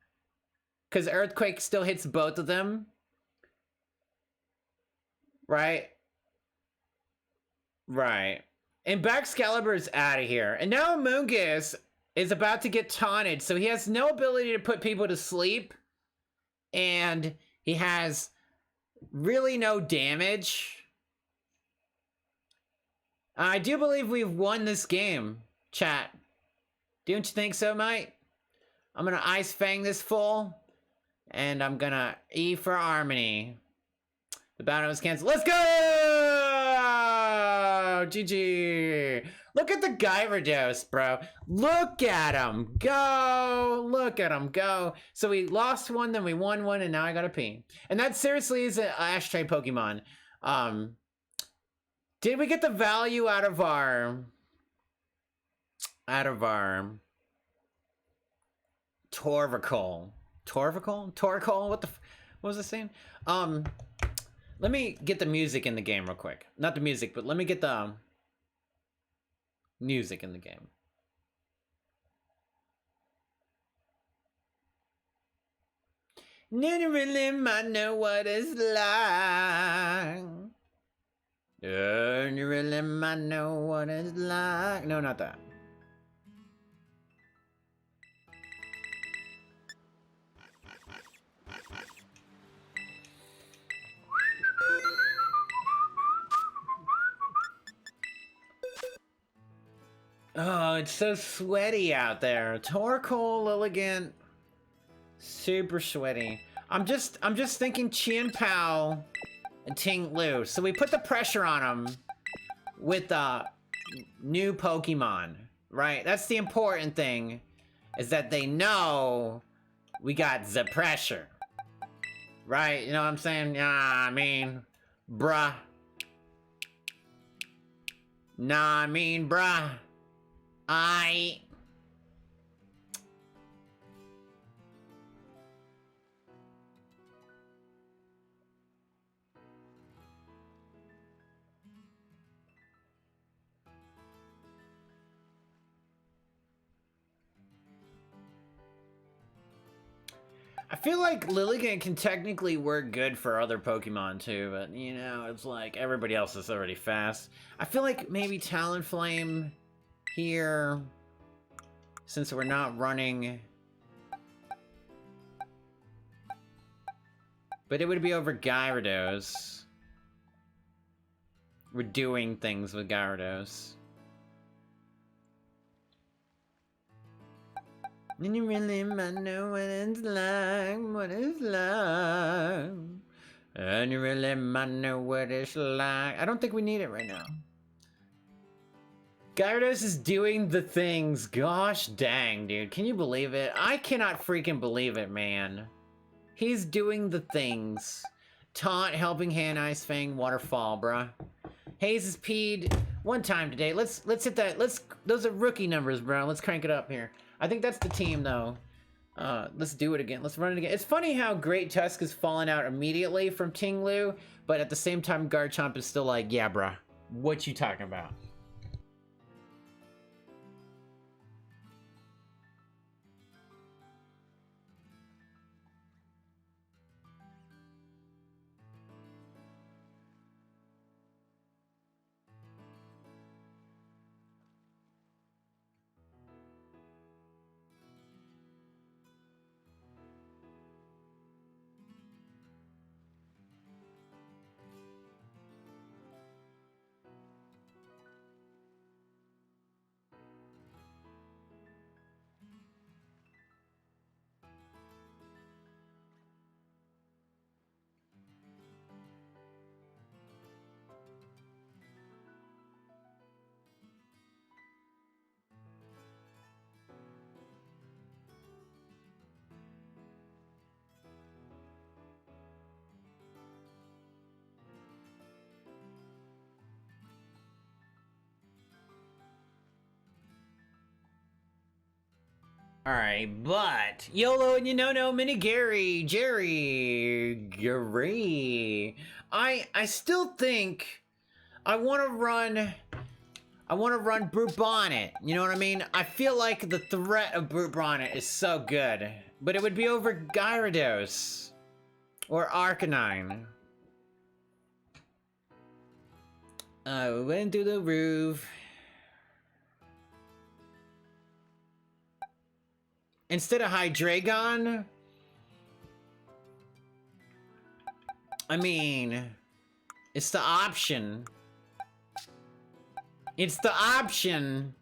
D: Because Earthquake still hits both of them. Right? Right. And Excalibur is out of here. And now Amoonguss is about to get taunted, so he has no ability to put people to sleep. And he has really no damage. I do believe we've won this game, chat. Don't you think so, mate? I'm gonna Ice Fang this full. And I'm gonna E for Harmony. The battle was canceled. Let's go! GG. Look at the Gyarados, bro. Look at him go. Look at him go. So we lost one, then we won one, and now I got a P. And that seriously is an ashtray Pokemon. Did we get the value out of our Torkoal? Torkoal? What was I saying? Let me get the music in the game real quick. Not the music, but let me get the music in the game. Never really might know what it's like. You really might know what it's like. No, not that. Oh, it's so sweaty out there. Torkoal, Lilligant, super sweaty. I'm just thinking Chien Pao and Ting Lu. So we put the pressure on them with new Pokemon, right? That's the important thing, is that they know we got the pressure, right? You know what I'm saying? I mean, bruh. Bruh. I feel like Lilligant can technically work good for other Pokemon too, but you know, it's like everybody else is already fast. I feel like maybe Talonflame here, since we're not running, but it would be over Gyarados. We're doing things with Gyarados. And you really might know what it's like, And you really might know what it's like. I don't think we need it right now. Gyarados is doing the things. Gosh dang, dude. Can you believe it? I cannot freaking believe it, man. He's doing the things. Taunt, Helping Hand, Ice Fang, Waterfall, bruh. Haze is peed one time today. Let's hit that. Those are rookie numbers, bro. Let's crank it up here. I think that's the team, though. Let's do it again. Let's run it again. It's funny how Great Tusk has fallen out immediately from Ting Lu, but at the same time, Garchomp is still like, yeah, bruh. What you talking about? Alright, but YOLO and you know Mini Gary, Jerry. I still think I wanna run Brute Bonnet. You know what I mean? I feel like the threat of Brute Bonnet is so good. But it would be over Gyarados. Or Arcanine. We went through the roof. Instead of Hydreigon, I mean, it's the option. It's the option.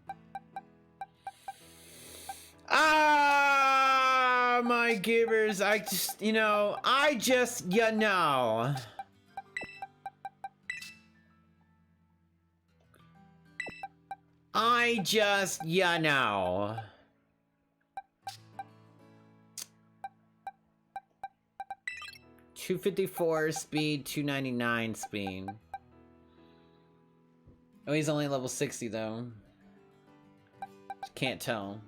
D: Ah! my givers, I just, you know. I just, you know. I just, you know. $254 speed, $299 speed. Oh, he's only level 60 though. Can't tell.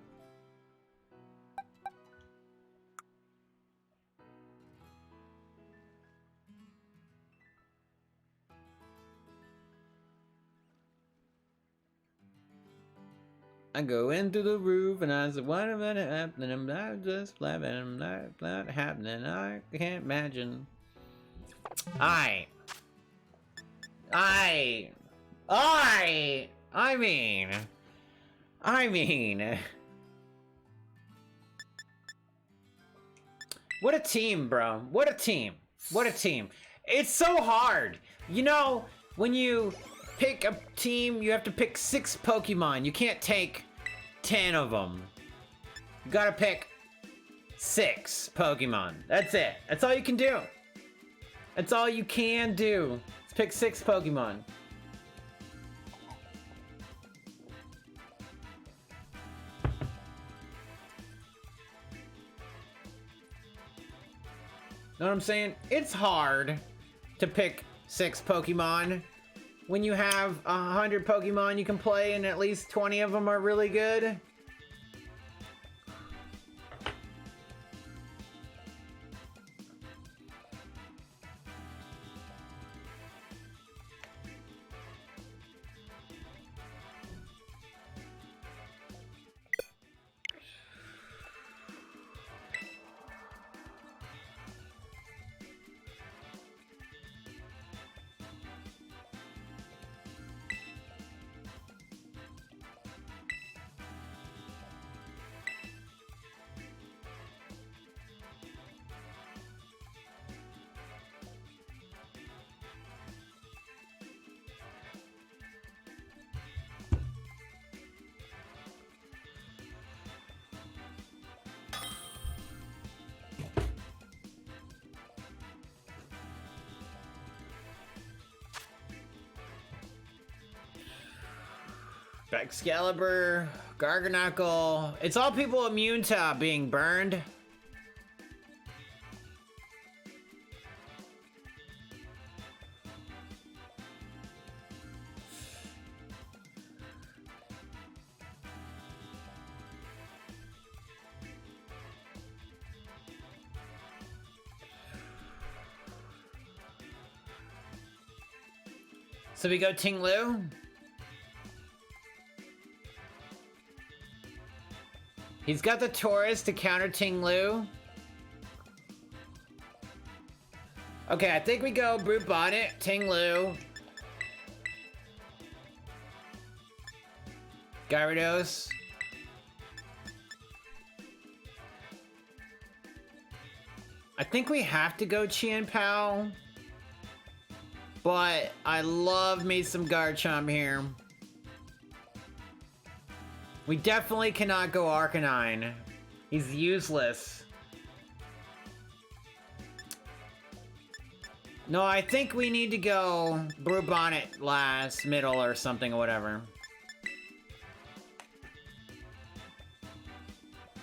D: I go into the roof and I said, what about it happening? I'm not just flapping, I'm not happening. I can't imagine. I mean. What a team, bro. What a team. What a team. It's so hard. You know, when you pick a team, you have to pick 6 Pokemon. You can't take 10 of them. You gotta pick 6 Pokemon. That's it. That's all you can do. That's all you can do. Let's pick 6 Pokemon. Know what I'm saying? It's hard to pick 6 Pokemon when you have 100 Pokemon you can play and at least 20 of them are really good. Excalibur, Garganacl. It's all people immune to being burned. So we go Ting Lu. He's got the Taurus to counter Ting Lu. Okay, I think we go Brute Bonnet, Ting Lu. Gyarados. I think we have to go Chien Pao. But I love me some Garchomp here. We definitely cannot go Arcanine. He's useless. No, I think we need to go Brute Bonnet last, middle, or something, or whatever.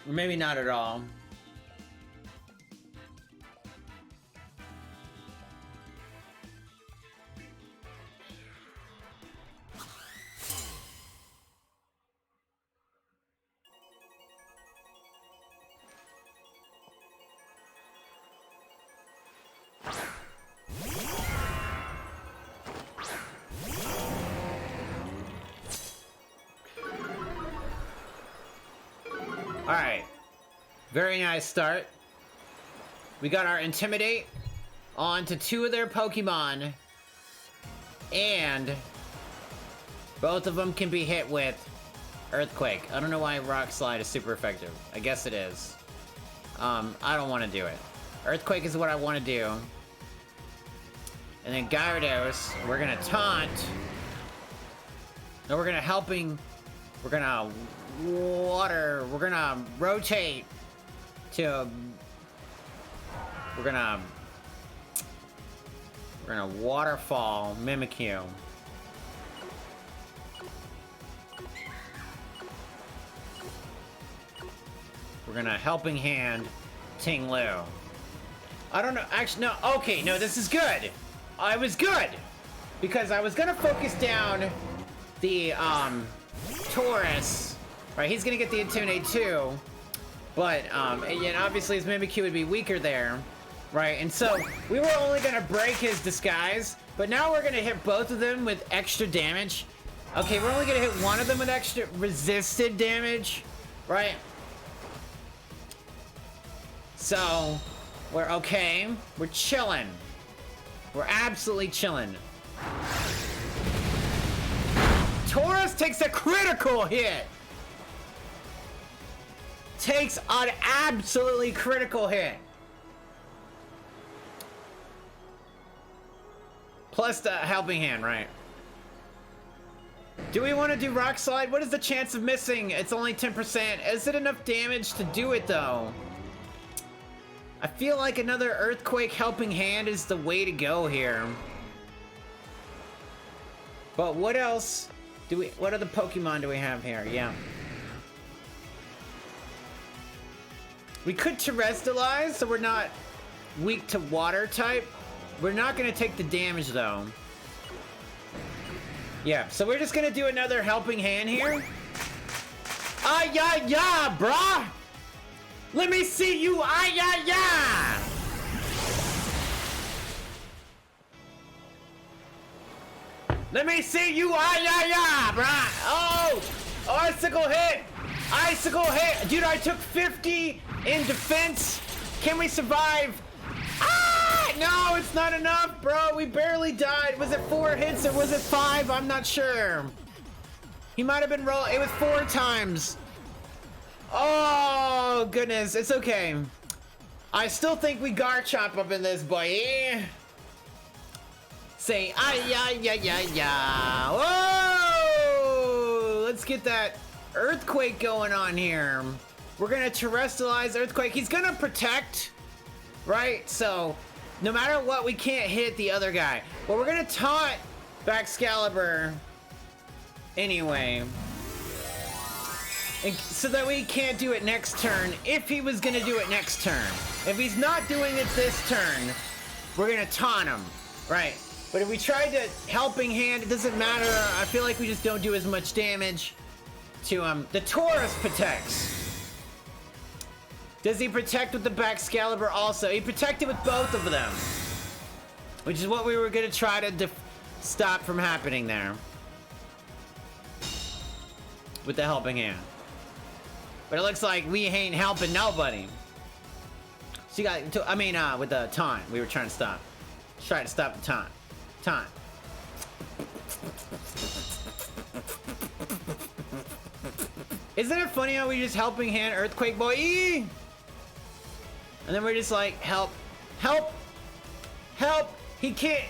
D: Or maybe not at all. Alright. Very nice start. We got our Intimidate onto 2 of their Pokemon. And both of them can be hit with Earthquake. I don't know why Rock Slide is super effective. I guess it is. I don't want to do it. Earthquake is what I want to do. And then Gyarados, we're gonna taunt. And we're gonna helping. We're gonna water. We're gonna rotate. to... We're gonna waterfall Mimikyu. We're gonna helping hand Ting Lu. I don't know, actually, no, okay, no, this is good. I was good. Because I was gonna focus down the, Taurus. Right, he's gonna get the Intimidate too. But, and obviously his Mimikyu would be weaker there. Right, and so we were only gonna break his disguise, but now we're gonna hit both of them with extra damage. Okay, we're only gonna hit one of them with extra resisted damage, right? So, we're okay. We're chilling. We're absolutely chilling. Taurus takes a critical hit. Takes an absolutely critical hit. Plus the helping hand, right? Do we want to do Rock Slide? What is the chance of missing? It's only 10%. Is it enough damage to do it, though? I feel like another Earthquake helping hand is the way to go here. But what else do we... What other Pokemon do we have here? Yeah. We could Terrestrialize, so we're not weak to Water type. We're not gonna take the damage though. Yeah, so we're just gonna do another helping hand here. Ah yeah yeah, brah! Let me see you, ah yeah yeah! Let me see you, ah yeah yeah, brah! Oh! Icicle hit! Icicle hit! Dude, I took 50 in defense. Can we survive? Ah! No, it's not enough, bro. We barely died. Was it 4 hits or was it 5? I'm not sure. He might have been rolling. It was 4 times. Oh, goodness. It's okay. I still think we Garchomp up in this, boy. Say, ah, yeah, yeah, yeah, yeah. Whoa! Let's get that Earthquake going on here. We're going to Terrestrialize Earthquake. He's going to protect, right? So... no matter what, we can't hit the other guy. But we're gonna taunt Baxcalibur anyway. And so that we can't do it next turn if he was gonna do it next turn. If he's not doing it this turn, we're gonna taunt him, right? But if we try to helping hand, it doesn't matter. I feel like we just don't do as much damage to him. The Taurus protects. Does he protect with the Baxcalibur also? He protected with both of them. Which is what we were going to try to stop from happening there. With the helping hand. But it looks like we ain't helping nobody. So you got, I mean, with the taunt, we were trying to stop. Try to stop the taunt. Taunt. Isn't it funny how we just helping hand Earthquake boy? And then we're just like, help, help, help. He can't,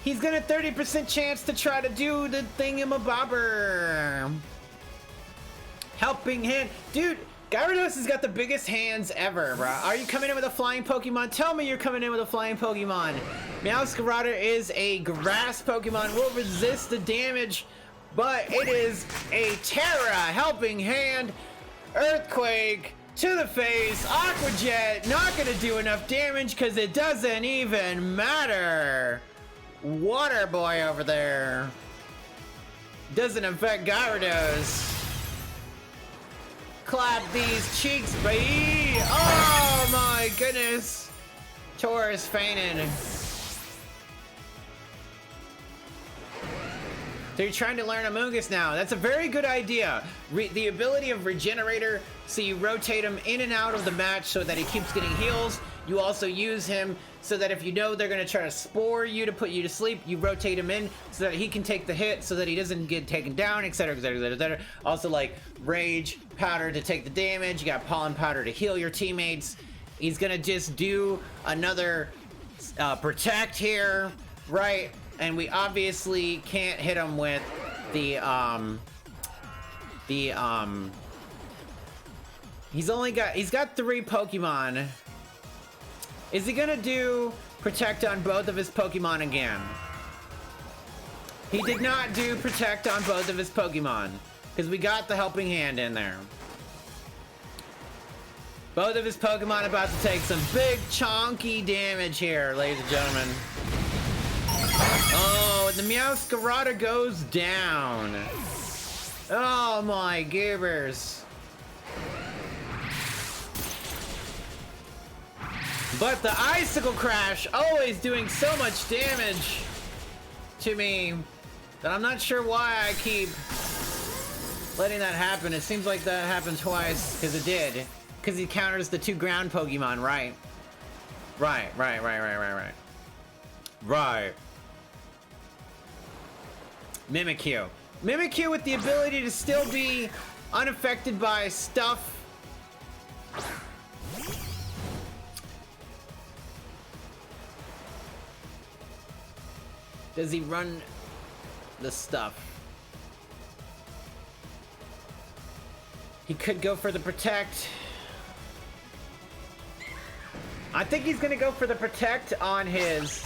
D: he's got a 30% chance to try to do the thingamabobber. Helping hand. Dude, Gyarados has got the biggest hands ever, bro. Are you coming in with a flying Pokemon? Tell me you're coming in with a flying Pokemon. Meowscarada is a grass Pokemon. Will resist the damage, but it is a Terra helping hand. Earthquake to the face. Aqua Jet not gonna do enough damage because it doesn't even matter. Water Boy over there doesn't affect Gyarados. Clap these cheeks, baby. Oh my goodness. Taurus fainted. So you're trying to learn Amoonguss now. That's a very good idea. The ability of Regenerator, so you rotate him in and out of the match so that he keeps getting heals. You also use him so that if you know they're going to try to spore you to put you to sleep, you rotate him in so that he can take the hit so that he doesn't get taken down, etc, etc, etc, etc. Also like Rage Powder to take the damage. You got Pollen Powder to heal your teammates. He's going to just do another Protect here, right? And we obviously can't hit him with the He's got 3 Pokemon. Is he gonna do Protect on both of his Pokemon again? He did not do Protect on both of his Pokemon, because we got the Helping Hand in there. Both of his Pokemon about to take some big chonky damage here, ladies and gentlemen. Oh, the Meowscarada goes down. Oh my givers. But the Icicle Crash always doing so much damage to me that I'm not sure why I keep letting that happen. It seems like that happened twice, because it did. Because he counters the 2 ground Pokemon, right? Right. Mimikyu. Mimikyu with the ability to still be unaffected by stuff. Does he run the stuff? He could go for the Protect. I think he's gonna go for the Protect on his...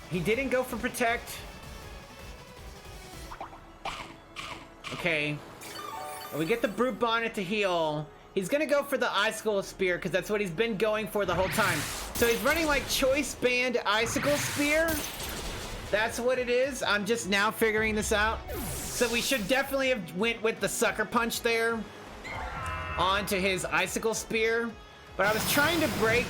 D: He didn't go for Protect. Okay. We get the Brute Bonnet to heal. He's gonna go for the Icicle Spear, because that's what he's been going for the whole time. So he's running like Choice Band Icicle Spear. That's what it is. I'm just now figuring this out. So we should definitely have went with the Sucker Punch there onto his Icicle Spear. But I was trying to break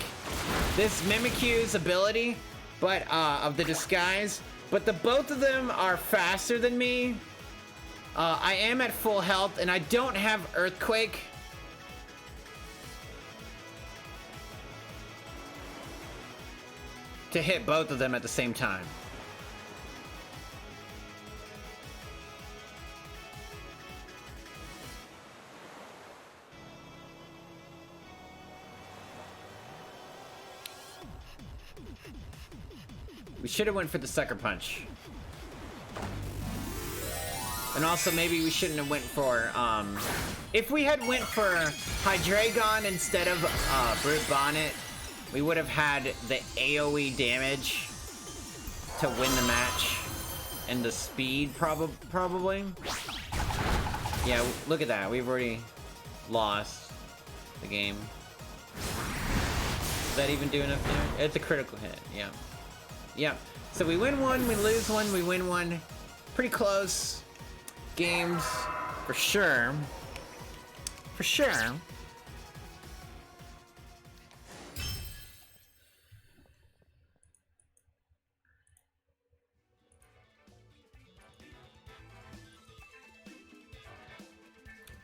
D: this Mimikyu's ability, but of the disguise. But both of them are faster than me. I am at full health, and I don't have Earthquake. To hit both of them at the same time. We should have went for the Sucker Punch. And also maybe we shouldn't have went for, if we had went for Hydreigon instead of Brute Bonnet, we would have had the AoE damage to win the match. And the speed, probably. Yeah, look at that. We've already lost the game. Does that even do enough damage? It's a critical hit, yeah. Yeah, so we win one, we lose one, we win one. Pretty close games, for sure. For sure.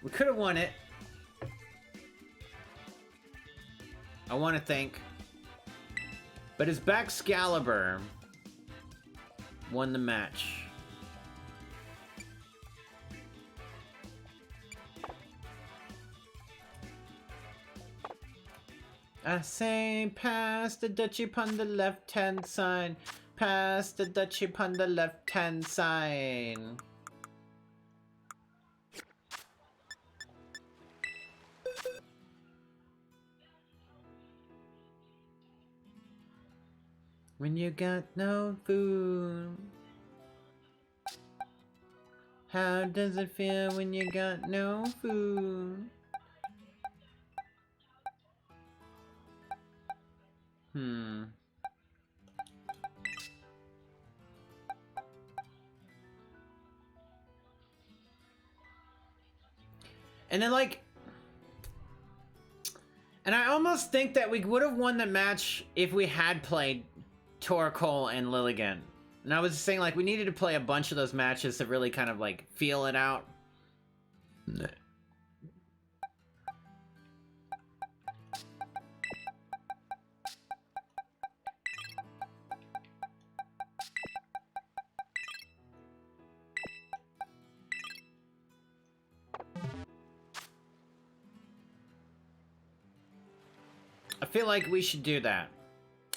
D: We could have won it. I want to think. But his Baxcalibur won the match. I say pass the Dutchie upon the left-hand side. Pass the Dutchie upon the left-hand side. When you got no food, how does it feel when you got no food? And then like, and I almost think that we would have won the match if we had played Torkoal and Lilligant. And I was just saying, like, we needed to play a bunch of those matches to really kind of, like, feel it out. I feel like we should do that.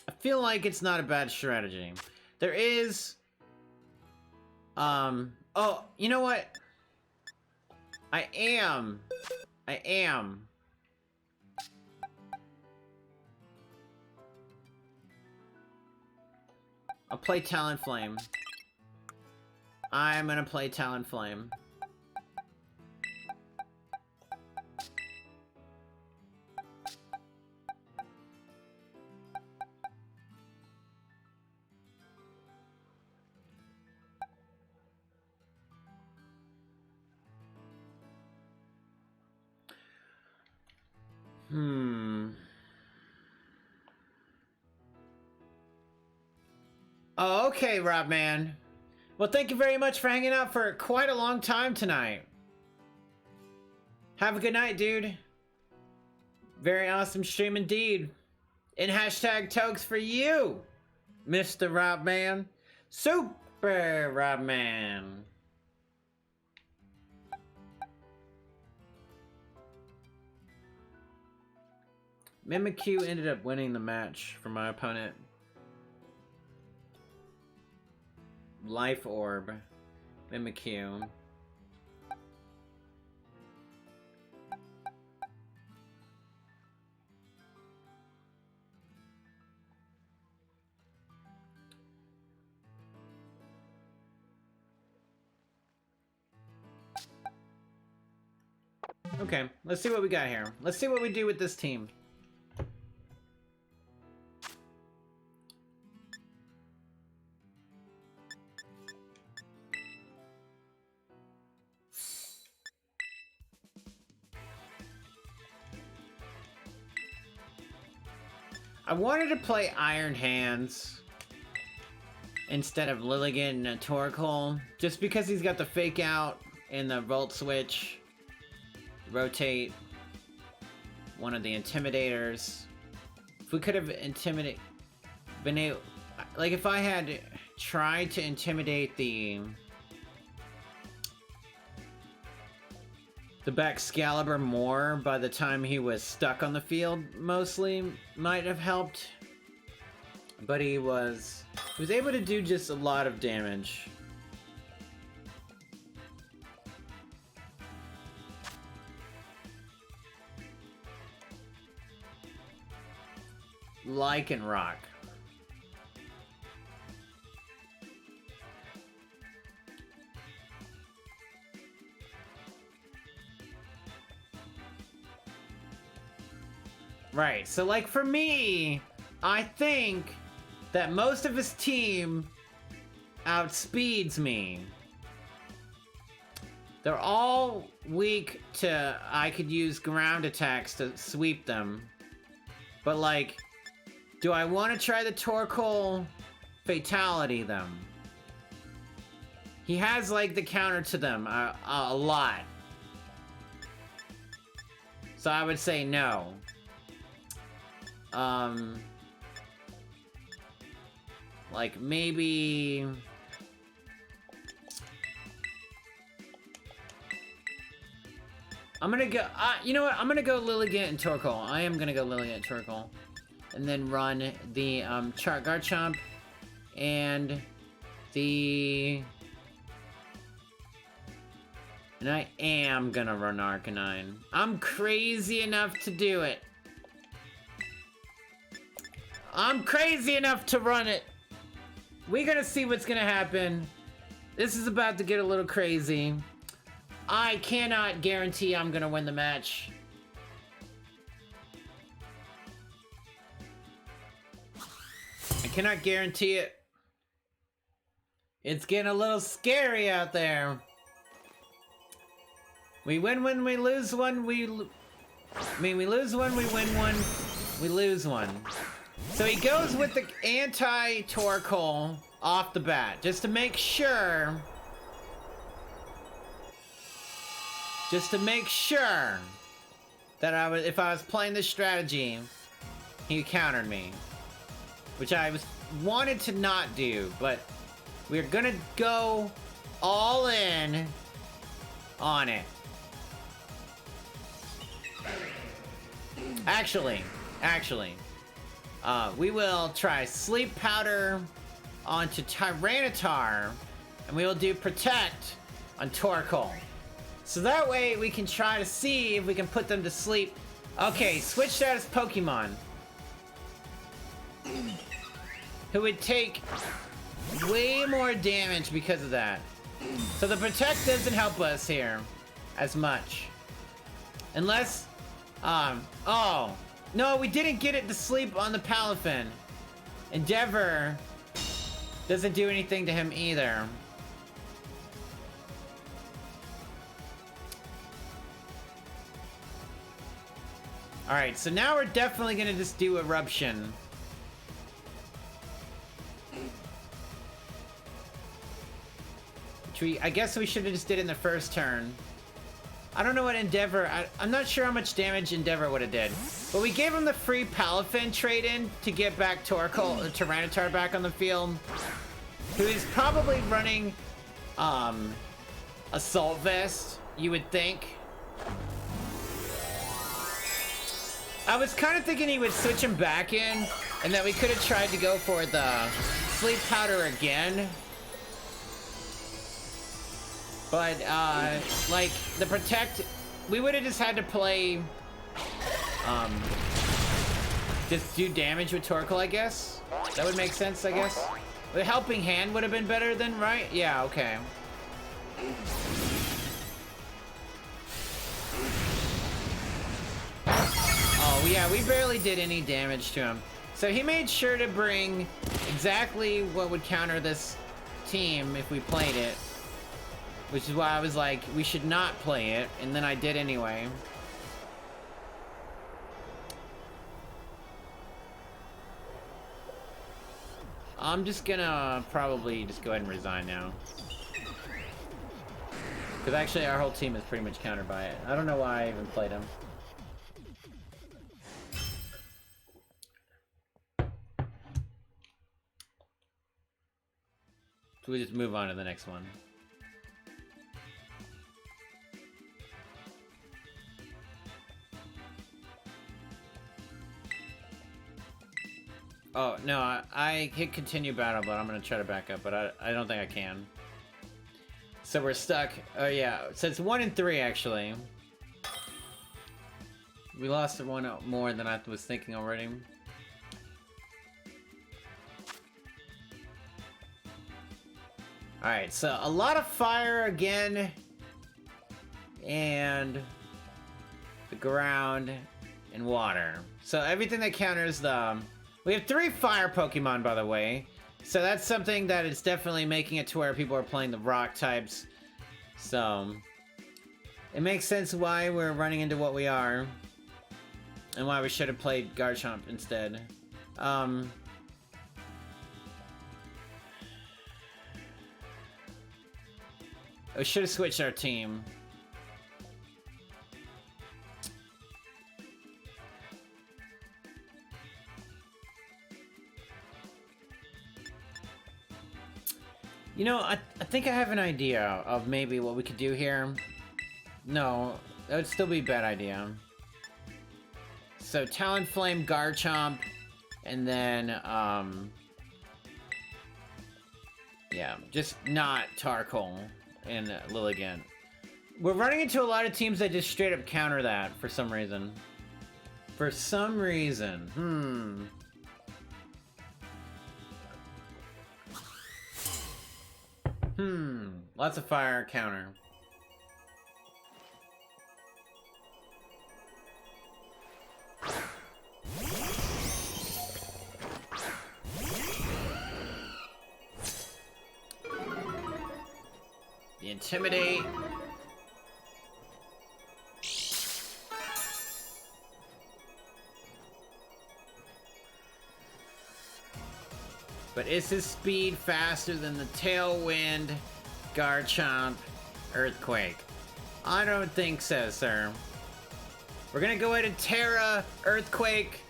D: I feel like it's not a bad strategy. There is... oh, you know what? I am I am. I'll play Talonflame. I'm gonna play Talonflame. Oh, okay, Rob Man. Well, thank you very much for hanging out for quite a long time tonight. Have a good night, dude. Very awesome stream indeed. And hashtag tokes for you, Mr. Rob Man. Super Rob Man. Mimikyu ended up winning the match for my opponent. Life Orb. Mimikyu. Okay, let's see what we got here. Let's see what we do with this team. I wanted to play Iron Hands instead of Lilligant and Torkoal, just because he's got the fake out and the Volt Switch, rotate, one of the Intimidators. If we could have been able, like if I had tried to intimidate the Baxcalibur more by the time he was stuck on the field, mostly might have helped. But he was able to do just a lot of damage. Lycanroc. Right, so like for me, I think that most of his team outspeeds me. They're all weak to, I could use ground attacks to sweep them. But like, do I want to try the Torkoal Fatality them? He has like the counter to them a lot. So I would say no. Like maybe I'm gonna go, you know what, I'm gonna go Lilligant and Torkoal. I am gonna go Lilligant and Torkoal. And then run the Garchomp and the... And I am gonna run Arcanine. I'm crazy enough to do it. I'm crazy enough to run it. We're gonna see what's gonna happen. This is about to get a little crazy. I cannot guarantee I'm gonna win the match. I cannot guarantee it. It's getting a little scary out there. We win one, we lose one, we lose one, we win one, we lose one. So he goes with the anti-Torkoal off the bat, just to make sure. Just to make sure that if I was playing this strategy, he countered me. Which I wanted to not do, but we're gonna go all in on it. Actually, we will try Sleep Powder onto Tyranitar, and we will do Protect on Torkoal. So that way we can try to see if we can put them to sleep. Okay, switch status Pokemon. Who would take way more damage because of that. So the Protect doesn't help us here as much. Unless, oh. No, we didn't get it to sleep on the Palafin. Endeavor doesn't do anything to him either. Alright, so now we're definitely gonna just do Eruption. Which I guess we should have just did in the first turn. I don't know what Endeavor, I'm not sure how much damage Endeavor would have did. But we gave him the free Palafin trade-in to get back Torkoal, Tyranitar back on the field. Who is probably running, Assault Vest, you would think. I was kind of thinking he would switch him back in, and that we could have tried to go for the Sleep Powder again. But, like, the Protect, we would have just had to play, just do damage with Torkoal, I guess? That would make sense, I guess? The Helping Hand would have been better then, right? Yeah, okay. Oh, yeah, we barely did any damage to him. So he made sure to bring exactly what would counter this team if we played it. Which is why I was like, we should not play it, and then I did anyway. I'm just gonna probably just go ahead and resign now. Because actually our whole team is pretty much countered by it. I don't know why I even played him. So we just move on to the next one. Oh, no, I hit continue battle, but I'm gonna try to back up, but I don't think I can. So we're stuck. Oh, yeah. So it's 1 and 3, actually. We lost one more than I was thinking already. Alright, so a lot of fire again. And the ground and water. So everything that counters the... We have 3 fire Pokemon, by the way. So that's something that is definitely making it to where people are playing the rock types. So it makes sense why we're running into what we are. And why we should have played Garchomp instead. We should have switched our team. You know, I think I have an idea of maybe what we could do here. No, that would still be a bad idea. So, Talonflame, Garchomp, and then, yeah, just not Torkoal and Lilligant. We're running into a lot of teams that just straight up counter that for some reason. For some reason. Lots of fire counter. The Intimidate. But is his speed faster than the Tailwind, Garchomp, Earthquake? I don't think so, sir. We're gonna go ahead and Terra, Earthquake,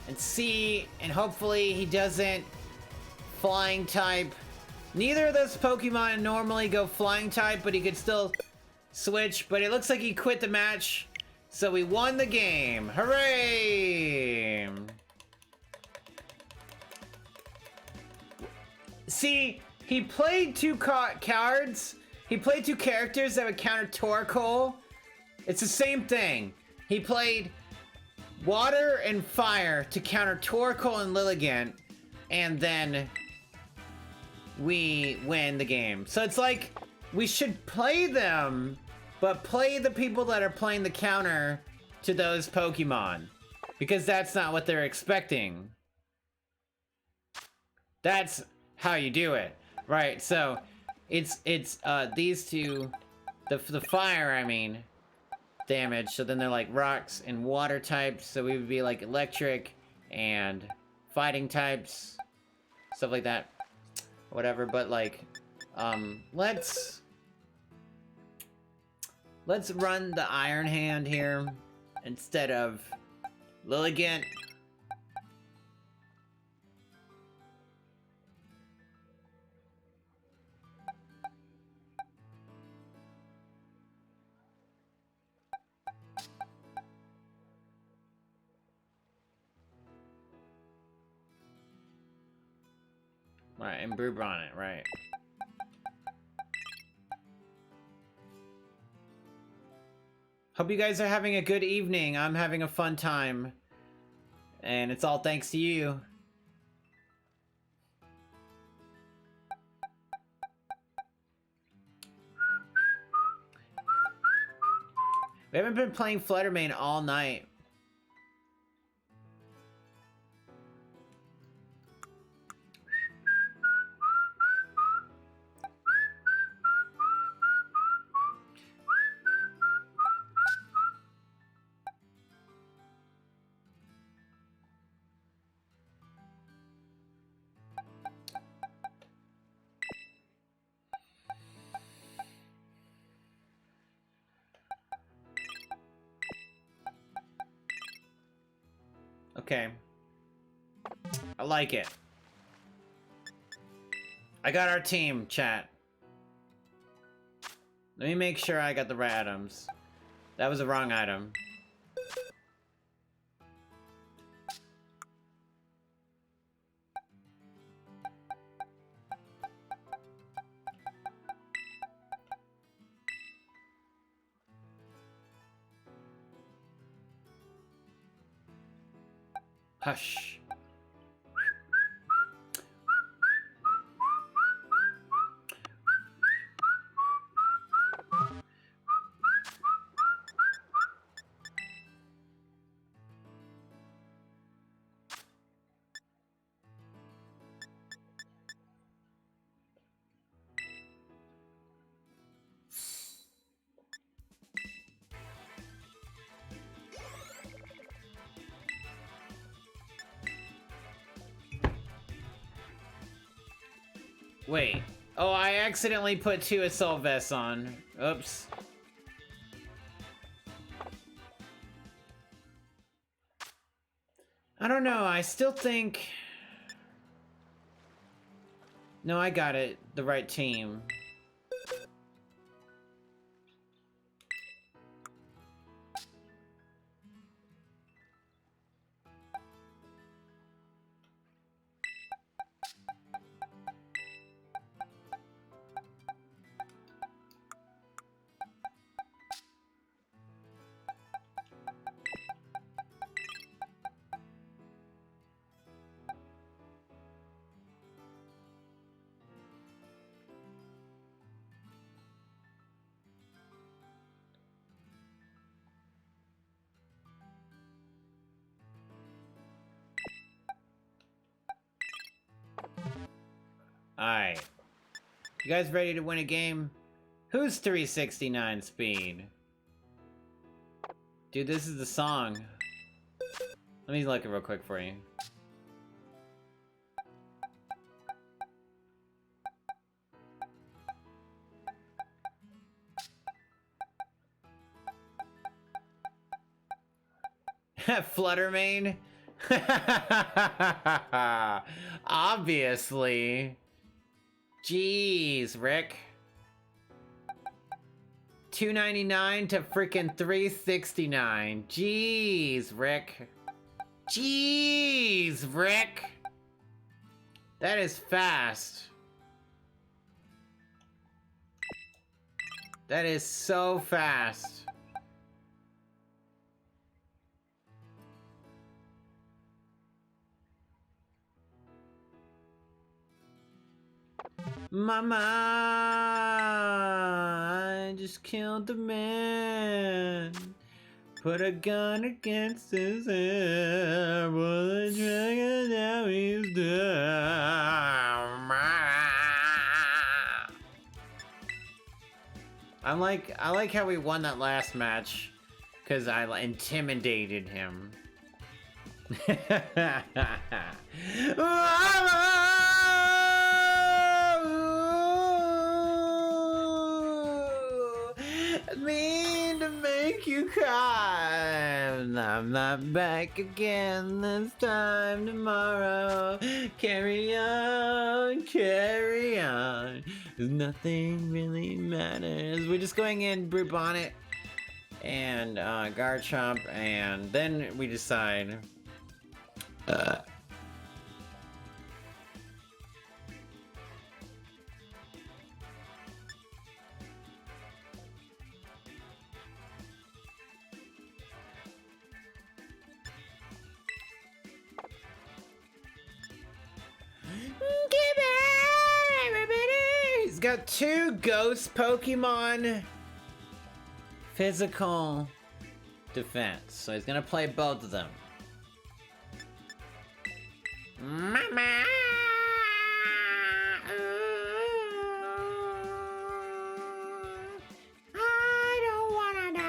D: and see, and hopefully he doesn't Flying type. Neither of those Pokemon normally go Flying type, but he could still switch. But it looks like he quit the match, so we won the game. Hooray! See, he played 2 cards. He played two characters that would counter Torkoal. It's the same thing. He played water and fire to counter Torkoal and Lilligant, and then we win the game. So it's like, we should play them, but play the people that are playing the counter to those Pokemon. Because that's not what they're expecting. That's how you do it. Right, so it's these two, the fire, I mean, damage. So then they're like rocks and water types. So we would be like electric and fighting types, stuff like that. Whatever, but like, let's run the Iron Hand here instead of Lilligant. Right, and Brew Bonnet, right. Hope you guys are having a good evening. I'm having a fun time. And it's all thanks to you. We haven't been playing Fluttermane all night. Okay. I like it. I got our team, chat. Let me make sure I got the right items. That was the wrong item. Hush. Wait. Oh, I accidentally put 2 assault vests on. Oops. I don't know. I still think... No, I got it. The right team. Alright. You guys ready to win a game? Who's 369 speed? Dude, this is the song. Let me look it real quick for you. Fluttermane? Obviously. Jeez, Rick. $2.99 to freaking $3.69. Jeez, Rick. Jeez, Rick. That is fast. That is so fast. Mama, I just killed the man. Put a gun against his head. Pull the trigger, now he's down. I like how we won that last match, because I intimidated him. Mean to make you cry. I'm not back again this time tomorrow. Carry on, carry on. Nothing really matters. We're just going in Brute Bonnet and Garchomp, and then we decide. He's got 2 ghost Pokemon physical defense, so he's gonna play both of them. Mama! I don't wanna die.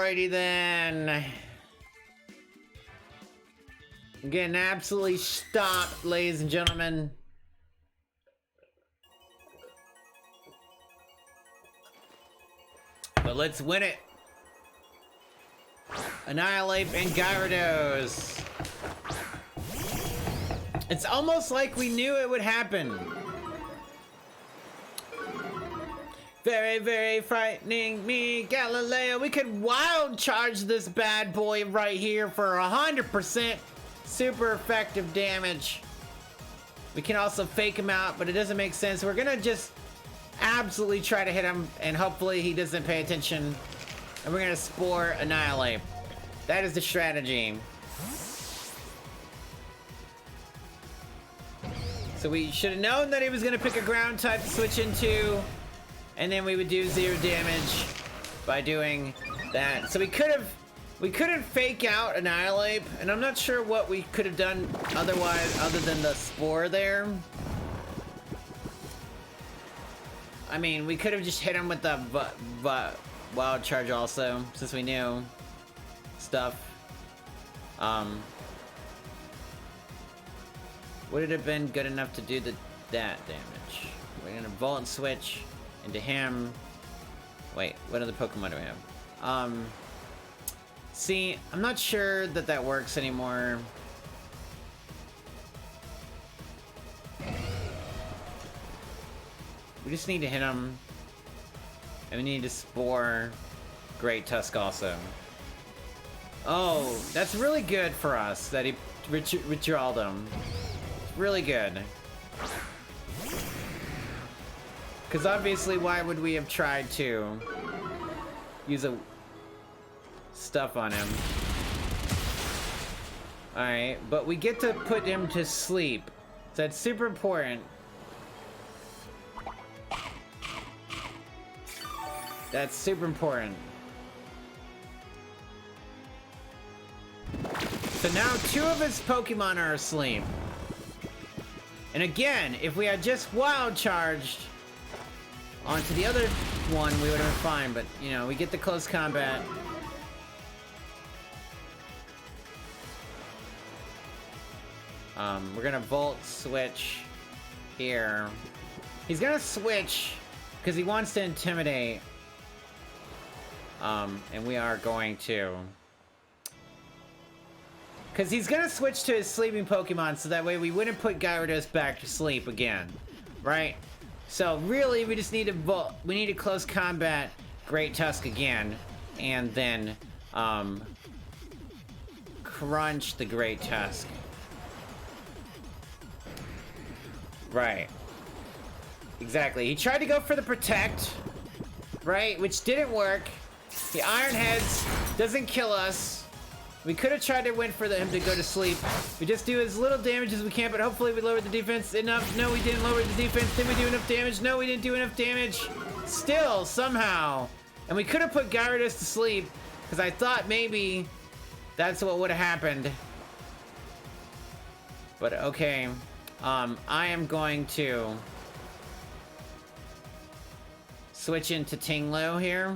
D: Alrighty then. I'm getting absolutely stopped, ladies and gentlemen. But let's win it. Annihilate and Gyarados. It's almost like we knew it would happen. Very, very frightening me, Galileo. We could wild charge this bad boy right here for 100% super effective damage. We can also fake him out, but it doesn't make sense. We're gonna just absolutely try to hit him, and hopefully he doesn't pay attention. And we're gonna Spore Annihilate. That is the strategy. So we should have known that he was gonna pick a ground type to switch into, and then we would do 0 damage by doing that. So we couldn't fake out Annihilate, and I'm not sure what we could have done otherwise other than the Spore there. I mean, we could have just hit him with the Wild Charge also, since we knew stuff. Would it have been good enough to do that damage? We're gonna Volt and Switch into him. Wait, what other Pokemon do we have? See, I'm not sure that works anymore. We just need to hit him. And we need to Spore Great Tusk also. Oh, that's really good for us that he withdrawed him. Really good. Because obviously, why would we have tried to use a stuff on him? Alright, but we get to put him to sleep. So that's super important. That's super important. So now 2 of his Pokemon are asleep. And again, if we had just Wild Charged onto the other one, we would have been fine. But, you know, we get the close combat. We're gonna Volt Switch here. He's gonna switch because he wants to intimidate. And we are going to. Because he's gonna switch to his sleeping Pokemon, so that way we wouldn't put Gyarados back to sleep again. Right? So really, we just need to close combat Great Tusk again, and then crunch the Great Tusk. Right. Exactly. He tried to go for the protect, right? Which didn't work. The Iron Heads doesn't kill us. We could have tried to win for him to go to sleep. We just do as little damage as we can, but hopefully we lowered the defense enough. No, we didn't lower the defense. Did we do enough damage? No, we didn't do enough damage. Still, somehow. And we could have put Gyarados to sleep, because I thought maybe that's what would have happened. But okay. I am going to switch into Tinglu here.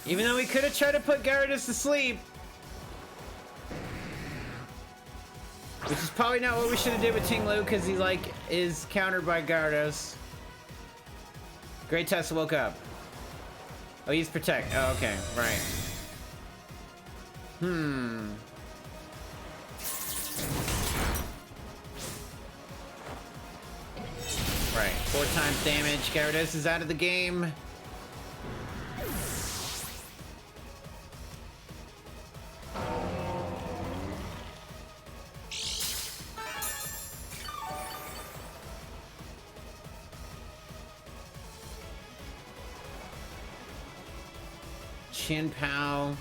D: Even though we could have tried to put Gyarados to sleep. Which is probably not what we should have did with Tinglu, because he is countered by Gyarados. Great Tusk woke up. Oh, he's protect. Oh, okay, right. Right, 4 times damage. Gyarados is out of the game. Chin-Pow.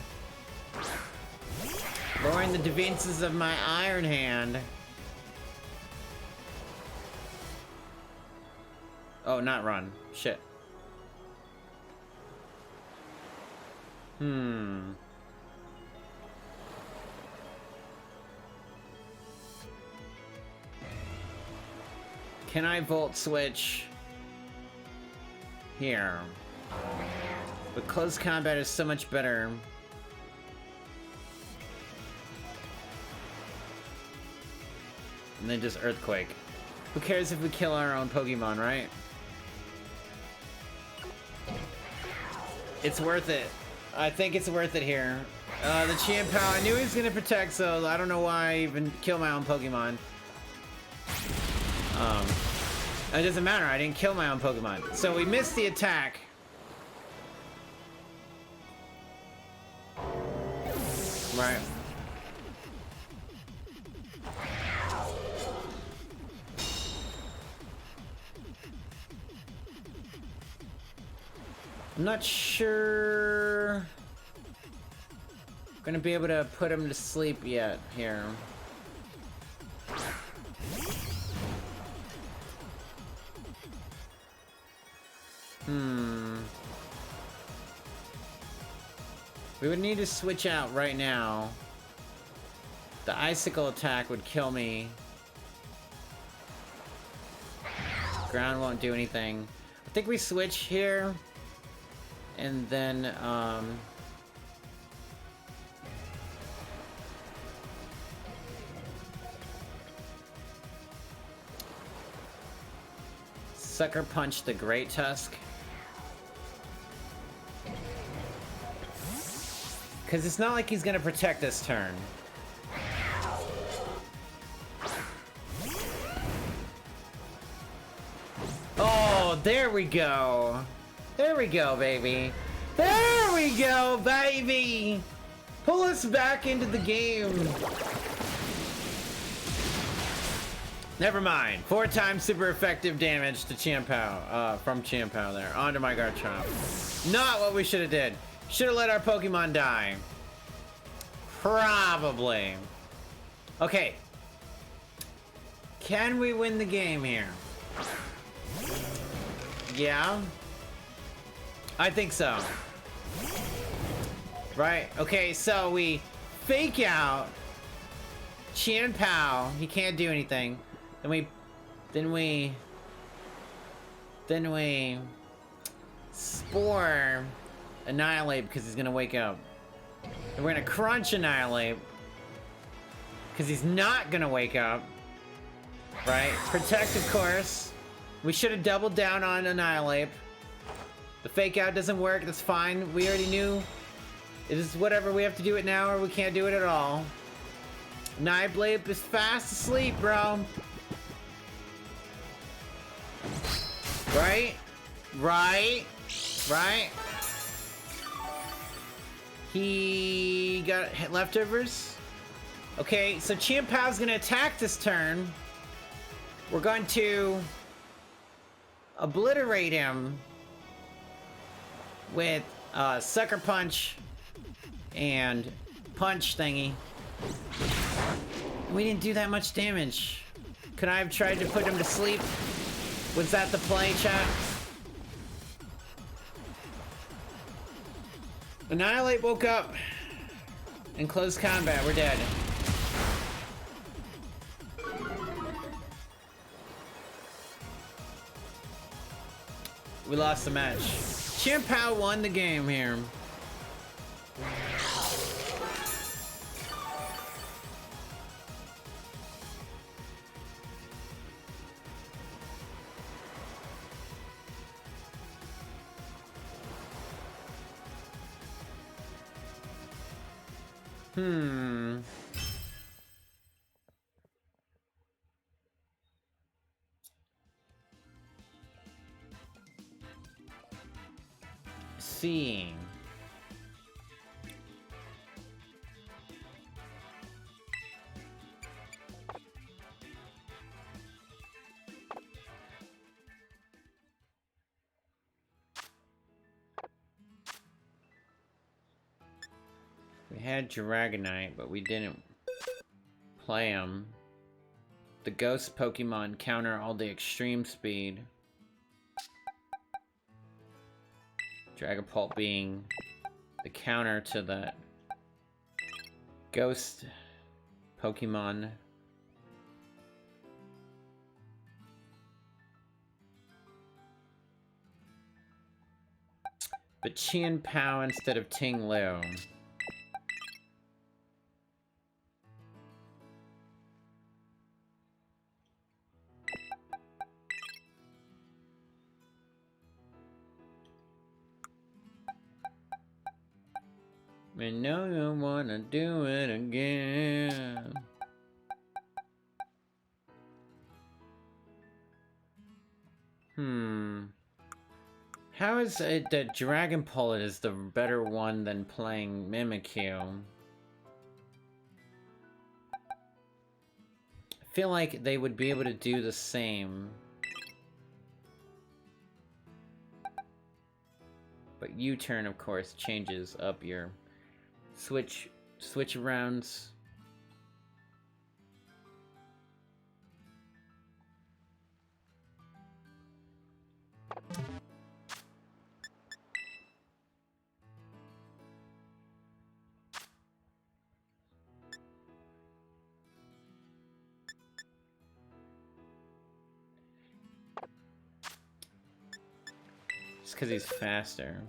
D: Lowering the defenses of my Iron Hand. Oh, not run. Shit. Can I Volt Switch here? But close combat is so much better. And then just Earthquake. Who cares if we kill our own Pokemon, right? It's worth it. I think it's worth it here. The Chien-Pao, I knew he was gonna protect, so I don't know why I even kill my own Pokemon. It doesn't matter, I didn't kill my own Pokemon. So we missed the attack. Right. I'm not sure I'm gonna be able to put him to sleep yet here. We would need to switch out right now. The Icicle attack would kill me. Ground won't do anything. I think we switch here. And then, Sucker Punch the Great Tusk. Because it's not like he's gonna protect this turn. Oh, there we go. There we go, baby. There we go, baby. Pull us back into the game. Never mind. 4 times super effective damage to Chien-Pao, from Chien-Pao there. Onto my Garchomp. Not what we should have did. Should have let our Pokemon die. Probably. Okay. Can we win the game here? Yeah. I think so. Right. Okay, so we fake out Chien-Pao. He can't do anything. Then we Spore Annihilate because he's gonna wake up. And we're gonna Crunch Annihilate because he's not gonna wake up. Right? Protect, of course. We should have doubled down on Annihilate. The fake out doesn't work, that's fine. We already knew. It is whatever, we have to do it now or we can't do it at all. Annihilate is fast asleep, bro. Right? Right? Right? He got leftovers. Okay, so Chien Pao's gonna attack this turn. We're going to obliterate him with Sucker Punch and Punch thingy. We didn't do that much damage. Could I have tried to put him to sleep? Was that the play, chat? Annihilate woke up. In close combat, we're dead. We lost the match. Chien Pao won the game here. Seeing. We had Dragonite, but we didn't play him. The ghost Pokemon counter all the extreme speed. Dragapult being the counter to that ghost Pokemon. But Chien Pao instead of Ting Liu. I know you wanna do it again. How is it that Dragon Pullet is the better one than playing Mimikyu? I feel like they would be able to do the same. But U-turn, of course, changes up your switch arounds. Just because he's faster.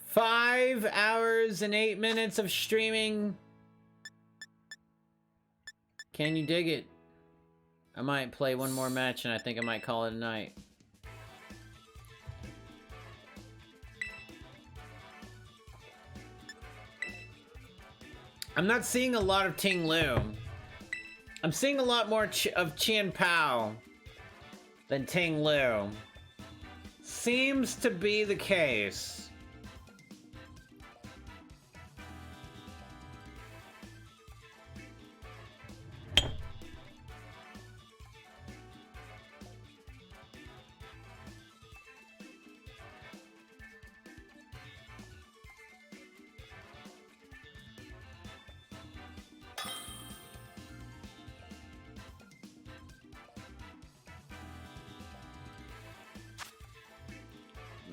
D: Five hours and 8 minutes of streaming. Can you dig it? I might play one more match and I think I might call it a night. I'm not seeing a lot of Ting Liu. I'm seeing a lot more of Chien Pao than Ting Liu. Seems to be the case.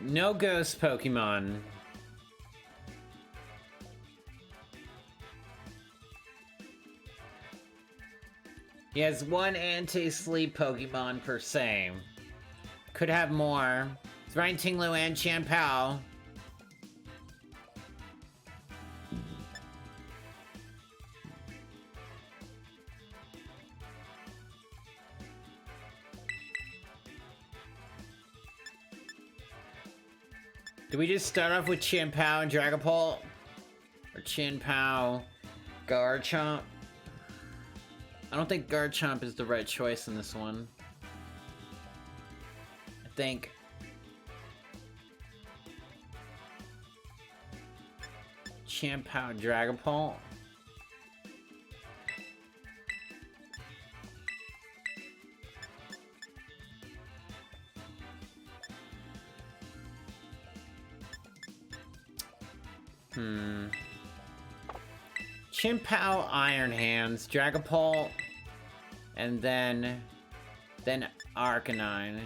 D: No ghost Pokemon. He has one anti-sleep Pokemon per se. Could have more. He's riding Tinglu and Chanpao. Do we just start off with Chanpao and Dragapult? Or Chanpao, Garchomp? I don't think Garchomp is the right choice in this one. I think Chanpao, Dragapult. Chanpao, Iron Hands, Dragapult, and then Arcanine.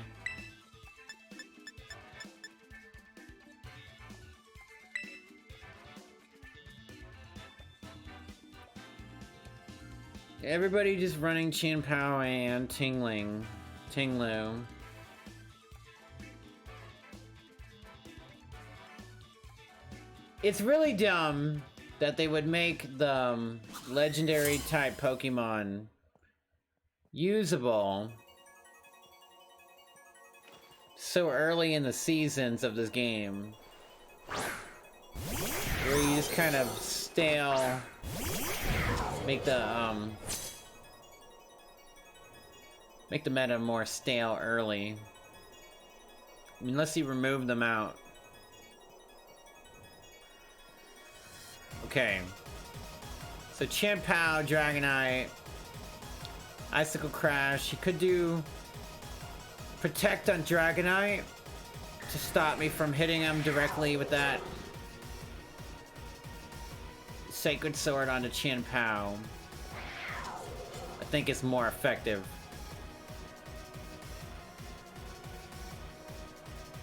D: Everybody just running Chanpao and Tinglu. It's really dumb that they would make the legendary type Pokemon usable so early in the seasons of this game, where you just kind of stale, make the meta more stale early. I mean, unless you remove them out. Okay, so Chanpao, Dragonite, Icicle Crash. You could do Protect on Dragonite to stop me from hitting him directly with that Sacred Sword onto Chanpao. I think it's more effective.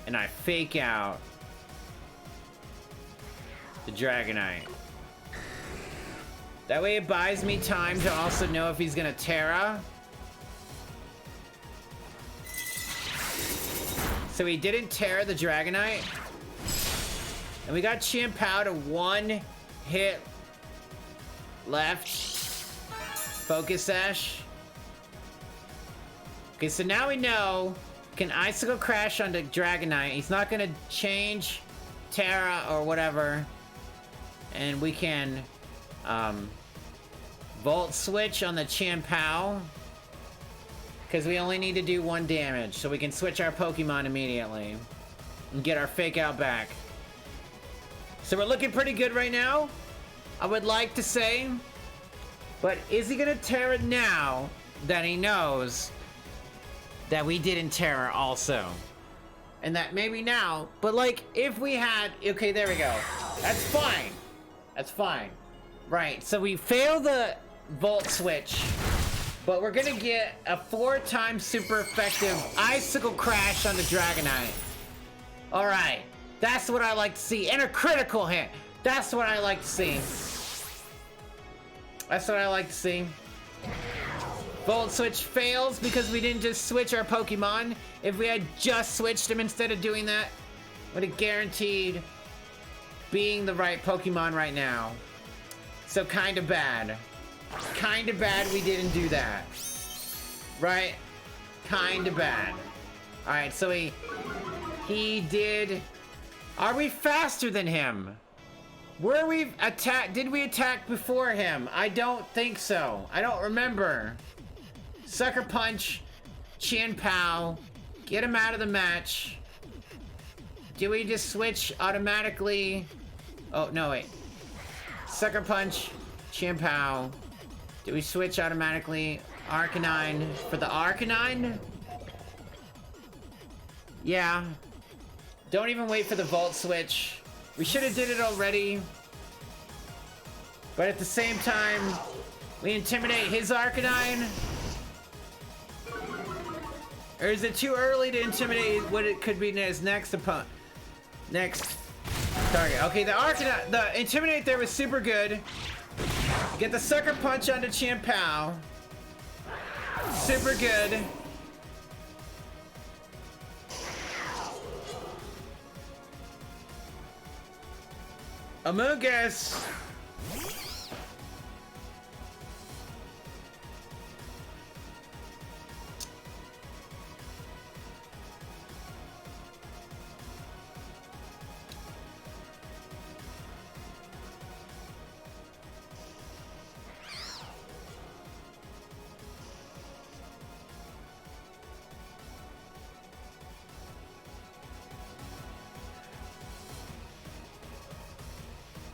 D: And I fake out the Dragonite. That way it buys me time to also know if he's gonna Terra. So he didn't Terra the Dragonite. And we got Chanpao to one hit left. Focus Sash. Okay, so now we know can Icicle Crash onto Dragonite. He's not gonna change Terra or whatever. And we can Volt Switch on the Chanpao, because we only need to do 1 damage, so we can switch our Pokemon immediately and get our Fake Out back. So we're looking pretty good right now, I would like to say. But is he gonna Terra now that he knows that we didn't Terra also? And that maybe now, but like if we had, okay, there we go. That's fine. That's fine. Right, so we fail the Volt Switch, but we're gonna get a 4-time super effective Icicle Crash on the Dragonite. Alright, that's what I like to see. And a critical hit. That's what I like to see. That's what I like to see. Volt Switch fails because we didn't just switch our Pokemon. If we had just switched him instead of doing that, would have guaranteed being the right Pokemon right now. So kinda bad. Kinda bad we didn't do that. Right? Kinda bad. Alright, so he did. Are we faster than him? Were we attack? Did we attack before him? I don't think so. I don't remember. Sucker Punch, Chanpao, get him out of the match. Do we just switch automatically? Oh, no, wait. Sucker Punch, Chanpao. Do we switch automatically? Arcanine for the Arcanine? Yeah. Don't even wait for the Volt Switch. We should have did it already. But at the same time, we intimidate his Arcanine. Or is it too early to intimidate what it could be his next opponent? Next target. Okay, the Arcanine, the intimidate there was super good. Get the Sucker Punch onto Chanpao. Super good. Amogus.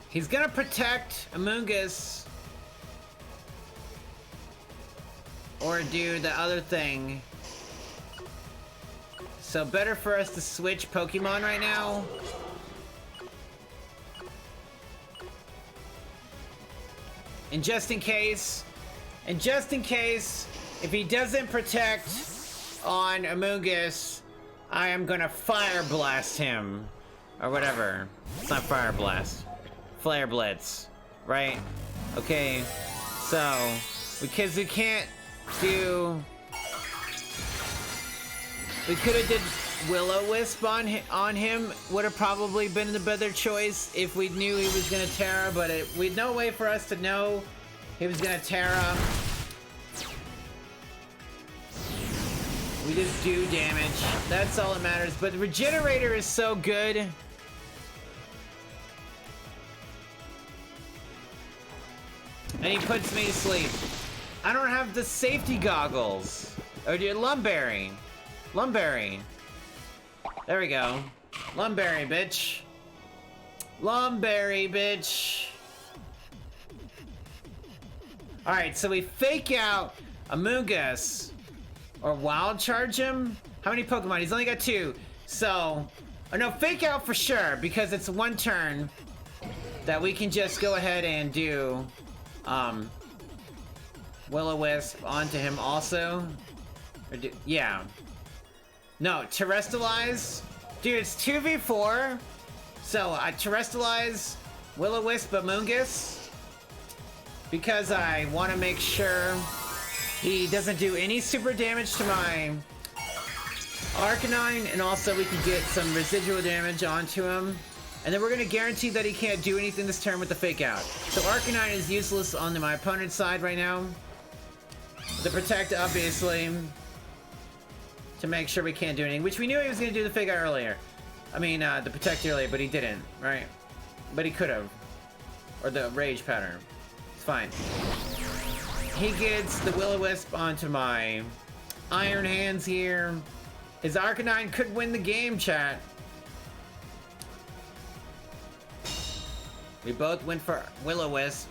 D: He's gonna protect Amogus or do the other thing. So better for us to switch Pokemon right now. And just in case, if he doesn't protect on Amogus, I am gonna Fire Blast him. Or whatever. It's not Fire Blast. Flare Blitz, right? Okay, so because we can't do, we could have did Will-O-Wisp on him. Would have probably been the better choice if we knew he was gonna Terra, but we'd no way for us to know he was gonna Terra. We just do damage. That's all that matters. But the Regenerator is so good. And he puts me to sleep. I don't have the safety goggles. Oh, dude, Lumberry. Lumberry. There we go. Lumberry, bitch. Lumberry, bitch. Alright, so we fake out Amogus. Or wild charge him? How many Pokemon? He's only got 2. So, oh no, fake out for sure, because it's one turn that we can just go ahead and do Will-O-Wisp onto him also. Or yeah. No, Terrestrialize. Dude, it's 2v4. So I Terrestrialize Will-O-Wisp Amogus because I want to make sure he doesn't do any super damage to my Arcanine, and also we can get some residual damage onto him. And then we're going to guarantee that he can't do anything this turn with the fake out. So Arcanine is useless on my opponent's side right now. The Protect, obviously, to make sure we can't do anything, which we knew he was going to do the fake out earlier. I mean, the Protect earlier, but he didn't, right? But he could have. Or the Rage pattern. It's fine. He gets the Will-O-Wisp onto my Iron Hands here. His Arcanine could win the game, chat. We both went for Will-O-Wisp.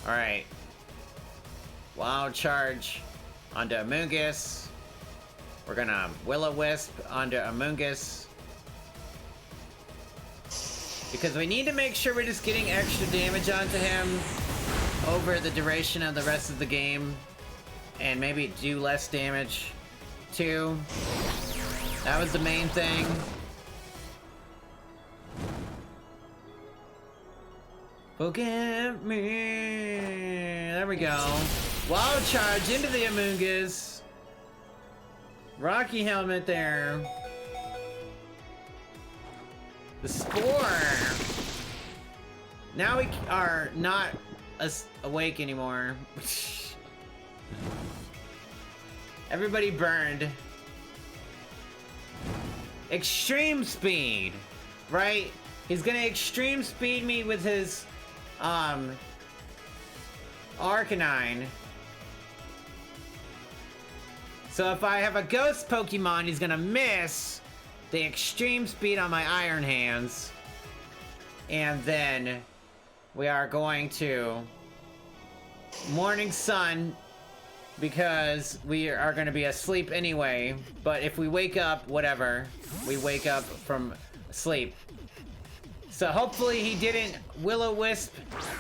D: Alright. Wild Charge onto Amogus. We're gonna Will-O-Wisp onto Amogus. Because we need to make sure we're just getting extra damage onto him over the duration of the rest of the game. And maybe do less damage, too. That was the main thing. Look at me. There we go. Wild Charge into the Amogus. Rocky Helmet there. The Spore. Now we are not awake anymore. Everybody burned. Extreme Speed, right? He's gonna Extreme Speed me with his Arcanine. So if I have a Ghost Pokemon, he's gonna miss the Extreme Speed on my Iron Hands. And then we are going to Morning Sun, because we are going to be asleep anyway. But if we wake up, whatever, we wake up from sleep. So hopefully he didn't Will-O-Wisp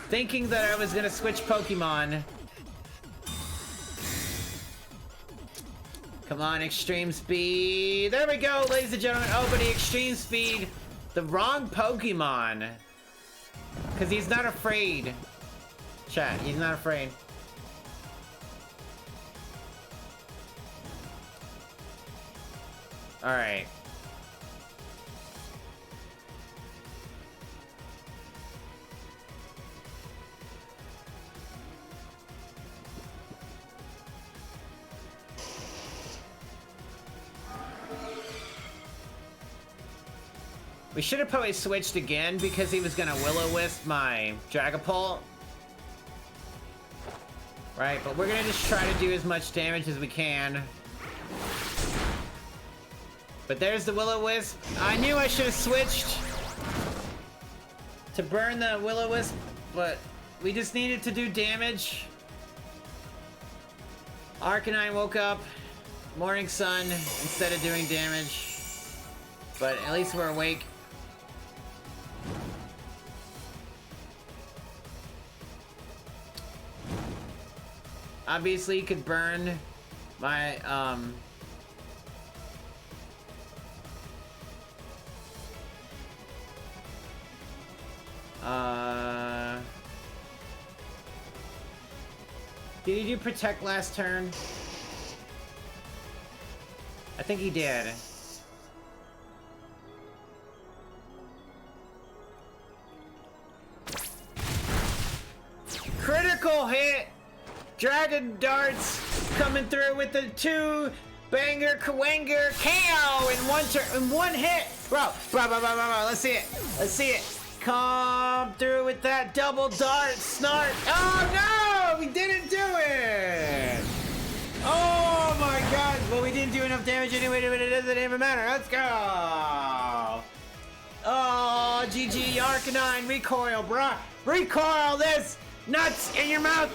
D: thinking that I was going to switch Pokemon. Come on, Extreme Speed. There we go, ladies and gentlemen. Oh, but he Extreme Speed the wrong Pokemon. Because he's not afraid. Chat, he's not afraid. Alright. We should have probably switched again because he was gonna Will-O-Wisp my Dragapult. Right, but we're gonna just try to do as much damage as we can. But there's the Will-O-Wisp. I knew I should have switched to burn the Will-O-Wisp, but we just needed to do damage. Arcanine woke up, morning sun, instead of doing damage. But at least we're awake. Obviously, you could burn my, did he do protect last turn? I think he did. Critical hit! Dragon darts coming through with the 2 banger Kawanger KO in one hit. Bro, let's see it. Let's see it. Come through with that double dart snart. Oh no, we didn't do it. Oh my god, well we didn't do enough damage anyway, but it doesn't even matter. Let's go. Oh, GG Arcanine, recoil, bro. Recoil this nuts in your mouth.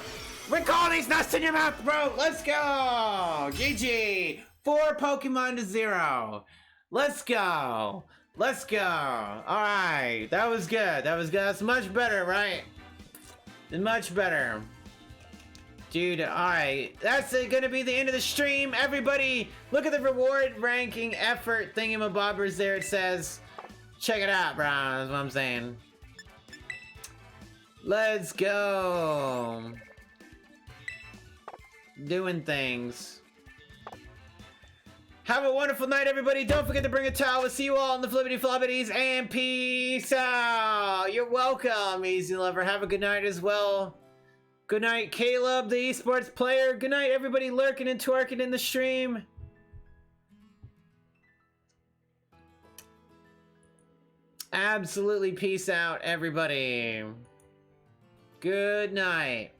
D: Recall these nuts in your mouth, bro! Let's go! GG! 4 Pokemon to 0. Let's go! Let's go! Alright, that was good. That was good. That's much better, right? Much better. Dude, alright. That's gonna be the end of the stream. Everybody, look at the reward ranking effort thingamabobbers there. It says, check it out, bro. That's what I'm saying. Let's go! Doing things. Have a wonderful night, everybody. Don't forget to bring a towel. We'll see you all in the flippity floppities, and peace out. You're welcome, Easy Lover. Have a good night as well. Good night, Caleb, the esports player. Good night, everybody lurking and twerking in the stream. Absolutely peace out, everybody. Good night.